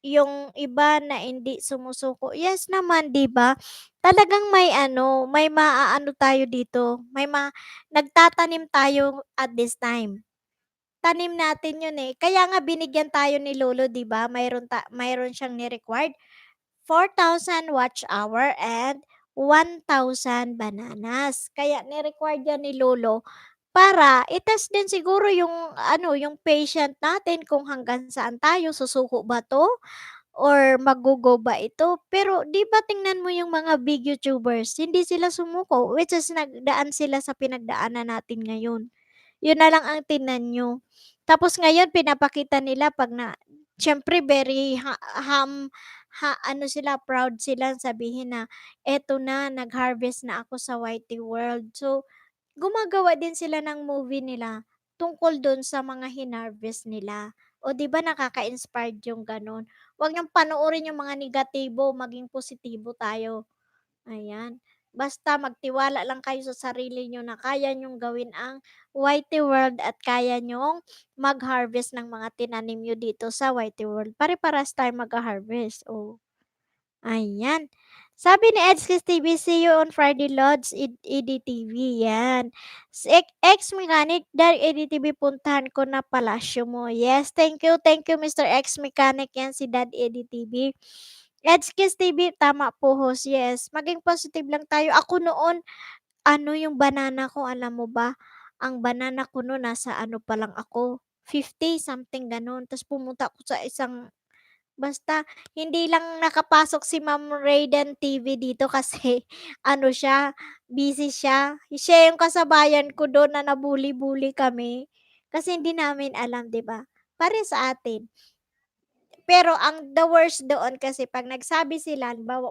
yung iba na hindi sumusuko. Yes naman, 'di ba? Talagang may ano, may maaano tayo dito, nagtatanim tayo at this time. Tanim natin yun, eh. Kaya nga binigyan tayo ni lolo, 'di ba? Mayroon siyang ni-required 4,000 watch hour and 1,000 bananas. Kaya ni-required yan ni lolo para i-test din siguro yung ano, yung patient natin kung hanggang saan tayo, susuko ba 'to or maggo-go ba ito. Pero 'di ba tingnan mo yung mga big YouTubers, hindi sila sumuko, which is nagdaan sila sa pinagdaanan natin ngayon. Yun na lang ang tingnan niyo. Tapos ngayon pinapakita nila 'pag siyempre very ano sila, proud sila sabihin na, "Eto na, nag-harvest na ako sa Whitey World." So, gumagawa din sila ng movie nila tungkol dun sa mga hinarvest nila. O 'di ba nakaka-inspired yung gano'n? Huwag niyong panoorin yung mga negatibo, maging positibo tayo. Ayan. Basta magtiwala lang kayo sa sarili niyo na kaya niyong gawin ang Whitey World at kaya niyong mag-harvest ng mga tinanim niyo dito sa Whitey World. Pare-parehas tayong magha-harvest, oh. Ayan. Sabi ni Edskis TV, "See you on Friday Lods, EDTV." Yan. Si Ex-Mechanic, "Dar EDTV, puntahan ko na palasyo mo." Yes, thank you Mr. Ex-Mechanic, yan si Dad EDTV. Edskis TV, tama po host, yes. Maging positive lang tayo. Ako noon, ano yung banana ko, alam mo ba? Ang banana ko noon nasa ano pa lang ako, 50 something gano'n. Tapos pumunta ako sa isang basta hindi lang nakapasok si Ma'am Raiden TV dito kasi ano siya, busy siya. Siya yung kasabayan ko dun na nabully-bully kami. Kasi hindi namin alam, 'di ba? Parehas sa atin. Pero ang the worst doon kasi 'pag nagsabi sila, halimbawa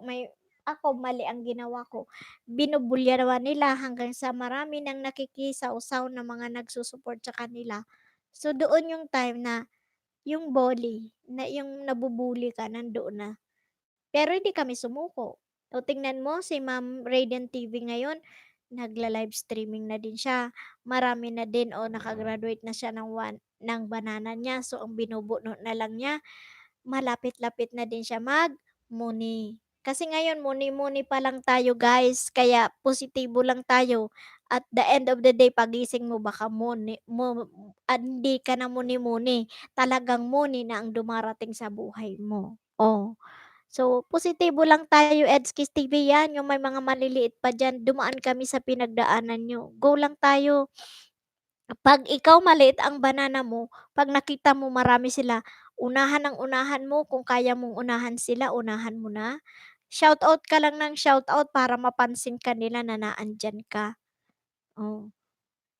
ako mali ang ginawa ko, binubulyawan nila hanggang sa marami ng nakikisawsaw na mga nagsu-support sa kanila. So, doon yung time na yung bully, na yung nabubully ka nandoon na. Pero hindi kami sumuko. O tingnan mo si Ma'am Radiant TV ngayon, nagla-live streaming na din siya. Marami na din o naka-graduate na siya ng banana niya. So ang binubuno na lang niya, malapit-lapit na din siya mag-muni. Kasi ngayon muni-muni pa lang tayo guys, kaya positibo lang tayo. At the end of the day, pagising mo baka hindi ka na muni-muni, talagang muni na ang dumarating sa buhay mo. Oh. So, positibo lang tayo, Edskis TV, yan, yung may mga maliliit pa diyan, dumaan kami sa pinagdaanan niyo. Go lang tayo. 'Pag ikaw maliit ang banana mo, 'pag nakita mo marami sila, unahan ng unahan mo, kung kaya mong unahan sila, unahan mo na. Shoutout ka lang ng shoutout para mapansin ka nila na naandiyan ka. Oh,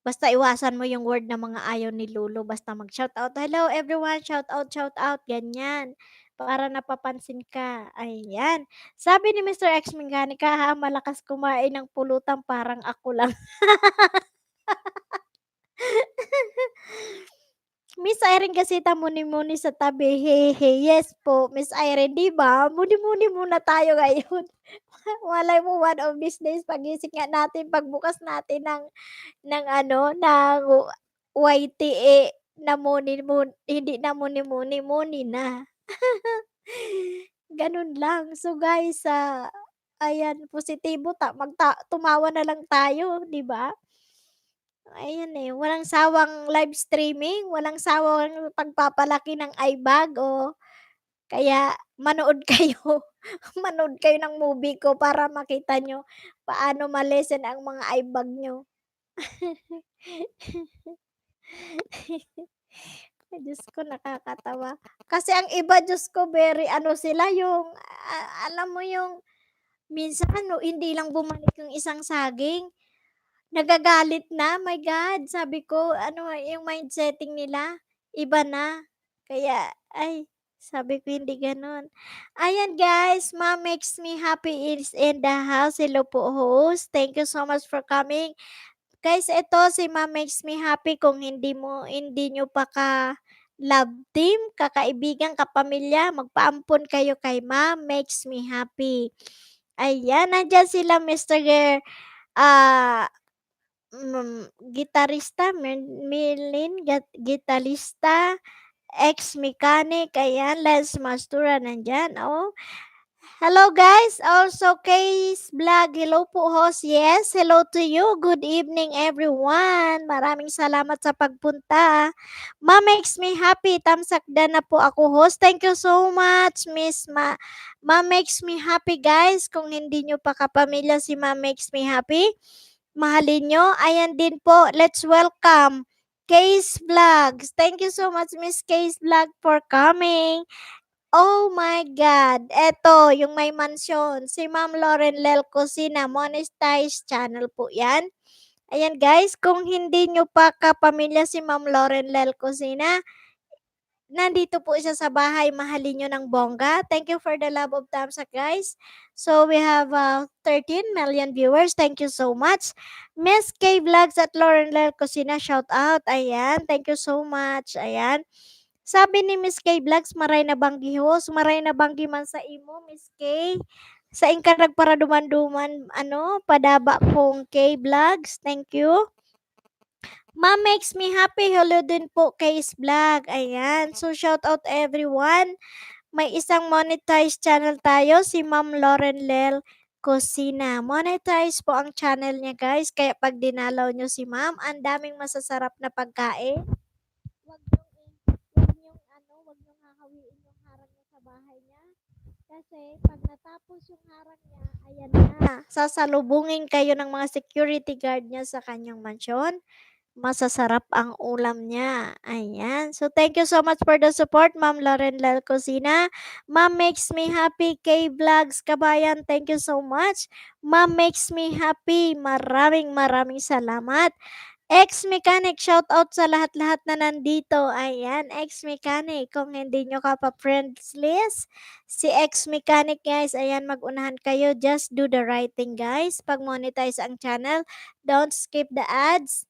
basta iwasan mo yung word na mga ayaw ni lolo, basta mag-shoutout, "Hello everyone, shoutout, ganyan. Para napapansin ka, ayan. Sabi ni Mr. X Menghanica, ha, malakas kumain ng pulutan parang ako lang. Miss Irene Gasita, muni-muni sa tabi, hehe. Yes po, Miss Irene, 'di ba? Muni-muni muna tayo ngayon. Malay mo one of these days pagising nga natin, pagbukas natin ng ano, ng YT, eh, hindi na muni-muni, muni na. Gano'n lang. So guys, ayan, positibo tumawa na lang tayo, 'di ba? Ayan, eh, walang sawang live streaming, walang sawang pagpapalaki ng eye bag, oh. Kaya manood kayo, manood kayo ng movie ko para makita niyo paano ma-lessen ang mga eye bag niyo. Ay, Diyos ko, nakakatawa. Kasi ang iba, Diyos ko, very ano sila, yung, alam mo yung minsan ano, hindi lang bumalik yung isang saging, nagagalit na, my God. Sabi ko, ano, yung mind setting nila, iba na. Kaya, ay, sabi ko hindi gano'n. Ayan guys, Ma Makes Me Happy is in the house. Hello po host. Thank you so much for coming. Guys, ito si Ma Makes Me Happy, kung hindi niyo pa love team, kakaibigan, kapamilya, magpaampon kayo kay Ma Makes Me Happy. Ayan, nandiyan sila Mr. ah, gitarista, Merlin, gitarista, Ex-mechanic, ayan, Les Mastura nandyan, oh. Hello guys, also Case Vlog, hello po host, yes, hello to you, good evening everyone, maraming salamat sa pagpunta. Ma makes me happy, tamsakda na po ako host, thank you so much Miss Ma makes me happy guys, kung hindi nyo pa kapamilya si Ma makes me happy, mahalin nyo, ayan din po, let's welcome Case Vlogs, thank you so much Miss Case Vlog for coming. Oh my God! Eto, yung may mansyon, si Ma'am Lauren Lel Cosina, monetized channel po yan. Ayan guys, kung hindi nyo pa kapamilya si Ma'am Lauren Lel Cosina, nandito po siya sa bahay, mahalin nyo ng bongga. Thank you for the love of thumbs up guys. So we have 13 million viewers. Thank you so much. Miss K Vlogs at Lauren Lel Cosina, shout out. Ayan, thank you so much. Ayan. Sabi ni Miss K Vlogs, maray na banggi host, maray na banggi man sa imo, Miss K. Sa ingka nagparaduman-duman, padaba kong K Vlogs. Thank you. Ma makes me happy. Hello din po kay Vlog. Ayan. So, shout out everyone. May isang monetized channel tayo, si Ma'am Lauren Lel Cosina. Monetize po ang channel niya guys. Kaya pag dinalaw nyo si Ma'am, ang daming masasarap na pagkain. Wag nyong hahawiin yung harang niya sa bahay niya. Kasi pag natapos yung harang niya, ayan na. Sasalubungin kayo ng mga security guard niya sa kanyang mansyon. Masasarap ang ulam niya. Ayan. So, thank you so much for the support, Ma'am Lauren Lel Cosina. Ma'am makes me happy. K-Vlogs Kabayan, thank you so much. Ma'am makes me happy. Maraming salamat. Ex-mechanic, shout out sa lahat-lahat na nandito. Ayan, ex-mechanic. Kung hindi nyo ka pa friends list, si ex-mechanic guys, ayan, magunahan kayo. Just do the right thing guys. Pag monetize ang channel, don't skip the ads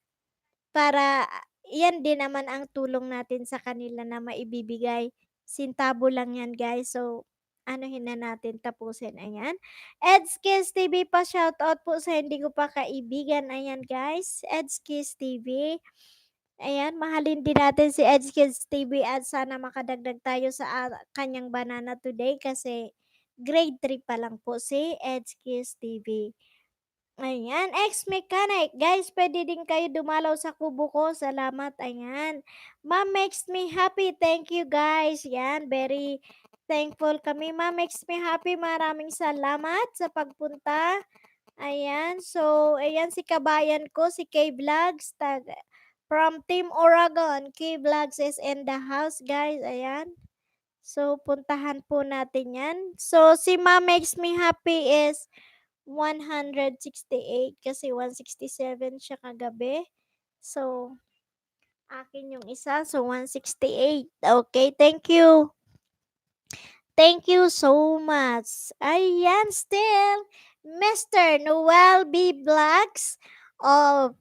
para yan din naman ang tulong natin sa kanila na maibibigay. Sintabo lang yan guys. So, anuhin na natin, tapusin. Ayan. Edskis TV pa, shoutout po sa hindi ko pa kaibigan. Ayan guys, Edskis TV. Ayan, mahalin din natin si Edskis TV at sana makadagdag tayo sa kanyang banana today kasi grade 3 pa lang po si Edskis TV. Ayan, ex-mechanic. Guys, pwede din kayo dumalaw sa kubo ko. Salamat. Ayan. Ma'am makes me happy. Thank you guys. Yan, very thankful kami. Ma'am makes me happy. Maraming salamat sa pagpunta. Ayan. So, ayan si kabayan ko, si K-Vlogs. From Team Oregon. K-Vlogs is in the house, guys. Ayan. So, puntahan po natin yan. So, si Ma'am makes me happy is 168 kasi 167 siya kagabi. So, akin yung isa. So, 168. Okay, thank you. Thank you so much. Ayan, still, Mr. Noel B. Vlogs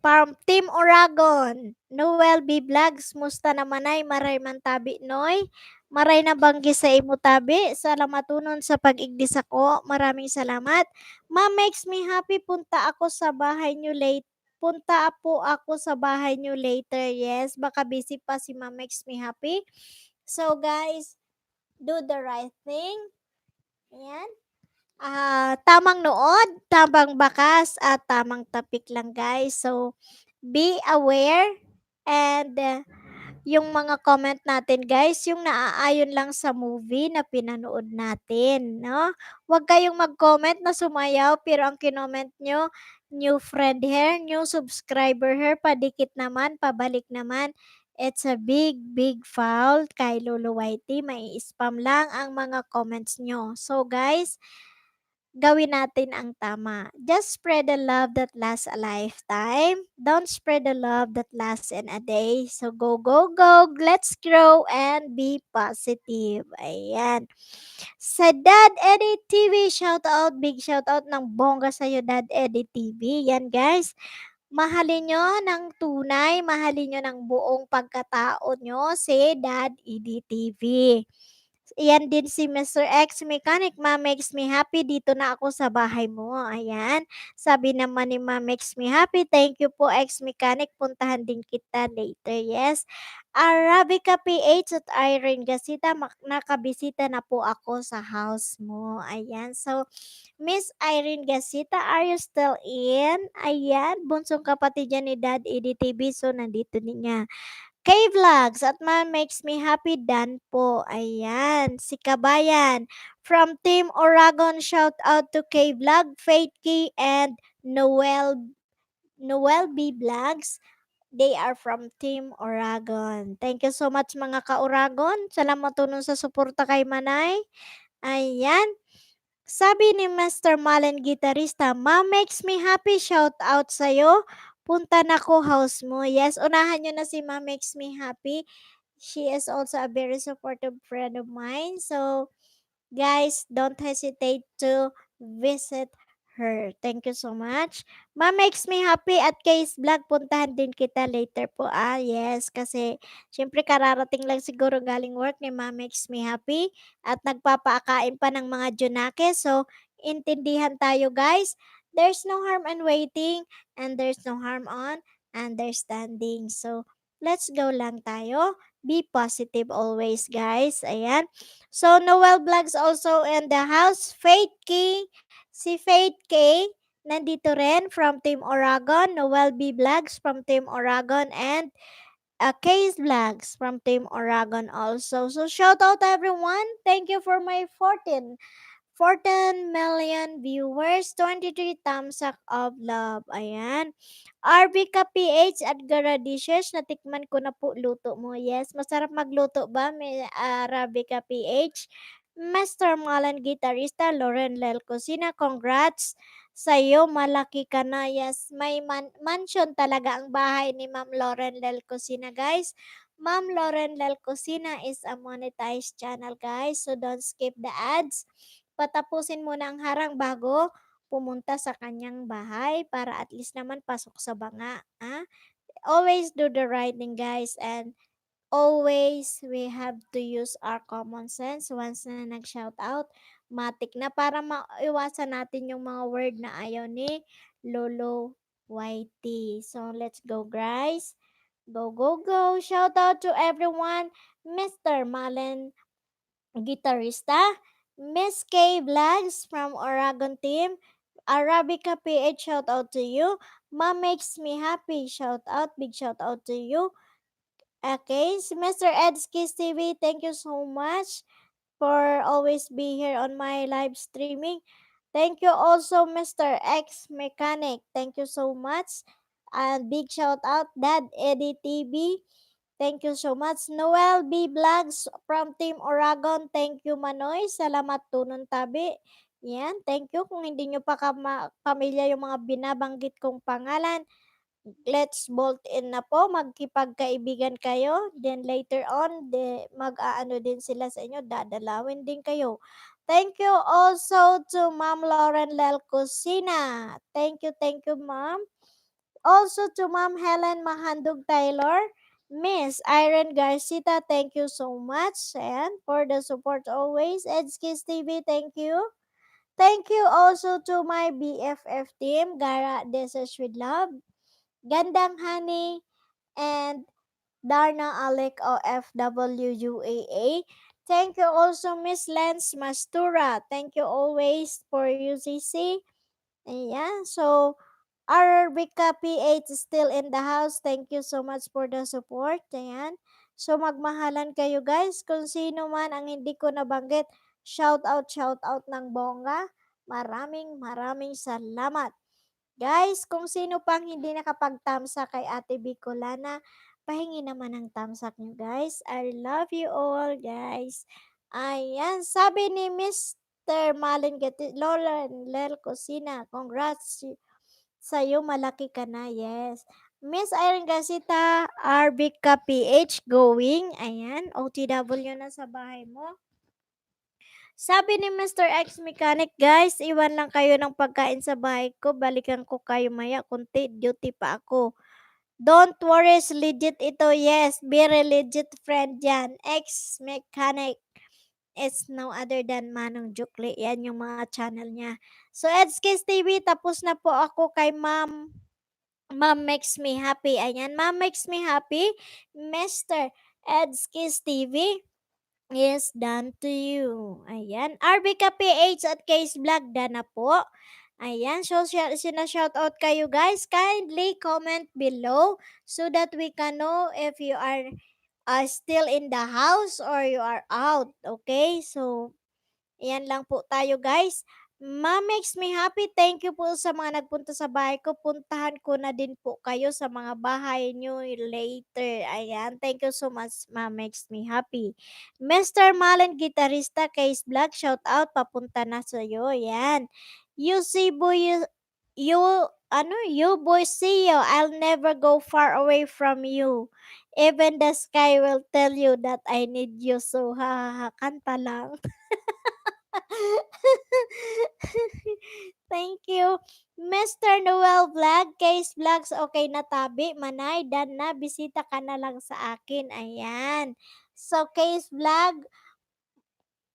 from Team Oregon. Noel B. Vlogs, musta naman ay maray man tabi noy. Maray na banggi sa imo tabi. Salamatunon sa pag-igdis ako. Maraming salamat. Ma makes me happy. Punta ako sa bahay nyo late. Punta po ako sa bahay nyo later. Yes, baka busy pa si Ma makes me happy. So guys, do the right thing. Ayan. Tamang nood, tamang bakas, at tamang tapik lang guys. So, be aware and yung mga comment natin guys, yung naaayon lang sa movie na pinanood natin, no? Huwag kayong mag-comment na sumayaw pero ang kinoment nyo, new friend here, new subscriber here, padikit naman, pabalik naman. It's a big foul kay Lolo Whitey. May spam lang ang mga comments nyo. So guys, gawin natin ang tama. Just spread the love that lasts a lifetime. Don't spread the love that lasts in a day. So go. Let's grow and be positive. Ayan. Sa Dad Eddie TV, shout out, big shout out ng bongga sa'yo, Dad Eddie TV. Yan guys. Mahalin nyo ng tunay, mahalin nyo ng buong pagkatao nyo si Dad Eddie TV. Ayan din si Mr. X Mechanic, "Ma, makes me happy, dito na ako sa bahay mo." Ayan. Sabi naman ni Ma, makes me happy, "Thank you po X Mechanic, puntahan din kita later." Yes. Arabica PH at Irene Gasita, nakabisita na po ako sa house mo. Ayan. So, Miss Irene Gasita, are you still in? Ayan, bunsong kapatid yan ni Dad EDTV, so nandito din niya. K-Vlogs at Man Makes Me Happy Dan po. Ayan, si Kabayan. From Team Oragon, shout out to K-Vlog, Faith Key, and Noel B. Vlogs. They are from Team Oragon. Thank you so much mga ka-Oragon. Salamat tunong sa suporta kay Manay. Ayan. Sabi ni Master Malen gitarista, "Ma makes me happy, shout out sa'yo. Punta na ko house mo." Yes, unahan nyo na si Ma makes me happy. She is also a very supportive friend of mine. So, guys, don't hesitate to visit her. Thank you so much. Ma makes me happy at Case Vlog. Puntahan din kita later po. Yes. Kasi, syempre kararating lang siguro galing work ni Ma makes me happy. At nagpapaakain pa ng mga Junake. So, intindihan tayo guys. There's no harm in waiting. And there's no harm on understanding. So, let's go lang tayo. Be positive always guys. Ayan. So, Noel Vlogs also in the house. Faith K, si Faith K, nandito rin from Team Oragon. Noel B Vlogs from Team Oragon. And Case Vlogs from Team Oragon also. So, shout out everyone. Thank you for my 14 million viewers, 23 thumbs up of love. Ayan. RBK PH at Gara Dishes, natikman ko na po luto mo. Yes, masarap magluto ba, may RBK PH? Master Malan Gitarista, Lauren Lel Cosina, congrats sa'yo, malaki ka na. Yes, may mansion talaga ang bahay ni Ma'am Lauren Lel Cosina, guys. Ma'am Lauren Lel Cosina is a monetized channel, guys. So, don't skip the ads. Patapusin muna ang harang bago pumunta sa kanyang bahay para at least naman pasok sa banga. Always do the right thing guys, and always we have to use our common sense once na nag-shout out. Matik na para maiwasan natin yung mga word na ayaw ni Lolo Whitey. So let's go guys. Go, go, go. Shout out to everyone. Mr. Malen Gitarista, Miss K Vlogs from Oragon team, Arabica PH, shout out to you. Ma makes me happy, shout out, big shout out to you. Okay, si Mr. Edskis TV, thank you so much for always be here on my live streaming. Thank you also Mr. X Mechanic, thank you so much. And big shout out Dad Eddie TV. Thank you so much. Noel B. Vlogs from Team Oragon. Thank you, Manoy. Salamat tunon tabi. Yan, thank you. Kung hindi nyo pa pamilya yung mga binabanggit kong pangalan, let's bolt in na po. Magkipagkaibigan kayo. Then later on, mag-aano din sila sa inyo. Dadalawin din kayo. Thank you also to Ma'am Lauren Lel Cusina. Thank you, Ma'am. Also to Ma'am Helen Mahandog Taylor, Miss Irene Garcita, thank you so much. And for the support always. Edskis TV, thank you. Thank you also to my BFF team, Gara Deses with Love, Gandang Honey, and Darna Alec OFWUAA. Thank you also Miss Lens Mastura. Thank you always for UCC. Ayan, so Arabica PH is still in the house. Thank you so much for the support. Ayan. So magmahalan kayo guys. Kung sino man ang hindi ko nabanggit, shout out ng bongga. Maraming salamat. Guys, kung sino pang hindi nakapagtamsa kay Ate Bicolana, pahingi naman ang tamsak nyo guys. I love you all guys. Ayan, sabi ni Mr. Malin Lauren Lel Cosina, congrats sa'yo, malaki ka na, yes. Miss Irene Gasita, RBK PH, going. Ayan, OTW na sa bahay mo. Sabi ni Mr. X Mechanic, guys, iwan lang kayo ng pagkain sa bahay ko. Balikan ko kayo maya. Kunti, duty pa ako. Don't worry, legit ito. Yes, very legit friend yan. X Mechanic. It's no other than Manong Jukli. Yan yung mga channel niya. So, Edskis TV, tapos na po ako kay Ma'am Makes Me Happy. Ayan, Ma'am Makes Me Happy, Mr. Edskis TV is done to you. Ayan, RBK PH at Case Vlog, done na po. Ayan, so sina-shoutout kayo guys. Kindly comment below so that we can know if you are still in the house or you are out. Okay? So, ayan lang po tayo guys. Ma makes me happy. Thank you po sa mga nagpunta sa bahay ko. Puntahan ko na din po kayo sa mga bahay nyo later. Ayan. Thank you so much, Ma makes me happy. Mr. Malen Gitarista, Case Vlog, shout out. Papunta na sa iyo. Ayan. You see boy, you, you boy see you. I'll never go far away from you. Even the sky will tell you that I need you. So, ha, ha, ha, kanta lang. Thank you. Mr. Noel Vlog, Case Vlogs, okay na tabi, Manay, dan na, bisita ka na lang sa akin. Ayan. So, Case Vlog,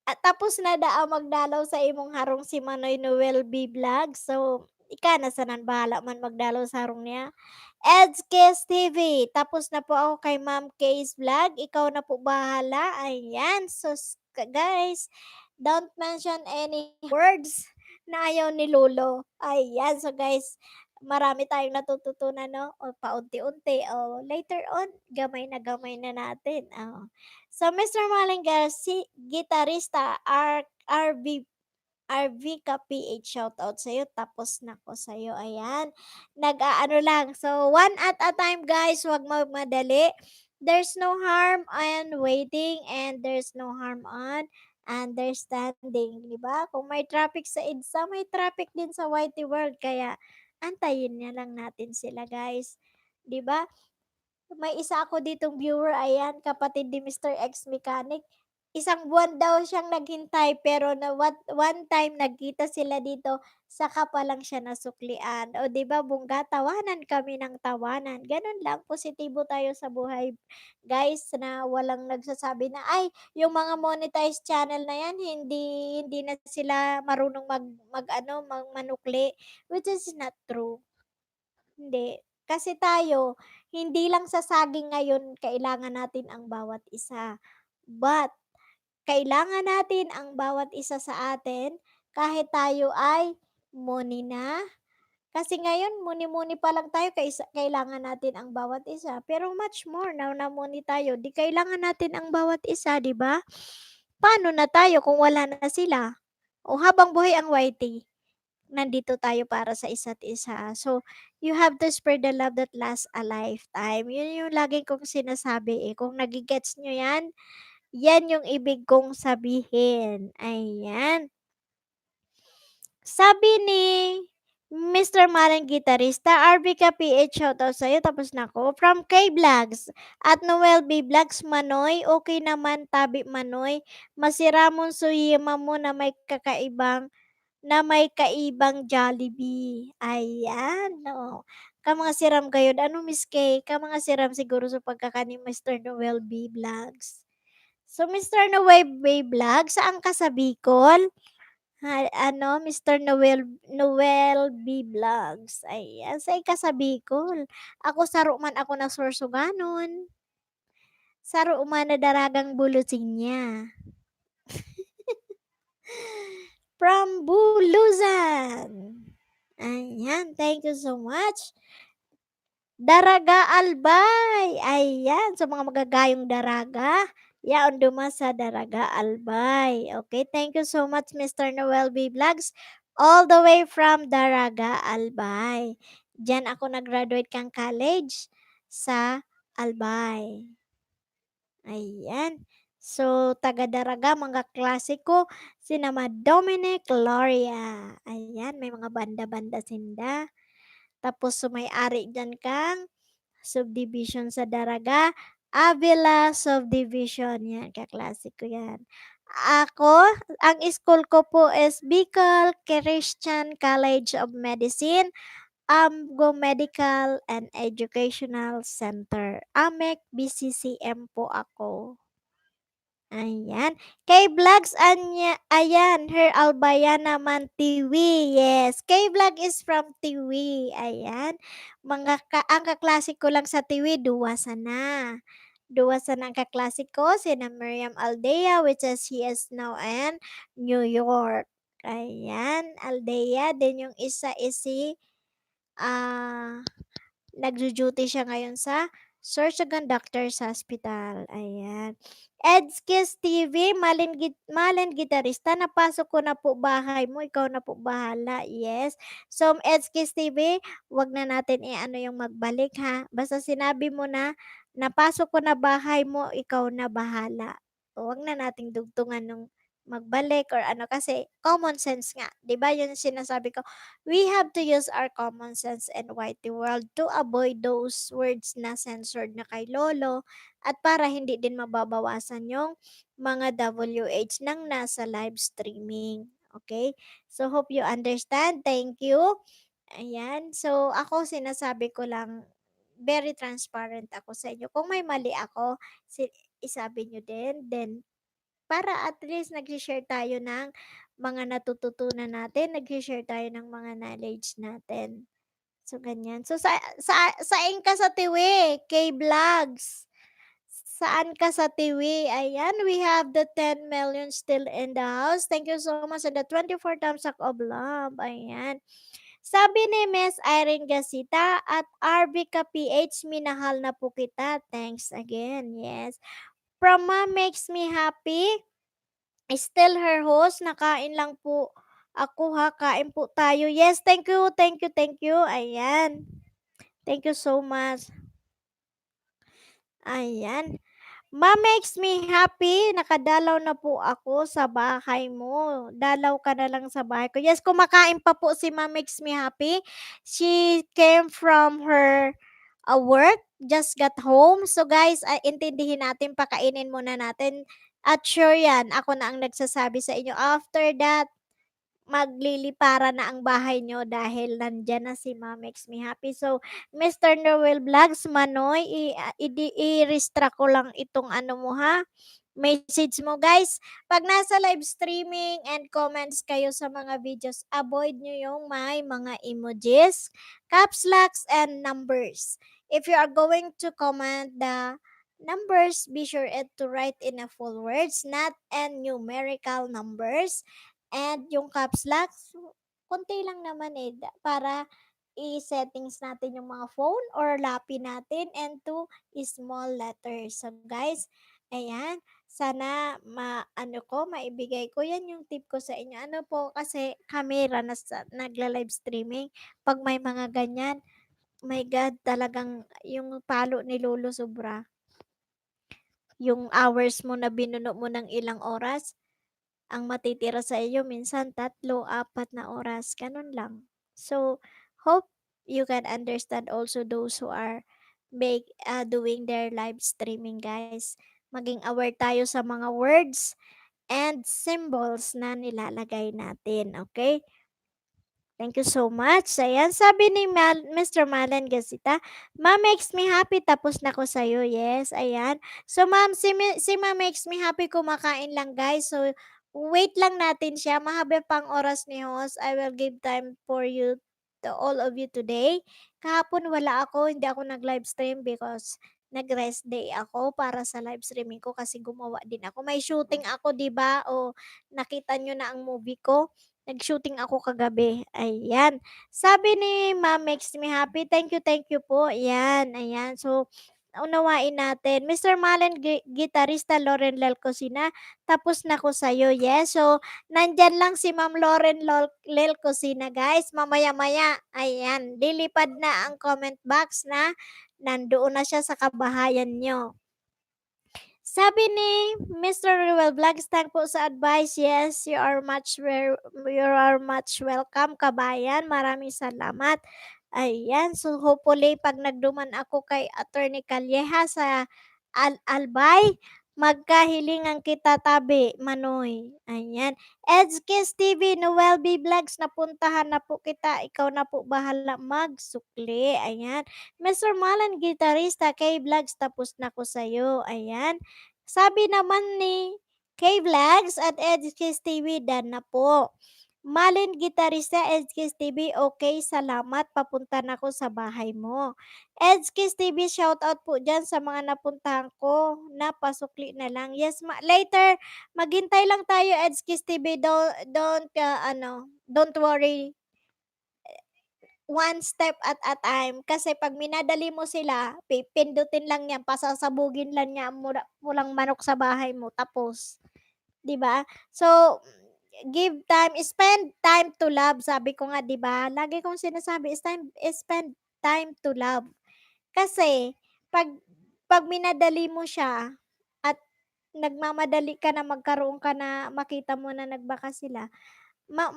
at tapos na daa magdalaw sa imong harong si Manoy Noel B. Vlog. So, ika na sanan bahala man magdalaw sa harong niya. Ed's Kiss TV. Tapos na po ako kay Ma'am Kay's Vlog. Ikaw na po bahala. Ayan. So, guys, don't mention any words na ayaw ni Lolo. Ayan. So, guys, marami tayong natututunan, no? O, paunti-unti. O, later on, gamay na natin. O. So, Mr. Malingar, si gitarista, RV RV ka PH, shoutout sa'yo. Tapos na ko sa'yo. Ayan. Nag-aano lang. So, one at a time, guys. Huwag magmadali. There's no harm on waiting and there's no harm on understanding. Diba? Kung may traffic sa EDSA, may traffic din sa Whitey World. Kaya, antayin niya lang natin sila, guys. Diba? May isa ako ditong viewer, ayan, kapatid ni Mr. X Mechanic. Isang buwan daw siyang naghintay pero one time nagkita sila dito, saka pa lang siya nasuklian. O 'di ba bongga, tawanan kami ng tawanan. Ganun lang, positibo tayo sa buhay. Guys, na walang nagsasabi na ay yung mga monetized channel na yan hindi na sila marunong manukli, which is not true. Hindi. Kasi tayo, hindi lang sa saging ngayon kailangan natin ang bawat isa. But, kailangan natin ang bawat isa sa atin kahit tayo ay muni na. Kasi ngayon, muni-muni pa lang tayo, kailangan natin ang bawat isa. Pero much more, now na muni tayo, di kailangan natin ang bawat isa, di ba? Paano na tayo kung wala na sila? O habang buhay ang YT, nandito tayo para sa isa't isa. So, you have to spread the love that lasts a lifetime. Yun yung laging kong sinasabi eh. Kung nagigets nyo yan, yan yung ibig kong sabihin. Ayan. Sabi ni Mr. Maring Gitarista, RBK PH, shoutout sa'yo. Tapos na ako. From K Vlogs at Noel B Vlogs, Manoy. Okay naman, tabi Manoy. Masira mong suyima mo na may kaibang Jollibee. Ayan, oo. Mga siram gayud. Ano, Miss Kay? Mga siram siguro sa pagkakani Mr. Noel B. Vlogs. So, Mr. Noel B. Vlogs, saan ka sa Bicol? Mr. Noel B. Vlogs. Ayan, saan ka sa Bicol? Ako saro man ako na Sorsoganon. Saro man na daragang bulutin niya. From Bulusan. Ayan, thank you so much. Daraga Albay. Ayan, sa mga magagayong daraga. Yaon duma sa Daraga Albay. Okay, thank you so much Mr. Noel B. Vlogs. All the way from Daraga Albay. Diyan ako nag-graduate kang college sa Albay. Ayan. So, taga-Daraga, mga klasiko, sina Dominic Gloria. Ayan, may mga banda-banda sinda. Tapos, sumay-ari dyan kang subdivision sa Daraga, Avila Subdivision. Yan, kaklasiko yan. Ako, ang school ko po is Bicol Christian College of Medicine, Amgo Medical and Educational Center. AMEC BCCM po ako. Ayan. K-Vlogs, ayan, Her Albaya naman, Tiwi. Yes, K-Vlog is from Tiwi. Ayan. Ang kaklase ko lang sa Tiwi, duwasa na. Duwasa na ang kaklase ko, sina Miriam Aldea, which is he is now in New York. Ayan, Aldea. Then yung isa is si, ah, nagdu-duty siya ngayon sa Sorsogon Doctors Hospital. Ayan. Edskis TV, Malin Gitarista, napasok ko na po bahay mo, ikaw na po bahala. Yes. So, Edskis TV, wag na natin i-ano yung magbalik ha. Basta sinabi mo na, napasok ko na bahay mo, ikaw na bahala. Wag na nating dugtungan nung magbalik or ano kasi common sense nga. 'Di ba yun yung sinasabi ko? We have to use our common sense and whitey world to avoid those words na censored na kay Lolo at para hindi din mababawasan yung mga WH nang nasa live streaming. Okay? So, hope you understand. Thank you. Ayan. So, ako sinasabi ko lang, very transparent ako sa inyo. Kung may mali ako, isabi nyo din. Then, para at least nag-share tayo ng mga natututunan natin, nag-share tayo ng mga knowledge natin. So, ganyan. So, saan ka sa Tiwi? K-Vlogs. Saan ka sa Tiwi? Ayan, we have the 10 million still in the house. Thank you so much. And the 24 thumbs up of love. Ayan. Sabi ni Miss Irene Gasita at RB ka PH, minahal na po kita. Thanks again. Yes. From Mom Makes Me Happy. Still her host, nakain lang po ako ha, kain po tayo. Yes, thank you, thank you, thank you. Ayan. Thank you so much. Ayan. Ma makes me happy, nakadalaw na po ako sa bahay mo. Dalaw ka na lang sa bahay ko. Yes, kumakain pa po si Ma makes me happy. She came from her work, just got home. So guys, intindihin natin, pakainin muna natin. At sure yan, ako na ang nagsasabi sa inyo. After that, maglilipara na ang bahay nyo dahil nandyan na si Ma Makes Me Happy. So, Mr. Noel Vlogs, Manoy, i-restrict ko lang itong ano mo ha, message mo guys. Pag nasa live streaming and comments kayo sa mga videos, avoid nyo yung may mga emojis, caps locks, and numbers. If you are going to comment the numbers, be sure to write in a full words, not in numerical numbers. And yung caps locks, konti lang naman para i-settings natin yung mga phone or lapi natin and to small letters. So guys, ayan, sana maibigay ko yan yung tip ko sa inyo. Ano po, kasi camera na nagla-live streaming. Pag may mga ganyan, my God, talagang yung palo ni Lolo sobra. Yung hours mo na binuno mo ng ilang oras, ang matitira sa iyo minsan 3, 4 na oras, ganun lang. So, hope you can understand also those who are doing their live streaming, guys. Maging aware tayo sa mga words and symbols na nilalagay natin, okay? Thank you so much. Ayan, sabi ni Mr. Malen Gasita, Ma makes me happy, tapos na ko sa'yo. Yes, ayan. So, ma'am, si Ma makes me happy, kumakain lang, guys. So, wait lang natin siya. Mahaba pang oras ni host. I will give time for you, to all of you today. Kahapon wala ako, hindi ako nag-live stream because nag-rest day ako para sa live streaming ko kasi gumawa din ako. May shooting ako, di ba? O, nakita nyo na ang movie ko. Nag-shooting ako kagabi. Ayan. Sabi ni Ma'am Makes Me Happy, thank you po. Ayan, ayan. So, unawain natin. Mr. Malen, gitarista Lauren Lel Cosina, tapos na ko sa'yo. Yes. So, nandyan lang si Ma'am Lauren Lel Cosina, guys. Mamaya-maya, ayan, lilipad na ang comment box na nandoon na siya sa kabahayan nyo. Sabi ni Mr. Ruel Vlogs, thank po sa advice. Yes, you are much welcome, kabayan. Maraming salamat. Ayan, so hopefully pag nagduman ako kay Attorney Calleja sa Albay, magkahilingan kita tabi, Manoy. Ayan. Edskis TV, Noel B. Vlogs, napuntahan na po kita. Ikaw na po bahala magsukli. Ayan. Mr. Malan, gitarista, kay Vlogs, tapos na ko sa'yo. Ayan. Sabi naman ni K-Vlogs at Edskis TV, done na po. Malin Gitarista, Edskis TV, okay, salamat, papunta na ako sa bahay mo. Edskis TV, shoutout po dyan sa mga napuntahan ko, napasukli na lang. Yes, later, maghintay lang tayo, Edskis TV, don't worry, one step at a time. Kasi pag minadali mo sila, pipindutin lang yan, pasasabugin lang niya ang pulang manok sa bahay mo, tapos. 'Di ba? So, give time, spend time to love, sabi ko nga 'di ba? Lagi kong sinasabi, spend time to love. Kasi pag minadali mo siya at nagmamadali ka na magkaroon ka na makita mo na nagbaka sila,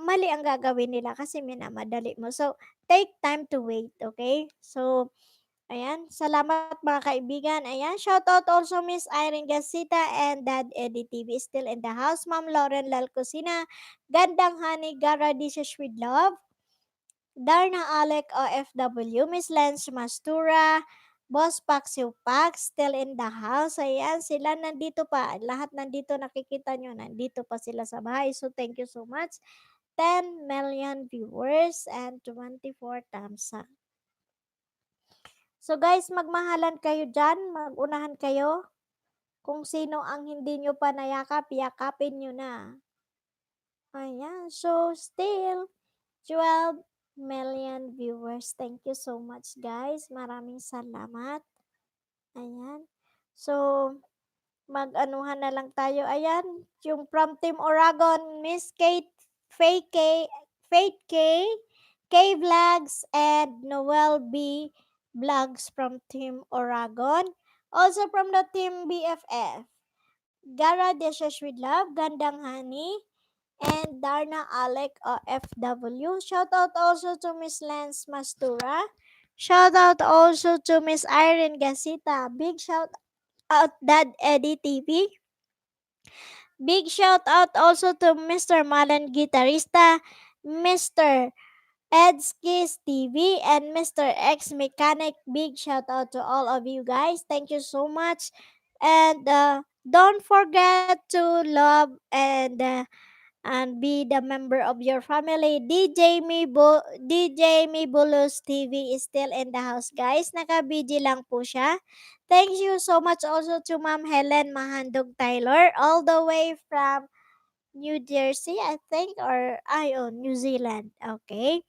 mali ang gagawin nila kasi minamadali mo. So, take time to wait, okay? So, ayan, salamat mga kaibigan. Ayan, shoutout also Miss Irene Gasita and Dad Eddie TV still in the house. Ma'am Lauren Lalcosina, Gandang Honey, Gara Dishes with Love, Darna Alec OFW, Miss Lance Mastura, Boss Paxio Pax still in the house. Ayan, sila nandito pa. Lahat nandito nakikita nyo, nandito pa sila sa bahay. So, thank you so much. 10 million viewers and 24 thumbs up. So guys, magmahalan kayo dyan, magunahan kayo. Kung sino ang hindi nyo pa nayakap, yakapin nyo na. Ayan, so still 12 million viewers. Thank you so much guys. Maraming salamat. Ayan. So, mag-anuhan na lang tayo. Ayan, yung from Team Oragon, Miss Kate, Faith K, K Vlogs, and Noel B Vlogs from Team Oragon. Also from the Team BFF, Gara Dishes with Love, Gandang Honey, and Darna Alec OFW. Shout out also to Miss Lance Mastura. Shout out also to Miss Irene Gasita. Big shout out Dad Eddie TV. Big shout out also to Mr. Malan Guitarista, Mr. Edskis TV, and Mr. X Mechanic. Big shout out to all of you guys. Thank you so much. And don't forget to love and be the member of your family. DJ Mibulus TV is still in the house, guys. Naka-BG lang po siya. Thank you so much also to Ma'am Helen Mahandog Taylor, all the way from New Jersey, I think, or New Zealand. Okay.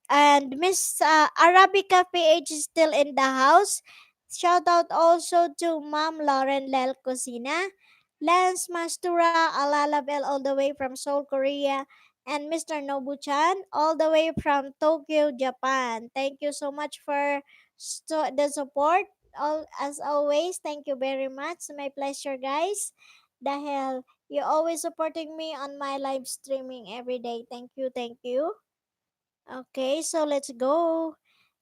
And Miss Arabica PH is still in the house. Shout out also to Ma'am Lauren Lel Cosina, Lance Mastura, Alalabel all the way from Seoul, Korea, and Mr. Nobu-chan all the way from Tokyo, Japan. Thank you so much for the support. As always, thank you very much. My pleasure, guys. Dahil you always supporting me on my live streaming every day. Thank you, thank you. Okay, so let's go.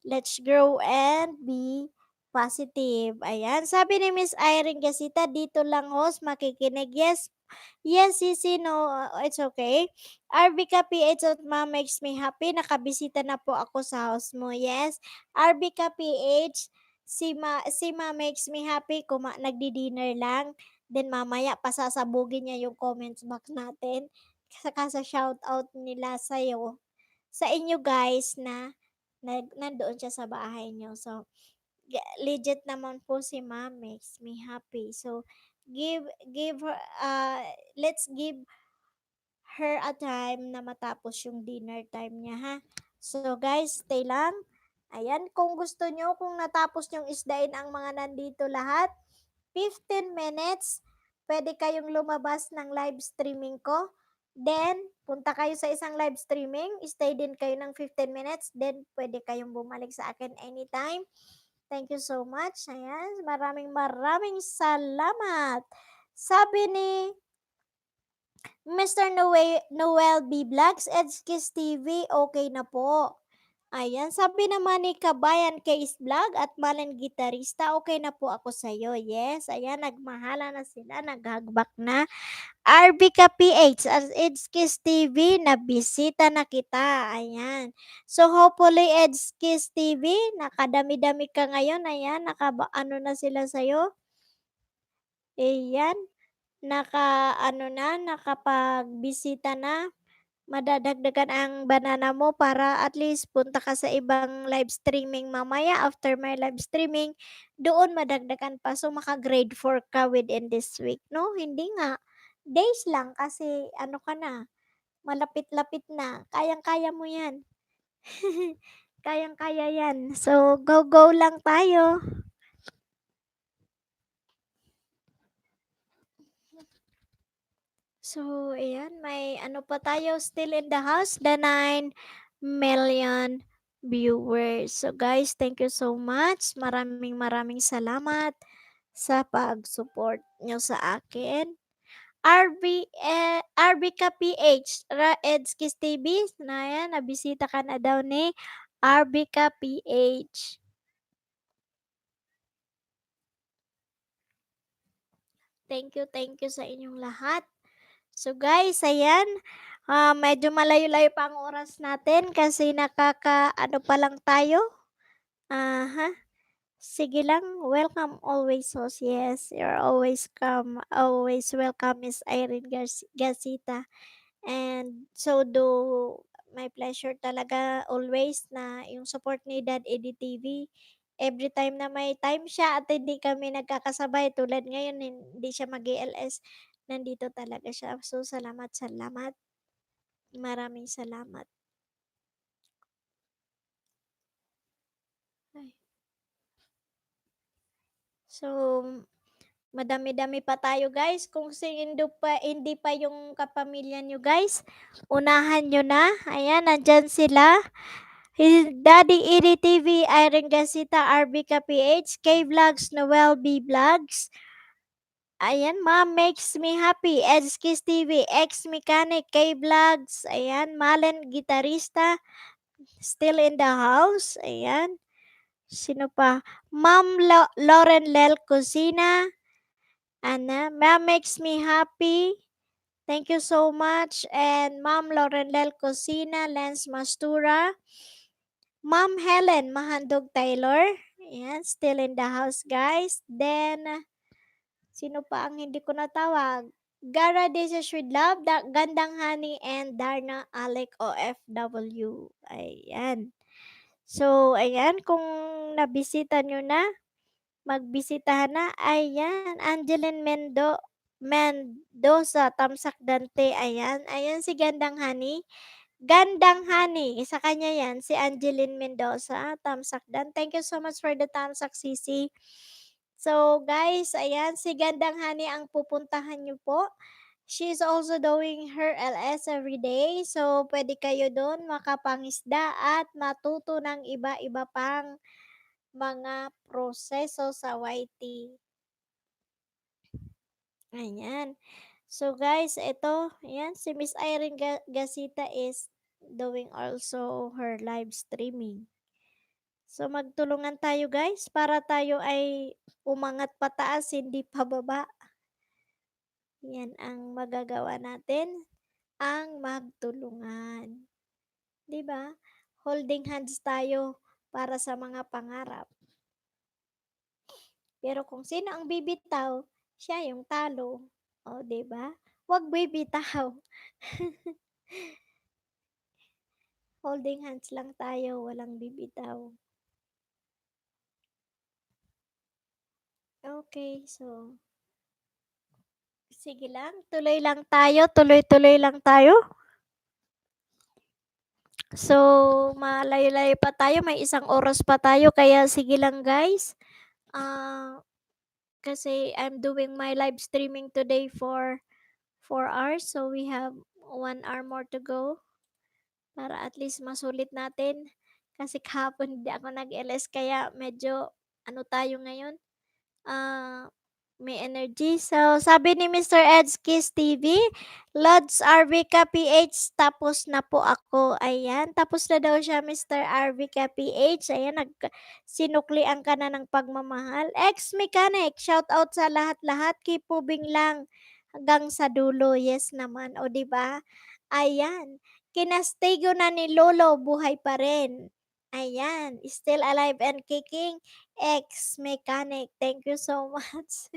Let's grow and be positive. Ayan, sabi ni Miss Irene Gasita, dito lang host, makikinig. Yes, yes, Sisi, no, it's okay. RBK PH at Ma makes me happy. Nakabisita na po ako sa house mo. Yes, RBK PH, si Ma makes me happy. Nagdi-dinner lang. Then mamaya pasasabugin niya yung comments box natin. Saka sa shoutout nila sa'yo, sa inyo guys na nandoon siya sa bahay niyo. So, legit naman po si Ma'am makes me happy. So, give her, let's give her a time na matapos yung dinner time niya, ha? So, guys, stay lang. Ayan, kung gusto nyo, kung natapos nyong isdain ang mga nandito lahat, 15 minutes, pwede kayong lumabas ng live streaming ko. Then, punta kayo sa isang live streaming, stay din kayo ng 15 minutes, then pwede kayong bumalik sa akin anytime. Thank you so much. Ayan, maraming salamat. Sabi ni Mr. Noel B. Vlogs, Edskis TV, okay na po. Ayan, sabi naman ni Kabayan Case Vlog at Malen Gitarista, okay na po ako sa'yo. Yes, ayan, nagmahala na sila, naghagbak na. RBK PH at Edskis TV, nabisita na kita. Ayan. So, hopefully, Edskis TV, nakadami-dami ka ngayon. Ayan, ano na sila sa'yo. Ayan. naka-ano na, nakapagbisita na, madadagdagan ang banana mo para at least punta ka sa ibang live streaming mamaya after my live streaming, doon madagdagan pa. So, maka-grade 4 ka within this week, 'no? Hindi nga, days lang kasi ano ka na, malapit-lapit na. Kayang-kaya mo 'yan. Kayang-kaya 'yan. So, go-go lang tayo. So, ayan, may ano pa tayo still in the house, the 9 million viewers. So, guys, thank you so much. Maraming salamat sa pag-support nyo sa akin. RB ka PH, Edskis TV, na yan, nabisita ka na daw ni RB ka PH. Thank you sa inyong lahat. So guys, ayan, medyo malayo-layo pa ang oras natin kasi ano pa lang tayo. Aha. Sige lang, welcome always host. Yes, you're always welcome, Miss Irene Gasita. And so do my pleasure talaga always na yung support ni Dad Eddie TV. Every time na may time siya at hindi kami nagkakasabay tulad ngayon hindi siya mag-ELS, nandito talaga siya. So salamat. Maraming salamat. Ay. So, madami-dami pa tayo guys. Kung hindi pa yung kapamilya nyo guys, unahan nyo na. Ayan, nandyan sila. Daddy Edie TV, Irene Gasita, RB PH, K Vlogs, Noel B Vlogs. Ayan, Mom Makes Me Happy, Edskis TV, X Mechanic, K Vlogs. Ayan, Malen Gitarista, still in the house. Ayan. Sino pa? Lauren Lel Cusina. Mom Makes Me Happy. Thank you so much. And Ma'am Lauren Lel Cusina, Lance Mastura. Ma'am Helen Mahandog Taylor. Ayan, still in the house guys. Then, sino pa ang hindi ko natawag? Gara Deses with Love, Gandang Honey, and Darna Alec OFW. Ayan. So, ayan, kung nabisita nyo na, magbisitahan na. Ayan, Angeline Mendoza, Tamsak Dante. Ayan si Gandang Honey. Gandang Honey, sa kanya yan, si Angeline Mendoza, Tamsak Dan. Thank you so much for the Tamsak CC. So guys, ayan, si Gandang Honey ang pupuntahan nyo po. She's also doing her LS every day. So, pwede kayo doon makapangisda at matuto ng iba-iba pang mga proseso sa YT. Ayan. So guys, ito, ayan, si Miss Irene Gasita is doing also her live streaming. So magtulungan tayo guys para tayo ay umangat pataas, hindi pababa. Yan ang magagawa natin, ang magtulungan. 'Di ba? Holding hands tayo para sa mga pangarap. Pero kung sino ang bibitaw, siya yung talo. O, 'di ba? Huwag bibitaw. Holding hands lang tayo, walang bibitaw. Okay, so sige lang, tuloy lang tayo, tuloy-tuloy lang tayo. So, malayo-layo pa tayo, may 1 oras pa tayo, kaya sige lang guys. Kasi I'm doing my live streaming today for 4 hours, so we have 1 hour more to go. Para at least masulit natin. Kasi kahapon hindi ako nag-LS kaya medyo ano tayo ngayon, ah, may energy. So, sabi ni Mr. Edskis TV, Lods RV ka PH, tapos na po ako. Ayan, tapos na daw siya Mr. RV ka PH. Ayan, sinuklian ka na ng pagmamahal. Ex-mechanic, shout out sa lahat-lahat. Keep moving lang hanggang sa dulo. Yes naman. O, di ba? Ayan, kinastigo na ni Lolo, buhay pa rin. Ayan, still alive and kicking. Ex-mechanic. Thank you so much.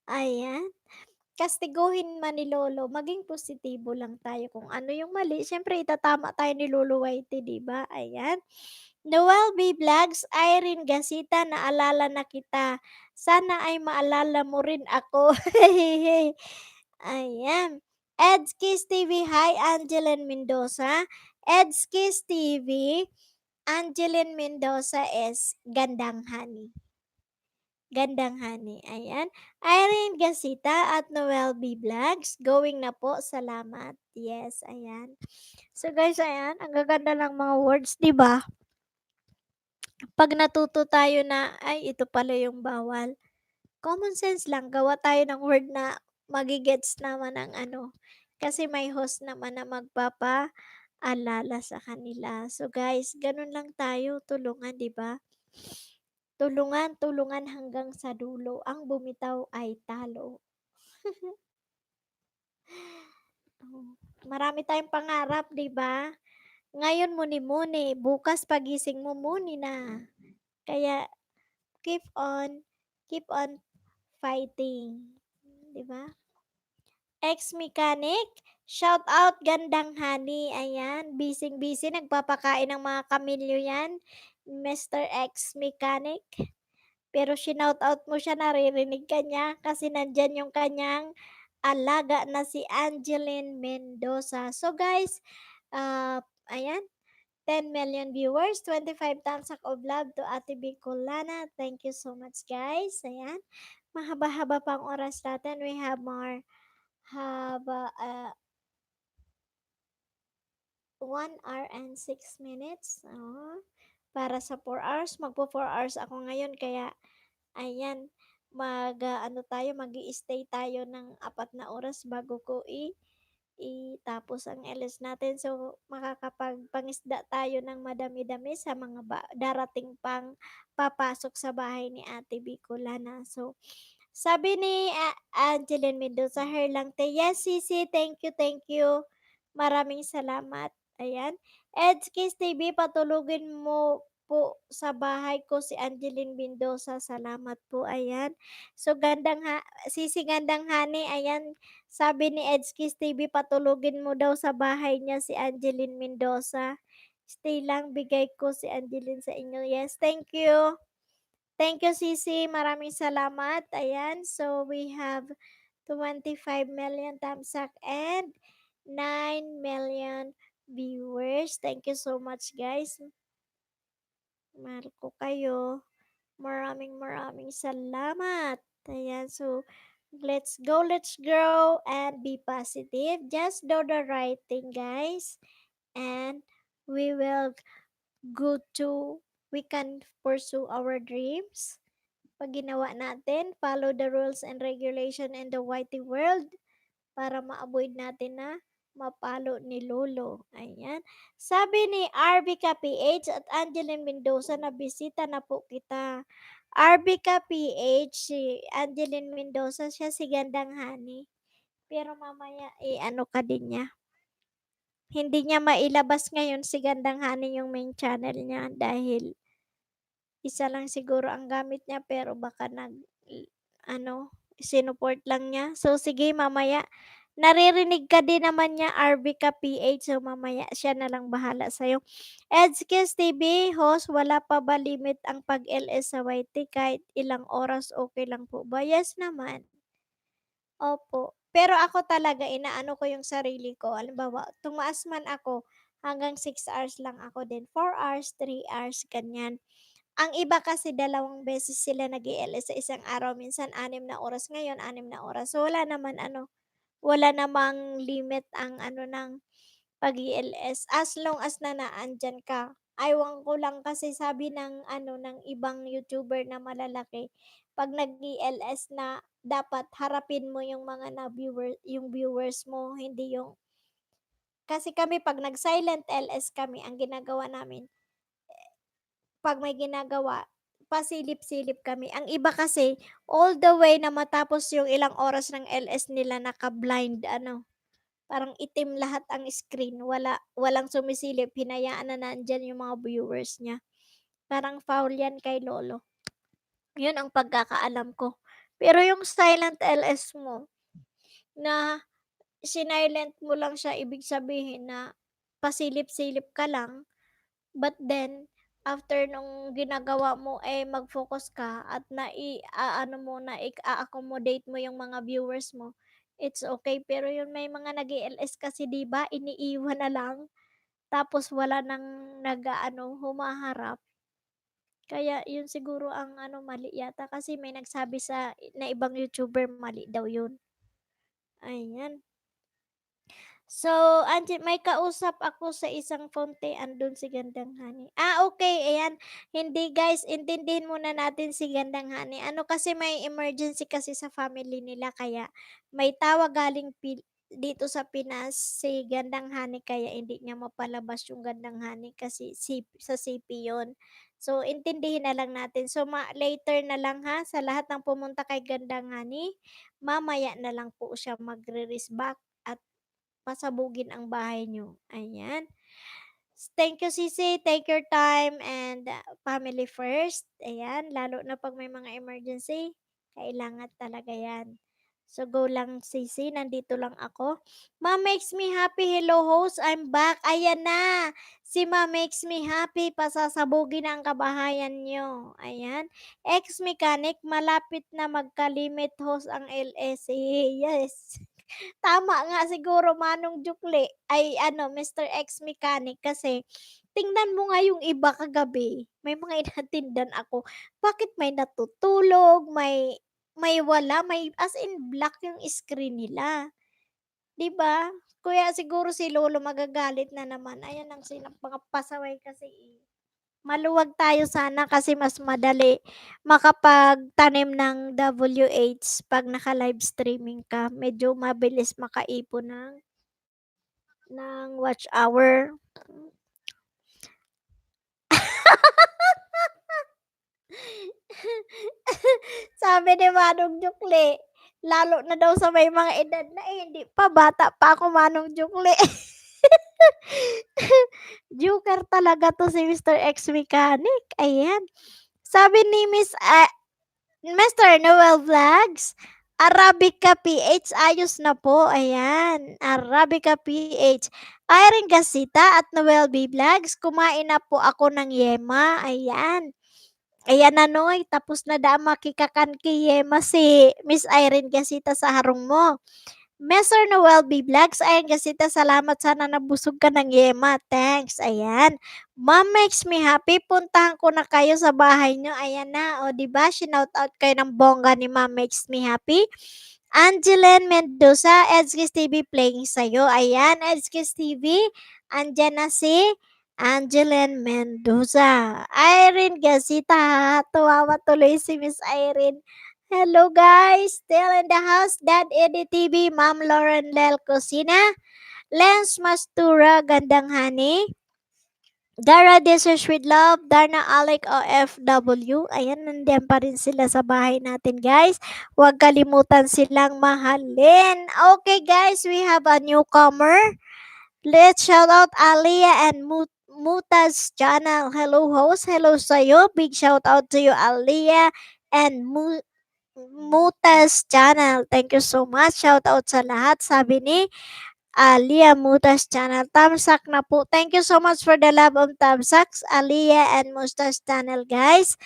Ayan. Kastiguhin man ni lolo, maging positibo lang tayo kung ano yung mali, siyempre itatama tayo ni Lolo Whitey, 'di ba? Ayan. Noel B. Vlogs, Irene Gasita, naalala na kita. Sana ay maalala mo rin ako. Ayan. Edskis TV, hi Angeline Mendoza. Edskis TV, Angeline Mendoza is Gandang Honey. Gandang Honey, ayan. Irene Gasita at Noel B. Vlogs, going na po, salamat. Yes, ayan. So guys, ayan, ang gaganda ng mga words, 'di ba? Pag natuto tayo na, ay ito pala yung bawal. Common sense lang, gawa tayo ng word na magigets naman ng ano. Kasi may host naman na magpapaalala sa kanila. So guys, ganun lang tayo, tulungan, 'di ba? Tulungan, tulungan hanggang sa dulo. Ang bumitaw ay talo. Oh, marami tayong pangarap, 'di ba? Ngayon muni-muni, bukas pagising mo muni na. Kaya keep on fighting, 'di ba? Ex-mechanic, shout out Gandang Honey, ayan, bising-busy nagpapakain ng mga kamilyo 'yan, Mr. Ex-mechanic. Pero shinout-out mo siya, naririnig ka niya kasi nandiyan yung kanyang alaga na si Angeline Mendoza. So guys, ayan, 10 million viewers, 25 thumbs up of love to Ate Bicolana. Thank you so much guys. Ayan, mahaba-haba pa ang oras natin. We have more, have 1 hour and 6 minutes. Oh, para sa 4 hours. Magpo 4 hours ako ngayon kaya ayan, ano tayo, mag-i-stay tayo ng 4 na oras bago ko itapos ang LS natin. So, makakapagpangisda tayo ng madami-dami sa mga darating pang papasok sa bahay ni Ate Bicolana. So, sabi ni Angeline Mendoza, her lang te. Yes, Sisi, thank you, thank you. Maraming salamat. Ayan. Edskis TV, patulugin mo po sa bahay ko si Angeline Mendoza. Salamat po. Ayan. So, Sisi Gandang Hani, ayan. Sabi ni Edskis TV, patulugin mo daw sa bahay niya si Angeline Mendoza. Stay lang, bigay ko si Angeline sa inyo. Yes, thank you. Thank you, Sisi. Maraming salamat. Ayan. So, we have 25 million thumbs up and 9 million viewers. Thank you so much, guys. Mahal ko kayo. Maraming salamat. Ayan. So, let's go, let's grow, and be positive. Just do the right thing, guys. And we will go to, we can pursue our dreams. Pag ginawa natin, follow the rules and regulation in the whitey world para ma-avoid natin na mapalo ni Lolo. Ayan. Sabi ni RBK PH at Angeline Mendoza na bisita na po kita. RBK PH, si Angeline Mendoza, siya si Gandang Hani. Pero mamaya, ano ka din niya. Hindi niya mailabas ngayon si Gandang Hani yung main channel niya dahil isa lang siguro ang gamit niya pero baka ano, sinuport lang niya. So sige mamaya, naririnig ka din naman niya RB ka PH, so mamaya siya na lang bahala sa'yo. Edskis TV host, wala pa ba limit ang pag-LS sa YT kahit ilang oras okay lang po ba? Yes naman, opo. Pero ako talaga inaano ko yung sarili ko, halimbawa tumaas man ako hanggang 6 hours lang ako din, 4 hours, 3 hours, ganyan. Ang iba kasi 2 beses sila nag-i-LS sa isang araw, minsan 6 na oras, ngayon 6 na oras. So wala naman ano, wala namang limit ang ano ng pag-i-LS as long as na naandiyan ka. Ewan ko lang kasi sabi ng ano, ng ibang YouTuber na malalaki, 'pag nag-i-LS na dapat harapin mo yung mga yung viewers mo, hindi yung kasi kami 'pag nag-silent LS kami, ang ginagawa namin 'pag may ginagawa, pasilip-silip kami. Ang iba kasi, all the way na matapos yung ilang oras ng LS nila naka-blind ano, parang itim lahat ang screen, walang sumisilip, hinayaan na nandiyan yung mga viewers niya. Parang foul yan kay lolo. Yun ang pagkakaalam ko. Pero yung silent LS mo na sinilent mo lang siya, ibig sabihin na pasilip-silip ka lang, but then after nung ginagawa mo, eh, mag-focus ka at nai-aano mo, accommodate mo yung mga viewers mo, it's okay. Pero yun may mga nag-e-LS kasi 'di ba, iniiwan na lang, tapos wala ng nag-aano, humaharap. Kaya yun siguro ang ano, mali yata kasi may nagsabi na ibang YouTuber mali daw yun, ayan. So, may kausap ako sa isang fonte, andun si Gandang Hani. Okay, ayan. Hindi guys, intindihin muna natin si Gandang Hani. Ano kasi may emergency kasi sa family nila kaya may tawag galing dito sa Pinas si Gandang Hani kaya hindi niya mapalabas yung Gandang Hani kasi sa CP yun. So, intindihin na lang natin. So, later na lang ha, sa lahat ng pumunta kay Gandang Hani, mamaya na lang po siya magre-reach back at pasabugin ang bahay niyo, ayan. Thank you sisi, take your time and, family first, ayan. Lalo na 'pag may mga emergency, kailangan talaga 'yan. So, go lang sisi, nandito lang ako. Ma Makes Me Happy, hello host, I'm back. Ayan na, si Ma Makes Me Happy, pasasabugin ang kabahayan niyo, ayan. Ex-mechanic, malapit na magka-limit host ang LSE, yes. Tama nga siguro Manong Jukle ay ano, Mr. X Mechanic kasi tingnan mo nga yung iba kagabi, may mga inatindan ako, bakit may natutulog, may wala, may as in black yung screen nila, 'di ba? Kaya siguro si lolo magagalit na naman, ayan ang mga pasaway kasi, eh. Maluwag tayo sana kasi mas madali makapagtanim ng WH 'pag naka-live streaming ka, medyo mabilis makaipon ng watch hour. Sabi ni Manong Jukle, lalo na daw sa may mga edad na, eh, hindi pa, bata pa ako Manong Jukle. Joker talaga 'to si Mr. X Mechanic, ayan. Sabi ni Mr. Noel Vlogs, Arabica PH, ayos na po, ayan. Arabica PH. Irene Gasita at Noel B. Vlogs, kumain na po ako ng yema, ayan. Ayan na noy, tapos na da makikakan kay yema si Miss Irene Gasita sa harong mo. Mr. Noel B. Vlogs, ayan Gasita, salamat sana nabusog ka ng yema, thanks, ayan. Mom Makes Me Happy, puntahan ko na kayo sa bahay nyo, ayan na, o diba, shinout out kayo ng bongga ni Mom Makes Me Happy. Angeline Mendoza, Edskis TV playing sa'yo, ayan, Edskis TV, andyan na si Angeline Mendoza. Irene Gasita, tuwawa tuloy si Miss Irene. Hello guys, still in the house, Dad Eddie TV, Ma'am Lauren Lel Cosina, Lens Mastura, Gandang Hani, Dara Desers with Love, Darna Alec OFW, ayan, nandiyan pa rin sila sa bahay natin guys. Huwag kalimutan silang mahalin. Okay guys, we have a newcomer. Let's shout out Alia and Muta's channel. Hello host, hello sa'yo. Big shout out to you Alia and Mutas channel. Thank you so much. Shout out sa lahat. Sabi ni Alia Mutas channel. Tamsak na po. Thank you so much for the love of Tamsaks, Alia and Mutas channel guys.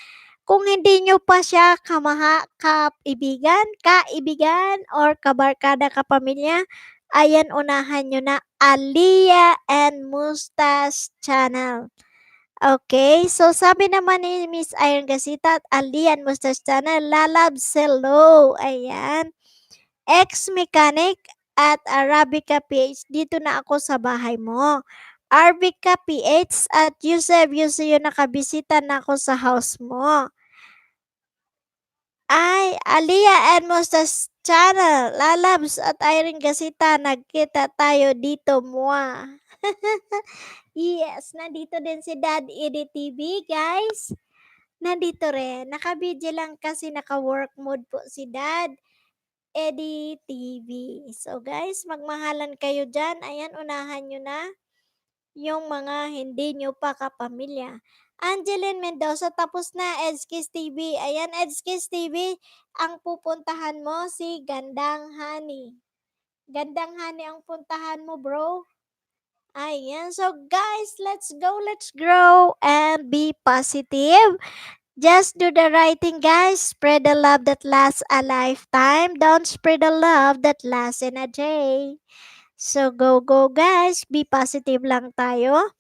Kung hindi nyo pa siya kaibigan, or kabarkada, kapamilya, ayan, unahan nyo na Alia and Mustas channel. Okay, so sabi naman ni Miss Iron Gasita at Alian Mustas Channel, Lalabs, hello, ayan. Ex-mechanic at Arabica PH, dito na ako sa bahay mo. Arabica PH at Yusef Yuseo, nakabisita na ako sa house mo. Ay, Alia and Mustas Channel, Lalabs at Irene Gasita, nagkita tayo dito mua. Yes, nandito din si Dad Eddie TV, guys. Nandito rin. Naka-video lang kasi naka-work mode po si Dad Eddie TV. So guys, magmahalan kayo dyan. Ayan, unahan nyo na yung mga hindi nyo pa kapamilya. Angeline Mendoza, tapos na, Edskis TV. Ayan, Edskis TV, ang pupuntahan mo si Gandang Honey. Gandang Honey ang puntahan mo, bro. Ayan, so guys, let's go, let's grow, and be positive. Just do the right thing, guys. Spread the love that lasts a lifetime. Don't spread the love that lasts in a day. So go, go, guys. Be positive lang tayo.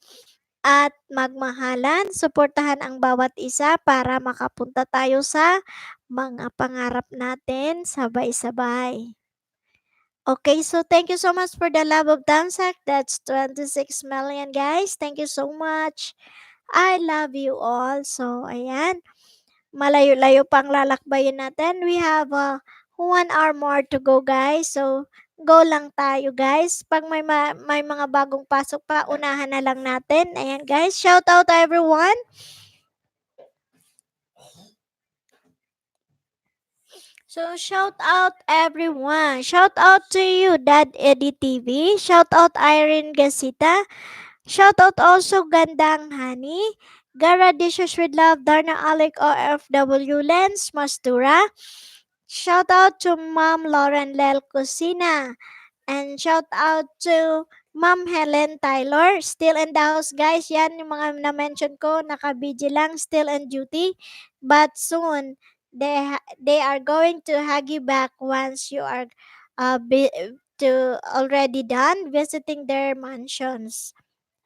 At magmahalan, suportahan ang bawat isa para makapunta tayo sa mga pangarap natin sabay-sabay. Okay, so thank you so much for the love of Damsak. That's 26 million, guys. Thank you so much. I love you all. So, ayan. Malayo-layo pang lalakbayin natin. We have 1 hour more to go, guys. So, go lang tayo, guys. Pag may mga bagong pasok pa, unahan na lang natin. Ayan, guys. Shout out to everyone. So, shout out everyone. Shout out to you, Dad Eddie TV. Shout out Irene Gasita. Shout out also Gandang Honey. Gara Dishes with Love, Darna Alec OFW Lens Mastura. Shout out to Mom Lauren Lel Cusina. And shout out to Ma'am Helen Tyler. Still in the house, guys. Yan yung mga na-mention ko. Naka-BG lang. Still in duty. But soon, they are going to hug you back once you are already done visiting their mansions.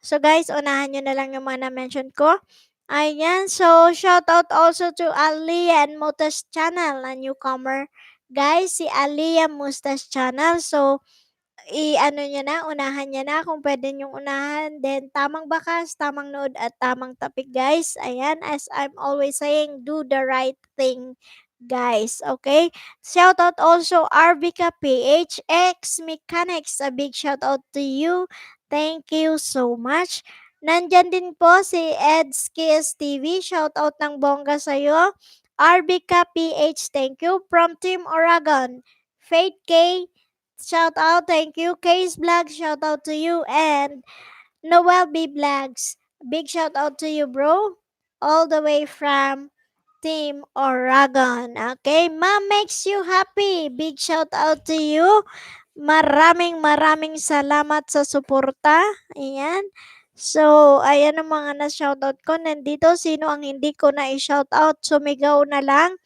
So guys, unahan nyo na lang yung mga na-mention ko. Ayan, so shout out also to Aliyah and Mutas channel, a newcomer. Guys, si Aliyah Mustas channel. So, i-ano niya na, unahan niya na kung pwede niyong unahan. Then, tamang bakas, tamang nood, at tamang topic, guys. Ayan, as I'm always saying, do the right thing, guys. Okay? Shout out also RVK PHX Mechanics. A big shout out to you. Thank you so much. Nandyan din po si Ed's Kiss TV. Shout out ng bongga sa'yo. RBK PH, thank you. From Team Oregon. Faith K, shout out, thank you. Case Vlog, shout out to you. And Noel B Vlogs, big shout out to you, bro. All the way from Team Oregon. Okay, Mom makes you happy. Big shout out to you. Maraming salamat sa suporta. Ayan. So, ayan ang mga na-shoutout ko. Nandito, sino ang hindi ko na i-shoutout? Sumigaw na lang.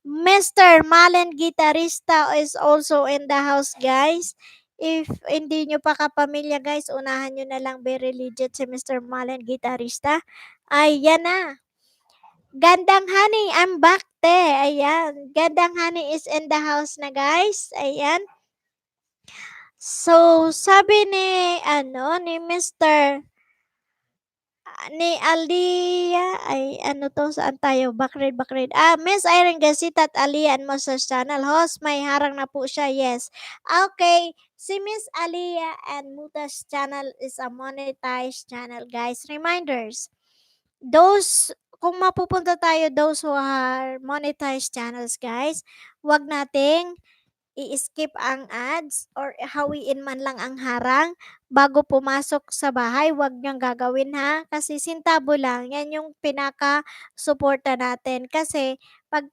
Mr. Malen Gitarista is also in the house, guys. If hindi nyo pa kapamilya, guys, unahan nyo na lang, very legit si Mr. Malen Gitarista. Ayan na. Gandang Honey, I'm back, te. Ayan. Gandang Honey is in the house na, guys. Ayan. So, sabi ni Mr. Ni Alia, ay ano to, saan tayo? Backread. Miss Irene Gasita at Alia and Moses Channel. Host, may harang na po siya, yes. Okay, si Miss Alia and Mutas Channel is a monetized channel, guys. Reminders, kung mapupunta tayo, those who are monetized channels, guys, wag nating i-skip ang ads or hawiin man lang ang harang bago pumasok sa bahay. Huwag niyang gagawin, ha, kasi sintabo lang. Yan yung pinaka-suporta natin. Kasi pag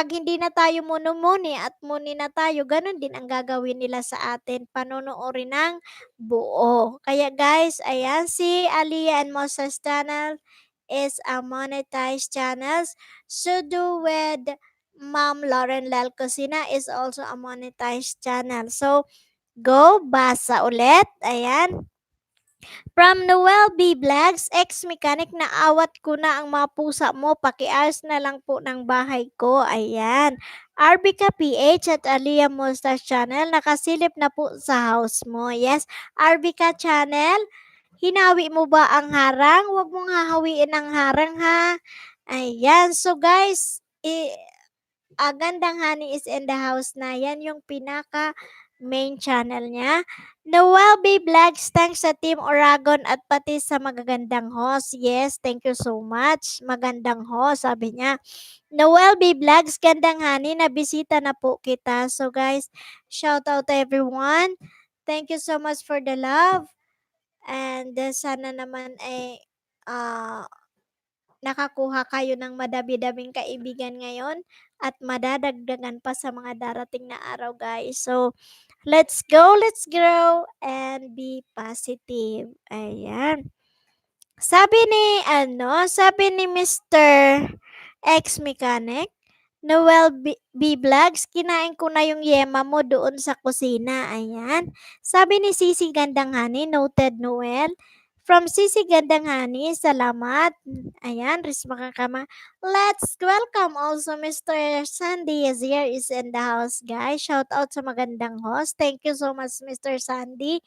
hindi na tayo muni at muni na tayo, ganun din ang gagawin nila sa atin. Panonoorin ng buo. Kaya guys, ayan, si Aliyah and Moses Channel is a monetized channels. Sudo with Ma'am Lauren Lal Cosina is also a monetized channel. So, go, basa ulit. Ayan. From Noel B. Vlogs, ex-mechanic, naawat ko na ang mga pusa mo. Pakiayos na lang po ng bahay ko. Ayan. RBK PH at Aliyah Mustache Channel, nakasilip na po sa house mo. Yes, RBK Channel, hinawi mo ba ang harang? Huwag mong hahawiin ang harang, ha? Ayan. So guys, Gandang Honey is in the house na. Yan yung pinaka main channel niya. Noel B. Vlogs, thanks sa Team Oragon at pati sa magagandang host. Yes, thank you so much. Magandang host, sabi niya. Noel B. Vlogs, Gandang Honey, nabisita na po kita. So guys, shout out to everyone. Thank you so much for the love. And sana naman ah, nakakuha kayo ng madami-daming kaibigan ngayon at madadagdagan pa sa mga darating na araw, guys. So, let's go, let's grow, and be positive. Ayan. Sabi ni Mr. Ex-Mechanic, Noel B. Vlogs, kinain ko na yung yema mo doon sa kusina. Ayan. Sabi ni Sisi Gandanghani, noted Noel. From Sisi Gandanghani, salamat. Ayan, Risma Kakama. Let's welcome also Mr. Sandy Yazir is in the house, guys. Shout out sa magandang host. Thank you so much, Mr. Sandy.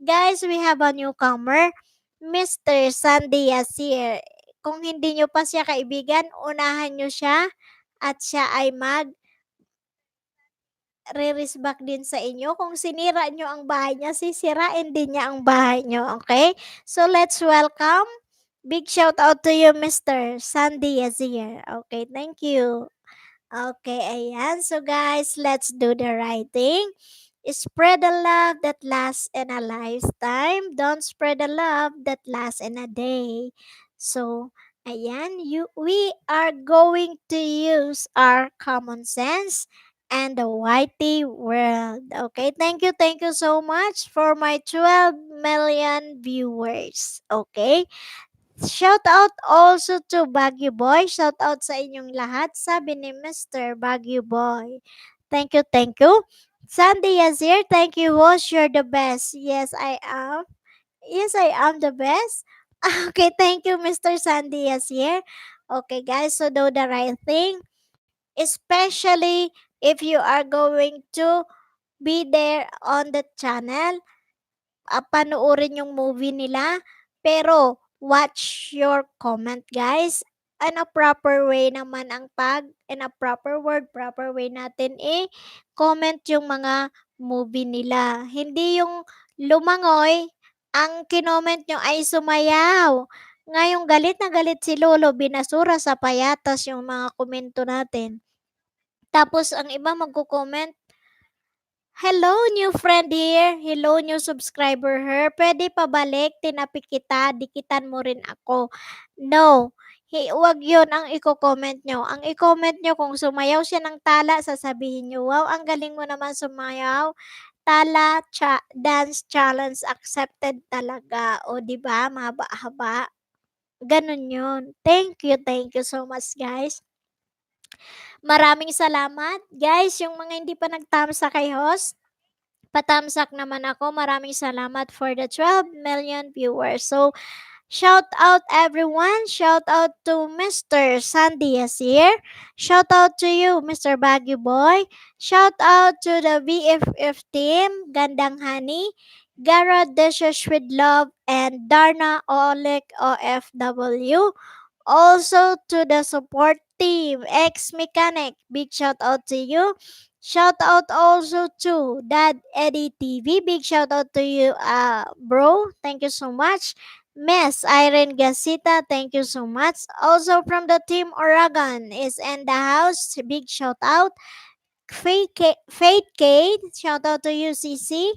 Guys, we have a newcomer, Mr. Sandy Yazir. Kung hindi nyo pa siya kaibigan, unahan nyo siya at siya ay re-respect din sa inyo. Kung sinira nyo ang bahay niya, sisirain din niya ang bahay nyo, okay? So, let's welcome. Big shout out to you, Mr. Sandy Yazir. Okay, thank you. Okay, ayan. So, guys, let's do the right thing. Spread the love that lasts in a lifetime. Don't spread the love that lasts in a day. So, ayan, we are going to use our common sense and the whitey world. Okay, thank you so much for my 12 million viewers. Okay, shout out also to Baguio Boy. Shout out sa inyong lahat, sabi ni Mr. Baguio Boy. Thank you, thank you. Sandy Yazir, thank you, host. You're the best. Yes, I am. Yes, I am the best. Okay, thank you, Mr. Sandy Yazir. Okay, guys, so do the right thing. Especially if you are going to be there on the channel, panoorin yung movie nila. Pero, watch your comment, guys. In a proper way naman in a proper word, proper way natin comment yung mga movie nila. Hindi yung lumangoy, ang kinoment nyo ay sumayaw. Ngayong galit na galit si Lolo, binasura sa payatas yung mga komento natin. Tapos, ang iba magko-comment, hello, new friend here. Hello, new subscriber here. Pwede pabalik, tinapik kita, dikitan mo rin ako. No, wag yun ang i-comment nyo. Ang i-comment nyo, kung sumayaw siya ng tala, sasabihin nyo, wow, ang galing mo naman sumayaw. Tala, dance challenge accepted talaga. O, di ba? Mahaba-haba. Ganun yun. Thank you so much, guys. Maraming salamat. Guys, yung mga hindi pa nag-thumbs kay host, patamsak naman ako. Maraming salamat for the 12 million viewers. So, shout out everyone. Shout out to Mr. Sandy Yazir. Shout out to you, Mr. Baguio Boy. Shout out to the BFF team, Gandang Honey, Gara Dishes with Love, and Darna Oleg OFW. Also to the support team, Ex-Mechanic, big shout out to you. Shout out also to Dad Eddie TV. Big shout out to you, bro. Thank you so much. Miss Irene Gasita, thank you so much. Also from the team Oregon is in the house. Big shout out. Faith Kate, shout out to you, CC.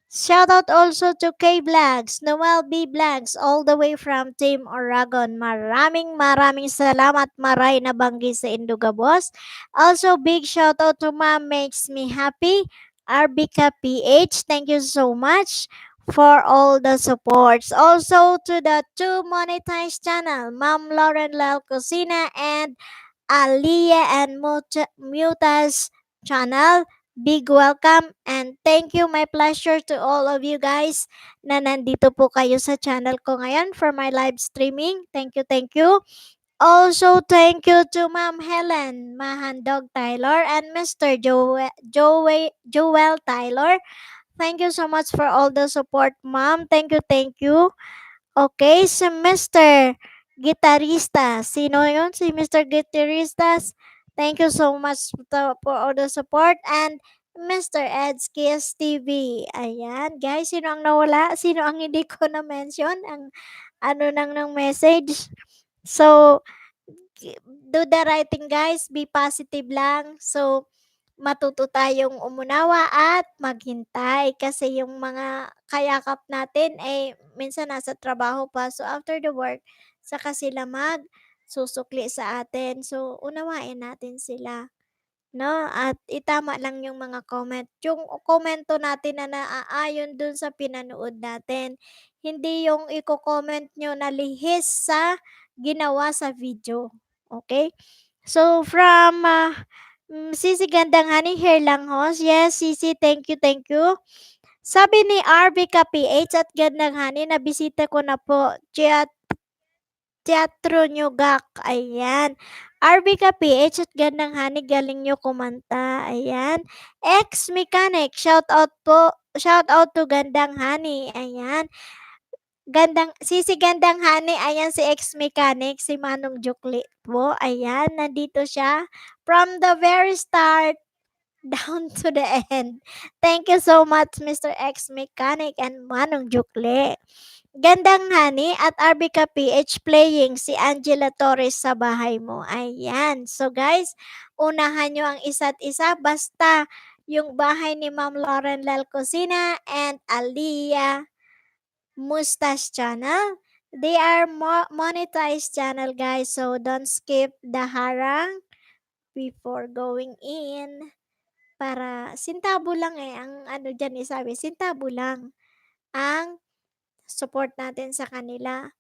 Shout out also to K Vlogs, Noel B Vlogs, all the way from Team Oregon. Maraming salamat, maray na banggi sa Induga Boss. Also, big shout out to Mom Makes Me Happy, Arbika PH. Thank you so much for all the supports. Also to the two monetized channel, Mom Lauren Lal Cocina and Alia and Mutas channel. Big welcome and thank you. My pleasure to all of you guys na nandito po kayo sa channel ko ngayon for my live streaming. Thank you, thank you. Also, thank you to Ma'am Helen Mahandog Tyler and Mr. Joel Tyler. Thank you so much for all the support, Ma'am. Thank you, thank you. Okay, si Mr. Gitarista. Sino yun? Si Mr. Guitaristas. Thank you so much for all the support. And Mr. Ed's Kiss TV. Ayan. Guys, sino ang nawala? Sino ang hindi ko na-mention? Ang ano nang ng message. So, do the right thing, guys. Be positive lang. So, matuto tayong umunawa at maghintay kasi yung mga kayakap natin minsan nasa trabaho pa. So after the work, saka sila susukli sa atin. So, unawain natin sila. 'No, at itama lang yung mga yung komento natin na naaayon dun sa pinanood natin. Hindi yung iko-comment niyo na lihis sa ginawa sa video, okay? So from, Sisi Gandang Honey Hair lang Host, yes Sisi, thank you. Sabi ni RB ka PH at Gandang Honey, nabisita ko na po, Teatro Nyugak, ayan. RB ka PH at Gandang Honey, galing nyo kumanta, ayan. Ex-mechanic, shout out po, shout out to Gandang Honey, ayan. Sisi Gandang Honey, ayan si ex-mechanic, si Manong Jukli po, ayan, nandito siya. From the very start, down to the end. Thank you so much, Mr. Ex-mechanic and Manong Jukli. Gandang Honey at RB ka PH playing si Angela Torres sa bahay mo. Ayan. So guys, unahan nyo ang isa't isa basta yung bahay ni Ma'am Lauren Lalcosina and Aliyah Mustache channel. They are monetized channel guys. So don't skip the harang before going in. Para sintabo lang ang ano dyan sabi, sintabo lang ang support natin sa kanila.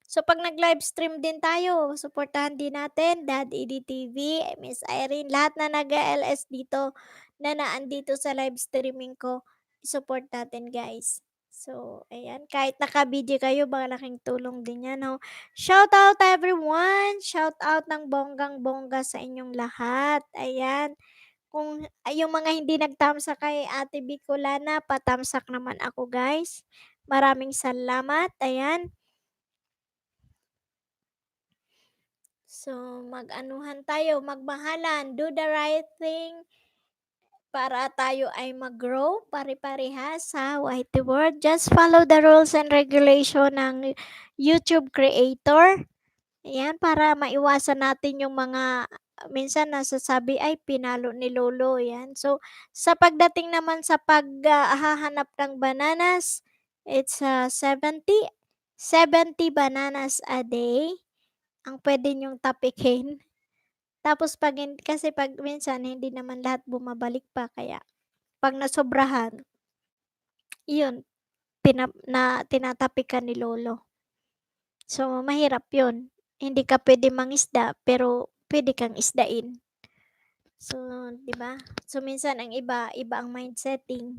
So, pag nag-live stream din tayo, supportahan din natin Dad EDTV, Miss Irene, lahat na nag-LS dito na naandito sa live streaming ko, support natin guys. So, ayan, kahit naka-video kayo, malaking tulong din yan. No? Shout out everyone! Shout out ng bonggang-bongga sa inyong lahat. Ayan. Kung yung mga hindi nagtamsak kay Ate Bicolana, patamsak naman ako guys. Maraming salamat. Ayan. So, mag-anuhan tayo, magmahalan, do the right thing para tayo ay mag-grow pare-parehas sa Whitey World. Just follow the rules and regulation ng YouTube creator. Ayan, para maiwasan natin yung mga minsan nasasabi ay pinalo ni Lolo. Yan. So, sa pagdating naman sa paghahanap ng bananas, it's 70 bananas a day ang pwede nyong tapikin. Tapos kasi pag minsan hindi naman lahat bumabalik pa kaya pag nasobrahan, yun, tinatapikan ni Lolo. So, mahirap yun. Hindi ka pwede mangisda pero pwede kang isdain. So, 'di ba? So, minsan ang iba ang mind setting,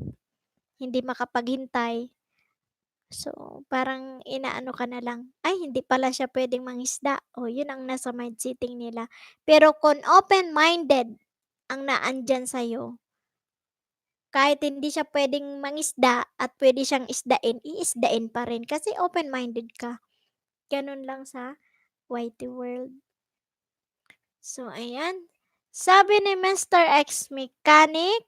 hindi makapaghintay. So, parang inaano ka na lang, ay hindi pala siya pwedeng mangisda. O, yun ang nasa mind setting nila. Pero kung open-minded ang naandyan sa'yo, kahit hindi siya pwedeng mangisda at pwede siyang isdain, iisdain pa rin kasi open-minded ka. Ganun lang sa Whitey World. So, ayan. Sabi ni Mr. X Mechanic,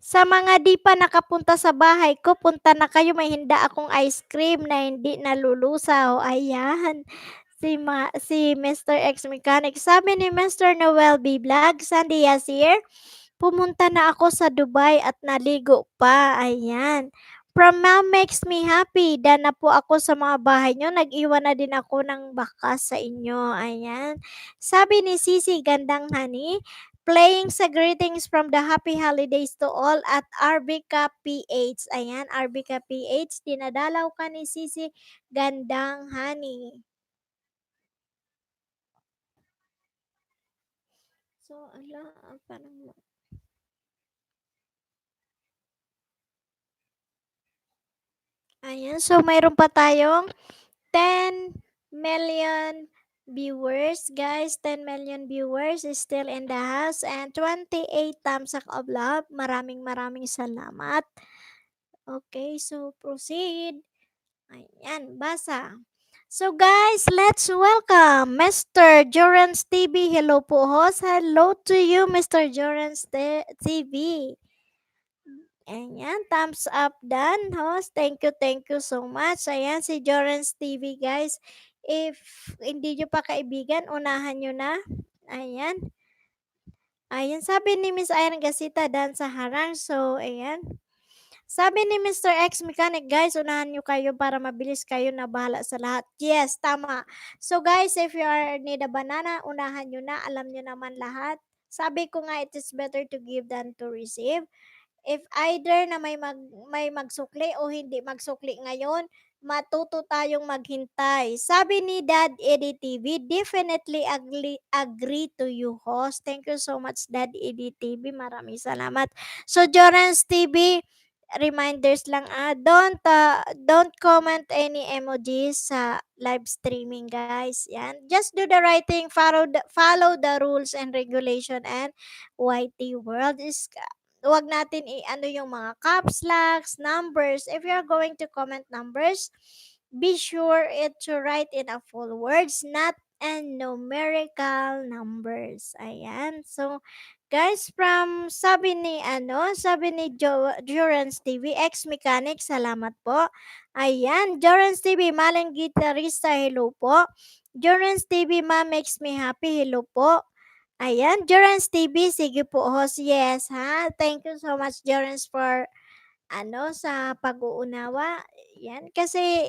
sa mga di pa nakapunta sa bahay ko, punta na kayo, may hinda akong ice cream na hindi nalulusaw. Ayan. Si Mr. X Mechanic. Sabi ni Mr. Noel B. Vlog, Sandy Yasir, pumunta na ako sa Dubai at naligo pa. Ayan. From Mom makes me happy. Dan na po ako sa mga bahay nyo. Nag-iwan na din ako ng bakas sa inyo. Ayan. Sabi ni Sisi Gandang Honey, playing sa greetings from the happy holidays to all at RBK PH. Ayan, RBK PH. Dinadalaw ka ni Sisi Gandang Honey. So, parang ayan, so mayroon pa tayong 10 million viewers, guys. 10 million viewers is still in the house and 28 thumbs up of love. Maraming salamat. Okay, so proceed. Ayan, basa. So guys, let's welcome Mr. Jorans TV. Hello po, host. Hello to you, Mr. Jorans TV. Ayan, thumbs up done, host. Thank you so much. Ayan, si Jorans TV, guys. If hindi nyo pa kaibigan, unahan nyo na. Ayan. Ayan, sabi ni Miss Irene Gasita, dan sa harang. So, ayan. Sabi ni Mr. X Mechanic, guys, unahan nyo kayo para mabilis kayo na bahala sa lahat. Yes, tama. So guys, if you are need a banana, unahan nyo na. Alam nyo naman lahat. Sabi ko nga, it is better to give than to receive. If either na may magsukli o hindi magsukli ngayon, matuto tayong maghintay. Sabi ni Dad Eddie TV, definitely agree to you, host. Thank you so much, Dad Eddie TV. Maraming salamat. So, Jorans TV, reminders lang, don't comment any emojis sa live streaming, guys. Yan. Just do the right thing, follow the rules and regulation, and YT World is, wag natin i-ano yung mga caps locks, numbers. If you're going to comment numbers, be sure it to write in a full words, not and numerical numbers. Ayan. So, guys, from sabi ni Jorans TV, ex-mechanic, salamat po. Ayan, Jorans TV, malang gitarista, hello po. Jorans TV, ma makes me happy, hello po. Ayan, Jorans TV, sige po, host, yes, ha? Thank you so much, Jorans, for, sa pag-uunawa. Yan, kasi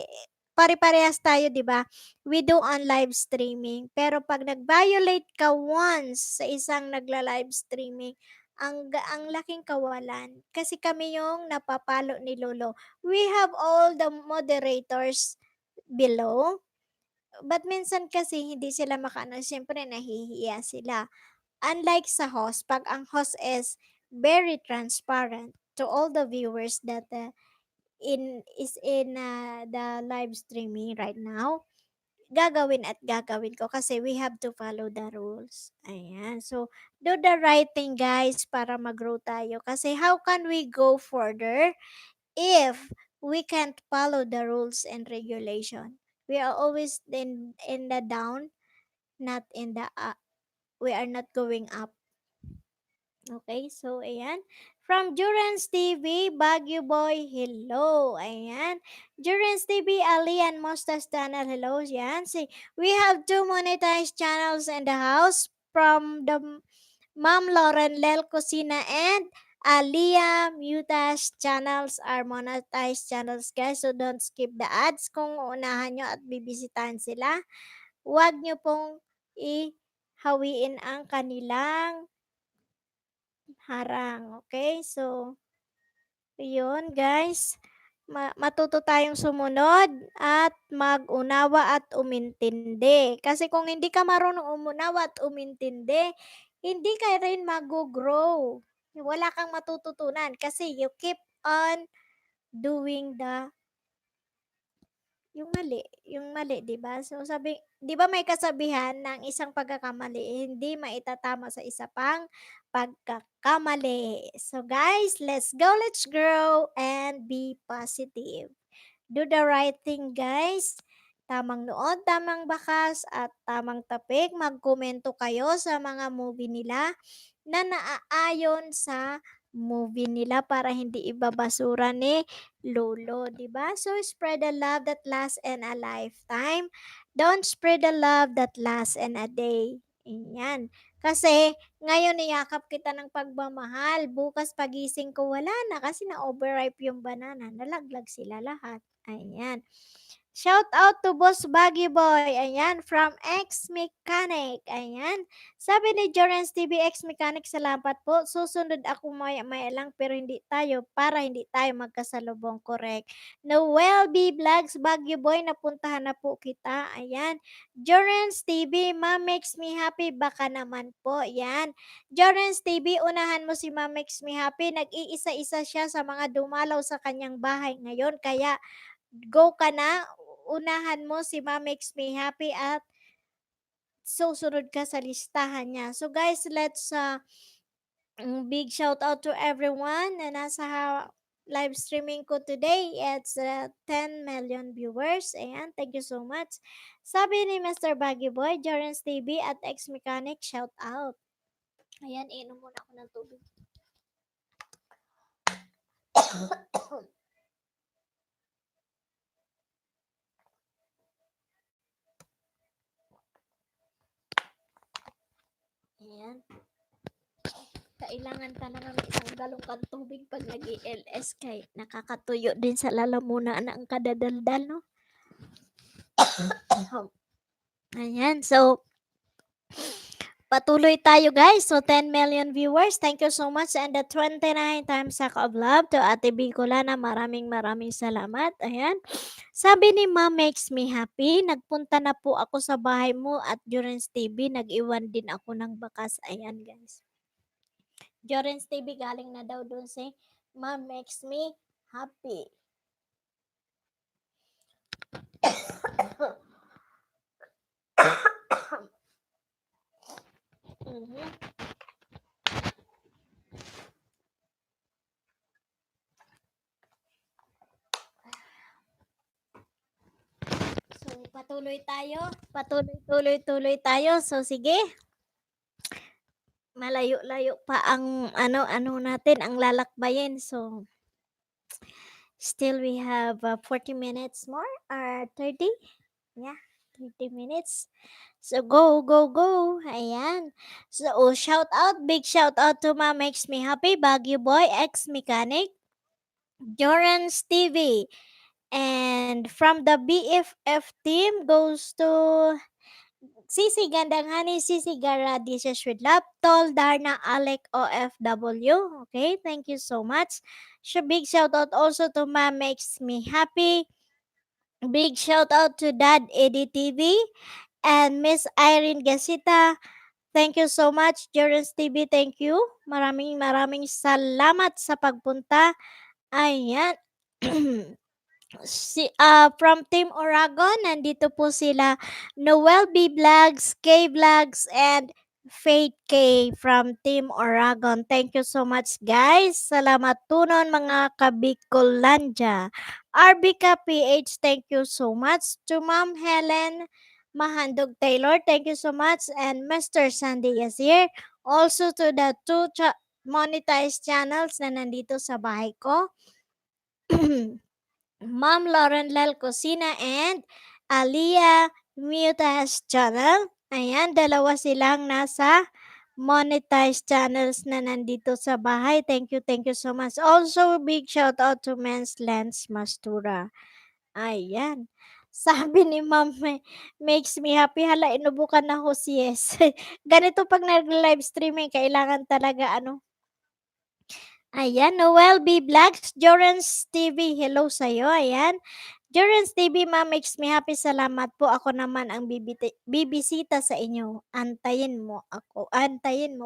pare-parehas tayo, di ba? We do on live streaming. Pero pag nag-violate ka once sa isang nagla-live streaming, ang laking kawalan. Kasi kami yung napapalo ni Lolo. We have all the moderators below. But minsan kasi hindi sila makaano, siyempre nahihiya sila. Unlike sa host, pag ang host is very transparent to all the viewers that in the live streaming right now, gagawin at gagawin ko kasi we have to follow the rules. Ayan. So, do the right thing, guys, para mag-grow tayo. Kasi how can we go further if we can't follow the rules and regulation? We are always in the down, not in the up. We are not going up. Okay, so ayan. From Durance TV, Baguio Boy, hello. Ayan. Durance TV, Alian Mostas Channel, hello. Yan. See, we have two monetized channels in the house from the Ma'am Lauren Lel Cosina and Alia Mutas channels are monetized channels, guys. So don't skip the ads. Kung unahan nyo at bibisitahin sila, huwag nyo pong hawiin ang kanilang harang. Okay? So, yun guys. Matuto tayong sumunod at mag-unawa at umintindi. Kasi kung hindi ka marunong umunawa at umintindi, hindi ka rin mag-grow. Wala kang matututunan kasi you keep on doing yung mali, 'di ba? So sabi, 'di ba may kasabihan ng isang pagkakamali hindi maitatama sa isa pang pagkakamali. So guys, let's go, let's grow and be positive. Do the right thing, guys. Tamang nood, tamang bakas, at tamang tapik. Magkomento kayo sa mga movie nila na naaayon sa movie nila para hindi ibabasura ni Lolo, 'di ba? So spread the love that lasts in a lifetime. Don't spread the love that lasts in a day. Ayan. Kasi ngayon niyakap kita ng pagmamahal, bukas pagising ko wala na kasi na-overripe yung banana, nalaglag sila lahat. Ayan. Shout out to Boss Baggy Boy. Ayan, from X Mechanic. Ayan. Sabi ni Jorens TV X Mechanic, salamat po. Susunod ako maya-maya lang pero hindi tayo para hindi tayo magkasalubong. Correct. Noel B Vlogs Baggy Boy, napuntahan na po kita. Ayan. Jorens TV, Ma makes me happy. Baka naman po. Yan. Jorens TV, unahan mo si Ma makes me happy. Nag-iisa-isa siya sa mga dumalaw sa kanyang bahay ngayon. Kaya go ka na, unahan mo si Ma Makes Me Happy at susunod ka sa listahan niya. So guys, let's big shout out to everyone na nasa live streaming ko today. It's 10 million viewers. Ayan, thank you so much. Sabi ni Mr. Baggy Boy, Jorens TV at X Mechanic, shout out. Ayan, inom muna ako ng tubig. Ayan. kailangan talaga may isang galong kang tubig pag nag-ELS kay nakakatuyo din sa lalamunan ang kadadaldal, no? Ayan, so patuloy tayo guys. So 10 million viewers. Thank you so much. And the 29 times sack of love to Ate Bicolana. Maraming salamat. Ayan. Sabi ni Ma makes me happy. Nagpunta na po ako sa bahay mo at Jorens TV. Nag-iwan din ako ng bakas. Ayan guys. Jorens TV galing na daw dun si Ma makes me happy. Mhm. So, patuloy tayo. Tuloy tayo. So, sige. Malayo-layo pa ang ano natin, ang lalakbayin. So, still we have 40 minutes more or 30. Yeah, 30 minutes. So, go. Ayan. So, shout out, big shout out to Ma Makes Me Happy, Baguio Boy, ex-mechanic, Jorans TV. And from the BFF team goes to Sisi Gandang Hani, Sisi Gara, Dishes with Love, Tol, Darna, Alec, OFW. Okay, thank you so much. Big shout out also to Ma Makes Me Happy. Big shout out to Dad Eddie TV and Miss Irene Gasita. Thank you so much, Jorens TV. Thank you. Maraming salamat sa pagpunta. Ayan. From Team Oragon, nandito po sila Noel B. Vlogs, K Vlogs, and Faith K from Team Oragon. Thank you so much guys. Salamat tunon mga kabikolandya. RBK PH, thank you so much. To Ma'am Helen Mahandog Taylor, thank you so much. And Mr. Sandy Yazir. Also to the two monetized channels na nandito sa bahay ko. Ma'am Lauren Lel Cosina and Alia Mutas channel. Ayan, dalawa silang nasa monetized channels na nandito sa bahay. Thank you so much. Also, big shout out to Men's Lens Mastura. Ayan. Sabi ni Ma'am, makes me happy. Hala, inubukan na ho si Yes. Ganito pag nag-live streaming, kailangan talaga Ayan, Noel B. Vlogs, Jorens TV, hello sa'yo, ayan. Jorens TV, ma, makes me happy, salamat po. Ako naman ang bibisita sa inyo. Antayin mo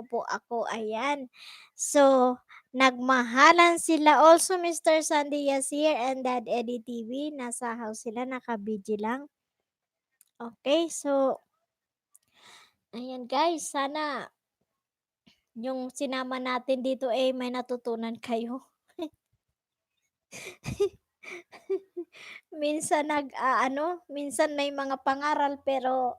po ako, ayan. So, nagmahalan sila. Also, Mr. Sandy Yasir and Dad Eddie TV, nasa house sila, naka-BG lang. Okay, so, ayan guys, sana yung sinama natin dito may natutunan kayo. Minsan minsan may mga pangaral pero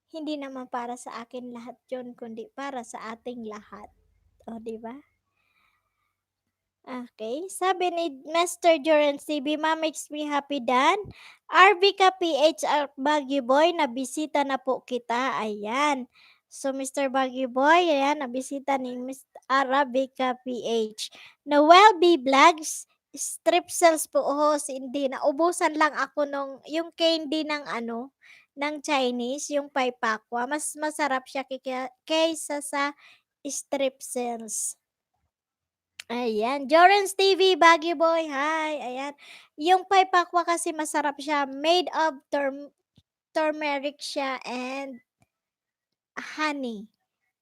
hindi naman para sa akin lahat 'yon kundi para sa ating lahat. O, 'di ba? Okay, sabi ni Mr. Joren CB, Ma makes me happy dan. RV ka PH Baguio Boy, nabisita na po kita. Ayan. So, Mr. Baguio Boy, ayan, nabisita ni Mr. Arabica PH. Noel B. Vlogs, strip sales po. Oh, hindi. Naubusan lang ako nung, yung candy ng ng Chinese, yung paipakwa. Mas masarap siya kaysa sa strip sales. Ayan, Jorens TV, Baguio Boy, hi, ayan. Yung paipakwa kasi masarap siya, made of turmeric siya and honey.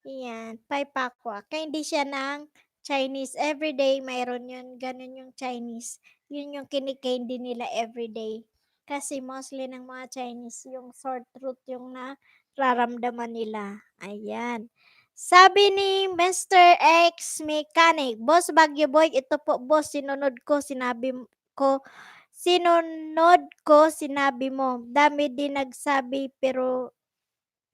Ayan, paipakwa. Kaya hindi siya ng Chinese. Everyday mayroon yun, ganun yung Chinese. Yun yung kinikandy nila everyday. Kasi mostly ng mga Chinese, yung sore throat yung nararamdaman nila. Ayan. Sabi ni Mr. X Mechanic, Boss Baguio Boy, ito po boss, sinunod ko, sinabi mo. Dami din nagsabi pero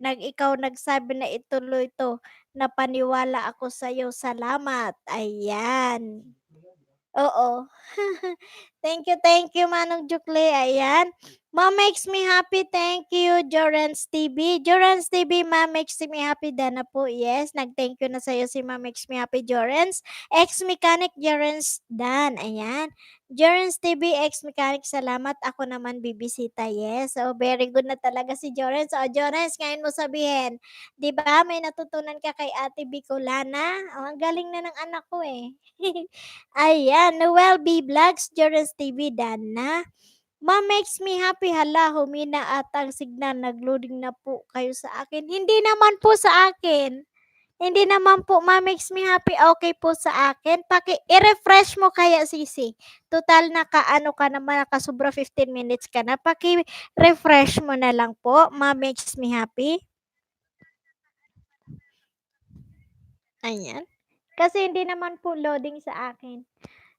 ikaw nagsabi na ituloy to. Napaniwala ako sa'yo. Salamat. Ayan. Oo. Thank you, Manong Jukle. Ayan. Mom makes me happy, thank you, Jorans TV. Jorans TV, Mom makes me happy, Dana po. Yes, nag-thank you na sa'yo si Mom makes me happy, Jorans. Ex-mechanic, Jorans Dan. Ayan. Jorans TV, ex-mechanic, salamat. Ako naman bibisita, yes. So, very good na talaga si Jorans. So, Jorans, ngayon mo sabihin, di ba, may natutunan ka kay Ate Bicolana? Oh, ang galing na ng anak ko eh. Ayan, Noel B. Vlogs, Jorans TV, Dana. Ma makes me happy. Hala, humina ata ang signal. Nag-loading na po kayo sa akin. Hindi naman po sa akin. Hindi naman po, ma makes me happy. Okay po sa akin. I-refresh mo kaya, Sisi. Total naka-ano ka naman, nakasubra 15 minutes ka na. Refresh mo na lang po. Ma makes me happy. Ayan. Kasi hindi naman po loading sa akin.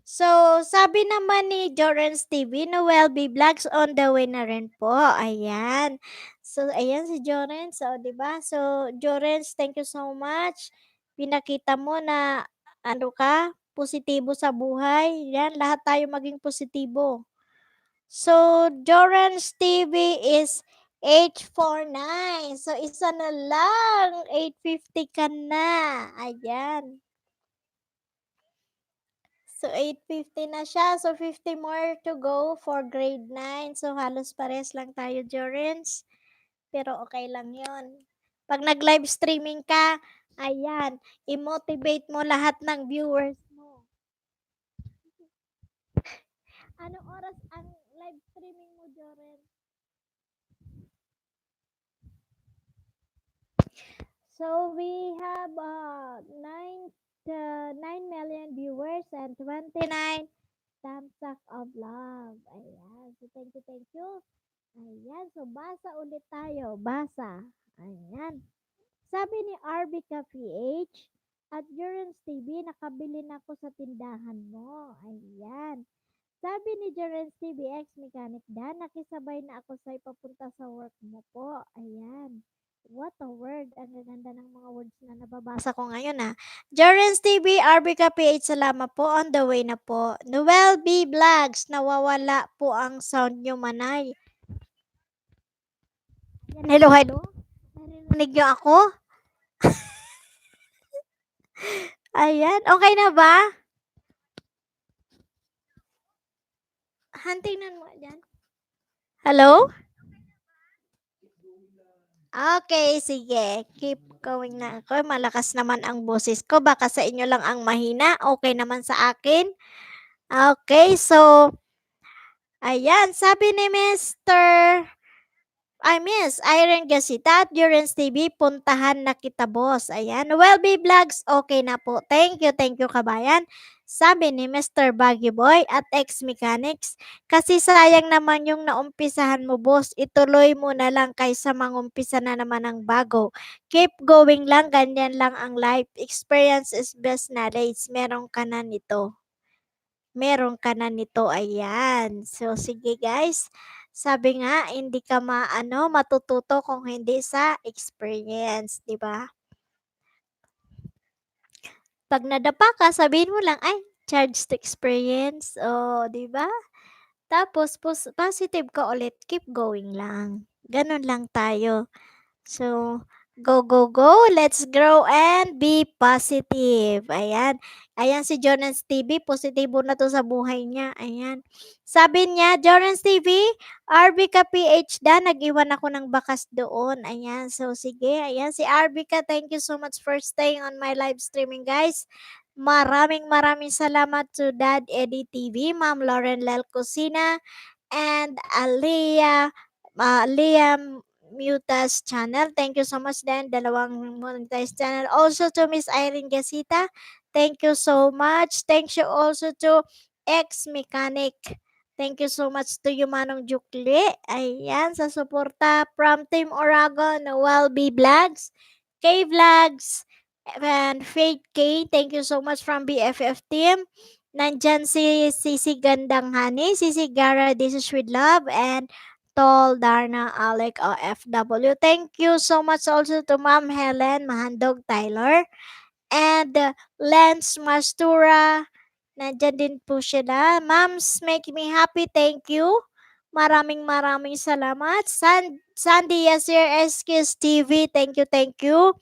So, sabi naman ni Jorens TV, Noel B. Vlogs on the way na rin po. Ayan. So, ayan si Jorens. So, di ba? So, Jorens, thank you so much. Pinakita mo na ano ka, positibo sa buhay. Yan, lahat tayo maging positibo. So, Jorens TV is 849. So, isa na lang. 850 ka na. Ayan. So, 850 na siya. So, 50 more to go for grade 9. So, halos pares lang tayo, Jorens. Pero okay lang yon. Pag nag-live streaming ka, ayan, i-motivate mo lahat ng viewers mo. Anong oras ang live streaming mo, Jorens? So, we have 9 million viewers and 29 thumbs up of love. Ayan. So, thank you, thank you. Ayan. So, basa ulit tayo. Basa. Ayan. Sabi ni RB ka PH, at Durance TV, nakabili na ako sa tindahan mo. Ayan. Sabi ni Durance TV, ex-mechanic Dan, nakisabay na ako sa ipapunta sa work mo po. Ayan. What a word. Ang gaganda ng mga words na nababasa ko ngayon ah. Jorens TV, RB ka PH, salamat po. On the way na po. Noel B. Vlogs, nawawala po ang sound nyo, Manay. Yan, hello, hello. Narinig nyo ako? Ayan, okay na ba? Tingnan mo dyan. Hello? Okay, sige. Keep going na ako. Malakas naman ang boses ko. Baka sa inyo lang ang mahina. Okay naman sa akin. Okay, so, ayan. Sabi ni Mr. Miss Irene Gasita at Durance TV, puntahan na kita, boss. Ayan. Wellbe Vlogs, okay na po. Thank you, kabayan. Sabi ni Mr. Baggy Boy at ex-mechanics, kasi sayang naman yung naumpisahan mo, boss. Ituloy mo na lang kaysa mangumpisa na naman ng bago. Keep going lang, ganyan lang ang life. Experience is best knowledge. Meron ka na nito, ayan. So, sige guys. Sabi nga, hindi ka matututo kung hindi sa experience, di ba? Pag nadapa ka, sabihin mo lang, ay, charge to experience. O, di ba? Tapos, positive ka ulit. Keep going lang. Ganun lang tayo. So, go, go, go. Let's grow and be positive. Ayan. Ayan si Jonas TV. Positibo na to sa buhay niya. Ayan. Sabi niya, Jonas TV, RB ka PH da. Nag-iwan ako ng bakas doon. Ayan. So, sige. Ayan. Si RB ka, thank you so much for staying on my live streaming, guys. Maraming salamat to Dad Eddie TV, Ma'am Lauren Lel Cusina, and Liam Mutas channel. Thank you so much din. Dalawang monetized channel. Also to Miss Irene Gasita. Thank you so much. Thank you also to Ex-Mechanic. Thank you so much to you, Manong Jukli. Ayan, sa suporta from Team Oragon, Noel B. Vlogs, K Vlogs, and Faith K. Thank you so much from BFF team. Nandyan si Sisi Gandang Hani, Sisi Gara, This is with Love, and Tol Darna Alec OFW. Thank you so much also to Ma'am Helen Mahandog Tyler and Lance Mastura. Nandyan din po sila. Moms make me happy. Thank you. Maraming salamat. Sandy Yasir SQS TV, thank you, thank you.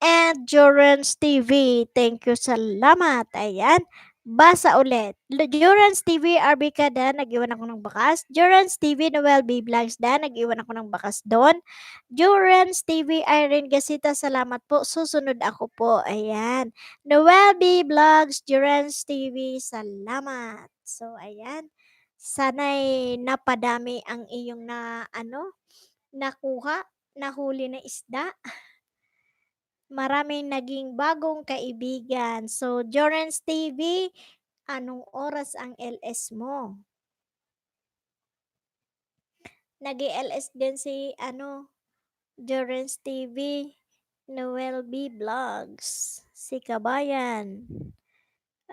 Endurance TV, thank you, salamat. Ayan. Basa ulit. Durance TV, RB Kada, nag-iwan ako ng bakas. Durance TV, Noel B. Vlogs Dan, nag-iwan ako ng bakas doon. Durance TV, Irene Gasita, salamat po. Susunod ako po. Ayan. Noel B. Vlogs, Durance TV, salamat. So, ayan. Sana'y napadami ang iyong nakuha, nahuli na isda. Maraming naging bagong kaibigan. So, Jorens TV, anong oras ang LS mo? Nag-LS din si Jorens TV, Noel B. Vlogs, si Kabayan.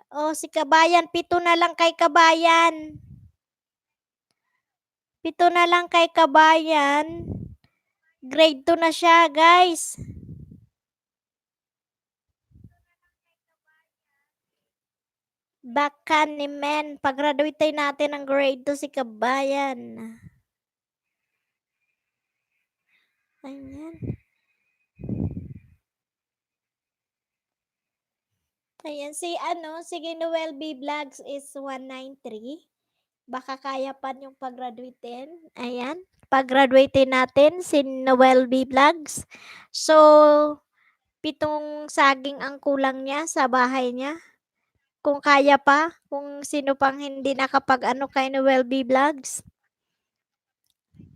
Oh, si Kabayan, 7 na lang kay Kabayan. 7 na lang kay Kabayan. Grade 2 na siya, guys. Baka ni Men, pag-graduate natin ng grade 2 si Kabayan. Ayan. Ayan, si Noel B. Vlogs is 193. Baka kaya pa yung pag-graduatein. Ayan, pag-graduatein natin si Noel B. Vlogs. So, 7 saging ang kulang niya sa bahay niya. Kung kaya pa, kung sino pang hindi nakapag kay Noel B. Vlogs.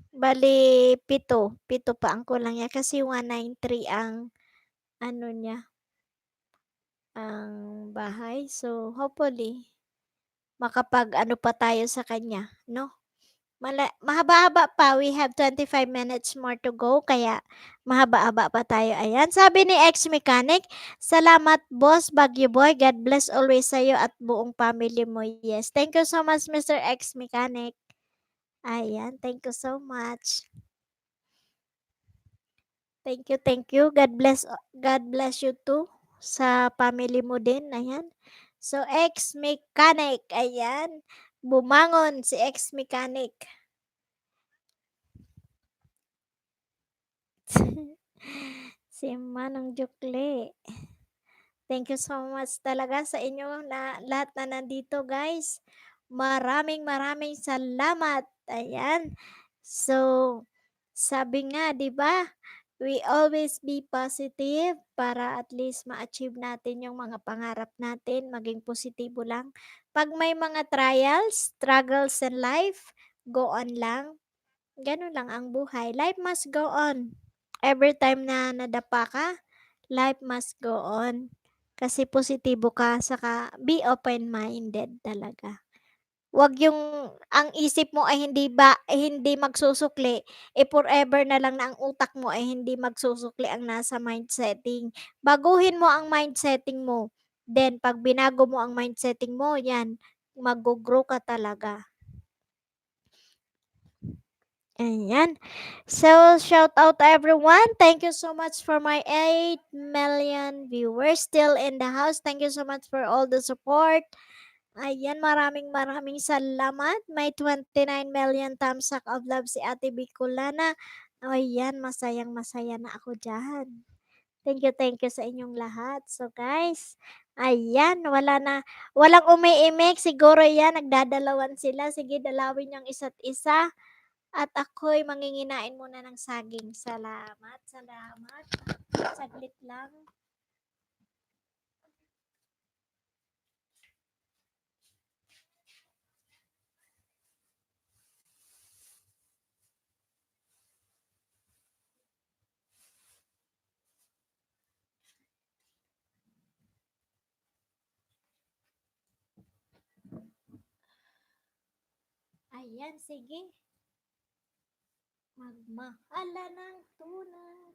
Bali, 7. 7 pa ang kulang niya kasi 193 ang niya, ang bahay. So, hopefully, makapag pa tayo sa kanya, no? Mahaba-haba pa. We have 25 minutes more to go, kaya mahaba-haba pa tayo. Ayan, sabi ni ex-mechanic, salamat boss Baguio Boy. God bless always sa'yo at buong family mo. Yes, thank you so much Mr. Ex-mechanic. Ayan, thank you so much. Thank you, thank you. God bless you too sa family mo din. Ayan. So, ex-mechanic. Ayan. Bumangon si ex-mechanic. Si Manong Jukle. Thank you so much talaga sa inyo na lahat na nandito, guys. Maraming salamat. Ayan. So, sabi nga, 'di ba? We always be positive para at least ma-achieve natin yung mga pangarap natin, maging positibo lang. Pag may mga trials, struggles in life, go on lang. Ganun lang ang buhay. Life must go on. Every time na nadapa ka, life must go on. Kasi positibo ka, saka be open-minded talaga. Wag yung ang isip mo ay hindi magsusukli, forever na lang na ang utak mo ay hindi magsusukli ang nasa mind setting. Baguhin mo ang mind setting mo. Then, pag binago mo ang mind setting mo, yan, mag-grow ka talaga. Ayan. So, shout out everyone. Thank you so much for my 8 million viewers still in the house. Thank you so much for all the support. Ayan, maraming salamat. May 29 million thumbs up of love si Ate Bicolana. Ayan, masaya na ako dyan. Thank you sa inyong lahat. So guys, ayan, walang umiimik. Siguro yan, nagdadalawan sila. Sige, dalawin yung isa't isa. At ako'y manginginain muna ng saging. Salamat. Saglit lang. Ayan, sige. Magmahala ng tunay.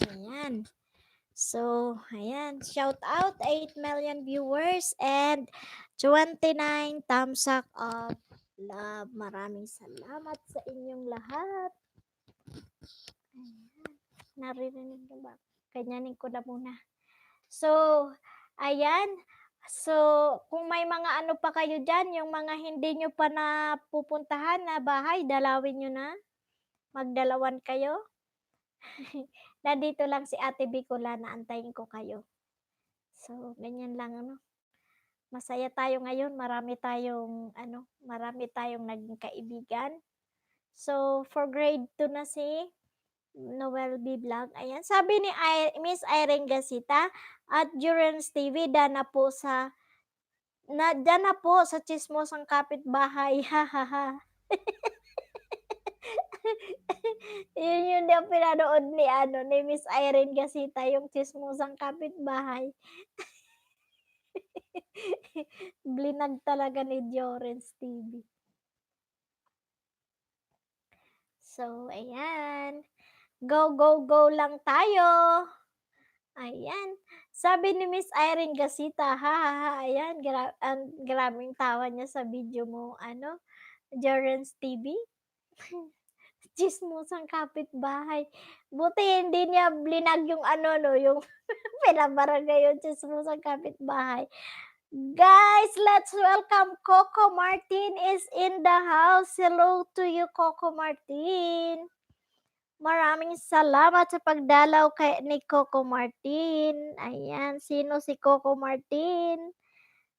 Ayan. So, ayan. Shout out 8 million viewers and 29 thumbs up of love. Maraming salamat sa inyong lahat. Ayan. Naririnig nyo ba? Kanyanin ko na muna. So, Ayan. So, kung may mga ano pa kayo diyan, yung mga hindi niyo pa napupuntahan na bahay, dalawin niyo na. Magdalawan kayo. Nandito lang si Ate Bicolana, antayin ko kayo. So, ganyan lang ano. Masaya tayo ngayon, marami tayong naging kaibigan. So, for grade 2 na si Noel B. Vlog. Ayan, sabi ni Miss Irene Gasita at Durance TV, dyan na po sa tsismosang kapitbahay, hahaha. Yun yung pinanood ni Miss Irene Gasita, yung tsismosang kapitbahay. Blinag talaga ni Durance TV. So, ayan. Go, go, go lang tayo. Ayan. Sabi ni Miss Irene Gasita, hahaha, ayan, grabeng tawa niya sa video mo, Durance TV. Tsismosang kapitbahay. Buti hindi niya blinag yung yung pinabarangay yung tsismosang kapitbahay. Guys, let's welcome Coco Martin is in the house. Hello to you, Coco Martin. Maraming salamat sa pagdalaw ni Coco Martin. Ayan, sino si Coco Martin?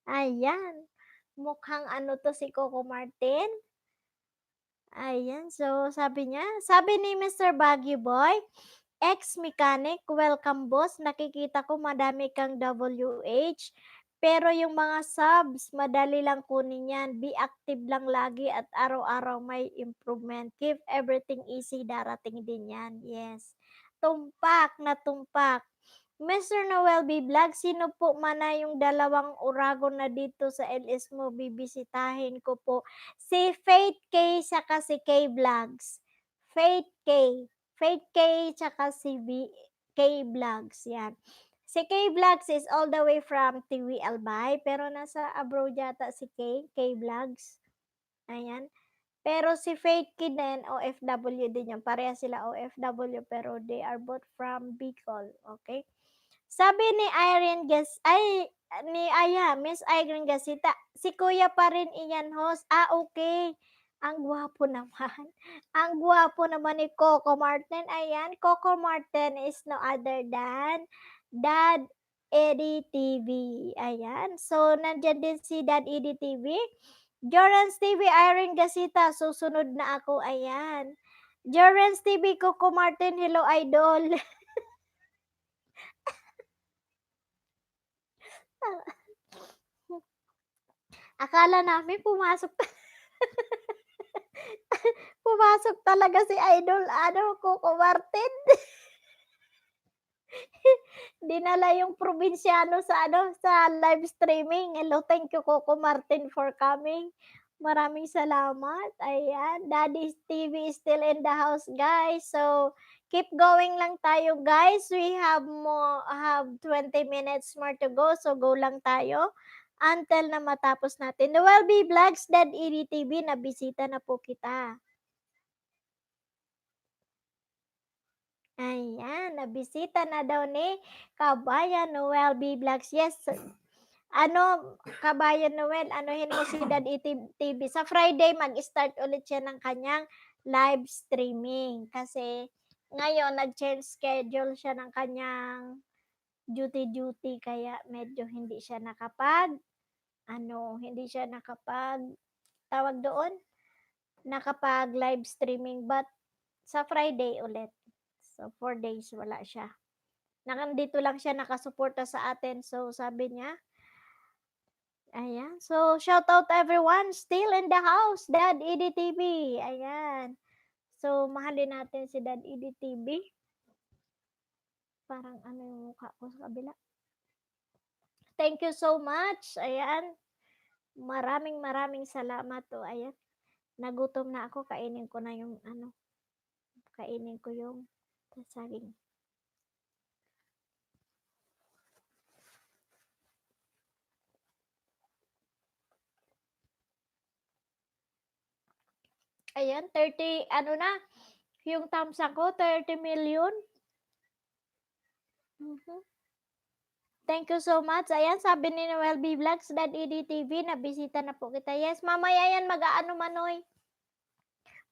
Ayan, mukhang to si Coco Martin. Ayan, so sabi ni Mr. Baguio Boy, ex-mechanic, welcome boss, nakikita ko madami kang WH, pero yung mga subs, madali lang kunin yan, be active lang lagi at araw-araw may improvement, keep everything easy, darating din yan, yes. Tumpak na tumpak. Mr. Noel B. Vlog, sino po mana yung dalawang urago na dito sa LS mo, bibisitahin ko po. Si Faith K saka si K Vlogs. Faith K. Faith K saka si K Vlogs. Yan. Si K Vlogs is all the way from Tiwi Albay, pero nasa abroad yata si K Vlogs. Ayan. Pero si Faith K din, OFW din yan. Pareha sila OFW, pero they are both from Bicol. Okay? Sabi ni Miss Irene Gasita, si kuya pa rin iyan host. Okay. Ang gwapo naman. Ang gwapo naman ni Coco Martin. Ayan, Coco Martin is no other than Dad Eddie TV. Ayan. So, nandyan din si Dad Eddie TV. Jorans TV, Irene Gasita, susunod na ako. Ayan. Jorans TV, Coco Martin, hello idol. Akala namin pumasok pumasok talaga si Idol Coco Martin. Dinala yung probinsyano sa live streaming. Hello, thank you Coco Martin for coming. Maraming salamat. Ayan, Daddy's TV is still in the house, guys. So, keep going lang tayo, guys. We have 20 minutes more to go. So, go lang tayo until na matapos natin. Noel B. Vlogs, Dad EDTV, nabisita na po kita. Ayan, nabisita na daw ni Kabayan Noel B. Vlogs. Yes, Kabayan Noel, anuhin mo si Dad TV. Sa Friday, mag-start ulit siya ng kanyang live streaming. Kasi ngayon, nag-change schedule siya ng kanyang duty. Kaya medyo hindi siya tawag doon, nakapag live streaming. But sa Friday ulit. So, 4 days wala siya. Nandito lang siya nakasuporta sa atin. So, sabi niya, ayan. So, shout out everyone still in the house. Dad EDTV. Ayan. So, mahalin natin si Dad EDTV. Parang yung mukha ko sa kabila. Thank you so much. Ayan. Maraming salamat. Ayan. Nagutom na ako. Kainin ko na yung kainin ko yung saging. Ayan, 30, yung thumbs ko, 30 million. Thank you so much. Ayan, sabi ni Noel B. Vlogs, Dad EDTV, nabisita na po kita. Yes, mamaya yan, mag-aano manoy.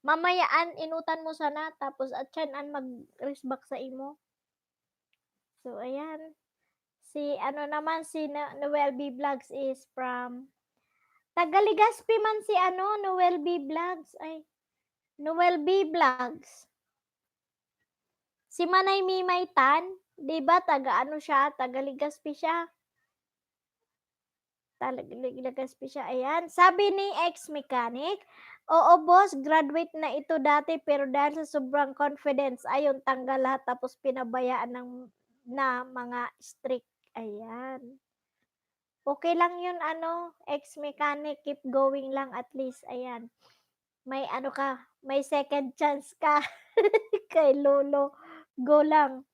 Mamayaan, inutan mo sana, tapos at yan, mag-respect sa imo. So, ayan. Si, ano naman, si Noel B. Vlogs is from, Tagaligaspi man si, Noel B. Vlogs. Ay, Noel B. Vlogs. Si Manay Mimay Tan, di ba, taga-ano siya, Tagaligaspi siya. Tagaligaspi siya, ayan. Sabi ni ex-mechanic, oo boss, graduate na ito dati pero dahil sa sobrang confidence, ayun, tanggal lahat tapos pinabayaan na mga strict. Ayan. Okay lang yun, ex-mechanic, keep going lang at least, ayan. May may second chance ka kay Lolo. Go lang.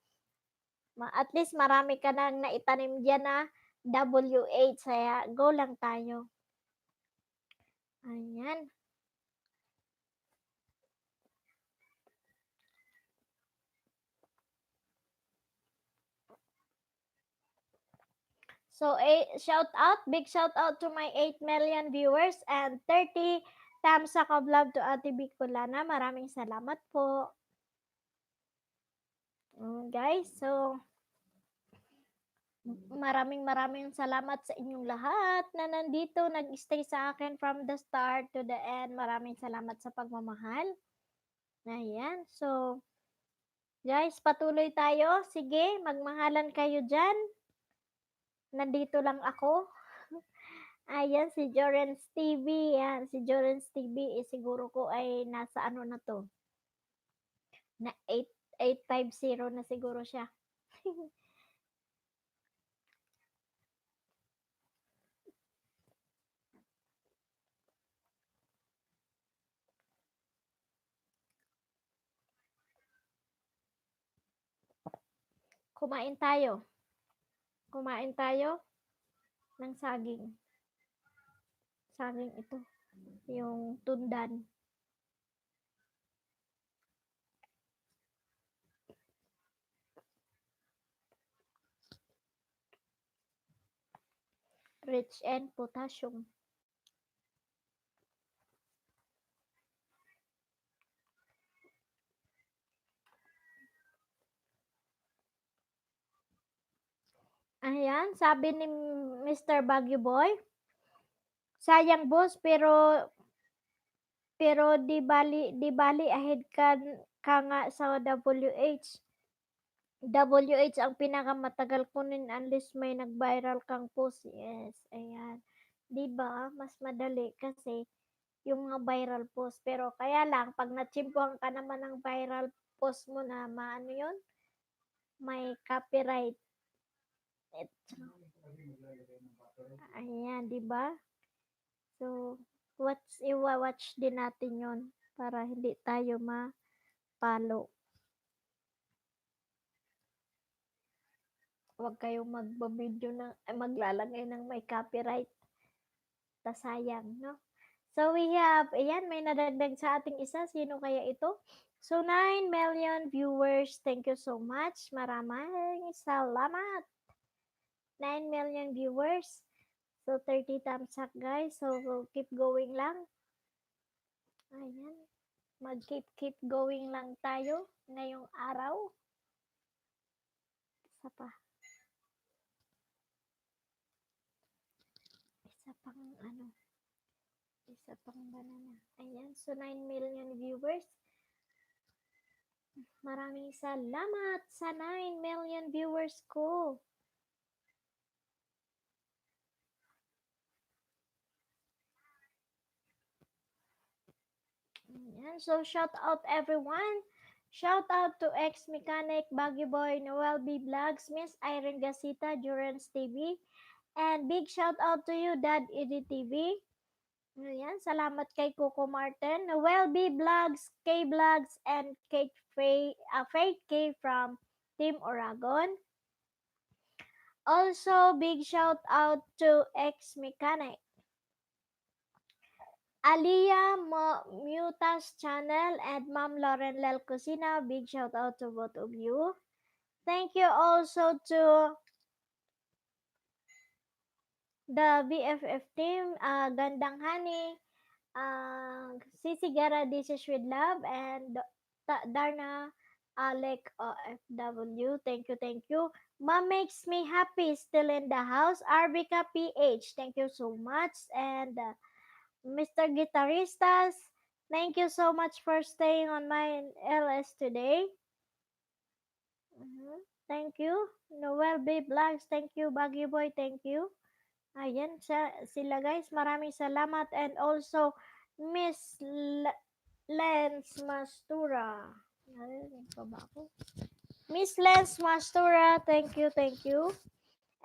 At least marami ka nang naitanim diyan na WH, kaya go lang tayo. Ayan. So, big shout out to my 8 million viewers and 30 thumbs up of love to Ate Bicolana. Maraming salamat po. Guys, so maraming salamat sa inyong lahat na nandito, nag-stay sa akin from the start to the end. Maraming salamat sa pagmamahal. Ayan, so guys, patuloy tayo. Sige, magmahalan kayo dyan. Nandito lang ako. Ayan, si Jorens TV. Yan, si Jorens TV, siguro ko ay nasa ano na to. Na 850 na siguro siya. Kumain tayo. Kumain tayo ng saging. Saging ito. Yung tundan. Rich in potassium. Ayan, sabi ni Mr. Baguio Boy, sayang boss, pero di bali ahead ka nga sa WH. WH ang pinakamatagal kunin unless may nag-viral kang post. Yes, ayan. 'Di ba? Mas madali kasi yung mga viral post. Pero kaya lang, pag natsimpuhan ka naman ng viral post mo na maano yun, may copyright. Ayan, 'di ba? So, watch din natin yon para hindi tayo mapalo. Huwag kayong maglalagay ng may copyright. Sayang, no? So, we have, ayan, may nadagdag sa ating isa. Sino kaya ito? So, 9 million viewers. Thank you so much. Maraming salamat. 9 million viewers. So, 30 thumbs up, guys. So, keep going lang. Ayan. Keep going lang tayo ngayong araw. Isa pa. Isa pang banana. Ayan. So, 9 million viewers. Maraming salamat sa 9 million viewers ko. Ayan. So, shout out everyone. Shout out to ex-mechanic, Baguio Boy, Noel B. Vlogs, Miss Irene Gasita, Durance TV, and big shout out to you, Dad Edit TV. Ayan, salamat kay Coco Martin, Noel B. Vlogs, K Vlogs, and Faith K from Team Oragon. Also, big shout out to ex-mechanic, Aliyah Mutas channel, and Ma'am Lauren Lel Cusina. Big shout out to both of you. Thank you also to the BFF team, Gandang Hani, Sisi Gara Dishes with Love, and Darna Alec OFW. Thank you, thank you. Mom makes me happy, still in the house. Arbika PH, thank you so much. And Mr. Guitaristas, thank you so much for staying on my LS today. Mhm. Thank you. Noel B. Vlogs, thank you. Baggy Boy, thank you. Ayan, sila guys, maraming salamat. And also, Miss Lens Mastura. Narinig pa ba ako? Miss Lens Mastura, thank you, thank you.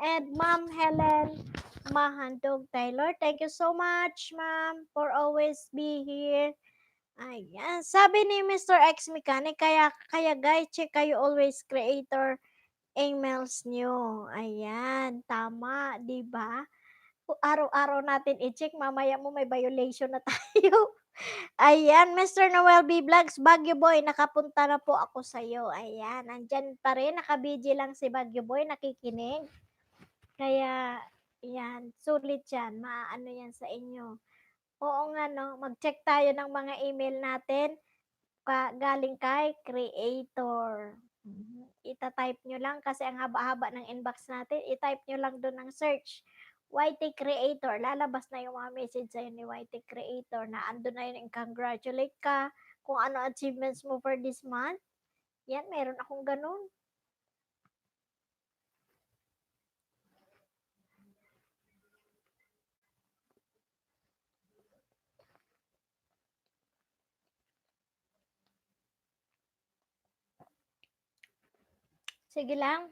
And Ma'am Helen Mahandog Taylor, thank you so much, ma'am, for always be here. Ayan, sabi ni Mr. X Mechanic, kaya guys, check kayo always creator emails nyo. Ayan, tama, di ba? Araw-araw natin i-check, mamaya mo may violation na tayo. Ayan, Mr. Noel B. Vlogs, Baguio Boy, nakapunta na po ako sa'yo. Ayan, nandyan pa rin, nakabiji lang si Baguio Boy, nakikinig. Kaya, yan, sulit yan, maano yan sa inyo. Oo nga, no, mag-check tayo ng mga email natin, galing kay creator. Ita-type nyo lang kasi ang haba-haba ng inbox natin, i-type nyo lang doon ng search. YT Creator, lalabas na yung mga message sa'yo ni YT Creator na ando na yun, congratulate ka kung ano achievements mo for this month. Yan, meron akong ganun. Sige lang.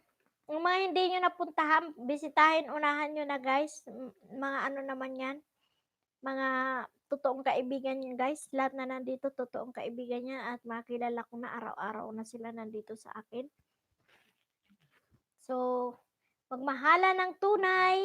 Yung mga hindi nyo napuntahan, bisitahin, unahan nyo na guys. Mga ano naman yan, mga totoong kaibigan niya guys. Lahat na nandito, totoong kaibigan niya at makilala ko na araw-araw na sila nandito sa akin. So, magmahala ng tunay.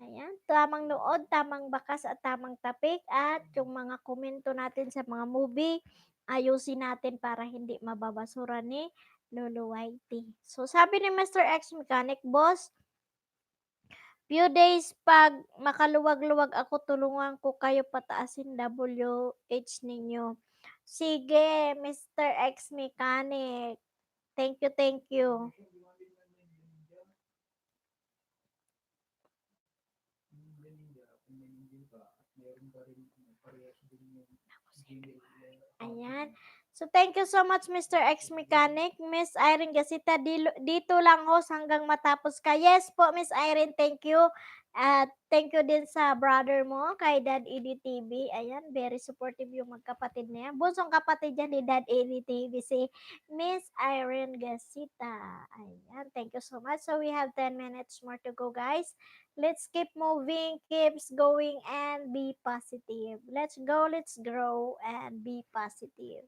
Ayan, tamang nood, tamang bakas at tamang tapik at yung mga komento natin sa mga movie, ayusin natin para hindi mababasura ni Lolo Whitey. So, sabi ni Mr. X Mechanic, Boss, few days pag makaluwag-luwag ako, tulungan ko kayo pataasin WH ninyo. Sige, Mr. X Mechanic. Thank you, thank you. Ayan. So, thank you so much, Mr. X Mechanic. Miss Irene Gasita, dito lang host hanggang matapos ka. Yes po, Miss Irene, thank you. At thank you din sa brother mo, kay Dad Edie TV. Ayan, very supportive yung magkapatid na yan. Bunsong kapatid yan ni Dad Edie TV, si Miss Irene Gasita. Ayan, thank you so much. So, we have 10 minutes more to go, guys. Let's keep moving, keeps going, and be positive. Let's go, let's grow, and be positive.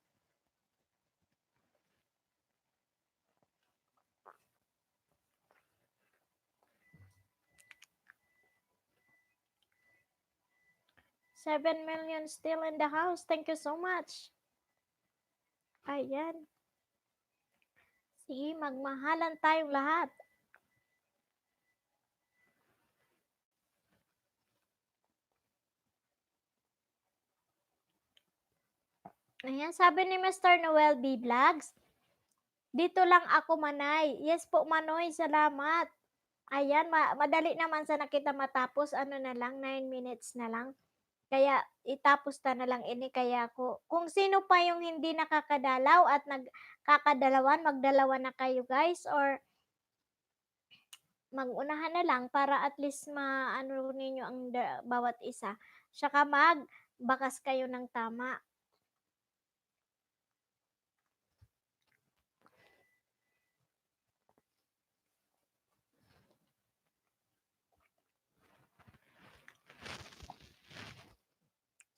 $7 million still in the house. Thank you so much. Ayan. Sige, magmahalan tayong lahat. Ayan, sabi ni Mr. Noel B. Vlogs, dito lang ako, Manay. Yes po, Manoy, salamat. Ayan, madali naman sa nakita matapos. Ano na lang, 9 minutes na lang. Kaya itapos na lang ini kaya ko. Kung sino pa yung hindi nakakadalaw at nagkakadalawan, magdalawa na kayo guys or magunahan na lang para at least maano ninyo ang bawat isa. Saka bakas kayo ng tama.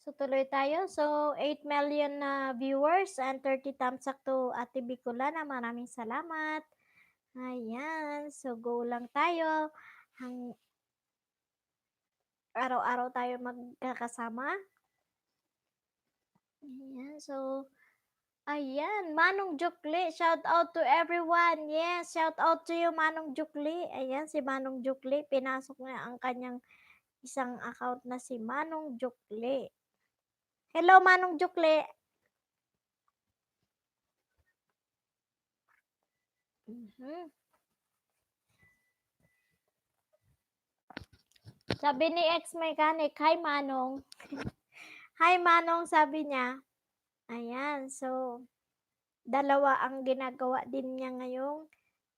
So, tuloy tayo. So, 8 million na viewers and 30 thumbs up to Ate Bicolana. Maraming salamat. Ayan. So, go lang tayo. Araw-araw tayo magkakasama. Ayan. So, Ayan, Manong Jukli, shout out to everyone. Yes, shout out to you, Manong Jukli. Ayan, si Manong Jukli, pinasok na ang kanyang isang account na si Manong Jukli. Hello, Manong Jukli. Mhm. Sabi ni ex-mechanic, "Hi, Manong." Hi, Manong, sabi niya. Ayan, so, dalawa ang ginagawa din niya ngayong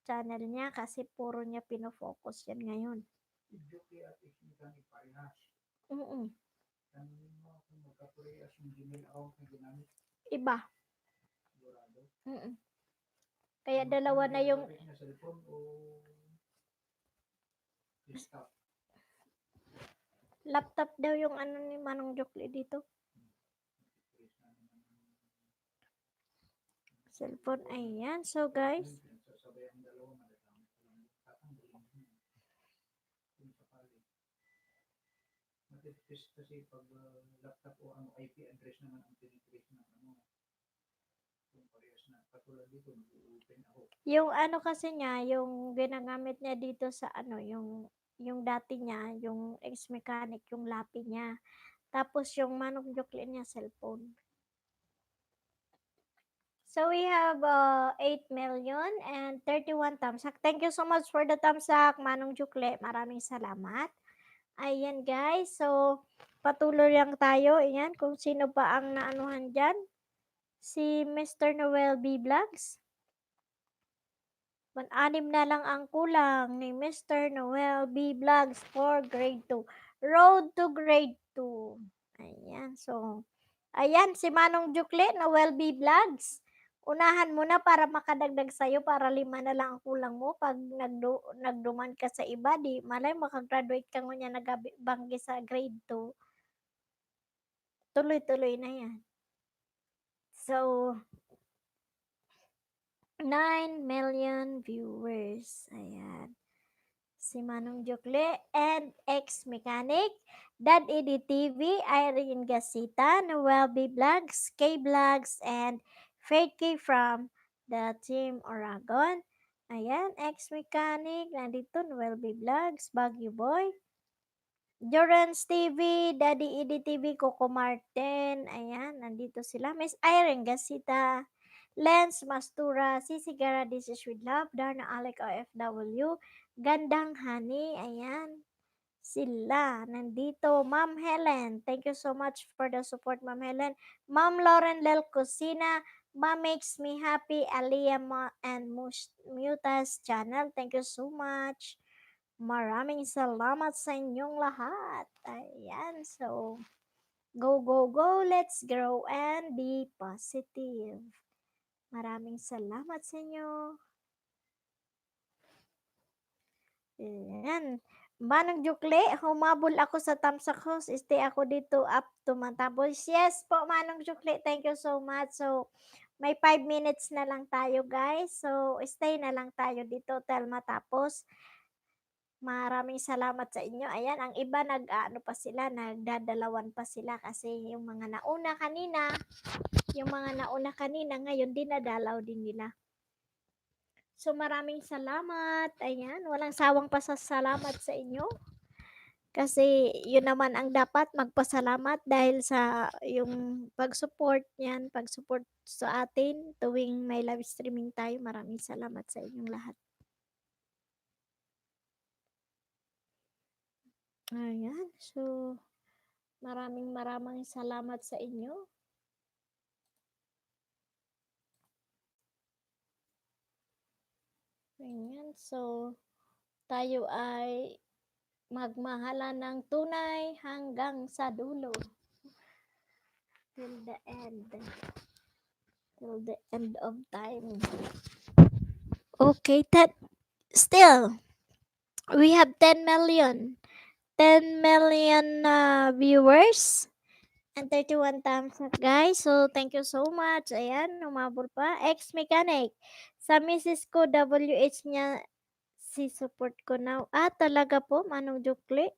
channel niya kasi puro niya pinofocus yan ngayon. Jukli at ex-mechanic parehas. Mm. Tanungin mo kung magkaparehas yung Gmail account na ginamit. Iba. Sigurado. Mm. Kaya dalawa na yung Gamit na cellphone o desktop. laptop daw yung ano ni Manong Jukli dito. Cellphone, ayan. So, guys, Sasabay ang dalawa, madagamit ko lang. Tatanggalin mo. Kung sakali. Matitipis kasi pag laptop o ano, IP address naman ang tinitrace ng ano. Kung parehas na. Katulad dito, nag-open ako. yung ano kasi niya, yung ginagamit niya dito sa ano, yung dati niya, yung ex-mechanic, yung lapi niya. Tapos yung Manong Jukli niya, cellphone. So we have 8 million and 31 thumbs up. Thank you so much for the thumbs up, Manong Jukle. Maraming salamat. Ayan guys, so patuloy lang tayo. Ayan, kung sino pa ang naanuhan dyan. Si Mr. Noel B. Vlogs. 6 na lang ang kulang ni Mr. Noel B. Vlogs for grade 2. Road to grade 2. Ayan, so ayan, si Manong Jukle, Noel B. Vlogs. Unahan mo na para makadagdag sa'yo para 5 na lang ang kulang mo. Pag nagduman ka sa iba, di malay makagraduate ka ngunya nagabanggi sa grade 2. Tuloy-tuloy na yan. So, 9 million viewers. Ayan. Si Manong Jukle and ex-mechanic, Dad Eddy TV, Irene Gasita, Noel B. Vlogs, K Vlogs, and Fakey from the Team Oragon. Ayan, ex-mechanic, nandito Noel B. Vlogs, Baguio Boy, Durance TV, Daddy Eddy TV, Coco Martin, ayan, nandito sila. Miss Irene Gasita, Lens Mastura, Sisigara, This is with Love, Darna Alec OFW, Gandang Honey, ayan, sila, nandito. Ma'am Helen, thank you so much for the support, Ma'am Helen. Ma'am Lauren Lel Cusina, Ma'am Makes Me Happy, Aliyah and Mutas channel, thank you so much. Maraming salamat sa inyong lahat. Ayan, so, go, go, go, let's grow and be positive. Maraming salamat sa inyo. Ayan. Manong Jukle, humabol ako sa Tamsak House. Stay ako dito up to matapos. Yes po, Manong Jukle. Thank you so much. So, may 5 minutes na lang tayo, guys. So, stay na lang tayo dito till matapos. Maraming salamat sa inyo. Ayan, ang iba nag-ano pa sila, nagdadalawan pa sila kasi yung mga nauna kanina ngayon dinadalaw din nila. So maraming salamat. Ayan, walang sawang pasasalamat sa inyo. Kasi yun naman ang dapat magpasalamat dahil sa yung pag-support niyan, pag-support sa atin tuwing may live streaming tayo. Maraming salamat sa inyong lahat. Ayan, so maraming salamat sa inyo. Ayan, so tayo ay magmahalan ng tunay hanggang sa dulo. Till the end. Till the end of time. Okay, still, we have 10 million. 10 million viewers and 31 thumbs up, guys. So, thank you so much. Ayan, umabot pa. Ex-mechanic. Sa misis ko, WH niya, si support ko now. Talaga po, Manong Jukli.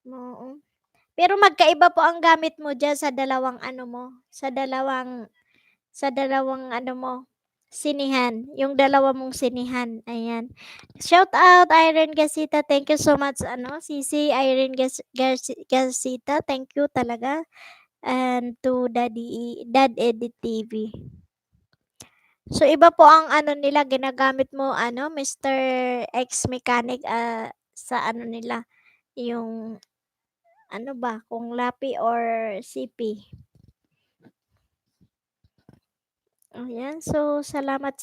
Oo. Pero magkaiba po ang gamit mo dyan sa dalawang ano mo, sa sa dalawang ano mo, sinihan, yung dalawa mong sinihan, ayan. Shout out Irene Gasita, thank you so much ano, Sisi Irene Gasita, thank you talaga. And to Dad Edit TV. So iba po ang ano nila ginagamit mo ano, Mr. X Mechanic sa ano nila, yung ano ba, kung lapi or CP. Ayan, so salamat.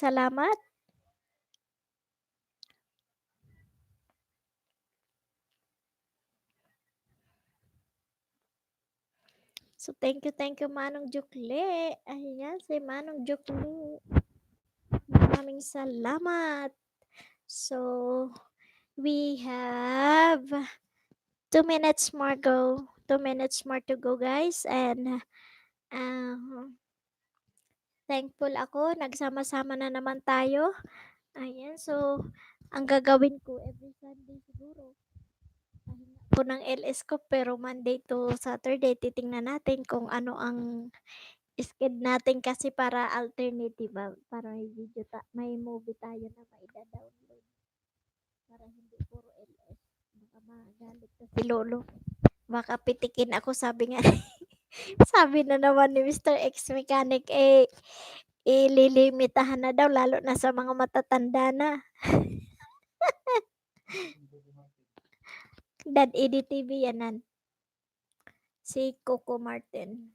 So thank you Manong Jukle. Ayan, si Manong Jukle. Maraming salamat. So we have 2 minutes more go. 2 minutes more to go guys and thankful ako nagsama-sama na naman tayo. Ayan, so ang gagawin ko every Sunday siguro pahinga ko ng LS ko pero Monday to Saturday titingnan natin kung ano ang sked natin kasi para alternative para may video may movie tayo na maida-download para hindi puro LS. Baka magalit na si Lolo. Baka pitikin ako sabi nga sabi na naman ni Mr. X Mechanic ililimitahan na daw lalo na sa mga matatanda na. Dad EDTV yanan. Si Coco Martin.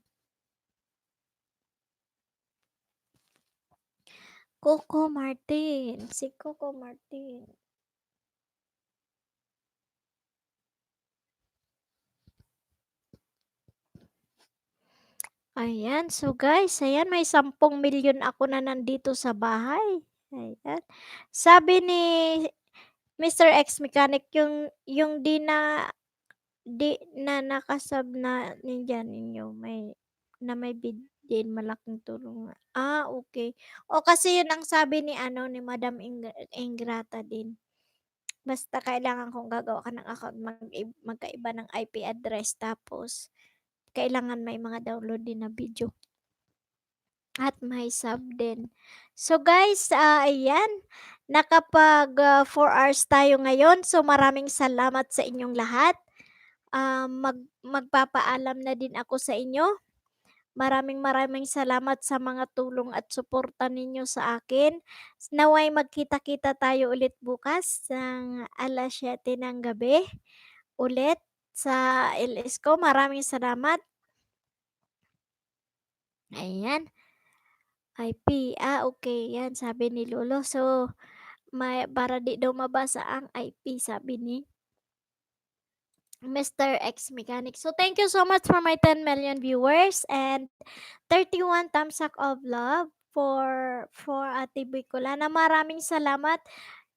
Si Coco Martin. Ayan, so guys, ayan may 10 milyon ako na nandito sa bahay. Ayan. Sabi ni Mr. X Mechanic yung di na nakasab na nandiyan ninyo may bid din malaking tulong. Okay. O kasi yun ang sabi ni ano ni Madam Ingrata din. Basta kailangan kong gagawa ka ng account magkaiba ng IP address tapos kailangan may mga download din na video. At may sub din. So guys, ayan, nakapag 4 hours tayo ngayon. So maraming salamat sa inyong lahat. Magpapaalam na din ako sa inyo. Maraming salamat sa mga tulong at suporta ninyo sa akin. Naway magkita-kita tayo ulit bukas ng 7:00 ng gabi ulit sa LS ko. Maraming salamat. Ayan. IP, okay, yan sabi ni Lolo. So, para di daw mabasa ang IP, sabi ni Mr. X Mechanic. So, thank you so much for my 10 million viewers and 31 thumbs up of love for Ate Bicolana. Maraming salamat.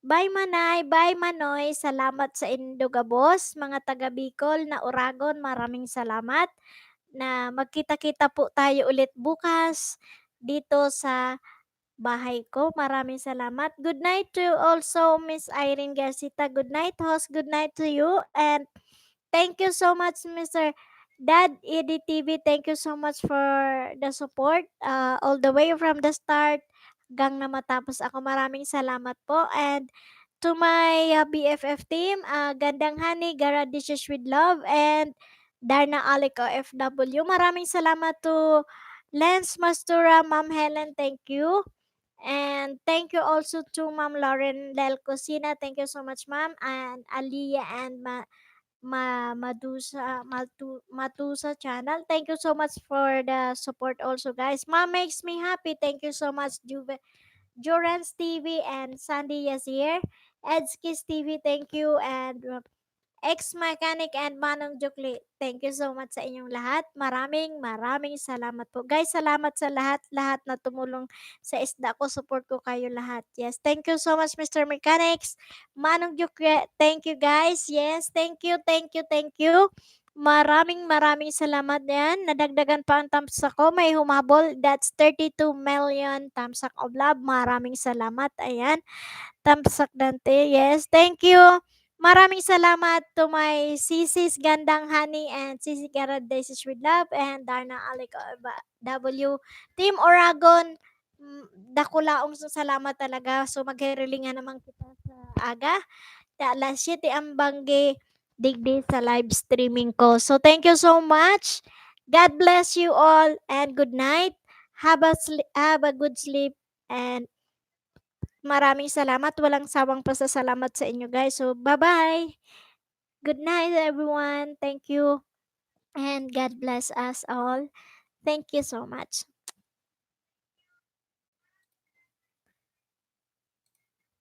Bye Manay, bye Manoy. Salamat sa Indogabos, mga taga Bicol na Uragon. Maraming salamat na magkita-kita po tayo ulit bukas dito sa bahay ko. Maraming salamat. Good night to also Miss Irene Garcita. Good night, host. Good night to you. And thank you so much, Mr. Dad EDTV. Thank you so much for the support. All the way from the start hanggang na matapos ako. Maraming salamat po. And to my BFF team, Gandang Honey, Gara Dishes with Love, and Darna Alico FW. Maraming salamat to Lance Mastura, Ma'am Helen. Thank you. And thank you also to Ma'am Lauren Lel Cosina. Thank you so much, Ma'am. And Aliyah and Matusa channel. Thank you so much for the support also, guys. Ma'am makes me happy. Thank you so much, Jorans TV and Sandy Yazir. Edskis TV, thank you. And X Mechanic and Manong Jukli. Thank you so much sa inyong lahat. Maraming salamat po. Guys, salamat sa lahat na tumulong sa isda ko. Support ko kayo lahat. Yes, thank you so much Mr. Mechanics. Manong Jukli, thank you guys. Yes, thank you. Maraming salamat yan. Nadagdagan pa ang thumbs ako. May humabol. That's 32 million thumbs up of love. Maraming salamat. Ayan. Thumbs up Dante. Yes, thank you. Maraming salamat to my sisis Gandang Honey and Sisi Garadasis with Love and Darna Alec W. Team Oragon, dakulaong salamat talaga. So maghiringan naman kita sa aga. Alas 7 ang bangge digdi sa live streaming ko. So thank you so much. God bless you all and good night. Have a good sleep and maraming salamat. Walang sawang pasasalamat sa inyo guys. So bye-bye. Good night everyone. Thank you and God bless us all. Thank you so much.